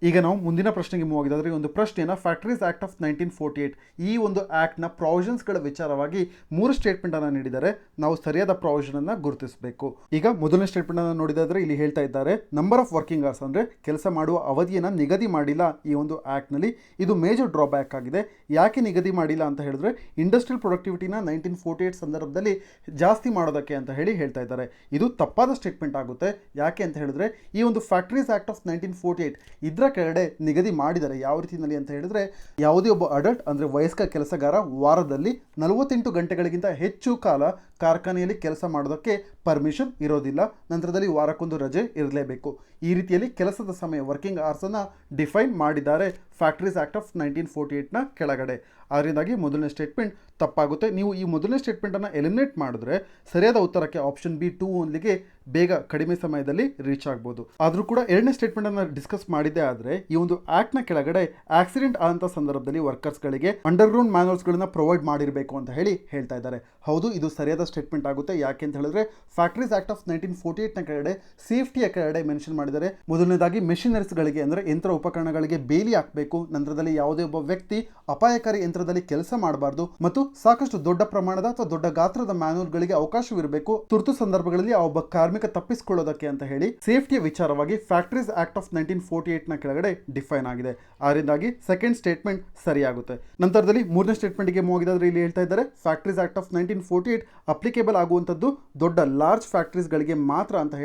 ಈಗ ನಾವು ಮುಂದಿನ ಪ್ರಶ್ನೆಗೆ ಹೋಗಿದಾದ್ರೆ ಈ ಒಂದು ಪ್ರಶ್ನೆಯನ್ನು ಫ್ಯಾಕ್ಟರೀಸ್ ಆಕ್ಟ್ ಆಫ್ 1948 ಈ ಒಂದು ಆಕ್ಟ್ನ ಪ್ರಾವಿಷನ್ಸ್ಗಳ ವಿಚಾರವಾಗಿ 3 ಸ್ಟೇಟ್ಮೆಂಟನ್ನು ನೀಡಿದ್ದಾರೆ. ನಾವು ಸರಿಯಾದ ಪ್ರಾವಿಷನನ್ನು ಗುರುತಿಸಬೇಕು. ಈಗ ಮೊದಲನೇ ಸ್ಟೇಟ್ಮೆಂಟನ್ನು ನೋಡಿದಾದ್ರೆ ಇಲ್ಲಿ ಹೇಳ್ತಾ ಇದ್ದಾರೆ ನಂಬರ್ ಆಫ್ ವರ್ಕಿಂಗ್ ಅವರ್ಸ್ ಅಂದರೆ ಕೆಲಸ ಮಾಡುವ ಅವಧಿಯನ್ನು ನಿಗದಿ ಮಾಡಿಲ್ಲ ಈ ಒಂದು ಆ್ಯಕ್ಟ್ನಲ್ಲಿ. ಇದು ಮೇಜರ್ ಡ್ರಾಬ್ಯಾಕ್ ಆಗಿದೆ. ಯಾಕೆ ನಿಗದಿ ಮಾಡಿಲ್ಲ ಅಂತ ಹೇಳಿದ್ರೆ ಇಂಡಸ್ಟ್ರಿಯಲ್ ಪ್ರೊಡಕ್ಟಿವಿಟಿನ 1948 ಸಂದರ್ಭದಲ್ಲಿ ಜಾಸ್ತಿ ಮಾಡೋದಕ್ಕೆ ಅಂತ ಹೇಳ್ತಾ ಇದ್ದಾರೆ. ಇದು ತಪ್ಪಾದ ಸ್ಟೇಟ್ಮೆಂಟ್ ಆಗುತ್ತೆ. ಯಾಕೆ ಅಂತ ಹೇಳಿದ್ರೆ ಈ ಒಂದು ಫ್ಯಾಕ್ಟರೀಸ್ ಆಕ್ಟ್ ಆಫ್ 1948 ಇದರ ಕೆಳಗಡೆ ನಿಗದಿ ಮಾಡಿದ್ದಾರೆ. ಯಾವ ರೀತಿಯಲ್ಲಿ ಅಂತ ಹೇಳಿದ್ರೆ ಯಾವುದೇ ಒಬ್ಬ ಅಡಲ್ಟ್ ಅಂದರೆ ವಯಸ್ಕ ಕೆಲಸಗಾರ ವಾರದಲ್ಲಿ 48 ಗಂಟೆಗಳಿಗಿಂತ ಹೆಚ್ಚು ಕಾಲ ಕಾರ್ಖಾನೆಯಲ್ಲಿ ಕೆಲಸ ಮಾಡೋದಕ್ಕೆ ಪರ್ಮಿಷನ್ ಇರೋದಿಲ್ಲ. ನಂತರದಲ್ಲಿ ವಾರಕ್ಕೊಂದು ರಜೆ ಇರಲೇಬೇಕು. ಈ ರೀತಿಯಲ್ಲಿ ಕೆಲಸದ ಸಮಯ ವರ್ಕಿಂಗ್ ಅವರ್ಸನ್ನು ಡಿಫೈನ್ ಮಾಡಿದ್ದಾರೆ ಫ್ಯಾಕ್ಟರೀಸ್ ಆಕ್ಟ್ ಆಫ್ 1948ನ ಕೆಳಗಡೆ. ಅದರಿಂದಾಗಿ ಮೊದಲನೇ ಸ್ಟೇಟ್ಮೆಂಟ್ ತಪ್ಪಾಗುತ್ತೆ. ನೀವು ಈ ಮೊದಲನೇ ಸ್ಟೇಟ್ಮೆಂಟನ್ನು ಎಲಿಮಿನೇಟ್ ಮಾಡಿದ್ರೆ ಸರಿಯಾದ ಉತ್ತರಕ್ಕೆ ಆಪ್ಷನ್ ಬಿ 2 ಓನ್ಲಿಗೆ ಬೇಗ ಕಡಿಮೆ ಸಮಯದಲ್ಲಿ ರೀಚ್ ಆಗ್ಬೋದು. ಆದರೂ ಕೂಡ ಎರಡನೇ ಸ್ಟೇಟ್ಮೆಂಟನ್ನು ಡಿಸ್ಕಸ್ ಮಾಡಿದ್ದೇ ಆದರೆ ಈ ಒಂದು ಆ್ಯಕ್ಟ್ನ ಕೆಳಗಡೆ ಆಕ್ಸಿಡೆಂಟ್ ಆದಂಥ ಸಂದರ್ಭದಲ್ಲಿ ವರ್ಕರ್ಸ್ಗಳಿಗೆ ಅಂಡರ್ಗ್ರೌಂಡ್ ಮ್ಯಾನುವಲ್ಸ್ಗಳನ್ನ ಪ್ರೊವೈಡ್ ಮಾಡಿರಬೇಕು ಅಂತ ಹೇಳ್ತಾ ಇದ್ದಾರೆ. ಹೌದು, ಇದು ಸರಿಯಾದ ಸ್ಟೇಟ್ಮೆಂಟ್ ಆಗುತ್ತೆ. ಯಾಕೆ ಅಂತ ಹೇಳಿದ್ರೆ ಫ್ಯಾಕ್ಟರೀಸ್ ಆಕ್ಟ್ ಆಫ್ 1948ನ ಕೆಳಗಡೆ ಸೇಫ್ಟಿಯ ಕೆಳಗಡೆ ಮೆನ್ಷನ್ ಮಾಡಿದ್ದಾರೆ. ಮೊದಲನೇದಾಗಿ ಮೆಷಿನರೀಸ್ಗಳಿಗೆ ಅಂದರೆ ಯಂತ್ರ ಉಪಕರಣಗಳಿಗೆ ಬೇಲಿ ಹಾಕಬೇಕು. ನಂತರದಲ್ಲಿ ಯಾವುದೇ ಒಬ್ಬ ವ್ಯಕ್ತಿ ಅಪಾಯಕಾರಿ ಯಂತ್ರದಲ್ಲಿ ಕೆಲಸ ಮಾಡಬಾರ್ದು ಮತ್ತು ಸಾಕಷ್ಟು ದೊಡ್ಡ ಪ್ರಮಾಣದ ಅಥವಾ ದೊಡ್ಡ ಗಾತ್ರದ ಮ್ಯಾನುವಲ್ಗಳಿಗೆ ಅವಕಾಶವಿರಬೇಕು ತುರ್ತು ಸಂದರ್ಭಗಳಲ್ಲಿ ಆ ಒಬ್ಬ ಕಾರ್ಮಿಕ ತಪ್ಪಿಸಿಕೊಳ್ಳೋದಕ್ಕೆ ಅಂತ ಸೇಫ್ಟಿಯ ವಿಚಾರವಾಗಿ ಫ್ಯಾಕ್ಟರೀಸ್ ಆಕ್ಟ್ ಆಫ್ 1948ನ ಕೆಳಗಡೆ ಡಿಫೈನ್ ಆಗಿದೆ. ಅದರಿಂದಾಗಿ ಸೆಕೆಂಡ್ ಸ್ಟೇಟ್ಮೆಂಟ್ ಸರಿಯಾಗುತ್ತೆ. ನಂತರದಲ್ಲಿ ಮೂರನೇ ಸ್ಟೇಟ್ಮೆಂಟ್ಗೆ ಹೋಗಿದಾದ್ರೆ ಇಲ್ಲಿ ಹೇಳ್ತಾ ಇದ್ದಾರೆ ಫ್ಯಾಕ್ಟರೀಸ್ ಆಕ್ಟ್ ಆಫ್ 1948 ಅಪ್ಲಿಕೇಬಲ್ ಆಗುವಂಥದ್ದು ದೊಡ್ಡ ಲಾರ್ಜ್ ಫ್ಯಾಕ್ಟರೀಸ್ಗಳಿಗೆ ಮಾತ್ರ ಅಂತ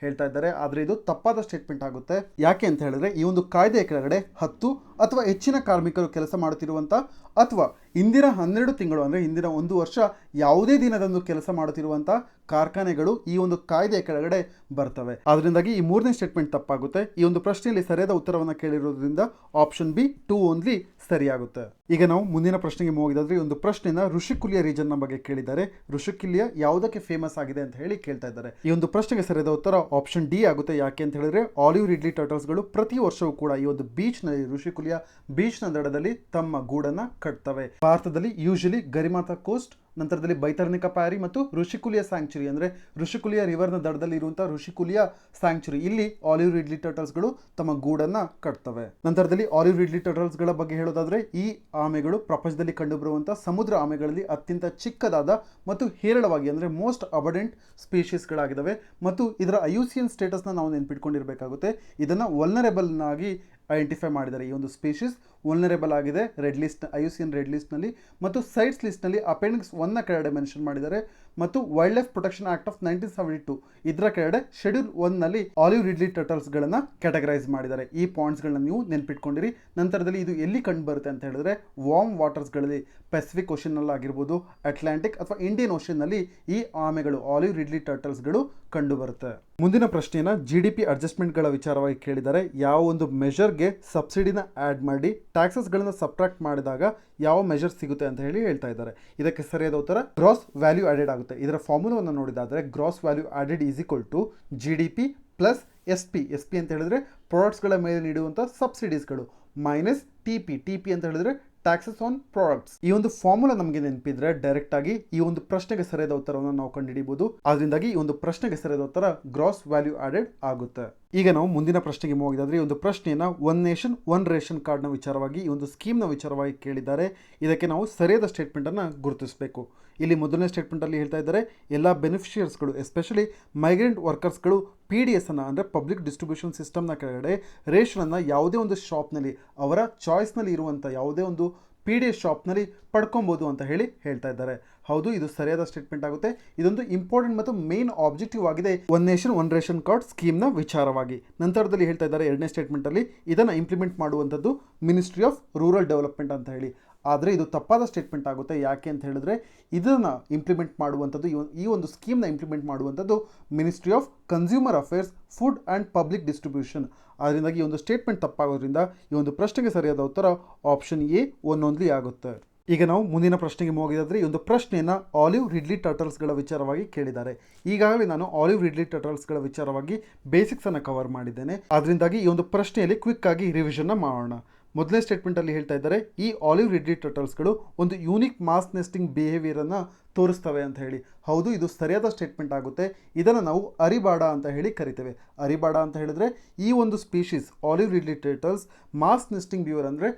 ಹೇಳ್ತಾ ಇದ್ದಾರೆ. ಆದರೆ ಇದು ತಪ್ಪಾದ ಸ್ಟೇಟ್ಮೆಂಟ್ ಆಗುತ್ತೆ. ಯಾಕೆ ಅಂತ ಹೇಳಿದ್ರೆ ಈ ಒಂದು ಕಾಯ್ದೆಯ ಕೆಳಗಡೆ 10 ಅಥವಾ ಹೆಚ್ಚಿನ ಕಾರ್ಮಿಕರು ಕೆಲಸ ಮಾಡುತ್ತಿರುವಂಥ ಅಥವಾ ಇಂದಿನ 12 ತಿಂಗಳು ಅಂದರೆ ಇಂದಿನ 1 ವರ್ಷ ಯಾವುದೇ ದಿನದಂದು ಕೆಲಸ ಮಾಡುತ್ತಿರುವಂಥ ಕಾರ್ಖಾನೆಗಳು ಈ ಒಂದು ಕಾಯ್ದೆಯ ಕೆಳಗಡೆ ಬರ್ತವೆ. ಅದರಿಂದಾಗಿ ಈ ಮೂರನೇ ಸ್ಟೇಟ್ಮೆಂಟ್ ತಪ್ಪಾಗುತ್ತೆ. ಈ ಒಂದು ಪ್ರಶ್ನೆಯಲ್ಲಿ ಸರಿಯಾದ ಉತ್ತರವನ್ನು ಕೇಳಿರೋದ್ರಿಂದ ಆಪ್ಷನ್ ಬಿ 2 ಓನ್ಲಿ ಸರಿಯಾಗುತ್ತೆ. ಈಗ ನಾವು ಮುಂದಿನ ಪ್ರಶ್ನೆಗೆ ಹೋಗಿದಾದ್ರೆ ಈ ಒಂದು ಪ್ರಶ್ನೆನ ಋಷಿಕುಲ್ಯ ರೀಜನ್ನ ಬಗ್ಗೆ ಕೇಳಿದ್ದಾರೆ. ಋಷಿಕುಲ್ಯ ಯಾವುದಕ್ಕೆ ಫೇಮಸ್ ಆಗಿದೆ ಅಂತ ಕೇಳ್ತಾ ಇದ್ದಾರೆ. ಈ ಒಂದು ಪ್ರಶ್ನೆಗೆ ಸರಿಯಾದ ಉತ್ತರ ಆಪ್ಷನ್ ಡಿ ಆಗುತ್ತೆ. ಯಾಕೆ ಅಂತ ಹೇಳಿದ್ರೆ ಆಲಿವ್ ರಿಡ್ಲಿ ಟರ್ಟಲ್ಸ್ಗಳು ಪ್ರತಿ ವರ್ಷವೂ ಕೂಡ ಈ ಒಂದು ಬೀಚ್ನಲ್ಲಿ ಋಷಿಕುಲ್ಯ ಬೀಚ್ನ ದಡದಲ್ಲಿ ತಮ್ಮ ಗೂಡನ್ನ ಕಟ್ತವೆ. ಭಾರತದಲ್ಲಿ ಯೂಶಲಿ ಗರಿಮಾತಾ ಕೋಸ್ಟ್, ನಂತರದಲ್ಲಿ ಬೈತರ್ನಿಕಾ ಪ್ಯಾರಿ ಮತ್ತು ಋಷಿಕುಲ್ಯ ಸ್ಯಾಂಕ್ಚುರಿ ಅಂದರೆ ಋಷಿಕುಲ್ಯ ರಿವರ್ನ ದಡದಲ್ಲಿ ಇರುವಂತಹ ಋಷಿಕುಲ್ಯ ಸ್ಯಾಂಕ್ಚುರಿ, ಇಲ್ಲಿ ಆಲಿವ್ ರಿಡ್ಲಿ ಟರ್ಟಲ್ಸ್ಗಳು ತಮ್ಮ ಗೂಡನ್ನ ಕಟ್ತವೆ. ನಂತರದಲ್ಲಿ ಆಲಿವ್ ರಿಡ್ಲಿ ಟರ್ಟಲ್ಸ್ಗಳ ಬಗ್ಗೆ ಹೇಳೋದಾದ್ರೆ ಈ ಆಮೆಗಳು ಪ್ರಪಂಚದಲ್ಲಿ ಕಂಡುಬರುವಂತಹ ಸಮುದ್ರ ಆಮೆಗಳಲ್ಲಿ ಅತ್ಯಂತ ಚಿಕ್ಕದಾದ ಮತ್ತು ಹೇರಳವಾಗಿ ಅಂದರೆ ಮೋಸ್ಟ್ ಅಬಡೆಂಟ್ ಸ್ಪೀಶೀಸ್ಗಳಾಗಿದ್ದಾವೆ ಮತ್ತು ಇದರ ಐಯುಸಿಎನ್ ಸ್ಟೇಟಸ್ನ ನಾವು ನೆನ್ಪಿಟ್ಕೊಂಡಿರಬೇಕಾಗುತ್ತೆ. ಇದನ್ನು ವಲ್ನರೇಬಲ್ ಆಗಿ ಐಡೆಂಟಿಫೈ ಮಾಡಿದ್ದಾರೆ. ಈ ಒಂದು ಸ್ಪೀಶೀಸ್ ವಲ್ನರೇಬಲ್ ಆಗಿದೆ ರೆಡ್ ಲಿಸ್ಟ್, ಐಯುಸಿಎನ್ ರೆಡ್ ಲಿಸ್ಟ್ನಲ್ಲಿ ಮತ್ತು ಸೈಟ್ಸ್ ಲಿಸ್ಟ್ನಲ್ಲಿ ಅಪೆಂಡಿಕ್ಸ್ 1ನ ಕೆಳಗಡೆ ಮೆನ್ಷನ್ ಮಾಡಿದ್ದಾರೆ ಮತ್ತು wild life protection act of 1972 ಇದರ ಕೆಳಗಡೆ ಶೆಡ್ಯೂಲ್ 1ನಲ್ಲಿ ಆಲಿವ್ ರಿಡ್ಲಿ ಟರ್ಟಲ್ಸ್ಗಳನ್ನು ಕ್ಯಾಟಗರೈಸ್ ಮಾಡಿದ್ದಾರೆ. ಈ ಪಾಯಿಂಟ್ಸ್ಗಳನ್ನ ನೀವು ನೆನ್ಪಿಟ್ಕೊಂಡಿರಿ. ನಂತರದಲ್ಲಿ ಇದು ಎಲ್ಲಿ ಕಂಡು ಬರುತ್ತೆ ಅಂತ ಹೇಳಿದ್ರೆ ವಾರ್ಮ್ ವಾಟರ್ಸ್ಗಳಲ್ಲಿ ಪೆಸಿಫಿಕ್ ಓಷನ್ನಲ್ಲಿ ಆಗಿರ್ಬೋದು, ಅಟ್ಲಾಂಟಿಕ್ ಅಥವಾ ಇಂಡಿಯನ್ ಓಷನ್ನಲ್ಲಿ ಈ ಆಮೆಗಳು ಆಲಿವ್ ರಿಡ್ಲಿ ಟರ್ಟಲ್ಸ್ಗಳು ಕಂಡು ಬರುತ್ತೆ. ಮುಂದಿನ ಪ್ರಶ್ನೆಯನ್ನ GDP ಅಡ್ಜಸ್ಟ್ಮೆಂಟ್ಗಳ ವಿಚಾರವಾಗಿ ಕೇಳಿದ್ದಾರೆ. ಯಾವ ಒಂದು ಮೆಜರ್ಗೆ ಸಬ್ಸಿಡಿನ ಆ್ಯಡ್ ಮಾಡಿ ಟ್ಯಾಕ್ಸಸ್ಗಳನ್ನು ಸಬ್ಟ್ರಾಕ್ಟ್ ಮಾಡಿದಾಗ ಯಾವ ಮೆಜರ್ ಸಿಗುತ್ತೆ ಅಂತ ಹೇಳ್ತಾ ಇದ್ದಾರೆ. ಇದಕ್ಕೆ ಸರಿಯಾದ ಉತ್ತರ ಗ್ರಾಸ್ ವ್ಯಾಲ್ಯೂ ಆಡೆಡ್ ಆಗುತ್ತೆ. ಇದರ ಫಾರ್ಮುಲಾವನ್ನು ನೋಡಿದಾದ್ರೆ gross value added is equal to GDP plus SP ಅಂತ ಹೇಳಿದ್ರೆ ಪ್ರಾಡಕ್ಟ್ಸ್ಗಳ ಮೇಲೆ ನೀಡುವಂಥ ಸಬ್ಸಿಡೀಸ್ಗಳು ಮೈನಸ್ TP ಅಂತ ಹೇಳಿದ್ರೆ ಟ್ಯಾಕ್ಸಸ್ ಆನ್ ಪ್ರಾಡಕ್ಟ್ಸ್. ಈ ಒಂದು ಫಾರ್ಮುಲಾ ನಮಗೆ ನೆನಪಿದ್ರೆ ಡೈರೆಕ್ಟ್ ಆಗಿ ಈ ಒಂದು ಪ್ರಶ್ನೆಗೆ ಸರಿಯಾದ ಉತ್ತರವನ್ನು ನಾವು ಕಂಡುಹಿಡಿಯಬಹುದು. ಅದರಿಂದಾಗಿ ಈ ಒಂದು ಪ್ರಶ್ನೆಗೆ ಸರಿಯಾದ ಉತ್ತರ ಗ್ರಾಸ್ ವ್ಯಾಲ್ಯೂ ಆಡೆಡ್ ಆಗುತ್ತೆ. ಈಗ ನಾವು ಮುಂದಿನ ಪ್ರಶ್ನೆಗೆ ಹೋಗಿದ್ದಾದ್ರೆ ಈ ಒಂದು ಪ್ರಶ್ನೆಯನ್ನು ಒನ್ ನೇಷನ್ ಒನ್ ರೇಷನ್ ಕಾರ್ಡ್ನ ವಿಚಾರವಾಗಿ ಈ ಒಂದು ಸ್ಕೀಮ್ನ ವಿಚಾರವಾಗಿ ಕೇಳಿದ್ದಾರೆ. ಇದಕ್ಕೆ ನಾವು ಸರಿಯಾದ ಸ್ಟೇಟ್ಮೆಂಟನ್ನು ಗುರುತಿಸಬೇಕು. ಇಲ್ಲಿ ಮೊದಲನೇ ಸ್ಟೇಟ್ಮೆಂಟಲ್ಲಿ ಹೇಳ್ತಾ ಇದ್ದಾರೆ ಎಲ್ಲ ಬೆನಿಫಿಷಿಯರ್ಸ್ಗಳು ಎಸ್ಪೆಷಲಿ ಮೈಗ್ರೆಂಟ್ ವರ್ಕರ್ಸ್ಗಳು PDS ಅನ್ನು ಅಂದರೆ ಪಬ್ಲಿಕ್ ಡಿಸ್ಟ್ರಿಬ್ಯೂಷನ್ ಸಿಸ್ಟಮ್ನ ಕೆಳಗಡೆ ರೇಷನನ್ನು ಯಾವುದೇ ಒಂದು ಶಾಪ್ನಲ್ಲಿ ಅವರ ಚಾಯ್ಸ್ನಲ್ಲಿ ಇರುವಂಥ ಯಾವುದೇ ಒಂದು PDS ಶಾಪ್ನಲ್ಲಿ ಪಡ್ಕೊಬೋದು ಅಂತ ಹೇಳ್ತಾ ಇದ್ದಾರೆ. ಹೌದು, ಇದು ಸರಿಯಾದ ಸ್ಟೇಟ್ಮೆಂಟ್ ಆಗುತ್ತೆ. ಇದೊಂದು ಇಂಪಾರ್ಟೆಂಟ್ ಮತ್ತು ಮೇನ್ ಆಬ್ಜೆಕ್ಟಿವ್ ಆಗಿದೆ one nation one ration card ಸ್ಕೀಮ್ನ ವಿಚಾರವಾಗಿ. ನಂತರದಲ್ಲಿ ಹೇಳ್ತಾ ಇದ್ದಾರೆ ಎರಡನೇ ಸ್ಟೇಟ್ಮೆಂಟಲ್ಲಿ ಇದನ್ನು ಇಂಪ್ಲಿಮೆಂಟ್ ಮಾಡುವಂಥದ್ದು ಮಿನಿಸ್ಟ್ರಿ ಆಫ್ ರೂರಲ್ ಡೆವಲಪ್ಮೆಂಟ್ ಅಂತ ಹೇಳಿ. ಆದರೆ ಇದು ತಪ್ಪಾದ ಸ್ಟೇಟ್ಮೆಂಟ್ ಆಗುತ್ತೆ. ಯಾಕೆ ಅಂತ ಹೇಳಿದ್ರೆ ಇದನ್ನು ಇಂಪ್ಲಿಮೆಂಟ್ ಮಾಡುವಂಥದ್ದು ಈ ಒಂದು ಸ್ಕೀಮ್ನ ಇಂಪ್ಲಿಮೆಂಟ್ ಮಾಡುವಂಥದ್ದು ministry of consumer affairs, food and public distribution. ಅದರಿಂದಾಗಿ ಈ ಒಂದು ಸ್ಟೇಟ್ಮೆಂಟ್ ತಪ್ಪಾಗೋದ್ರಿಂದ ಈ ಒಂದು ಪ್ರಶ್ನೆಗೆ ಸರಿಯಾದ ಉತ್ತರ ಆಪ್ಷನ್ ಎ ಒನ್ ಓನ್ಲಿ ಆಗುತ್ತೆ. ಈಗ ನಾವು ಮುಂದಿನ ಪ್ರಶ್ನೆಗೆ ಹೋಗಿದ್ರೆ ಈ ಒಂದು ಪ್ರಶ್ನೆಯನ್ನು ಆಲಿವ್ ರಿಡ್ಲಿ ಟರ್ಟಲ್ಸ್ಗಳ ವಿಚಾರವಾಗಿ ಕೇಳಿದ್ದಾರೆ. ಈಗಾಗಲೇ ನಾನು ಆಲಿವ್ ರಿಡ್ಲಿ ಟರ್ಟಲ್ಸ್ಗಳ ವಿಚಾರವಾಗಿ ಬೇಸಿಕ್ಸನ್ನು ಕವರ್ ಮಾಡಿದ್ದೇನೆ. ಅದರಿಂದಾಗಿ ಈ ಒಂದು ಪ್ರಶ್ನೆಯಲ್ಲಿ ಕ್ವಿಕ್ ಆಗಿ ರಿವಿಷನ್ನ ಮಾಡೋಣ. ಮೊದಲನೇ ಸ್ಟೇಟ್ಮೆಂಟಲ್ಲಿ ಹೇಳ್ತಾ ಇದ್ದಾರೆ ಈ ಆಲಿವ್ ರಿಡ್ಲಿ ಟರ್ಟಲ್ಸ್ಗಳು ಒಂದು ಯೂನಿಕ್ ಮಾಸ್ ನೆಸ್ಟಿಂಗ್ ಬಿಹೇವಿಯರನ್ನು ತೋರಿಸ್ತವೆ ಅಂತ ಹೇಳಿ. ಹೌದು, ಇದು ಸರಿಯಾದ ಸ್ಟೇಟ್ಮೆಂಟ್ ಆಗುತ್ತೆ. ಇದನ್ನು ನಾವು ಅರಿಬಾಡ ಅಂತ ಹೇಳಿ ಕರಿತೇವೆ. ಅರಿಬಾಡ ಅಂತ ಹೇಳಿದ್ರೆ ಈ ಒಂದು species olive ridley turtles mass nesting behaviour ಅಂದರೆ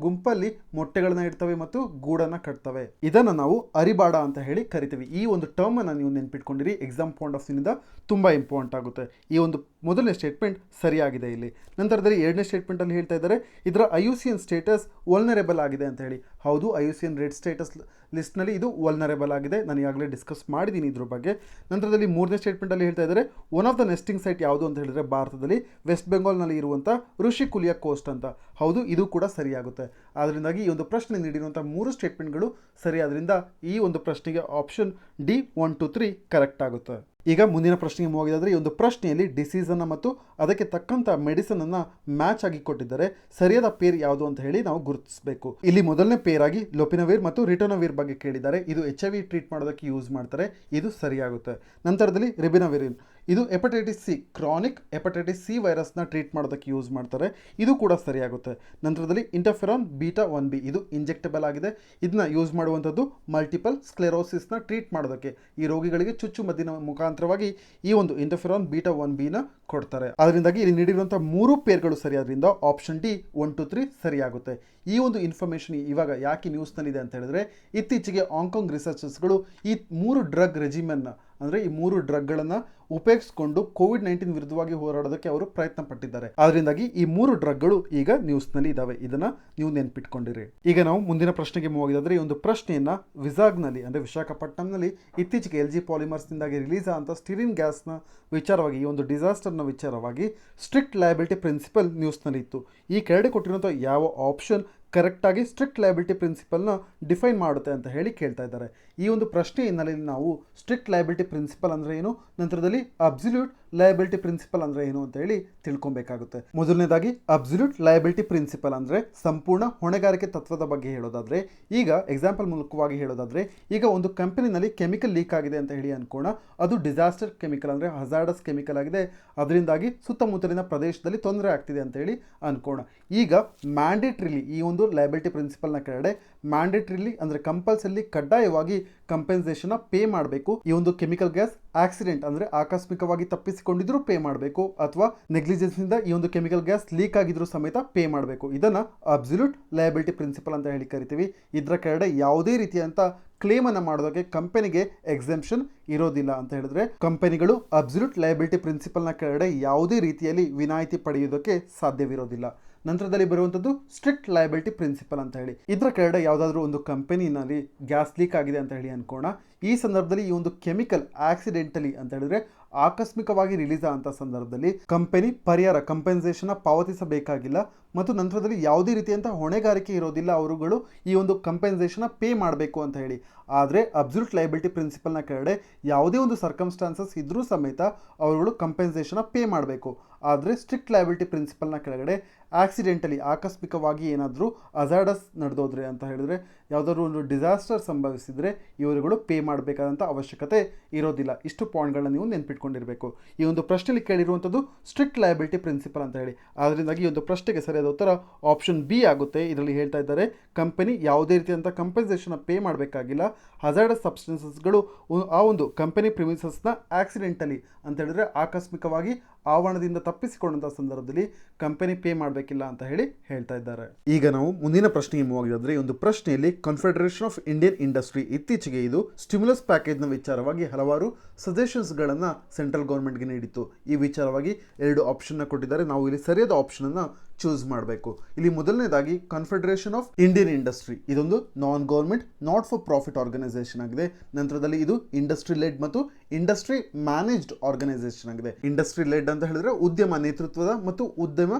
ಗುಂಪಲ್ಲಿ ಮೊಟ್ಟೆಗಳನ್ನ ಇಡ್ತವೆ ಮತ್ತು ಗೂಡನ್ನು ಕಟ್ತವೆ. ಇದನ್ನು ನಾವು ಅರಿಬಾಡ ಅಂತ ಹೇಳಿ ಕರಿತೀವಿ. ಈ ಒಂದು ಟರ್ಮನ್ನು ನೀವು ನೆನ್ಪಿಟ್ಕೊಂಡಿರಿ, ಎಕ್ಸಾಮ್ ಪಾಯಿಂಟ್ ಆಫ್ ವ್ಯೂನಿಂದ ತುಂಬ ಇಂಪಾರ್ಟೆಂಟ್ ಆಗುತ್ತೆ. ಈ ಒಂದು ಮೊದಲನೇ ಸ್ಟೇಟ್ಮೆಂಟ್ ಸರಿಯಾಗಿದೆ. ಇಲ್ಲಿ ನಂತರದಲ್ಲಿ ಎರಡನೇ ಸ್ಟೇಟ್ಮೆಂಟಲ್ಲಿ ಹೇಳ್ತಾ ಇದ್ದಾರೆ ಇದರ IUCN ಸ್ಟೇಟಸ್ ವಲ್ನರೇಬಲ್ ಆಗಿದೆ ಅಂತ ಹೇಳಿ. ಹೌದು, IUCN ರೆಡ್ ಸ್ಟೇಟಸ್ ಲಿಸ್ಟ್ನಲ್ಲಿ ಇದು ವಲ್ನರೇಬಲ್ ಆಗಿದೆ. ನಾನು ಈಗಾಗಲೇ ಡಿಸ್ಕಸ್ ಮಾಡಿದ್ದೀನಿ ಇದ್ರ ಬಗ್ಗೆ. ನಂತರದಲ್ಲಿ ಮೂರನೇ ಸ್ಟೇಟ್ಮೆಂಟಲ್ಲಿ ಹೇಳ್ತಾ ಇದ್ದಾರೆ one of the nesting site ಯಾವುದು ಅಂತ ಹೇಳಿದ್ರೆ ಭಾರತದಲ್ಲಿ ವೆಸ್ಟ್ ಬೆಂಗಾಲ್ನಲ್ಲಿ ಇರುವಂಥ ಋಷಿಕುಲಿಯ ಕೋಸ್ಟ್ ಅಂತ. ಹೌದು, ಇದು ಕೂಡ ಸರಿಯಾಗುತ್ತೆ. ಆದ್ದರಿಂದಾಗಿ ಈ ಒಂದು ಪ್ರಶ್ನೆ ನೀಡಿರುವಂಥ ಮೂರು ಸ್ಟೇಟ್ಮೆಂಟ್ಗಳು ಸರಿಯಾದ್ರಿಂದ ಈ ಒಂದು ಪ್ರಶ್ನೆಗೆ ಆಪ್ಷನ್ ಡಿ 1, 2, 3 ಕರೆಕ್ಟ್ ಆಗುತ್ತೆ. ಈಗ ಮುಂದಿನ ಪ್ರಶ್ನೆಗೆ ಹೋಗಿದ್ರೆ ಈ ಒಂದು ಪ್ರಶ್ನೆಯಲ್ಲಿ ಡಿಸೀಸನ್ನು ಮತ್ತು ಅದಕ್ಕೆ ತಕ್ಕಂಥ ಮೆಡಿಸನನ್ನು ಮ್ಯಾಚ್ ಆಗಿ ಕೊಟ್ಟಿದ್ದಾರೆ. ಸರಿಯಾದ ಪೇರ್ ಯಾವುದು ಅಂತ ಹೇಳಿ ನಾವು ಗುರುತಿಸಬೇಕು. ಇಲ್ಲಿ ಮೊದಲನೇ ಪೇರ್ ಆಗಿ ಲೋಪಿನವೀರ್ ಮತ್ತು ರಿಟೋನವೀರ್ ಬಗ್ಗೆ ಕೇಳಿದ್ದಾರೆ. ಇದು HIV ಟ್ರೀಟ್ ಮಾಡೋದಕ್ಕೆ ಯೂಸ್ ಮಾಡ್ತಾರೆ, ಇದು ಸರಿಯಾಗುತ್ತೆ. ನಂತರದಲ್ಲಿ ರಿಬಿನವಿರಿನ್, ಇದು hepatitis C chronic hepatitis C ವೈರಸ್ನ ಟ್ರೀಟ್ ಮಾಡೋದಕ್ಕೆ ಯೂಸ್ ಮಾಡ್ತಾರೆ, ಇದು ಕೂಡ ಸರಿಯಾಗುತ್ತೆ. ನಂತರದಲ್ಲಿ ಇಂಟರ್ಫೆರಾನ್ ಬೀಟಾ 1B, ಇದು ಇಂಜೆಕ್ಟಬಲ್ ಆಗಿದೆ. ಇದನ್ನ ಯೂಸ್ ಮಾಡುವಂಥದ್ದು ಮಲ್ಟಿಪಲ್ ಸ್ಕ್ಲೆರೋಸಿಸ್ನ ಟ್ರೀಟ್ ಮಾಡೋದಕ್ಕೆ. ಈ ರೋಗಿಗಳಿಗೆ ಚುಚ್ಚುಮದ್ದಿನ ಮುಖಾಂತರವಾಗಿ ಈ ಒಂದು ಇಂಟರ್ಫೆರಾನ್ ಬೀಟಾ 1B ಕೊಡ್ತಾರೆ. ಅದರಿಂದಾಗಿ ಇಲ್ಲಿ ನೀಡಿರುವಂಥ ಮೂರು ಪೇರ್ಗಳು ಸರಿಯಾದ್ರಿಂದ ಆಪ್ಷನ್ ಡಿ 1, 2, 3 ಸರಿಯಾಗುತ್ತೆ. ಈ ಒಂದು ಇನ್ಫಾರ್ಮೇಷನ್ ಇವಾಗ ಯಾಕೆ ನ್ಯೂಸ್ನಲ್ಲಿದೆ ಅಂತ ಹೇಳಿದ್ರೆ ಇತ್ತೀಚೆಗೆ ಹಾಂಗ್ಕಾಂಗ್ ರಿಸರ್ಚರ್ಸ್ಗಳು ಈ ಮೂರು ಡ್ರಗ್ ರೆಜಿಮೆನ್ನ ಅಂದರೆ ಈ ಮೂರು ಡ್ರಗ್ಗಳನ್ನು ಉಪಯೋಗಿಸಿಕೊಂಡು COVID-19 ವಿರುದ್ಧವಾಗಿ ಹೋರಾಡೋದಕ್ಕೆ ಅವರು ಪ್ರಯತ್ನ ಪಟ್ಟಿದ್ದಾರೆ. ಅದರಿಂದಾಗಿ ಈ ಮೂರು ಡ್ರಗ್ಗಳು ಈಗ ನ್ಯೂಸ್ನಲ್ಲಿ ಇದ್ದಾವೆ. ಇದನ್ನು ನೀವು ನೆನ್ಪಿಟ್ಕೊಂಡಿರಿ. ಈಗ ನಾವು ಮುಂದಿನ ಪ್ರಶ್ನೆಗೆ ಹೋಗಿದ್ರೆ ಈ ಒಂದು ಪ್ರಶ್ನೆಯನ್ನು ವಿಜಾಗ್ನಲ್ಲಿ ಅಂದರೆ ವಿಶಾಖಪಟ್ಟಣಂನಲ್ಲಿ ಇತ್ತೀಚೆಗೆ LG ಪಾಲಿಮರ್ಸ್ನಿಂದಾಗಿ ರಿಲೀಸ್ ಆದಂಥ ಸ್ಟಿರಿನ್ ಗ್ಯಾಸ್ನ ವಿಚಾರವಾಗಿ, ಈ ಒಂದು ಡಿಸಾಸ್ಟರ್ನ ವಿಚಾರವಾಗಿ ಸ್ಟ್ರಿಕ್ಟ್ ಲಯಬಿಲಿಟಿ ಪ್ರಿನ್ಸಿಪಲ್ ನ್ಯೂಸ್ನಲ್ಲಿ ಇತ್ತು. ಈ ಕೆಳಗಡೆ ಕೊಟ್ಟಿರುವಂಥ ಯಾವ ಆಪ್ಷನ್ ಕರೆಕ್ಟಾಗಿ ಸ್ಟ್ರಿಕ್ಟ್ ಲಯಬಿಲಿಟಿ ಪ್ರಿನ್ಸಿಪಲ್ನ ಡಿಫೈನ್ ಮಾಡುತ್ತೆ ಅಂತ ಹೇಳಿ ಕೇಳ್ತಾ ಇದ್ದಾರೆ. ಈ ಒಂದು ಪ್ರಶ್ನೆ ಹಿನ್ನೆಲೆಯಲ್ಲಿ ನಾವು ಸ್ಟ್ರಿಕ್ಟ್ ಲಯಬಿಲಿಟಿ ಪ್ರಿನ್ಸಿಪಲ್ ಅಂದರೆ ಏನು, ನಂತರದಲ್ಲಿ ಅಬ್ಸಲ್ಯೂಟ್ ಲಯಬಿಲಿಟಿ ಪ್ರಿನ್ಸಿಪಲ್ ಅಂದರೆ ಏನು ಅಂತ ಹೇಳಿ ತಿಳ್ಕೊಬೇಕಾಗುತ್ತೆ. ಮೊದಲನೇದಾಗಿ ಅಬ್ಸಲ್ಯೂಟ್ ಲಯಬಿಲಿಟಿ ಪ್ರಿನ್ಸಿಪಲ್ ಅಂದರೆ ಸಂಪೂರ್ಣ ಹೊಣೆಗಾರಿಕೆ ತತ್ವದ ಬಗ್ಗೆ ಹೇಳೋದಾದರೆ, ಈಗ ಎಕ್ಸಾಂಪಲ್ ಮೂಲಕವಾಗಿ ಹೇಳೋದಾದರೆ, ಈಗ ಒಂದು ಕಂಪನಿನಲ್ಲಿ ಕೆಮಿಕಲ್ ಲೀಕ್ ಆಗಿದೆ ಅಂತ ಹೇಳಿ ಅನ್ಕೋಣ. ಅದು ಡಿಸಾಸ್ಟರ್ ಕೆಮಿಕಲ್ ಅಂದರೆ ಹಜಾರ್ಡಸ್ ಕೆಮಿಕಲ್ ಆಗಿದೆ. ಅದರಿಂದಾಗಿ ಸುತ್ತಮುತ್ತಲಿನ ಪ್ರದೇಶದಲ್ಲಿ ತೊಂದರೆ ಆಗ್ತಿದೆ ಅಂತ ಹೇಳಿ ಅನ್ಕೋಣ. ಈಗ ಮ್ಯಾಂಡೇಟ್ರಿಲಿ ಈ ಒಂದು ಲಯಬಿಲಿಟಿ ಪ್ರಿನ್ಸಿಪಲ್ನ ಕೆಳಗಡೆ ಮ್ಯಾಂಡೇಟ್ರಿಲಿ ಅಂದರೆ ಕಂಪಲ್ಸರಿ ಕಡ್ಡಾಯವಾಗಿ ಕಂಪೆನ್ಸೇಷನ್ ಪೇ ಮಾಡಬೇಕು. ಈ ಒಂದು ಕೆಮಿಕಲ್ ಗ್ಯಾಸ್ ಆಕ್ಸಿಡೆಂಟ್ ಅಂದರೆ ಆಕಸ್ಮಿಕವಾಗಿ ತಪ್ಪಿಸಿಕೊಂಡಿದ್ರು ಪೇ ಮಾಡಬೇಕು, ಅಥವಾ ನೆಗ್ಲಿಜೆನ್ಸ್ ಇಂದ ಈ ಒಂದು ಕೆಮಿಕಲ್ ಗ್ಯಾಸ್ ಲೀಕ್ ಆಗಿದ್ರು ಸಮೇತ ಪೇ ಮಾಡಬೇಕು. ಇದನ್ನ ಅಬ್ಸಲ್ಯೂಟ್ ಲಯಬಿಲಿಟಿ ಪ್ರಿನ್ಸಿಪಲ್ ಅಂತ ಹೇಳಿ ಕರಿತೀವಿ. ಇದರ ಕೆಳಗಡೆ ಯಾವುದೇ ರೀತಿಯಂತ ಕ್ಲೇಮ್ ಅನ್ನು ಮಾಡೋದಕ್ಕೆ ಕಂಪನಿಗೆ ಎಕ್ಸೆಂಪ್ಷನ್ ಇರೋದಿಲ್ಲ ಅಂತ ಹೇಳಿದ್ರೆ ಕಂಪನಿಗಳು ಅಬ್ಸಲ್ಯೂಟ್ ಲಯಬಿಲಿಟಿ ಪ್ರಿನ್ಸಿಪಲ್ನ ಕೆಳಗಡೆ ಯಾವುದೇ ರೀತಿಯಲ್ಲಿ ವಿನಾಯಿತಿ ಪಡೆಯುವುದಕ್ಕೆ ಸಾಧ್ಯವಿರೋದಿಲ್ಲ. ನಂತರದಲ್ಲಿ ಬರುವಂಥದ್ದು ಸ್ಟ್ರಿಕ್ಟ್ ಲಯಬಿಲಿಟಿ ಪ್ರಿನ್ಸಿಪಲ್ ಅಂತ ಹೇಳಿ. ಇದರ ಕೆಳಗಡೆ ಯಾವುದಾದ್ರೂ ಒಂದು ಕಂಪನಿನಲ್ಲಿ ಗ್ಯಾಸ್ ಲೀಕ್ ಆಗಿದೆ ಅಂತ ಹೇಳಿ ಅನ್ಕೋಣ. ಈ ಸಂದರ್ಭದಲ್ಲಿ ಈ ಒಂದು ಕೆಮಿಕಲ್ ಆಕ್ಸಿಡೆಂಟಲಿ ಅಂತ ಹೇಳಿದ್ರೆ ಆಕಸ್ಮಿಕವಾಗಿ ರಿಲೀಸ್ ಆದಂಥ ಸಂದರ್ಭದಲ್ಲಿ ಕಂಪನಿ ಪರಿಹಾರ ಕಂಪೆನ್ಸೇಷನ್ ಪಾವತಿಸಬೇಕಾಗಿಲ್ಲ ಮತ್ತು ನಂತರದಲ್ಲಿ ಯಾವುದೇ ರೀತಿಯಂಥ ಹೊಣೆಗಾರಿಕೆ ಇರೋದಿಲ್ಲ. ಅವರುಗಳು ಈ ಒಂದು ಕಂಪೆನ್ಸೇಷನ್ ಪೇ ಮಾಡಬೇಕು ಅಂತ ಹೇಳಿ. ಆದರೆ ಅಬ್ಸಲ್ಯೂಟ್ ಲಯಬಿಲಿಟಿ ಪ್ರಿನ್ಸಿಪಲ್ನ ಕೆಳಗಡೆ ಯಾವುದೇ ಒಂದು ಸರ್ಕಮ್ಸ್ಟಾನ್ಸಸ್ ಇದ್ರೂ ಸಮೇತ ಅವರುಗಳು ಕಂಪೆನ್ಸೇಷನ್ ಪೇ ಮಾಡಬೇಕು. ಆದರೆ ಸ್ಟ್ರಿಕ್ಟ್ ಲಯಬಿಲಿಟಿ ಪ್ರಿನ್ಸಿಪಲ್ನ ಕೆಳಗಡೆ ಆಕ್ಸಿಡೆಂಟಲಿ ಆಕಸ್ಮಿಕವಾಗಿ ಏನಾದರೂ ಅಜಾರ್ಡಸ್ ನಡೆದೋದ್ರೆ ಅಂತ ಹೇಳಿದ್ರೆ ಯಾವುದಾದ್ರು ಒಂದು ಡಿಸಾಸ್ಟರ್ ಸಂಭವಿಸಿದರೆ ಇವರುಗಳು ಪೇ ಮಾಡಬೇಕಾದಂಥ ಅವಶ್ಯಕತೆ ಇರೋದಿಲ್ಲ. ಇಷ್ಟು ಪಾಯಿಂಟ್ಗಳನ್ನ ನೀವು ನೆನ್ಪಿಟ್ಕೊಂಡಿರಬೇಕು. ಈ ಒಂದು ಪ್ರಶ್ನೆಯಲ್ಲಿ ಕೇಳಿರುವಂಥದ್ದು ಸ್ಟ್ರಿಕ್ಟ್ ಲಯಬಿಲಿಟಿ ಪ್ರಿನ್ಸಿಪಲ್ ಅಂತ ಹೇಳಿ. ಆದ್ದರಿಂದಾಗಿ ಈ ಒಂದು ಪ್ರಶ್ನೆಗೆ ಸರಿಯಾದ ಉತ್ತರ ಆಪ್ಷನ್ ಬಿ ಆಗುತ್ತೆ. ಇದರಲ್ಲಿ ಹೇಳ್ತಾ ಇದ್ದಾರೆ ಕಂಪನಿ ಯಾವುದೇ ರೀತಿಯಾದಂಥ ಕಂಪೆನ್ಸೇಷನ್ ಪೇ ಮಾಡಬೇಕಾಗಿಲ್ಲ. ಹಜಾರ್ಡಸ್ ಸಬ್ಸ್ಟೆನ್ಸಸ್ಗಳು ಆ ಒಂದು ಕಂಪನಿ ಪ್ರಿಮಿಸಸ್ನ ಆಕ್ಸಿಡೆಂಟಲಿ ಅಂತ ಹೇಳಿದ್ರೆ ಆಕಸ್ಮಿಕವಾಗಿ ಆವರಣದಿಂದ ತಪ್ಪಿಸಿಕೊಂಡಂಥ ಸಂದರ್ಭದಲ್ಲಿ ಕಂಪನಿ ಪೇ ಮಾಡಬೇಕಿಲ್ಲ ಅಂತ ಹೇಳಿ ಹೇಳ್ತಾ ಇದ್ದಾರೆ. ಈಗ ನಾವು ಮುಂದಿನ ಪ್ರಶ್ನೆಗೆ ಮೂವ್ ಆಗಿದ್ರೆ ಈ ಒಂದು ಪ್ರಶ್ನೆಯಲ್ಲಿ ಕಾನ್ಫೆಡರೇಷನ್ ಆಫ್ ಇಂಡಿಯನ್ ಇಂಡಸ್ಟ್ರಿ ಇತ್ತೀಚೆಗೆ ಇದು ಸ್ಟಿಮ್ಯುಲಸ್ ಪ್ಯಾಕೇಜ್ನ ವಿಚಾರವಾಗಿ ಹಲವಾರು ಸಜೆಷನ್ಸ್ಗಳನ್ನು ಸೆಂಟ್ರಲ್ ಗೌರ್ಮೆಂಟ್ಗೆ ನೀಡಿತ್ತು. ಈ ವಿಚಾರವಾಗಿ 2 ಆಪ್ಷನ್ನ ಕೊಟ್ಟಿದ್ದಾರೆ. ನಾವು ಇಲ್ಲಿ ಸರಿಯಾದ ಆಪ್ಷನನ್ನು ಚೂಸ್ ಮಾಡಬೇಕು. ಇಲ್ಲಿ ಮೊದಲನೇದಾಗಿ ಕಾನ್ಫೆಡರೇಷನ್ ಆಫ್ ಇಂಡಿಯನ್ ಇಂಡಸ್ಟ್ರಿ ಇದೊಂದು non government not for profit organisation ಆಗಿದೆ. ನಂತರದಲ್ಲಿ ಇದು ಇಂಡಸ್ಟ್ರಿ ಲೆಡ್ ಮತ್ತು ಇಂಡಸ್ಟ್ರಿ ಮ್ಯಾನೇಜ್ಡ್ ಆರ್ಗನೈಸೇಷನ್ ಆಗಿದೆ. ಇಂಡಸ್ಟ್ರಿ ಲೆಡ್ ಅಂತ ಹೇಳಿದ್ರೆ ಉದ್ಯಮ ನೇತೃತ್ವದ ಮತ್ತು ಉದ್ಯಮ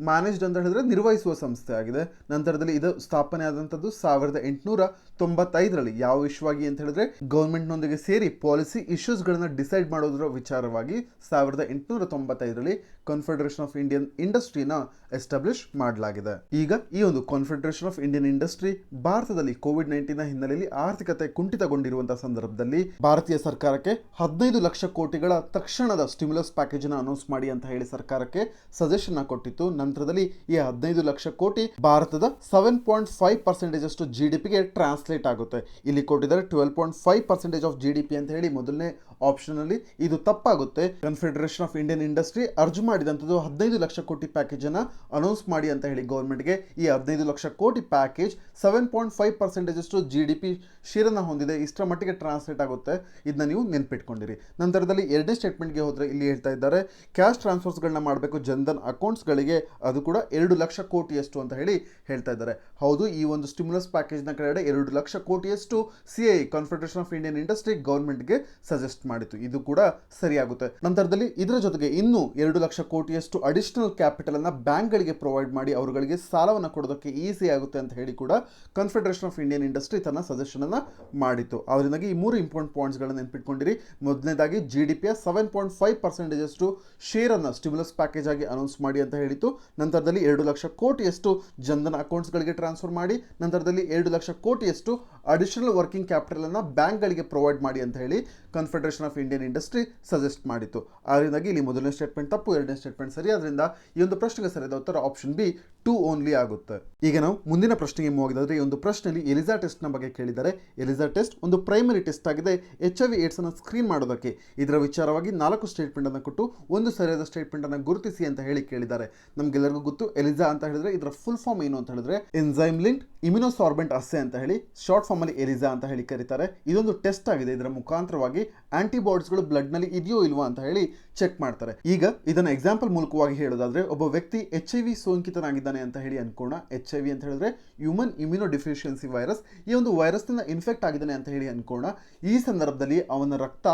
ಮ್ಯಾನೇಜ್ಡ್ ಅಂತ ಹೇಳಿದ್ರೆ ನಿರ್ವಹಿಸುವ ಸಂಸ್ಥೆ ಆಗಿದೆ. ನಂತರದಲ್ಲಿ ಇದು ಸ್ಥಾಪನೆ ಆದಂಥದ್ದು 1895ರಲ್ಲಿ. ಯಾವ ವಿಷಯವಾಗಿ ಅಂತ ಹೇಳಿದ್ರೆ ಗೌರ್ಮೆಂಟ್ನೊಂದಿಗೆ ಸೇರಿ ಪಾಲಿಸಿ ಇಶ್ಯೂಸ್ಗಳನ್ನ ಡಿಸೈಡ್ ಮಾಡೋದರ ವಿಚಾರವಾಗಿ 1895ರಲ್ಲಿ ಕಾನ್ಫೆಡರೇಷನ್ ಆಫ್ ಇಂಡಿಯನ್ ಇಂಡಸ್ಟ್ರಿನ ಎಸ್ಟಾಬ್ಲಿಷ್ ಮಾಡಲಾಗಿದೆ. ಈಗ ಈ ಒಂದು ಕಾನ್ಫೆಡರೇಷನ್ ಆಫ್ ಇಂಡಿಯನ್ ಇಂಡಸ್ಟ್ರಿ ಭಾರತದಲ್ಲಿ ಕೋವಿಡ್-19 ಹಿನ್ನೆಲೆಯಲ್ಲಿ ಆರ್ಥಿಕತೆ ಕುಂಠಿತಗೊಂಡಿರುವಂತಹ ಸಂದರ್ಭದಲ್ಲಿ ಭಾರತೀಯ ಸರ್ಕಾರಕ್ಕೆ 15 ಲಕ್ಷ ಕೋಟಿಗಳ ತಕ್ಷಣದ ಸ್ಟಿಮ್ಯುಲಸ್ ಪ್ಯಾಕೇಜ್ ಅನ್ನು ಅನೌನ್ಸ್ ಮಾಡಿ ಅಂತ ಹೇಳಿ ಸರ್ಕಾರಕ್ಕೆ ಸಜೆಷನ್ ಕೊಟ್ಟಿತ್ತು. ನಂತರದಲ್ಲಿ ಈ 15 ಲಕ್ಷ ಕೋಟಿ ಭಾರತದ 7.5% ಅಷ್ಟು GDPಗೆ ಟ್ರಾನ್ಸ್ಲೇಟ್ ಆಗುತ್ತೆ. ಇಲ್ಲಿ ಕೊಟ್ಟಿದ್ದಾರೆ 12.5% ಆಫ್ GDP ಅಂತ ಹೇಳಿ ಮೊದಲನೇ ಆಪ್ಷನ್ ಅಲ್ಲಿ. ಇದು ತಪ್ಪಾಗುತ್ತೆ. ಕಾನ್ಫೆಡರೇಷನ್ ಆಫ್ ಇಂಡಿಯನ್ ಇಂಡಸ್ಟ್ರಿ ಅರ್ಜಿ ಮಾಡಿದಂಥದ್ದು 15 ಲಕ್ಷ ಕೋಟಿ ಪ್ಯಾಕೇಜ್ ಅನ್ನ ಅನೌನ್ಸ್ ಮಾಡಿ ಅಂತ ಹೇಳಿ ಗೌರ್ಮೆಂಟ್ಗೆ. ಈ 15 ಲಕ್ಷ ಕೋಟಿ ಪ್ಯಾಕೇಜ್ 7.5% ಅಷ್ಟು GDP ಶೇರನ್ನ ಹೊಂದಿದೆ. ಇಷ್ಟರ ಮಟ್ಟಿಗೆ ಟ್ರಾನ್ಸ್ಲೇಟ್ ಆಗುತ್ತೆ. ಇದನ್ನ ನೀವು ನೆನ್ಪಿಟ್ಕೊಂಡಿರಿ. ನಂತರದಲ್ಲಿ ಎರಡನೇ ಸ್ಟೇಟ್ಮೆಂಟ್ಗೆ ಹೋದ್ರೆ ಇಲ್ಲಿ ಹೇಳ್ತಾ ಇದ್ದಾರೆ ಕ್ಯಾಶ್ ಟ್ರಾನ್ಸ್ಫರ್ಸ್ಗಳನ್ನ ಮಾಡಬೇಕು ಜನ್ಧನ್ ಅಕೌಂಟ್ಸ್ಗಳಿಗೆ, ಅದು ಕೂಡ 2 ಲಕ್ಷ ಕೋಟಿಯಷ್ಟು ಅಂತ ಹೇಳಿ ಹೇಳ್ತಾ ಇದ್ದಾರೆ. ಹೌದು, ಈ ಒಂದು ಸ್ಟಿಮ್ಯುಲಸ್ ಪ್ಯಾಕೇಜ್ನ ಕಡೆ 2 ಲಕ್ಷ ಕೋಟಿಯಷ್ಟು CI confederation of Indian industry ಗೌರ್ಮೆಂಟ್ಗೆ ಸಜೆಸ್ಟ್ ಮಾಡಿತ್ತು. ಇದು ಕೂಡ ಸರಿಯಾಗುತ್ತೆ. ನಂತರದಲ್ಲಿ ಇದರ ಜೊತೆಗೆ ಇನ್ನೂ 2 ಲಕ್ಷ ಕೋಟಿಯಷ್ಟು ಅಡಿಷನಲ್ ಕ್ಯಾಪಿಟಲ್ ಅನ್ನ ಬ್ಯಾಂಕ್ಗಳಿಗೆ ಪ್ರೊವೈಡ್ ಮಾಡಿ ಅವರುಗಳಿಗೆ ಸಾಲವನ್ನು ಕೊಡೋದಕ್ಕೆ ಈಸಿ ಆಗುತ್ತೆ ಅಂತ ಹೇಳಿ ಕೂಡ ಕಾನ್ಫೆಡರೇಷನ್ ಆಫ್ ಇಂಡಿಯನ್ ಇಂಡಸ್ಟ್ರಿ ತನ್ನ ಸಜೆಷನ್ ಅನ್ನ ಮಾಡಿತ್ತು. ಅವರಿಂದಾಗಿ ಈ 3 ಇಂಪಾರ್ಟೆಂಟ್ ಪಾಯಿಂಟ್ಸ್ ಗಳನ್ನ ನೆನ್ಪಿಟ್ಕೊಂಡಿರಿ. ಮೊದಲನೇದಾಗಿ GDPಯ 7.5% ಅಷ್ಟು ಶೇರ್ ಅನ್ನ ಸ್ಟಿಮ್ಯುಲಸ್ ಪ್ಯಾಕೇಜ್ ಆಗಿ ಅನೌನ್ಸ್ ಮಾಡಿ ಅಂತ ಹೇಳಿತ್ತು. ನಂತರದಲ್ಲಿ 2 ಲಕ್ಷ ಕೋಟಿಯಷ್ಟು ಜನ್ಧನ್ ಅಕೌಂಟ್ಸ್ಗಳಿಗೆ ಟ್ರಾನ್ಸ್ಫರ್ ಮಾಡಿ, ನಂತರದಲ್ಲಿ 2 ಲಕ್ಷ ಕೋಟಿಯಷ್ಟು ಅಡಿಷನಲ್ ವರ್ಕಿಂಗ್ ಕ್ಯಾಪಿಟಲ್ ಅನ್ನ ಬ್ಯಾಂಕ್ಗಳಿಗೆ ಪ್ರೊವೈಡ್ ಮಾಡಿ ಅಂತ ಹೇಳಿ confederation of Indian industry suggest ಮಾಡಿತ್ತು. ಅದರಿಂದಾಗಿ ಇಲ್ಲಿ ಮೊದಲನೇ ಸ್ಟೇಟ್ಮೆಂಟ್ ತಪ್ಪು, ಎರಡನೇ ಸ್ಟೇಟ್ಮೆಂಟ್ ಸರಿ. ಅದರಿಂದ ಈ ಒಂದು ಪ್ರಶ್ನೆಗೆ ಸರಿಯಾದ ಉತ್ತರ ಆಪ್ಷನ್ ಬಿ 2 ಓನ್ಲಿ ಆಗುತ್ತೆ. ಈಗ ನಾವು ಮುಂದಿನ ಪ್ರಶ್ನೆಗೆ ಹೋಗಿದ್ರೆ ಈ ಒಂದು ಪ್ರಶ್ನೆಯಲ್ಲಿ ಎಲಿಸಾ ಟೆಸ್ಟ್ ನ ಬಗ್ಗೆ ಕೇಳಿದ್ದಾರೆ. ಎಲಿಸಾ ಟೆಸ್ಟ್ ಒಂದು ಪ್ರೈಮರಿ ಟೆಸ್ಟ್ ಆಗಿದೆ HIV AIDS ಅನ್ನು ಸ್ಕ್ರೀನ್ ಮಾಡೋದಕ್ಕೆ. ಇದರ ವಿಚಾರವಾಗಿ 4 ಸ್ಟೇಟ್ಮೆಂಟ್ ಅನ್ನು ಕೊಟ್ಟು ಒಂದು ಸರಿಯಾದ ಸ್ಟೇಟ್ಮೆಂಟ್ ಅನ್ನು ಗುರುತಿಸಿ ಅಂತ ಹೇಳಿ ಕೇಳಿದ್ದಾರೆ. ನಮ್ಗೆಲ್ಲರಿಗೂ ಗೊತ್ತು ಎಲಿಸಾ ಅಂತ ಹೇಳಿದ್ರೆ ಇದರ ಫುಲ್ ಫಾರ್ಮ್ ಏನು ಅಂತ ಹೇಳಿದ್ರೆ ಎನ್ಸೈಮ್ ಲಿಂಕ್ಡ್ ಇಮ್ಯುನೋಸಾರ್ಬೆಂಟ್ ಅಸ್ಸೆ ಅಂತ ಹೇಳಿ ಶಾರ್ಟ್ ಫಾರ್ಮ್ ಅಲ್ಲಿ ಎಲಿಸಾ ಅಂತ ಹೇಳಿ ಕರೀತಾರೆ. ಇದೊಂದು ಟೆಸ್ಟ್ ಆಗಿದೆ. ಇದರ ಮುಖಾಂತರವಾಗಿ ಆಂಟಿಬಾಡೀಸ್ಗಳು ಬ್ಲಡ್ ನಲ್ಲಿ ಇದೆಯೋ ಇಲ್ವಾ ಅಂತ ಹೇಳಿ ಚೆಕ್ ಮಾಡ್ತಾರೆ. ಈಗ ಇದನ್ನ ಎಕ್ಸಾಂಪಲ್ ಮೂಲಕವಾಗಿ ಹೇಳೋದಾದ್ರೆ ಒಬ್ಬ ವ್ಯಕ್ತಿ HIV ಸೋಂಕಿತನಾಗಿದ್ದಾನೆ ಅಂತ ಹೇಳಿ ಅನ್ಕೋಣ. HIV ಅಂತ ಹೇಳಿದ್ರೆ ಹ್ಯೂಮನ್ ಇಮ್ಯುನೋ ಡಿಫಿಷಿಯನ್ಸಿ ವೈರಸ್. ಈ ಒಂದು ವೈರಸ್ ನಿಂದ ಇನ್ಫೆಕ್ಟ್ ಆಗಿದ್ದಾನೆ ಅಂತ ಹೇಳಿ ಅನ್ಕೋಣ. ಈ ಸಂದರ್ಭದಲ್ಲಿ ಅವನ ರಕ್ತ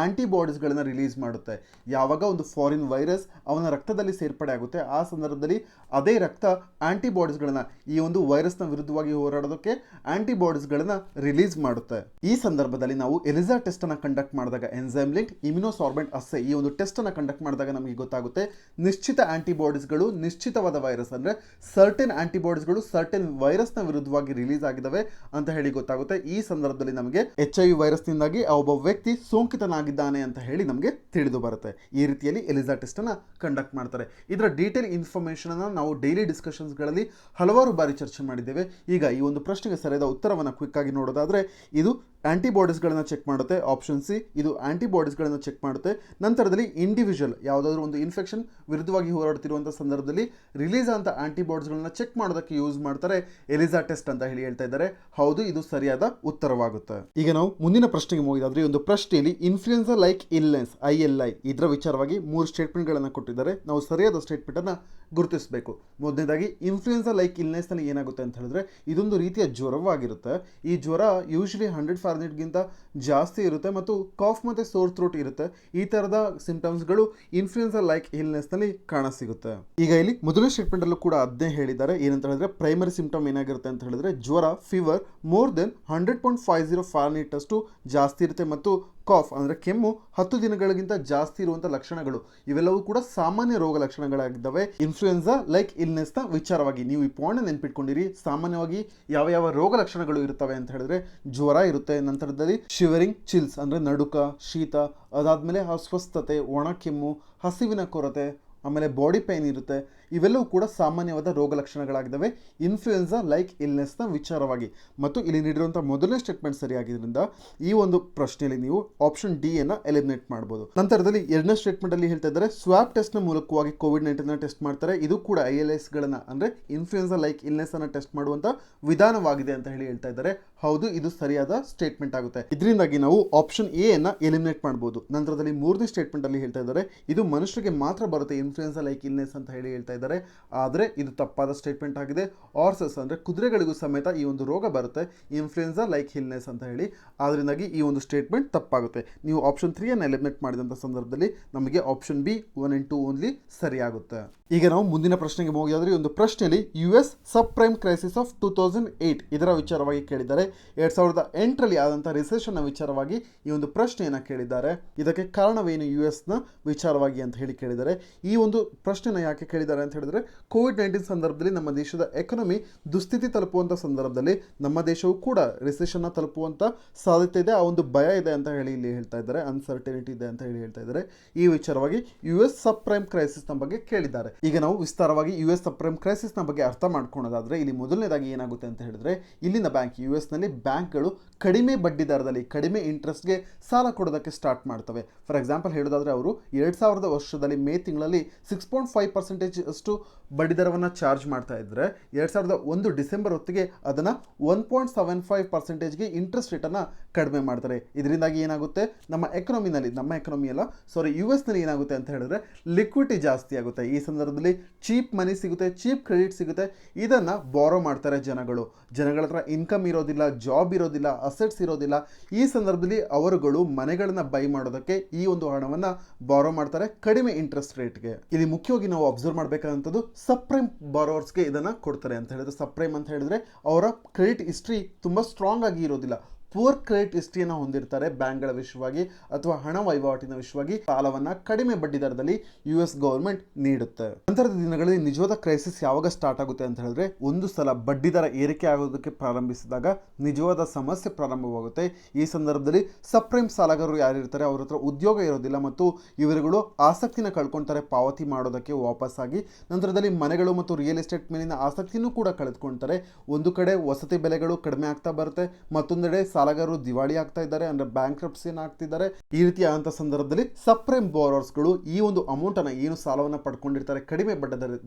ಆಂಟಿಬಾಡೀಸ್ಗಳನ್ನ ರಿಲೀಸ್ ಮಾಡುತ್ತೆ. ಯಾವಾಗ ಒಂದು ಫಾರಿನ್ ವೈರಸ್ ಅವನ ರಕ್ತದಲ್ಲಿ ಸೇರ್ಪಡೆ ಆಗುತ್ತೆ ಆ ಸಂದರ್ಭದಲ್ಲಿ ಅದೇ ರಕ್ತ ಆಂಟಿಬಾಡೀಸ್ಗಳನ್ನ ಈ ಒಂದು ವೈರಸ್ನ ವಿರುದ್ಧವಾಗಿ ಹೋರಾಡೋದಕ್ಕೆ ಆಂಟಿಬಾಡೀಸ್ಗಳನ್ನ ರಿಲೀಸ್ ಮಾಡುತ್ತೆ. ಈ ಸಂದರ್ಭದಲ್ಲಿ ನಾವು ಎಲಿಸಾ ಟೆಸ್ಟ್ ಅನ್ನ ಕಂಡಕ್ಟ್ ಮಾಡಿದಾಗ ಎನ್ಸೈಮ್ ಲಿಂಕ್ಡ್ ಇಮ್ಯುನೋಸಾರ್ಬೆಂಟ್ ಅಸ್ಸೆ ಈ ಒಂದು ಟೆಸ್ಟ್ ಅನ್ನ ಕಂಡಕ್ಟ್ ಮಾಡಿದಾಗ ನಮಗೆ ಗೊತ್ತಾಗುತ್ತೆ ನಿಶ್ಚಿತ ಆಂಟಿಬಾಡೀಸ್ಗಳು ನಿಶ್ಚಿತವಾದ ವೈರಸ್ ಅಂದ್ರೆ ಸರ್ಟೆನ್ ಆಂಟಿಬಾಡೀಸ್ಗಳು ಸರ್ಟೆನ್ ವೈರಸ್ನ ವಿರುದ್ಧವಾಗಿ ರಿಲೀಸ್ ಆಗಿದ್ದಾವೆ ಅಂತ ಹೇಳಿ ಗೊತ್ತಾಗುತ್ತೆ. ಈ ಸಂದರ್ಭದಲ್ಲಿ ನಮಗೆ HIV ವೈರಸ್ನಿಂದಾಗಿ ಒಬ್ಬ ವ್ಯಕ್ತಿ ಸೋಂಕಿತನಾಗಿದ್ದಾನೆ ಅಂತ ಹೇಳಿ ನಮಗೆ ತಿಳಿದು ಬರುತ್ತೆ. ಈ ರೀತಿಯಲ್ಲಿ ಎಲಿಸಾ ಟೆಸ್ಟ್ ಅನ್ನ ಕಂಡಕ್ಟ್ ಮಾಡ್ತಾರೆ. ಇದರ ಡೀಟೇಲ್ ಇನ್ಫಾರ್ಮೇಶನ್ ಅನ್ನ ನಾವು ಡೈಲಿ ಡಿಸ್ಕಷನ್ಸ್ಗಳಲ್ಲಿ ಹಲವಾರು ಬಾರಿ ಚರ್ಚೆ ಮಾಡಿದ್ದೇವೆ. ಈಗ ಈ ಒಂದು ಪ್ರಶ್ನೆಗೆ ಸರಿಯಾದ ಉತ್ತರವನ್ನು ಕ್ವಿಕ್ ಆಗಿ ನೋಡೋದಾದ್ರೆ ಇದು ಆಂಟಿಬಾಡೀಸ್ಗಳನ್ನು ಚೆಕ್ ಮಾಡುತ್ತೆ. ಆಪ್ಷನ್ ಸಿ ಇದು ಆಂಟಿಬಾಡೀಸ್ಗಳನ್ನು ಚೆಕ್ ಮಾಡುತ್ತೆ. ನಂತರದಲ್ಲಿ ಇಂಡಿವಿಜುವಲ್ ಯಾವುದಾದ್ರೂ ಒಂದು ಇನ್ಫೆಕ್ಷನ್ ವಿರುದ್ಧವಾಗಿ ಹೋರಾಡ್ತಿರುವಂಥ ಸಂದರ್ಭದಲ್ಲಿ ರಿಲೀಸ್ ಅಂತ ಆಂಟಿಬಾಡೀಸ್ಗಳನ್ನ ಚೆಕ್ ಮಾಡೋದಕ್ಕೆ ಯೂಸ್ ಮಾಡ್ತಾರೆ ಎಲಿಸಾ ಟೆಸ್ಟ್ ಅಂತ ಹೇಳಿ ಹೇಳ್ತಾ ಇದ್ದಾರೆ. ಹೌದು, ಇದು ಸರಿಯಾದ ಉತ್ತರವಾಗುತ್ತೆ. ಈಗ ನಾವು ಮುಂದಿನ ಪ್ರಶ್ನೆಗೆ ಹೋಗಿದಾದ್ರೆ ಈ ಒಂದು ಪ್ರಶ್ನೆಯಲ್ಲಿ ಇನ್ಫ್ಲೂಯೆನ್ಸಾ ಲೈಕ್ ಇಲ್ನೆಸ್ ILI ಇದರ ವಿಚಾರವಾಗಿ 3 ಸ್ಟೇಟ್ಮೆಂಟ್ಗಳನ್ನು ಕೊಟ್ಟಿದ್ದಾರೆ. ನಾವು ಸರಿಯಾದ ಸ್ಟೇಟ್ಮೆಂಟ್ ಅನ್ನ ಗುರುತಿಸಬೇಕು. ಮೊದಲನೇದಾಗಿ ಇನ್ಫ್ಲೂಯೆನ್ಸಾ ಲೈಕ್ ಇಲ್ನೆಸ್ ನಲ್ಲಿ ಏನಾಗುತ್ತೆ ಅಂತ ಹೇಳಿದ್ರೆ ಇದೊಂದು ರೀತಿಯ ಜ್ವರವಾಗಿರುತ್ತೆ. ಈ ಜ್ವರ ಯೂಶಲಿ 100 ಫಾರೆನ್ಹೀಟ್ಗಿಂತ ಜಾಸ್ತಿ ಇರುತ್ತೆ ಮತ್ತು ಕಾಫ್ ಮತ್ತು ಸೋರ್ ಥ್ರೋಟ್ ಇರುತ್ತೆ. ಈ ತರದ ಸಿಂಪ್ಟಮ್ಸ್ಗಳು ಇನ್ಫ್ಲೂಯೆನ್ಸಾ ಲೈಕ್ ಇಲ್ನೆಸ್ ನಲ್ಲಿ ಕಾಣಸಿಗುತ್ತೆ. ಈಗ ಇಲ್ಲಿ ಮೊದಲನೇ ಸ್ಟೇಟ್ಮೆಂಟ್ ಅಲ್ಲೂ ಕೂಡ ಅದನ್ನೇ ಹೇಳಿದ್ದಾರೆ. ಏನಂತ ಹೇಳಿದ್ರೆ ಪ್ರೈಮರಿ ಸಿಂಪ್ಟಮ್ ಏನಾಗಿರುತ್ತೆ ಅಂತ ಹೇಳಿದ್ರೆ ಜ್ವರ ಫೀವರ್ ಮೋರ್ ದೆನ್ 100.50 ಫಾರೆನ್ಹೀಟ್ ಅಷ್ಟು ಜಾಸ್ತಿ ಇರುತ್ತೆ ಮತ್ತು ಕಾಫ್ ಅಂದರೆ ಕೆಮ್ಮು 10 ದಿನಗಳಿಗಿಂತ ಜಾಸ್ತಿ ಇರುವಂಥ ಲಕ್ಷಣಗಳು ಇವೆಲ್ಲವೂ ಕೂಡ ಸಾಮಾನ್ಯ ರೋಗ ಲಕ್ಷಣಗಳಾಗಿದ್ದಾವೆ. ಇನ್ಫ್ಲೂಯೆನ್ಸಾ ಲೈಕ್ ಇಲ್ನೆಸ್ನ ವಿಚಾರವಾಗಿ ನೀವು ಈ ಪಾಯಿಂಟ್ ನೆನ್ಪಿಟ್ಕೊಂಡಿರಿ. ಸಾಮಾನ್ಯವಾಗಿ ಯಾವ ಯಾವ ರೋಗ ಲಕ್ಷಣಗಳು ಇರ್ತವೆ ಅಂತ ಹೇಳಿದ್ರೆ ಜ್ವರ ಇರುತ್ತೆ, ನಂತರದಲ್ಲಿ ಶಿವರಿಂಗ್ ಚಿಲ್ಸ್ ಅಂದರೆ ನಡುಕ, ಶೀತ, ಅದಾದಮೇಲೆ ಅಸ್ವಸ್ಥತೆ, ಒಣ ಕೆಮ್ಮು, ಹಸಿವಿನ ಕೊರತೆ, ಆಮೇಲೆ ಬಾಡಿ ಪೇನ್ ಇರುತ್ತೆ. ಇವೆಲ್ಲವೂ ಕೂಡ ಸಾಮಾನ್ಯವಾದ ರೋಗ ಲಕ್ಷಣಗಳಾಗಿದ್ದಾವೆ ಇನ್ಫ್ಲೂಯೆನ್ಸಾ ಲೈಕ್ ಇಲ್ನೆಸ್ನ ವಿಚಾರವಾಗಿ. ಮತ್ತು ಇಲ್ಲಿ ನೀಡಿರುವಂಥ ಮೊದಲನೇ ಸ್ಟೇಟ್ಮೆಂಟ್ ಸರಿಯಾಗಿದ್ದರಿಂದ ಈ ಒಂದು ಪ್ರಶ್ನೆಯಲ್ಲಿ ನೀವು ಆಪ್ಷನ್ ಡಿ ಅನ್ನು ಎಲಿಮಿನೇಟ್ ಮಾಡ್ಬೋದು. ನಂತರದಲ್ಲಿ ಎರಡನೇ ಸ್ಟೇಟ್ಮೆಂಟಲ್ಲಿ ಹೇಳ್ತಾ ಇದ್ದಾರೆ ಸ್ವಾಬ್ ಟೆಸ್ಟ್ನ ಮೂಲಕವಾಗಿ ಕೋವಿಡ್-19 ಟೆಸ್ಟ್ ಮಾಡ್ತಾರೆ. ಇದು ಕೂಡ ILSಗಳನ್ನು ಅಂದರೆ ಇನ್ಫ್ಲೂಯೆನ್ಸಾ ಲೈಕ್ ಇಲ್ನೆಸ್ ಅನ್ನು ಟೆಸ್ಟ್ ಮಾಡುವಂಥ ವಿಧಾನವಾಗಿದೆ ಅಂತ ಹೇಳ್ತಾ ಇದ್ದಾರೆ. ಹೌದು, ಇದು ಸರಿಯಾದ ಸ್ಟೇಟ್ಮೆಂಟ್ ಆಗುತ್ತೆ. ಇದರಿಂದಾಗಿ ನಾವು ಆಪ್ಷನ್ ಎ ಅನ್ನು ಎಲಿಮಿನೇಟ್ ಮಾಡ್ಬೋದು. ನಂತರದಲ್ಲಿ ಮೂರನೇ ಸ್ಟೇಟ್ಮೆಂಟ್ ಅಲ್ಲಿ ಹೇಳ್ತಾ ಇದ್ದಾರೆ ಇದು ಮನುಷ್ಯರಿಗೆ ಮಾತ್ರ ಬರುತ್ತೆ ಇನ್ಫ್ಲೂಯೆನ್ಸಾ ಲೈಕ್ ಇಲ್ನೆಸ್ ಅಂತ ಹೇಳ್ತಾ ಇದ್ದಾರೆ. ಆದರೆ ಇದು ತಪ್ಪಾದ ಸ್ಟೇಟ್ಮೆಂಟ್ ಆಗಿದೆ. ಆರ್ಸಸ್ ಅಂದರೆ ಕುದುರೆಗಳಿಗೂ ಸಮೇತ ಈ ಒಂದು ರೋಗ ಬರುತ್ತೆ ಇನ್ಫ್ಲೂಯೆನ್ಸಾ ಲೈಕ್ ಇಲ್ನೆಸ್ ಅಂತ ಹೇಳಿ. ಆದ್ರಿಂದಾಗಿ ಈ ಒಂದು ಸ್ಟೇಟ್ಮೆಂಟ್ ತಪ್ಪಾಗುತ್ತೆ. ನೀವು ಆಪ್ಷನ್ 3 ಅನ್ನು ಎಲಿಮಿನೇಟ್ ಮಾಡಿದಂಥ ಸಂದರ್ಭದಲ್ಲಿ ನಮಗೆ ಆಪ್ಷನ್ ಬಿ 1 and 2 ಓನ್ಲಿ ಸರಿಯಾಗುತ್ತೆ. ಈಗ ನಾವು ಮುಂದಿನ ಪ್ರಶ್ನೆಗೆ ಹೋಗಿದ್ರೆ ಈ ಒಂದು ಪ್ರಶ್ನೆಯಲ್ಲಿ US sub prime crisis of 2008 ಇದರ ವಿಚಾರವಾಗಿ ಕೇಳಿದ್ದಾರೆ. 2008ರಲ್ಲಿ ಆದಂಥ ರಿಸೆಷನ್ನ ವಿಚಾರವಾಗಿ ಈ ಒಂದು ಪ್ರಶ್ನೆಯನ್ನು ಕೇಳಿದ್ದಾರೆ. ಇದಕ್ಕೆ ಕಾರಣವೇನು US ವಿಚಾರವಾಗಿ ಅಂತ ಹೇಳಿ ಕೇಳಿದ್ದಾರೆ. ಈ ಒಂದು ಪ್ರಶ್ನೆನ ಯಾಕೆ ಕೇಳಿದ್ದಾರೆ ಅಂತ ಹೇಳಿದ್ರೆ ಕೋವಿಡ್-19 ಸಂದರ್ಭದಲ್ಲಿ ನಮ್ಮ ದೇಶದ ಎಕಾನಮಿ ದುಸ್ಥಿತಿ ತಲುಪುವಂಥ ಸಂದರ್ಭದಲ್ಲಿ ನಮ್ಮ ದೇಶವು ಕೂಡ ರಿಸೆಷನ್ನ ತಲುಪುವಂಥ ಸಾಧ್ಯತೆ ಇದೆ, ಆ ಒಂದು ಭಯ ಇದೆ ಅಂತ ಹೇಳಿ ಇಲ್ಲಿ ಹೇಳ್ತಾ ಇದ್ದಾರೆ, ಅನ್ಸರ್ಟನಿಟಿ ಇದೆ ಅಂತ ಹೇಳಿ ಹೇಳ್ತಾ ಇದ್ದಾರೆ. ಈ ವಿಚಾರವಾಗಿ US ಸಬ್ ಪ್ರೈಮ್ ಕ್ರೈಸಿಸ್ನ ಬಗ್ಗೆ ಕೇಳಿದ್ದಾರೆ. ಈಗ ನಾವು ವಿಸ್ತಾರವಾಗಿ US ಸಬ್ ಪ್ರೈಮ್ ಕ್ರೈಸಿಸ್ನ ಬಗ್ಗೆ ಅರ್ಥ ಮಾಡ್ಕೊಳ್ಳೋದಾದ್ರೆ ಇಲ್ಲಿ ಮೊದಲನೇದಾಗಿ ಏನಾಗುತ್ತೆ ಅಂತ ಹೇಳಿದ್ರೆ ಇಲ್ಲಿನ ಬ್ಯಾಂಕ್ US-ನಲ್ಲಿ ಬ್ಯಾಂಕ್ಗಳು ಕಡಿಮೆ ಬಡ್ಡಿ ದರದಲ್ಲಿ ಕಡಿಮೆ ಇಂಟ್ರೆಸ್ಟ್ಗೆ ಸಾಲ ಕೊಡೋದಕ್ಕೆ ಸ್ಟಾರ್ಟ್ ಮಾಡ್ತವೆ. ಫಾರ್ ಎಕ್ಸಾಂಪಲ್ ಹೇಳೋದಾದ್ರೆ ಅವರು 2000 ವರ್ಷದಲ್ಲಿ ಮೇ ತಿಂಗಳಲ್ಲಿ 6.5% ಅಷ್ಟು ಬಡ್ಡಿ ದರವನ್ನು ಚಾರ್ಜ್ ಮಾಡ್ತಾ ಇದ್ರೆ 2001 ಡಿಸೆಂಬರ್ ಹೊತ್ತಿಗೆ ಅದನ್ನು 1.75%ಗೆ ಇಂಟ್ರೆಸ್ಟ್ ರೇಟನ್ನು ಕಡಿಮೆ ಮಾಡ್ತಾರೆ. ಇದರಿಂದಾಗಿ ಏನಾಗುತ್ತೆ ನಮ್ಮ ಎಕಾನಮಿ ಅಲ್ಲ US-ನಲ್ಲಿ ಏನಾಗುತ್ತೆ ಅಂತ ಹೇಳಿದ್ರೆ ಲಿಕ್ವಿಡಿಟಿ ಜಾಸ್ತಿ ಆಗುತ್ತೆ. ಈ ಸಂದರ್ಭದಲ್ಲಿ ಚೀಪ್ ಮನಿ ಸಿಗುತ್ತೆ, ಚೀಪ್ ಕ್ರೆಡಿಟ್ ಸಿಗುತ್ತೆ. ಇದನ್ನು ಬಾರೋ ಮಾಡ್ತಾರೆ ಜನಗಳ ಹತ್ರ ಇನ್ಕಮ್ ಇರೋದಿಲ್ಲ, ಜಾಬ್ ಇರೋದಿಲ್ಲ, ಅಸೆಟ್ಸ್ ಇರೋದಿಲ್ಲ. ಈ ಸಂದರ್ಭದಲ್ಲಿ ಅವರುಗಳು ಮನೆಗಳನ್ನು ಬೈ ಮಾಡೋದಕ್ಕೆ ಈ ಒಂದು ಹಣವನ್ನು ಬಾರೋ ಮಾಡ್ತಾರೆ ಕಡಿಮೆ ಇಂಟ್ರೆಸ್ಟ್ ರೇಟ್ಗೆ. ಇಲ್ಲಿ ಮುಖ್ಯವಾಗಿ ನಾವು ಅಬ್ಸರ್ವ್ ಮಾಡಬೇಕಾದಂಥದ್ದು ಸಬ್ಪ್ರೈಮ್ ಬಾರೋವರ್ಸ್ಗೆ ಇದನ್ನು ಕೊಡ್ತಾರೆ ಅಂತ ಹೇಳಿದ್ರೆ ಸಬ್ಪ್ರೈಮ್ ಅಂತ ಹೇಳಿದ್ರೆ ಅವರ ಕ್ರೆಡಿಟ್ ಹಿಸ್ಟ್ರಿ ತುಂಬ ಸ್ಟ್ರಾಂಗ್ ಆಗಿ ಇರೋದಿಲ್ಲ, ಪೂರ್ ಕ್ರೆಡಿಟ್ ಹಿಸ್ಟ್ರಿಯನ್ನು ಹೊಂದಿರ್ತಾರೆ. ಬ್ಯಾಂಕ್ಗಳ ವಿಷಯವಾಗಿ ಅಥವಾ ಹಣ ವಹಿವಾಟಿನ ವಿಷಯವಾಗಿ ಸಾಲವನ್ನು ಕಡಿಮೆ ಬಡ್ಡಿ ದರದಲ್ಲಿ US ಗವರ್ಮೆಂಟ್ ನೀಡುತ್ತೆ. ನಂತರದ ದಿನಗಳಲ್ಲಿ ನಿಜವಾದ ಕ್ರೈಸಿಸ್ ಯಾವಾಗ ಸ್ಟಾರ್ಟ್ ಆಗುತ್ತೆ ಅಂತ ಹೇಳಿದ್ರೆ ಒಂದು ಸಲ ಬಡ್ಡಿ ದರ ಏರಿಕೆ ಆಗೋದಕ್ಕೆ ಪ್ರಾರಂಭಿಸಿದಾಗ ನಿಜವಾದ ಸಮಸ್ಯೆ ಪ್ರಾರಂಭವಾಗುತ್ತೆ. ಈ ಸಂದರ್ಭದಲ್ಲಿ ಸಬ್ಪ್ರೈಮ್ ಸಾಲಗಾರರು ಯಾರಿರ್ತಾರೆ ಅವ್ರ ಹತ್ರ ಉದ್ಯೋಗ ಇರೋದಿಲ್ಲ ಮತ್ತು ಇವರುಗಳು ಆಸಕ್ತಿನ ಕಳ್ಕೊಳ್ತಾರೆ ಪಾವತಿ ಮಾಡೋದಕ್ಕೆ ವಾಪಸ್ಸಾಗಿ. ನಂತರದಲ್ಲಿ ಮನೆಗಳು ಮತ್ತು ರಿಯಲ್ ಎಸ್ಟೇಟ್ ಮೇಲಿನ ಆಸಕ್ತಿನೂ ಕೂಡ ಕಳೆದುಕೊಳ್ತಾರೆ. ಒಂದು ಕಡೆ ವಸತಿ ಬೆಲೆಗಳು ಕಡಿಮೆ ಆಗ್ತಾ ಬರುತ್ತೆ, ಮತ್ತೊಂದೆಡೆ ಸಾಲಗಾರರು ದಿವಾಳಿ ಆಗ್ತಾ ಇದ್ದಾರೆ ಅಂದ್ರೆ ಬ್ಯಾಂಕ್ರಪ್ಸಿಯನ್ನು ಆಗ್ತಿದ್ದಾರೆ. ಈ ರೀತಿಯಾದಂಥ ಸಂದರ್ಭದಲ್ಲಿ ಸಬ್ಪ್ರೈಮ್ ಬಾರೋವರ್ಸ್ಗಳು ಈ ಒಂದು ಅಮೌಂಟ್ ಅನ್ನು ಏನು ಸಾಲವನ್ನು ಪಡ್ಕೊಂಡಿರ್ತಾರೆ ಕಡಿಮೆ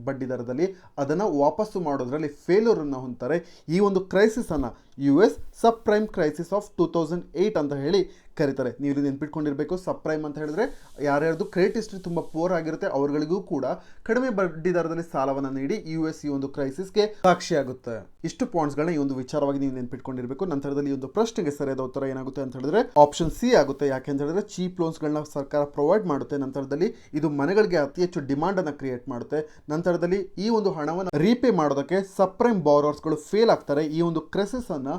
ಬಡ್ಡಿ ದರದಲ್ಲಿ ಅದನ್ನು ವಾಪಸ್ಸು ಮಾಡೋದ್ರಲ್ಲಿ ಫೇಲ್ಯೂರ್ ಅನ್ನು ಹೊಂದ್ತಾರೆ. ಈ ಒಂದು ಕ್ರೈಸಿಸ್ ಅನ್ನು US sub prime crisis of 2008 ಅಂತ ಹೇಳಿ ಕರೀತಾರೆ. ನೀವು ಇಲ್ಲಿ ನೆನ್ಪಿಟ್ಕೊಂಡಿರಬೇಕು ಸಬ್ ಪ್ರೈಮ್ ಅಂತ ಹೇಳಿದ್ರೆ ಯಾರ್ಯಾರ್ದು ಕ್ರೆಡಿಟ್ ಹಿಸ್ಟ್ರಿ ತುಂಬ ಪೂರ್ ಆಗಿರುತ್ತೆ ಅವರುಗಳಿಗೂ ಕೂಡ ಕಡಿಮೆ ಬಡ್ಡಿ ದರದಲ್ಲಿ ಸಾಲವನ್ನು ನೀಡಿ US ಈ ಒಂದು ಕ್ರೈಸಿಸ್ಗೆ ಸಾಕ್ಷಿಯಾಗುತ್ತೆ. ಇಷ್ಟು ಪಾಯಿಂಟ್ಸ್ಗಳನ್ನ ಈ ಒಂದು ವಿಚಾರವಾಗಿ ನೀವು ನೆನ್ಪಿಟ್ಕೊಂಡಿರಬೇಕು. ನಂತರದಲ್ಲಿ ಈ ಒಂದು ಪ್ರಶ್ನೆಗೆ ಸರಿಯಾದ ಉತ್ತರ ಏನಾಗುತ್ತೆ ಅಂತ ಹೇಳಿದ್ರೆ ಆಪ್ಷನ್ ಸಿ ಆಗುತ್ತೆ. ಯಾಕೆ ಅಂತ ಹೇಳಿದ್ರೆ ಚೀಪ್ ಲೋನ್ಸ್ಗಳನ್ನ ಸರ್ಕಾರ ಪ್ರೊವೈಡ್ ಮಾಡುತ್ತೆ. ನಂತರದಲ್ಲಿ ಇದು ಮನೆಗಳಿಗೆ ಅತಿ ಹೆಚ್ಚು ಡಿಮಾಂಡ್ ಅನ್ನು ಕ್ರಿಯೇಟ್ ಮಾಡುತ್ತೆ. ನಂತರದಲ್ಲಿ ಈ ಒಂದು ಹಣವನ್ನು ರೀಪೇ ಮಾಡೋದಕ್ಕೆ ಸಬ್ ಪ್ರೈಮ್ ಬಾರೋವರ್ಸ್ಗಳು ಫೇಲ್ ಆಗ್ತಾರೆ. ಈ ಒಂದು ಕ್ರೈಸಿಸ್ ಅನ್ನ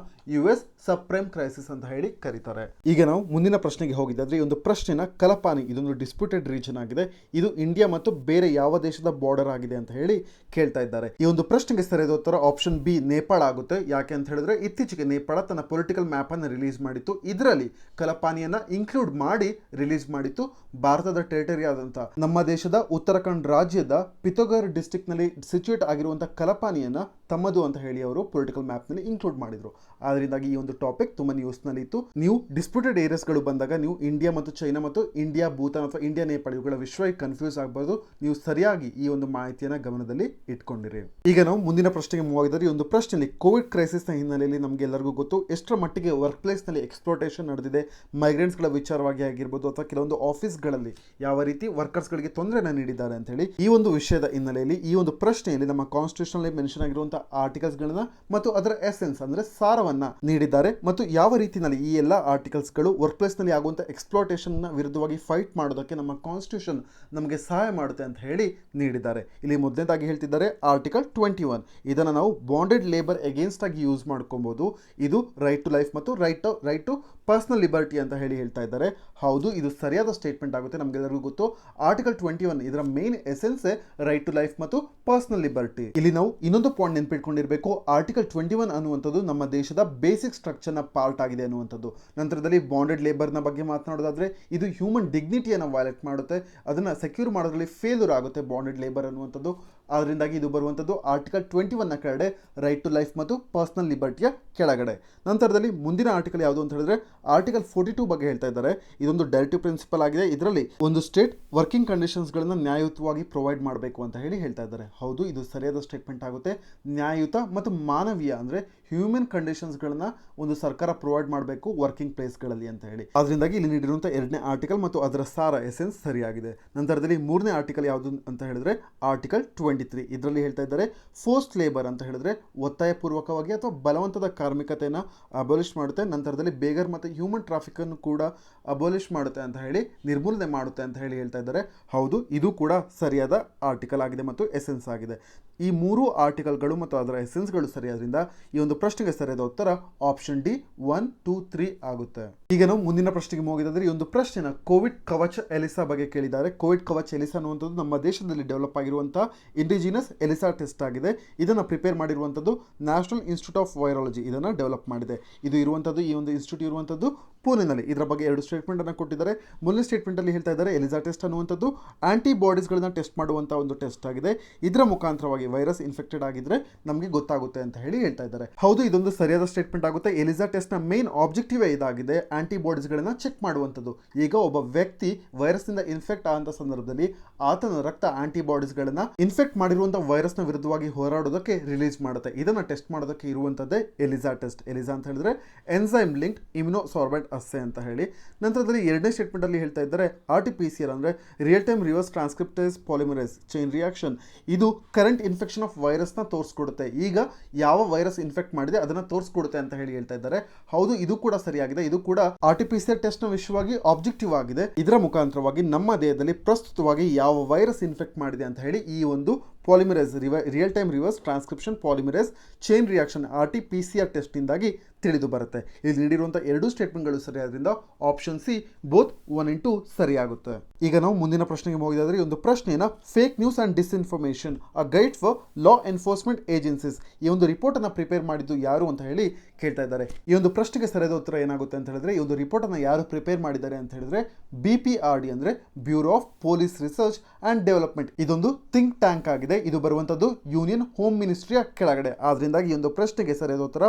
US ಸಬ್ ಪ್ರೈಮ್ ಕ್ರೈಸಿಸ್ ಅಂತ ಹೇಳಿ ಕರೀತಾರೆ. ಈಗ ನಾವು ಮುಂದಿನ ಪ್ರಶ್ನೆಗೆ ಹೋಗಿದ್ದಾದ್ರೆ ಈ ಒಂದು ಪ್ರಶ್ನೆನ ಕಲಪಾನಿ ಇದೊಂದು ಡಿಸ್ಪ್ಯೂಟೆಡ್ ರೀಜನ್ ಆಗಿದೆ, ಇದು ಇಂಡಿಯಾ ಮತ್ತು ಬೇರೆ ಯಾವ ದೇಶದ ಬಾರ್ಡರ್ ಆಗಿದೆ ಅಂತ ಹೇಳಿ ಕೇಳ್ತಾ ಇದ್ದಾರೆ. ಈ ಒಂದು ಪ್ರಶ್ನೆಗೆ ಸರಿಯಾದ ಉತ್ತರ ಆಪ್ಷನ್ ಬಿ ನೇಪಾಳ ಆಗುತ್ತೆ. ಯಾಕೆ ಅಂತ ಹೇಳಿದ್ರೆ ಇತ್ತೀಚೆಗೆ ನೇಪಾಳ ತನ್ನ ಪೊಲಿಟಿಕಲ್ ಮ್ಯಾಪ್ ಅನ್ನು ರಿಲೀಸ್ ಮಾಡಿತ್ತು. ಇದರಲ್ಲಿ ಕಲಪಾನಿಯನ್ನ ಇನ್ಕ್ಲೂಡ್ ಮಾಡಿ ರಿಲೀಸ್ ಮಾಡಿತ್ತು. ಭಾರತದ ಟೆರಿಟರಿ ಆದಂತ ನಮ್ಮ ದೇಶದ ಉತ್ತರಾಖಂಡ್ ರಾಜ್ಯದ ಪಿಥೋಗರ್ ಡಿಸ್ಟ್ರಿಕ್ಟ್ ನಲ್ಲಿ ಸಿಚುಯೇಟ್ ಆಗಿರುವಂತಹ ಕಲಪಾನಿಯನ್ನ ತಮ್ಮದು ಅಂತ ಹೇಳಿ ಅವರು ಪೊಲಿಟಿಕಲ್ ಮ್ಯಾಪ್ ನಲ್ಲಿ ಇನ್ಕ್ಲೂಡ್ ಮಾಡಿದ್ರು. ಆದ್ರಿಂದಾಗಿ ಈ ಒಂದು ಟಾಪಿಕ್ ತುಂಬಾ ನ್ಯೂಸ್ ನಲ್ಲಿ ಇತ್ತು. ನೀವು ಡಿಸ್ಪ್ಯೂಟೆಡ್ ಏರಿಯಾಸ್ ಗಳು ಬಂದಾಗ ನೀವು ಇಂಡಿಯಾ ಮತ್ತು ಚೈನಾ ಮತ್ತು ಇಂಡಿಯಾ ಭೂತಾನ್ ಅಥವಾ ಇಂಡಿಯಾ ನೇಪಾಳ ಇವುಗಳ ವಿಷಯವಾಗಿ ಕನ್ಫ್ಯೂಸ್ ಆಗಬಾರ್ದು. ನೀವು ಸರಿಯಾಗಿ ಈ ಒಂದು ಮಾಹಿತಿಯನ್ನ ಗಮನದಲ್ಲಿ ಇಟ್ಕೊಂಡಿರಿ. ಈಗ ನಾವು ಮುಂದಿನ ಪ್ರಶ್ನೆಗೆ ಮೂವ್ ಆಗಿದ್ರೆ ಈ ಒಂದು ಪ್ರಶ್ನೆಯಲ್ಲಿ ಕೋವಿಡ್ ಕ್ರೈಸಿಸ್ ನ ಹಿನ್ನೆಲೆಯಲ್ಲಿ ನಮಗೆ ಎಲ್ಲರಿಗೂ ಗೊತ್ತು ಎಷ್ಟರ ಮಟ್ಟಿಗೆ ವರ್ಕ್ ಪ್ಲೇಸ್ ನಲ್ಲಿ ಎಕ್ಸ್ಪ್ಲೋಟೇಷನ್ ನಡೆದಿದೆ. ಮೈಗ್ರೆಂಟ್ಸ್ ಗಳ ವಿಚಾರವಾಗಿ ಆಗಿರ್ಬೋದು ಅಥವಾ ಕೆಲವೊಂದು ಆಫೀಸ್ಗಳಲ್ಲಿ ಯಾವ ರೀತಿ ವರ್ಕರ್ಸ್ ಗಳಿಗೆ ತೊಂದರೆಯನ್ನು ನೀಡಿದ್ದಾರೆ ಅಂತ ಹೇಳಿ ಈ ಒಂದು ವಿಷಯದ ಹಿನ್ನೆಲೆಯಲ್ಲಿ ಈ ಒಂದು ಪ್ರಶ್ನೆಯಲ್ಲಿ ನಮ್ಮ ಕಾನ್ಸ್ಟಿಟ್ಯೂಷನ್ ಮೆನ್ಷನ್ ಆಗಿರುವಂತಹ ಆರ್ಟಿಕಲ್ಸ್ ಗಳನ್ನ ಮತ್ತು ಅದರ ಎಸೆನ್ಸ್ ಅಂದ್ರೆ ಸಾರವನ್ನು ವಿವರಣೆಯನ್ನ ನೀಡಿದ್ದಾರೆ ಮತ್ತು ಯಾವ ರೀತಿಯಲ್ಲಿ ಈ ಎಲ್ಲ ಆರ್ಟಿಕಲ್ಸ್ಗಳು ವರ್ಕ್ ಪ್ಲೇಸ್ನಲ್ಲಿ ಆಗುವಂಥ ಎಕ್ಸ್ಪ್ಲೋಟೇಷನ್ನ ವಿರುದ್ಧವಾಗಿ ಫೈಟ್ ಮಾಡೋದಕ್ಕೆ ನಮ್ಮ ಕಾನ್ಸ್ಟಿಟ್ಯೂಷನ್ ನಮಗೆ ಸಹಾಯ ಮಾಡುತ್ತೆ ಅಂತ ಹೇಳಿ ನೀಡಿದ್ದಾರೆ. ಇಲ್ಲಿ ಮೊದಲನೇದಾಗಿ ಹೇಳ್ತಿದ್ದಾರೆ ಆರ್ಟಿಕಲ್ 21. ಇದನ್ನು ನಾವು ಬಾಂಡೆಡ್ ಲೇಬರ್ ಅಗೇನ್ಸ್ಟ್ ಆಗಿ ಯೂಸ್ ಮಾಡ್ಕೊಬಹುದು. ಇದು ರೈಟ್ ಟು ಲೈಫ್ ಮತ್ತು ರೈಟ್ ಟು ಪರ್ಸನಲ್ ಲಿಬರ್ಟಿ ಅಂತ ಹೇಳಿ ಹೇಳ್ತಾ ಇದ್ದಾರೆ. ಹೌದು, ಇದು ಸರಿಯಾದ ಸ್ಟೇಟ್ಮೆಂಟ್ ಆಗುತ್ತೆ. ನಮಗೆಲ್ಲರಿಗೂ ಗೊತ್ತು ಆರ್ಟಿಕಲ್ 21 ಇದರ main essence right to life ಮತ್ತು ಪರ್ಸನಲ್ ಲಿಬರ್ಟಿ. ಇಲ್ಲಿ ನಾವು ಇನ್ನೊಂದು ಪಾಯಿಂಟ್ ನೆನ್ಪಿಟ್ಕೊಂಡಿರಬೇಕು. ಆರ್ಟಿಕಲ್ 21 ಅನ್ನುವಂಥದ್ದು ನಮ್ಮ ದೇಶದ ಬೇಸಿಕ್ ಸ್ಟ್ರಕ್ಚರ್ನ ಪಾರ್ಟ್ ಆಗಿದೆ ಅನ್ನುವಂಥದ್ದು. ನಂತರದಲ್ಲಿ ಬಾಂಡೆಡ್ ಲೇಬರ್ನ ಬಗ್ಗೆ ಮಾತನಾಡೋದಾದ್ರೆ ಇದು ಹ್ಯೂಮನ್ ಡಿಗ್ನಿಟಿಯನ್ನು ವೈಲೇಟ್ ಮಾಡುತ್ತೆ, ಅದನ್ನು ಸೆಕ್ಯೂರ್ ಮಾಡೋದ್ರಲ್ಲಿ ಫೇಲ್ಯೂರ್ ಆಗುತ್ತೆ ಬಾಂಡೆಡ್ ಲೇಬರ್ ಅನ್ನುವಂಥದ್ದು. ಅದರಿಂದಾಗಿ ಇದು ಬರುವಂಥದ್ದು ಆರ್ಟಿಕಲ್ 21ನ ಕೆಳಗಡೆ ರೈಟ್ ಟು ಲೈಫ್ ಮತ್ತು ಪರ್ಸನಲ್ ಲಿಬರ್ಟಿಯ ಕೆಳಗಡೆ. ನಂತರದಲ್ಲಿ ಮುಂದಿನ ಆರ್ಟಿಕಲ್ ಯಾವುದು ಅಂತ ಹೇಳಿದ್ರೆ ಆರ್ಟಿಕಲ್ 42 ಬಗ್ಗೆ ಹೇಳ್ತಾ ಇದ್ದಾರೆ. ಇದೊಂದು ಡೈರೆಕ್ಟಿವ್ ಪ್ರಿನ್ಸಿಪಲ್ ಆಗಿದೆ. ಇದರಲ್ಲಿ ಒಂದು ಸ್ಟೇಟ್ ವರ್ಕಿಂಗ್ ಕಂಡೀಷನ್ಸ್ಗಳನ್ನು ನ್ಯಾಯಯುತವಾಗಿ ಪ್ರೊವೈಡ್ ಮಾಡಬೇಕು ಅಂತ ಹೇಳಿ ಹೇಳ್ತಾ ಇದ್ದಾರೆ. ಹೌದು, ಇದು ಸರಿಯಾದ ಸ್ಟೇಟ್ಮೆಂಟ್ ಆಗುತ್ತೆ. ನ್ಯಾಯಯುತ ಮತ್ತು ಮಾನವೀಯ ಅಂದರೆ ಹ್ಯೂಮನ್ ಕಂಡೀಷನ್ಸ್ಗಳನ್ನ ಒಂದು ಸರ್ಕಾರ ಪ್ರೊವೈಡ್ ಮಾಡಬೇಕು ವರ್ಕಿಂಗ್ ಪ್ಲೇಸ್ಗಳಲ್ಲಿ ಅಂತ ಹೇಳಿ. ಅದರಿಂದಾಗಿ ಇಲ್ಲಿ ನೀಡಿರುವಂಥ 2ನೇ ಆರ್ಟಿಕಲ್ ಮತ್ತು ಅದರ ಸಾರ ಎಸೆನ್ಸ್ ಸರಿಯಾಗಿದೆ. ನಂತರದಲ್ಲಿ 3ನೇ ಆರ್ಟಿಕಲ್ ಯಾವುದು ಅಂತ ಹೇಳಿದ್ರೆ ಆರ್ಟಿಕಲ್ 23. ಇದರಲ್ಲಿ ಹೇಳ್ತಾ ಇದ್ದಾರೆ ಫೋರ್ಸ್ಡ್ ಲೇಬರ್ ಅಂತ ಹೇಳಿದ್ರೆ ಒತ್ತಾಯಪೂರ್ವಕವಾಗಿ ಅಥವಾ ಬಲವಂತದ ಕಾರ್ಮಿಕತೆಯನ್ನು ಅಬೋಲಿಷ್ ಮಾಡುತ್ತೆ. ನಂತರದಲ್ಲಿ ಬೇಗರ್ ಮತ್ತು ಹ್ಯೂಮನ್ ಟ್ರಾಫಿಕ್ ಅನ್ನು ಕೂಡ ಅಬೋಲಿಷ್ ಮಾಡುತ್ತೆ ಅಂತ ಹೇಳಿ, ನಿರ್ಮೂಲನೆ ಮಾಡುತ್ತೆ ಅಂತ ಹೇಳಿ ಹೇಳ್ತಾ ಇದ್ದಾರೆ. ಹೌದು, ಇದು ಕೂಡ ಸರಿಯಾದ ಆರ್ಟಿಕಲ್ ಆಗಿದೆ ಮತ್ತು ಎಸೆನ್ಸ್ ಆಗಿದೆ. ಈ 3 ಆರ್ಟಿಕಲ್ಗಳು ಮತ್ತು ಅದರ ಎಸೆನ್ಸ್ಗಳು ಸರಿಯಾದ್ರಿಂದ ಈ ಒಂದು ಪ್ರಶ್ನೆಗೆ ಸರಿಯಾದ ಉತ್ತರ ಆಪ್ಷನ್ ಡಿ 1, 2, 3 ಆಗುತ್ತೆ. ಈಗ ನಾವು ಮುಂದಿನ ಪ್ರಶ್ನೆಗೆ ಹೋಗಿದ್ರೆ ಈ ಒಂದು ಪ್ರಶ್ನೆನ ಕೋವಿಡ್ ಕವಚ್ ಎಲಿಸಾ ಬಗ್ಗೆ ಕೇಳಿದ್ದಾರೆ. ಕೋವಿಡ್ ಕವಚ್ ಎಲಿಸಾ ಅನ್ನುವಂಥದ್ದು ನಮ್ಮ ದೇಶದಲ್ಲಿ ಡೆವಲಪ್ ಆಗಿರುವಂತಹ ಇಂಡಿಜಿನಸ್ ಎಲಿಸಾ ಟೆಸ್ಟ್ ಆಗಿದೆ. ಇದನ್ನು ಪ್ರಿಪೇರ್ ಮಾಡಿರುವಂಥದ್ದು ನ್ಯಾಷನಲ್ ಇನ್ಸ್ಟಿಟ್ಯೂಟ್ ಆಫ್ ವೈರಾಲಜಿ ಇದನ್ನು ಡೆವಲಪ್ ಮಾಡಿದೆ. ಇದು ಇರುವಂಥದ್ದು ಈ ಒಂದು ಇನ್ಸ್ಟಿಟ್ಯೂಟ್ ಇರುವಂಥದ್ದು ಪುಣೆನಲ್ಲಿ. ಇದರ ಬಗ್ಗೆ 2 ಸ್ಟೇಟ್ಮೆಂಟ್ ಅನ್ನು ಕೊಟ್ಟಿದ್ದಾರೆ. ಮೊದಲನೇ ಸ್ಟೇಟ್ಮೆಂಟ್ ಅಲ್ಲಿ ಹೇಳ್ತಾ ಇದ್ದಾರೆ ಎಲಿಸಾ ಟೆಸ್ಟ್ ಅನ್ನುವಂಥದ್ದು ಆಂಟಿಬಾಡೀಸ್ಗಳನ್ನ ಟೆಸ್ಟ್ ಮಾಡುವಂಥ ಒಂದು ಟೆಸ್ಟ್ ಆಗಿದೆ. ಇದರ ಮುಖಾಂತರವಾಗಿ ವೈರಸ್ ಇನ್ಫೆಕ್ಟೆಡ್ ಆಗಿದ್ರೆ ನಮಗೆ ಗೊತ್ತಾಗುತ್ತೆ ಅಂತ ಹೇಳಿ ಹೇಳ್ತಾ ಇದ್ದಾರೆ. ಹೌದು, ಇದೊಂದು ಸರಿಯಾದ ಸ್ಟೇಟ್ಮೆಂಟ್ ಆಗುತ್ತೆ. ಎಲಿಸಾ ಟೆಸ್ಟ್ ನ ಮೇನ್ ಆಬ್ಜೆಕ್ಟಿವ್ ಇದಾಗಿದೆ ಆಂಟಿಬಾಡೀಸ್ಗಳನ್ನ ಚೆಕ್ ಮಾಡುವಂಥದ್ದು. ಈಗ ಒಬ್ಬ ವ್ಯಕ್ತಿ ವೈರಸ್ ನಿಂದ ಇನ್ಫೆಕ್ಟ್ ಆದಂಥ ಸಂದರ್ಭದಲ್ಲಿ ಆತನ ರಕ್ತ ಆಂಟಿಬಾಡೀಸ್ಗಳನ್ನ ಇನ್ಫೆಕ್ಟ್ ಮಾಡಿರುವಂತಹ ವೈರಸ್ ನ ವಿರುದ್ಧವಾಗಿ ಹೋರಾಡೋದಕ್ಕೆ ರಿಲೀಸ್ ಮಾಡುತ್ತೆ. ಇದನ್ನ ಟೆಸ್ಟ್ ಮಾಡೋದಕ್ಕೆ ಇರುವಂತದ್ದೇ ಎಲಿಸಾ ಟೆಸ್ಟ್. ಎಲಿಸಾ ಅಂತ ಹೇಳಿದ್ರೆ ಎನ್ಸೈಮ್ ಲಿಂಕ್ಡ್ ಇಮ್ಯುನೋಸಾರ್ಬೆಂಟ್ ಅಸ್ಸೆ ಅಂತ ಹೇಳಿ. ನಂತರದಲ್ಲಿ 2ನೇ ಸ್ಟೇಟ್ಮೆಂಟ್ ಅಲ್ಲಿ ಹೇಳ್ತಾ ಇದ್ದಾರೆ RT-PCR ಅಂದ್ರೆ real time reverse transcriptase polymerase chain reaction. ಇದು ಕರೆಂಟ್ ಇನ್ಫೆಕ್ಷನ್ ಆಫ್ ವೈರಸ್ ನ ತೋರಿಸ್ಕೊಡುತ್ತೆ. ಈಗ ಯಾವ ವೈರಸ್ ಇನ್ಫೆಕ್ಟ್ ಮಾಡಿದೆ ಅದನ್ನ ತೋರಿಸ್ಕೊಡುತ್ತೆ ಅಂತ ಹೇಳಿ ಹೇಳ್ತಾ ಇದ್ದಾರೆ. ಹೌದು, ಇದು ಕೂಡ ಸರಿಯಾಗಿದೆ. ಇದು ಕೂಡ RT-PCR ಟೆಸ್ಟ್ ನ ವಿಷಯವಾಗಿ ಆಬ್ಜೆಕ್ಟಿವ್ ಆಗಿದೆ. ಇದರ ಮುಖಾಂತರವಾಗಿ ನಮ್ಮ ದೇಹದಲ್ಲಿ ಪ್ರಸ್ತುತವಾಗಿ ಯಾವ ವೈರಸ್ ಇನ್ಫೆಕ್ಟ್ ಮಾಡಿದೆ ಅಂತ ಹೇಳಿ ಈ ಒಂದು polymerase real time reverse transcription polymerase chain reaction RT-PCR test ಇಂದಾಗಿ ತಿಳಿದು ಬರುತ್ತೆ. ಇಲ್ಲಿ ನೀಡಿರುವಂಥ 2 ಸ್ಟೇಟ್ಮೆಂಟ್ಗಳು ಸರಿಯಾದ್ರಿಂದ ಆಪ್ಷನ್ ಸಿ ಬೋತ್ 1 and 2 ಸರಿಯಾಗುತ್ತೆ. ಈಗ ನಾವು ಮುಂದಿನ ಪ್ರಶ್ನೆಗೆ ಹೋಗಿದ್ರೆ ಈ ಒಂದು ಪ್ರಶ್ನೆನ fake news and disinformation a guide for law enforcement agencies ಈ ಒಂದು ರಿಪೋರ್ಟ್ ಅನ್ನ ಪ್ರಿಪೇರ್ ಮಾಡಿದ್ದು ಯಾರು ಅಂತ ಹೇಳಿ ಕೇಳ್ತಾ ಇದ್ದಾರೆ. ಈ ಒಂದು ಪ್ರಶ್ನೆಗೆ ಸರಿಯಾದ ಉತ್ತರ ಏನಾಗುತ್ತೆ ಅಂತ ಹೇಳಿದ್ರೆ ಈ ಒಂದು ರಿಪೋರ್ಟ್ ಅನ್ನ ಯಾರು ಪ್ರಿಪೇರ್ ಮಾಡಿದ್ದಾರೆ ಅಂತ ಹೇಳಿದ್ರೆ BPRD ಅಂದ್ರೆ bureau of police research and development. ಇದೊಂದು ಥಿಂಕ್ ಟ್ಯಾಂಕ್ ಆಗಿದೆ. ಇದು ಬರುವಂತದ್ದು ಯೂನಿಯನ್ ಹೋಮ್ ಮಿನಿಸ್ಟ್ರಿಯ ಕೆಳಗಡೆ. ಆದ್ರಿಂದಾಗಿ ಈ ಒಂದು ಪ್ರಶ್ನೆಗೆ ಸರಿಯಾದ ಉತ್ತರ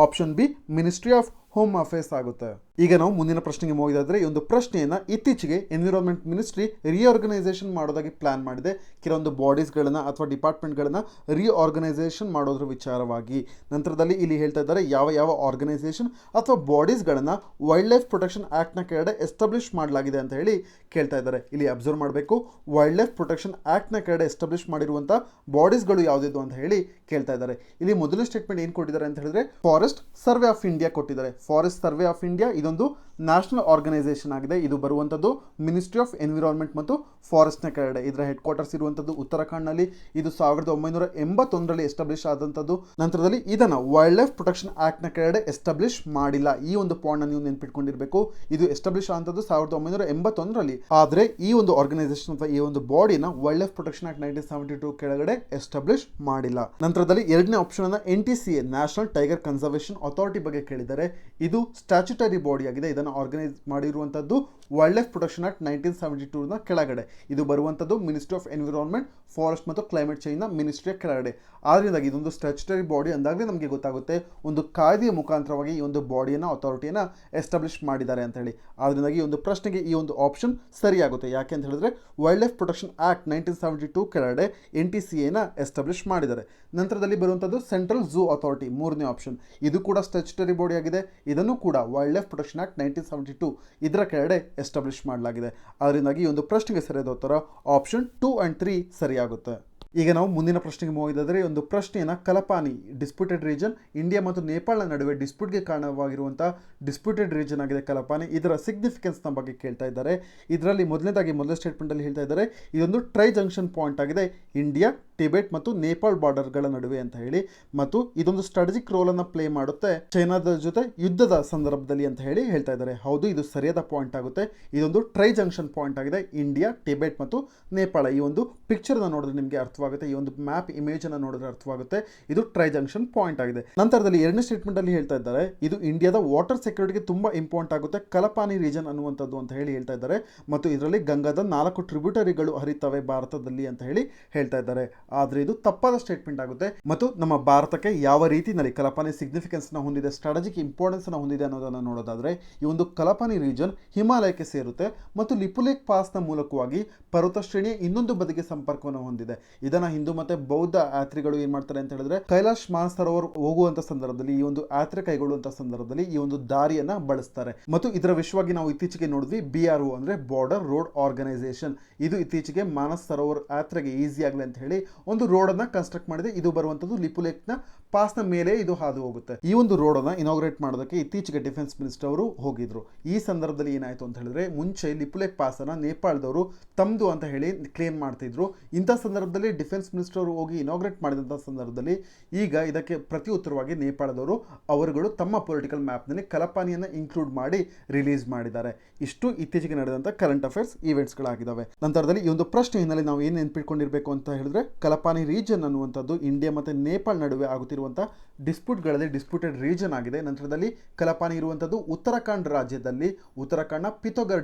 option B ministry of home affairs ಆಗುತ್ತೆ. ಈಗ ನಾವು ಮುಂದಿನ ಪ್ರಶ್ನೆಗೆ ಹೋಗಿದ್ರೆ ಈ ಒಂದು ಪ್ರಶ್ನೆಯನ್ನ ಇತ್ತೀಚೆಗೆ ಎನ್ವಿರಾನ್ಮೆಂಟ್ ಮಿನಿಸ್ಟ್ರಿ ರಿಆರ್ಗನೈಸೇಷನ್ ಮಾಡೋದಾಗಿ ಪ್ಲಾನ್ ಮಾಡಿದೆ. ಕೆಲವೊಂದು ಬಾಡೀಸ್ಗಳನ್ನ ಅಥವಾ ಡಿಪಾರ್ಟ್ಮೆಂಟ್ಗಳನ್ನ ರಿಆರ್ಗನೈಸೇಷನ್ ಮಾಡೋದ್ರ ವಿಚಾರವಾಗಿ. ನಂತರದಲ್ಲಿ ಇಲ್ಲಿ ಹೇಳ್ತಾ ಇದ್ದಾರೆ ಯಾವ ಯಾವ ಆರ್ಗನೈಸೇಷನ್ ಅಥವಾ ಬಾಡೀಸ್ಗಳನ್ನ ವೈಲ್ಡ್ ಲೈಫ್ ಪ್ರೊಟೆಕ್ಷನ್ ಆಕ್ಟ್ ನ ಕೆಳಗಡೆ ಎಸ್ಟಾಬ್ಲಿಷ್ ಮಾಡಲಾಗಿದೆ ಅಂತ ಹೇಳಿ ಕೇಳ್ತಾ ಇದ್ದಾರೆ. ಇಲ್ಲಿ ಅಬ್ಸರ್ವ್ ಮಾಡಬೇಕು, ವೈಲ್ಡ್ ಲೈಫ್ ಪ್ರೊಟೆಕ್ಷನ್ ಆಕ್ಟ್ ನ ಕೆಳಗಡೆ ಎಸ್ಟಾಬ್ಲಿಷ್ ಮಾಡಿರುವಂತಹ ಬಾಡೀಸ್ಗಳು ಯಾವುದಿದ್ದು ಅಂತ ಹೇಳಿ ಕೇಳ್ತಾ ಇದ್ದಾರೆ. ಇಲ್ಲಿ ಮೊದಲನೇ ಸ್ಟೇಟ್ಮೆಂಟ್ ಏನು ಕೊಟ್ಟಿದ್ದಾರೆ ಅಂತ ಹೇಳಿದ್ರೆ ಫಾರೆಸ್ಟ್ ಸರ್ವೆ ಆಫ್ ಇಂಡಿಯಾ ಕೊಟ್ಟಿದ್ದಾರೆ. ಫಾರೆಸ್ಟ್ ಸರ್ವೆ ಆಫ್ ಇಂಡಿಯಾ ಇದೊಂದು ನ್ಯಾಷನಲ್ ಆರ್ಗನೈಸೇಷನ್ ಆಗಿದೆ. ಇದು ಬರುವಂಥದ್ದು ಮಿನಿಸ್ಟ್ರಿ ಆಫ್ ಎನ್ವಿರಾನ್ಮೆಂಟ್ ಮತ್ತು ಫಾರೆಸ್ಟ್ ನ ಕೆಳಗಡೆ. ಇದರ ಹೆಡ್ ಕ್ವಾರ್ಟರ್ಸ್ ಇರುವಂಥದ್ದು ಉತ್ತರಾಖಂಡ್ನಲ್ಲಿ. ಇದು 1981ರಲ್ಲಿ ಎಸ್ಟಾಬ್ಲಿಷ್ ಆದಂಥದ್ದು. ನಂತರದಲ್ಲಿ ಇದನ್ನ ವೈಲ್ಡ್ ಲೈಫ್ ಪ್ರೊಟೆಕ್ಷನ್ ಆಕ್ಟ್ ನ ಕೆಳಗಡೆ ಎಸ್ಟಾಬ್ಲಿಷ್ ಮಾಡಿಲ್ಲ. ಈ ಒಂದು ಪಾಯಿಂಟ್ ನೀವು ನೆನ್ಪಿಟ್ಕೊಂಡಿರ್ಬೇಕು. ಇದು ಎಸ್ಟಾಬ್ಲಿಷ್ ಆದಂಥದ್ದು 1981ರಲ್ಲಿ. ಆದ್ರೆ ಈ ಒಂದು ಆರ್ಗನೈಸೇಷನ್ ಅಥವಾ ಈ ಒಂದು ಬಾಡಿನ ವೈಲ್ಡ್ ಲೈಫ್ ಪ್ರೊಟೆಕ್ಷನ್ ಆಕ್ಟ್ 1972 ಕೆಳಗಡೆ ಎಸ್ಟಾಬ್ಲಿಷ್ ಮಾಡಿಲ್ಲ. ನಂತರದಲ್ಲಿ 2ನೇ ಆಪ್ಷನ್ ಅನ್ನ NTCA national tiger conservation authority ಬಗ್ಗೆ ಕೇಳಿದ್ದಾರೆ. ಇದು ಸ್ಟ್ಯಾಚ್ಯುಟರಿ ಬಾಡಿ ಆಗಿದೆ. ಇದನ್ನು ಆರ್ಗನೈಸ್ ಮಾಡಿರುವಂಥದ್ದು ವೈಲ್ಡ್ ಲೈಫ್ ಪ್ರೊಟೆಕ್ಷನ್ ಆಕ್ಟ್ 1972 ನ ಕೆಳಗಡೆ. ಇದು ಬರುವಂಥದ್ದು ಮಿನಿಸ್ಟ್ರಿ ಆಫ್ ಎನ್ವಿರಾನ್ಮೆಂಟ್ ಫಾರೆಸ್ಟ್ ಮತ್ತು ಕ್ಲೈಮೇಟ್ ಚೇಂಜ್ ನ ಮಿನಿಸ್ಟ್ರಿಯ ಕೆಳಗಡೆ. ಆದ್ರಿಂದ ಇದೊಂದು ಸ್ಟ್ಯಾಚ್ಯುಟರಿ ಬಾಡಿ ಅಂದಾಗಲೇ ನಮಗೆ ಗೊತ್ತಾಗುತ್ತೆ ಒಂದು ಕಾಯ್ದೆಯ ಮುಖಾಂತರವಾಗಿ ಈ ಒಂದು ಬಾಡಿಯನ್ನು ಅಥಾರಿಟಿಯನ್ನು ಎಸ್ಟಾಬ್ಲಿಷ್ ಮಾಡಿದ್ದಾರೆ ಅಂತ ಹೇಳಿ. ಆದ್ರಿಂದ ಈ ಒಂದು ಪ್ರಶ್ನೆಗೆ ಈ ಒಂದು ಆಪ್ಷನ್ ಸರಿಯಾಗುತ್ತೆ. ಯಾಕೆ ಅಂತ ಹೇಳಿದ್ರೆ ವೈಲ್ಡ್ ಲೈಫ್ ಪ್ರೊಟೆಕ್ಷನ್ ಆಕ್ಟ್ 1972 ಕೆಳಗಡೆ NTCA ನ ಎಸ್ಟಾಬ್ಲಿಷ್ ಮಾಡಿದ್ದಾರೆ. ನಂತರದಲ್ಲಿ ಬರುವಂಥದ್ದು ಸೆಂಟ್ರಲ್ ಝೂ ಅಥಾರಿಟಿ 3ನೇ ಆಪ್ಷನ್. ಇದು ಕೂಡ ಸ್ಟ್ಯಾಚ್ಯುಟರಿ ಬಾಡಿ ಆಗಿದೆ. ಇದನ್ನು ಕೂಡ ವೈಲ್ಡ್ ಲೈಫ್ ಪ್ರೊಟೆಕ್ಷನ್ ಆಕ್ಟ್ 1972 ಇದರ ಕೆಳಗಡೆ ಎಸ್ಟಾಬ್ಲಿಷ್ ಮಾಡಲಾಗಿದೆ. ಅದರಿಂದಾಗಿ ಈ ಒಂದು ಪ್ರಶ್ನೆಗೆ ಸರಿಯಾದ ಉತ್ತರ ಆಪ್ಷನ್ 2 and 3 ಸರಿಯಾಗುತ್ತೆ. ಈಗ ನಾವು ಮುಂದಿನ ಪ್ರಶ್ನೆಗೆ ಹೋಗಿದ್ರೆ ಈ ಒಂದು ಪ್ರಶ್ನೆಯನ್ನು ಕಲಪಾನಿ ಡಿಸ್ಪ್ಯೂಟೆಡ್ ರೀಜನ್ ಇಂಡಿಯಾ ಮತ್ತು ನೇಪಾಳನ ನಡುವೆ ಡಿಸ್ಪ್ಯೂಟ್ಗೆ ಕಾರಣವಾಗಿರುವಂಥ ಡಿಸ್ಪ್ಯೂಟೆಡ್ ರೀಜನ್ ಆಗಿದೆ ಕಲಪಾನಿ. ಇದರ ಸಿಗ್ನಿಫಿಕೆನ್ಸ್ನ ಬಗ್ಗೆ ಕೇಳ್ತಾ ಇದ್ದಾರೆ. ಇದರಲ್ಲಿ ಮೊದಲ ಸ್ಟೇಟ್ಮೆಂಟಲ್ಲಿ ಹೇಳ್ತಾ ಇದ್ದಾರೆ ಇದೊಂದು ಟ್ರೈ ಜಂಕ್ಷನ್ ಪಾಯಿಂಟ್ ಆಗಿದೆ ಇಂಡಿಯಾ, ಟಿಬೆಟ್ ಮತ್ತು ನೇಪಾಳ ಬಾರ್ಡರ್ಗಳ ನಡುವೆ ಅಂತ ಹೇಳಿ, ಮತ್ತು ಇದೊಂದು ಸ್ಟ್ರಾಟಜಿಕ್ ರೋಲನ್ನು ಪ್ಲೇ ಮಾಡುತ್ತೆ ಚೈನಾದ ಜೊತೆ ಯುದ್ಧದ ಸಂದರ್ಭದಲ್ಲಿ ಅಂತ ಹೇಳಿ ಹೇಳ್ತಾ ಇದ್ದಾರೆ. ಹೌದು, ಇದು ಸರಿಯಾದ ಪಾಯಿಂಟ್ ಆಗುತ್ತೆ. ಇದೊಂದು ಟ್ರೈ ಜಂಕ್ಷನ್ ಪಾಯಿಂಟ್ ಆಗಿದೆ ಇಂಡಿಯಾ, ಟಿಬೆಟ್ ಮತ್ತು ನೇಪಾಳ. ಈ ಒಂದು ಪಿಕ್ಚರ್ನ ನೋಡಿದ್ರೆ ನಿಮಗೆ ಅರ್ಥವಾಗುತ್ತೆ, ಈ ಒಂದು ಮ್ಯಾಪ್ ಇಮೇಜ್ ಅನ್ನು ನೋಡಿದ್ರೆ ಅರ್ಥವಾಗುತ್ತೆ, ಇದು ಟ್ರೈ ಜಂಕ್ಷನ್ ಪಾಯಿಂಟ್ ಆಗಿದೆ. ನಂತರದಲ್ಲಿ ಎರಡನೇ ಸ್ಟೇಟ್ಮೆಂಟ್ ಅಲ್ಲಿ ಹೇಳ್ತಾ ಇದ್ದಾರೆ ಇದು ಇಂಡಿಯಾದ ವಾಟರ್ ಸೆಕ್ಯೂರಿಟಿಗೆ ತುಂಬಾ ಇಂಪಾರ್ಟೆಂಟ್ ಆಗುತ್ತೆ ಕಲಪಾನಿ ರೀಜನ್ ಅನ್ನುವಂಥದ್ದು ಅಂತ ಹೇಳಿ ಹೇಳ್ತಾ ಇದ್ದಾರೆ. ಮತ್ತು ಇದರಲ್ಲಿ ಗಂಗಾದ 4 ಟ್ರಿಬ್ಯೂಟರಿಗಳು ಹರಿತವೆ ಭಾರತದಲ್ಲಿ ಅಂತ ಹೇಳಿ ಹೇಳ್ತಾ ಇದ್ದಾರೆ. ಆದರೆ ಇದು ತಪ್ಪಾದ ಸ್ಟೇಟ್ಮೆಂಟ್ ಆಗುತ್ತೆ. ಮತ್ತು ನಮ್ಮ ಭಾರತಕ್ಕೆ ಯಾವ ರೀತಿಯಲ್ಲಿ ಕಲಪಾನಿ ಸಿಗ್ನಿಫಿಕೆನ್ಸ್ ನ ಹೊಂದಿದೆ, ಸ್ಟ್ರಾಟಜಿಕ್ ಇಂಪಾರ್ಟೆನ್ಸ್ ನ ಹೊಂದಿದೆ ಅನ್ನೋದನ್ನು ನೋಡೋದಾದ್ರೆ ಈ ಒಂದು ಕಲಪಾನಿ ರೀಜನ್ ಹಿಮಾಲಯಕ್ಕೆ ಸೇರುತ್ತೆ ಮತ್ತು ಲಿಪುಲೇಖ್ ಪಾಸ್ ನ ಮೂಲಕವಾಗಿ ಪರ್ವತ ಶ್ರೇಣಿಯ ಇನ್ನೊಂದು ಬದಿಗೆ ಸಂಪರ್ಕವನ್ನು ಹೊಂದಿದೆ. ಇದನ್ನ ಹಿಂದೂ ಮತ್ತೆ ಬೌದ್ಧ ಯಾತ್ರಿಗಳು ಏನ್ ಮಾಡ್ತಾರೆ ಅಂತ ಹೇಳಿದ್ರೆ ಕೈಲಾಶ್ ಮಾನಸರೋವರ್ ಹೋಗುವಂತ ಸಂದರ್ಭದಲ್ಲಿ ಈ ಒಂದು ಯಾತ್ರೆ ಕೈಗೊಳ್ಳುವಂತ ಸಂದರ್ಭದಲ್ಲಿ ಈ ಒಂದು ದಾರಿಯನ್ನ ಬಳಸ್ತಾರೆ. ಮತ್ತು ಇದರ ವಿಷಯವಾಗಿ ನಾವು ಇತ್ತೀಚೆಗೆ ನೋಡಿದ್ವಿ BRO ಅಂದ್ರೆ ಬಾರ್ಡರ್ ರೋಡ್ ಆರ್ಗನೈಸೇಷನ್. ಇದು ಇತ್ತೀಚೆಗೆ ಮಾನಸ್ ಸರೋವರ್ ಯಾತ್ರೆಗೆ ಈಸಿ ಆಗಲಿ ಅಂತ ಹೇಳಿ ಒಂದು ರೋಡ್ ಅನ್ನ ಕನ್ಸ್ಟ್ರಕ್ಟ್ ಮಾಡಿದೆ. ಇದು ಬರುವಂತದ್ದು ಲಿಪುಲೇಖ್ ನ ಪಾಸ್ ನ ಮೇಲೆ ಇದು ಹಾದು ಹೋಗುತ್ತೆ. ಈ ಒಂದು ರೋಡ್ ಅನ್ನ ಇನಾಗ್ರೇಟ್ ಮಾಡೋದಕ್ಕೆ ಇತ್ತೀಚೆಗೆ ಡಿಫೆನ್ಸ್ ಮಿನಿಸ್ಟರ್ ಅವರು ಹೋಗಿದ್ರು. ಈ ಸಂದರ್ಭದಲ್ಲಿ ಏನಾಯ್ತು ಅಂತ ಹೇಳಿದ್ರೆ ಮುಂಚೆ ಲಿಪುಲೇಖ್ ಪಾಸ್ ಅನ್ನ ನೇಪಾಳದವರು ತಮ್ದು ಅಂತ ಹೇಳಿ ಕ್ಲೇಮ್ ಮಾಡ್ತಿದ್ರು. ಇಂಥ ಸಂದರ್ಭದಲ್ಲಿ ಡಿಫೆನ್ಸ್ ಮಿನಿಸ್ಟರ್ ಅವರು ಹೋಗಿ ಇನಾಗ್ರೇಟ್ ಮಾಡಿದಂಥ ಸಂದರ್ಭದಲ್ಲಿ ಈಗ ಇದಕ್ಕೆ ಪ್ರತಿ ಉತ್ತರವಾಗಿ ನೇಪಾಳದವರು ಅವರುಗಳು ತಮ್ಮ ಪೊಲಿಟಿಕಲ್ ಮ್ಯಾಪ್ನಲ್ಲಿ ಕಲಪಾನಿಯನ್ನು ಇನ್ಕ್ಲೂಡ್ ಮಾಡಿ ರಿಲೀಸ್ ಮಾಡಿದ್ದಾರೆ. ಇಷ್ಟು ಇತ್ತೀಚೆಗೆ ನಡೆದಂಥ ಕರೆಂಟ್ ಅಫೇರ್ಸ್ ಈವೆಂಟ್ಸ್ಗಳಾಗಿದ್ದಾವೆ. ನಂತರದಲ್ಲಿ ಈ ಒಂದು ಪ್ರಶ್ನೆ ಹಿನ್ನೆಲೆ ನಾವು ಏನು ನೆನಪಿಟ್ಕೊಂಡಿರಬೇಕು ಅಂತ ಹೇಳಿದ್ರೆ ಕಲಪಾನಿ ರೀಜನ್ ಅನ್ನುವಂಥದ್ದು ಇಂಡಿಯಾ ಮತ್ತು ನೇಪಾಳ ನಡುವೆ ಆಗುತ್ತಿರುವಂಥ ಡಿಸ್ಪ್ಯೂಟ್ಗಳಲ್ಲಿ ಡಿಸ್ಪ್ಯೂಟೆಡ್ ರೀಜನ್ ಆಗಿದೆ. ನಂತರದಲ್ಲಿ ಕಲಪಾನಿ ಇರುವಂಥದ್ದು ಉತ್ತರಾಖಂಡ್ ರಾಜ್ಯದಲ್ಲಿ ಉತ್ತರಾಖಂಡ್ನ ಪಿಥೋಗರ್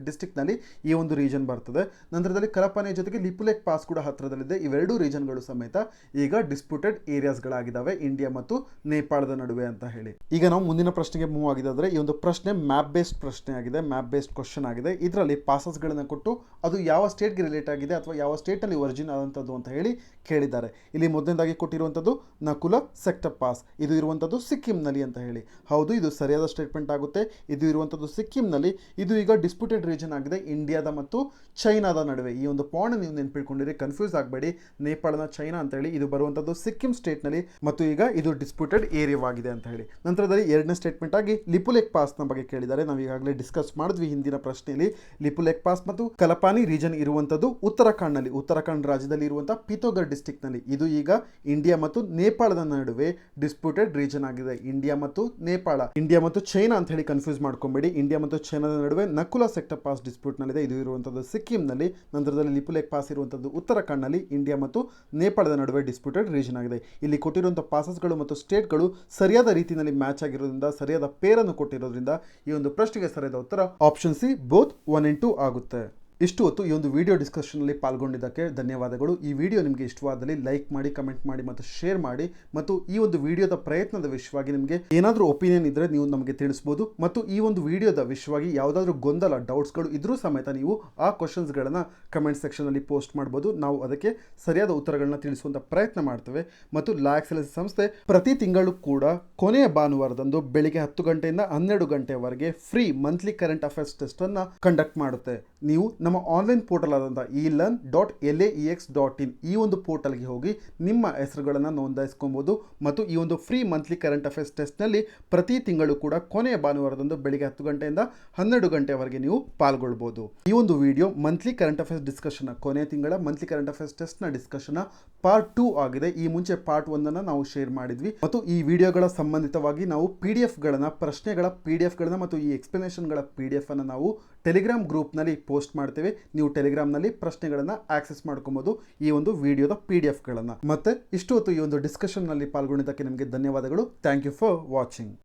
ಡಿಸ್ಟ್ರಿಕ್ಟ್ನಲ್ಲಿ ಈ ಒಂದು ರೀಜನ್ ಬರ್ತದೆ. ನಂತರದಲ್ಲಿ ಕಲಪಾನಿಯ ಜೊತೆಗೆ ಲಿಪುಲೇಖ್ ಪಾಸ್ ಕೂಡ ಹತ್ತಿರದಲ್ಲಿದೆ. ಇವೆರಡೂ ರೀಜನ್ಗಳು ಸಮೇತ ಈಗ ಡಿಸ್ಪ್ಯೂಟೆಡ್ ಏರಿಯಾಸ್ಗಳಾಗಿದ್ದಾವೆ ಇಂಡಿಯಾ ಮತ್ತು ನೇಪಾಳದ ನಡುವೆ ಅಂತ ಹೇಳಿ. ಈಗ ನಾವು ಮುಂದಿನ ಪ್ರಶ್ನೆಗೆ ಮೂವ್ ಆಗಿದ್ರೆ ಈ ಒಂದು ಪ್ರಶ್ನೆ ಮ್ಯಾಪ್ ಬೇಸ್ಡ್ ಪ್ರಶ್ನೆ ಆಗಿದೆ, ಮ್ಯಾಪ್ ಬೇಸ್ಡ್ ಕ್ವಶನ್ ಆಗಿದೆ. ಇದರಲ್ಲಿ ಪಾಸಸ್ಗಳನ್ನು ಕೊಟ್ಟು ಅದು ಯಾವ ಸ್ಟೇಟ್ಗೆ ರಿಲೇಟ್ ಆಗಿದೆ ಅಥವಾ ಯಾವ ಸ್ಟೇಟಲ್ಲಿ ಒರಿಜಿನ್ ಆದಂಥದ್ದು ಅಂತ ಹೇಳಿ ಕೇಳಿದ್ದಾರೆ. ಇಲ್ಲಿ ಮೊದಲನೇದಾಗಿ ಕೊಟ್ಟಿರುವಂಥದ್ದು ನಕುಲಾ ಸೆಕ್ಟರ್ ಪಾಸ್, ಇದು ಇರುವಂಥದ್ದು ಸಿಕ್ಕಿಂನಲ್ಲಿ ಅಂತ ಹೇಳಿ. ಹೌದು, ಇದು ಸರಿಯಾದ ಸ್ಟೇಟ್ಮೆಂಟ್ ಆಗುತ್ತೆ. ಇದು ಇರುವಂಥದ್ದು ಸಿಕ್ಕಿಂನಲ್ಲಿ. ಇದು ಈಗ ಡಿಸ್ಪ್ಯೂಟೆಡ್ ರೀಜನ್ ಆಗಿದೆ ಇಂಡಿಯಾದ ಮತ್ತು ಚೈನಾದ ನಡುವೆ. ಈ ಒಂದು ಪಾಯಿಂಟ್ ನೀವು ನೆನಪಿಟ್ಕೊಂಡಿರಿ, ಕನ್ಫ್ಯೂಸ್ ಆಗಬೇಡಿ. ನೇಪಾಳನ ಚೈನಾ ಅಂತ ಹೇಳಿ ಇದು ಬರುವಂಥದ್ದು ಸಿಕ್ಕಿಂ ಸ್ಟೇಟ್ನಲ್ಲಿ ಮತ್ತು ಈಗ ಇದು ಡಿಸ್ಪ್ಯೂಟೆಡ್ ಏರಿಯಾವಾಗಿದೆ ಅಂತ ಹೇಳಿ. ನಂತರದಲ್ಲಿ ಎರಡನೇ ಸ್ಟೇಟ್ಮೆಂಟ್ ಆಗಿ ಲಿಪುಲೇಖ್ ಪಾಸ್ನ ಬಗ್ಗೆ ಕೇಳಿದ್ದಾರೆ. ನಾವು ಈಗಾಗಲೇ ಡಿಸ್ಕಸ್ ಮಾಡಿದ್ವಿ ಹಿಂದಿನ ಪ್ರಶ್ನೆಯಲ್ಲಿ. ಲಿಪುಲೇಖ್ ಪಾಸ್ ಮತ್ತು ಕಲಪಾನಿ ರೀಜನ್ ಇರುವಂಥದ್ದು ಉತ್ತರಾಖಂಡ್ನಲ್ಲಿ, ಉತ್ತರಾಖಂಡ್ ರಾಜ್ಯದಲ್ಲಿ ಇರುವಂತಹ ಪಿಥೋಗರ್ ಡಿಸ್ಟ್ರಿಕ್ಟ್ನಲ್ಲಿ. ಇದು ಈಗ ಇಂಡಿಯಾ ಮತ್ತು ನೇಪಾಳದ ನಡುವೆ ಡಿಸ್ಪ್ಯೂಟೆಡ್ ರೀಜನ್ ಆಗಿದೆ. ಇಂಡಿಯಾ ಮತ್ತು ನೇಪಾಳ, ಇಂಡಿಯಾ ಮತ್ತು ಚೈನಾ ಅಂತ ಹೇಳಿ ಕನ್ಫ್ಯೂಸ್ ಮಾಡ್ಕೊಂಬೇಡಿ. ಇಂಡಿಯಾ ಮತ್ತು ಚೈನಾದ ನಡುವೆ ನಕುಲಾ ಸೆಕ್ಟರ್ ಪಾಸ್ ಡಿಸ್ಪ್ಯೂಟ್ನಲ್ಲಿದೆ. ಇದು ಇರುವಂಥದ್ದು ಸಿಕ್ಕಿಂನಲ್ಲಿ. ನಂತರದಲ್ಲಿ ಲಿಪುಲೇಖ್ ಪಾಸ್ ಇರುವಂಥದ್ದು ಉತ್ತರಾಖಂಡ್ನಲ್ಲಿ. ಇಂಡಿಯಾ ಮತ್ತು ನೇಪಾಳದ ನಡುವೆ ಡಿಸ್ಪ್ಯೂಟೆಡ್ ರೀಜನ್ ಆಗಿದೆ. ಇಲ್ಲಿ ಕೊಟ್ಟಿರುವಂಥ ಪಾಸಸ್ಗಳು ಮತ್ತು ಸ್ಟೇಟ್ಗಳು ಸರಿಯಾದ ರೀತಿಯಲ್ಲಿ ಮ್ಯಾಚ್ ಆಗಿರೋದ್ರಿಂದ, ಸರಿಯಾದ ಪೇರನ್ನು ಕೊಟ್ಟಿರೋದ್ರಿಂದ ಈ ಒಂದು ಪ್ರಶ್ನೆಗೆ ಸರಿಯಾದ ಉತ್ತರ ಆಪ್ಷನ್ ಸಿ ಬೋತ್ 1 and 2 ಆಗುತ್ತೆ. ಇಷ್ಟು ಹೊತ್ತು ಈ ಒಂದು ವಿಡಿಯೋ ಡಿಸ್ಕಷನಲ್ಲಿ ಪಾಲ್ಗೊಂಡಿದ್ದಕ್ಕೆ ಧನ್ಯವಾದಗಳು. ಈ ವಿಡಿಯೋ ನಿಮಗೆ ಇಷ್ಟವಾದಲ್ಲಿ ಲೈಕ್ ಮಾಡಿ, ಕಮೆಂಟ್ ಮಾಡಿ ಮತ್ತು ಶೇರ್ ಮಾಡಿ. ಮತ್ತು ಈ ಒಂದು ವಿಡಿಯೋದ ಪ್ರಯತ್ನದ ವಿಷಯವಾಗಿ ನಿಮಗೆ ಏನಾದರೂ ಒಪಿನಿಯನ್ ಇದ್ದರೆ ನೀವು ನಮಗೆ ತಿಳಿಸ್ಬೋದು. ಮತ್ತು ಈ ಒಂದು ವಿಡಿಯೋದ ವಿಷಯವಾಗಿ ಯಾವುದಾದ್ರೂ ಗೊಂದಲ, ಡೌಟ್ಸ್ಗಳು ಇದ್ರೂ ಸಮೇತ ನೀವು ಆ ಕ್ವಶನ್ಸ್ಗಳನ್ನು ಕಮೆಂಟ್ ಸೆಕ್ಷನಲ್ಲಿ ಪೋಸ್ಟ್ ಮಾಡ್ಬೋದು. ನಾವು ಅದಕ್ಕೆ ಸರಿಯಾದ ಉತ್ತರಗಳನ್ನ ತಿಳಿಸುವಂಥ ಪ್ರಯತ್ನ ಮಾಡ್ತೇವೆ. ಮತ್ತು ಲಾ ಎಕ್ಸಲೆನ್ಸ್ ಸಂಸ್ಥೆ ಪ್ರತಿ ತಿಂಗಳು ಕೂಡ ಕೊನೆಯ ಭಾನುವಾರದಂದು ಬೆಳಿಗ್ಗೆ 10 ಗಂಟೆಯಿಂದ 12 ಗಂಟೆಯವರೆಗೆ ಫ್ರೀ ಮಂತ್ಲಿ ಕರೆಂಟ್ ಅಫೇರ್ಸ್ ಟೆಸ್ಟನ್ನು ಕಂಡಕ್ಟ್ ಮಾಡುತ್ತೆ. ನೀವು ನಮ್ಮ ಆನ್ಲೈನ್ ಪೋರ್ಟಲ್ ಆದಂಥ elearn.laex.in ಈ ಒಂದು ಪೋರ್ಟಲ್ಗೆ ಹೋಗಿ ನಿಮ್ಮ ಹೆಸರುಗಳನ್ನು ನೋಂದಾಯಿಸ್ಕೊಬೋದು. ಮತ್ತು ಈ ಒಂದು ಫ್ರೀ ಮಂತ್ಲಿ ಕರೆಂಟ್ ಅಫೇರ್ಸ್ ಟೆಸ್ಟ್ನಲ್ಲಿ ಪ್ರತಿ ತಿಂಗಳು ಕೂಡ ಕೊನೆಯ ಭಾನುವಾರದಂದು ಬೆಳಿಗ್ಗೆ 10 ಗಂಟೆಯಿಂದ 12 ಗಂಟೆವರೆಗೆ ನೀವು ಪಾಲ್ಗೊಳ್ಬೋದು. ಈ ಒಂದು video monthly current affairs discussion, ಕೊನೆಯ ತಿಂಗಳ ಮಂತ್ಲಿ ಕರೆಂಟ್ ಅಫೇರ್ಸ್ ಟೆಸ್ಟ್ನ ಡಿಸ್ಕಷನ್ ಪಾರ್ಟ್ 2 ಆಗಿದೆ. ಈ ಮುಂಚೆ ಪಾರ್ಟ್ 1 ನಾವು ಶೇರ್ ಮಾಡಿದ್ವಿ. ಮತ್ತು ಈ ವಿಡಿಯೋಗಳ ಸಂಬಂಧಿತವಾಗಿ ನಾವು PDF ಪ್ರಶ್ನೆಗಳ PDF ಮತ್ತು ಈ ಎಕ್ಸ್ಪ್ಲನೇಷನ್ಗಳ PDF ಅನ್ನು ನಾವು ಟೆಲಿಗ್ರಾಮ್ ಗ್ರೂಪ್ನಲ್ಲಿ ಪೋಸ್ಟ್ ಮಾಡ್ತೇವೆ. ನೀವು ಟೆಲಿಗ್ರಾಮ್ನಲ್ಲಿ ಪ್ರಶ್ನೆಗಳನ್ನು ಆಕ್ಸೆಸ್ ಮಾಡ್ಕೊಬೋದು, ಈ ಒಂದು ವಿಡಿಯೋದ PDF. ಮತ್ತೆ ಇಷ್ಟು ಹೊತ್ತು ಈ ಒಂದು ಡಿಸ್ಕಷನ್ನಲ್ಲಿ ಪಾಲ್ಗೊಂಡಿದ್ದಕ್ಕೆ ನಿಮಗೆ ಧನ್ಯವಾದಗಳು. Thank you for watching.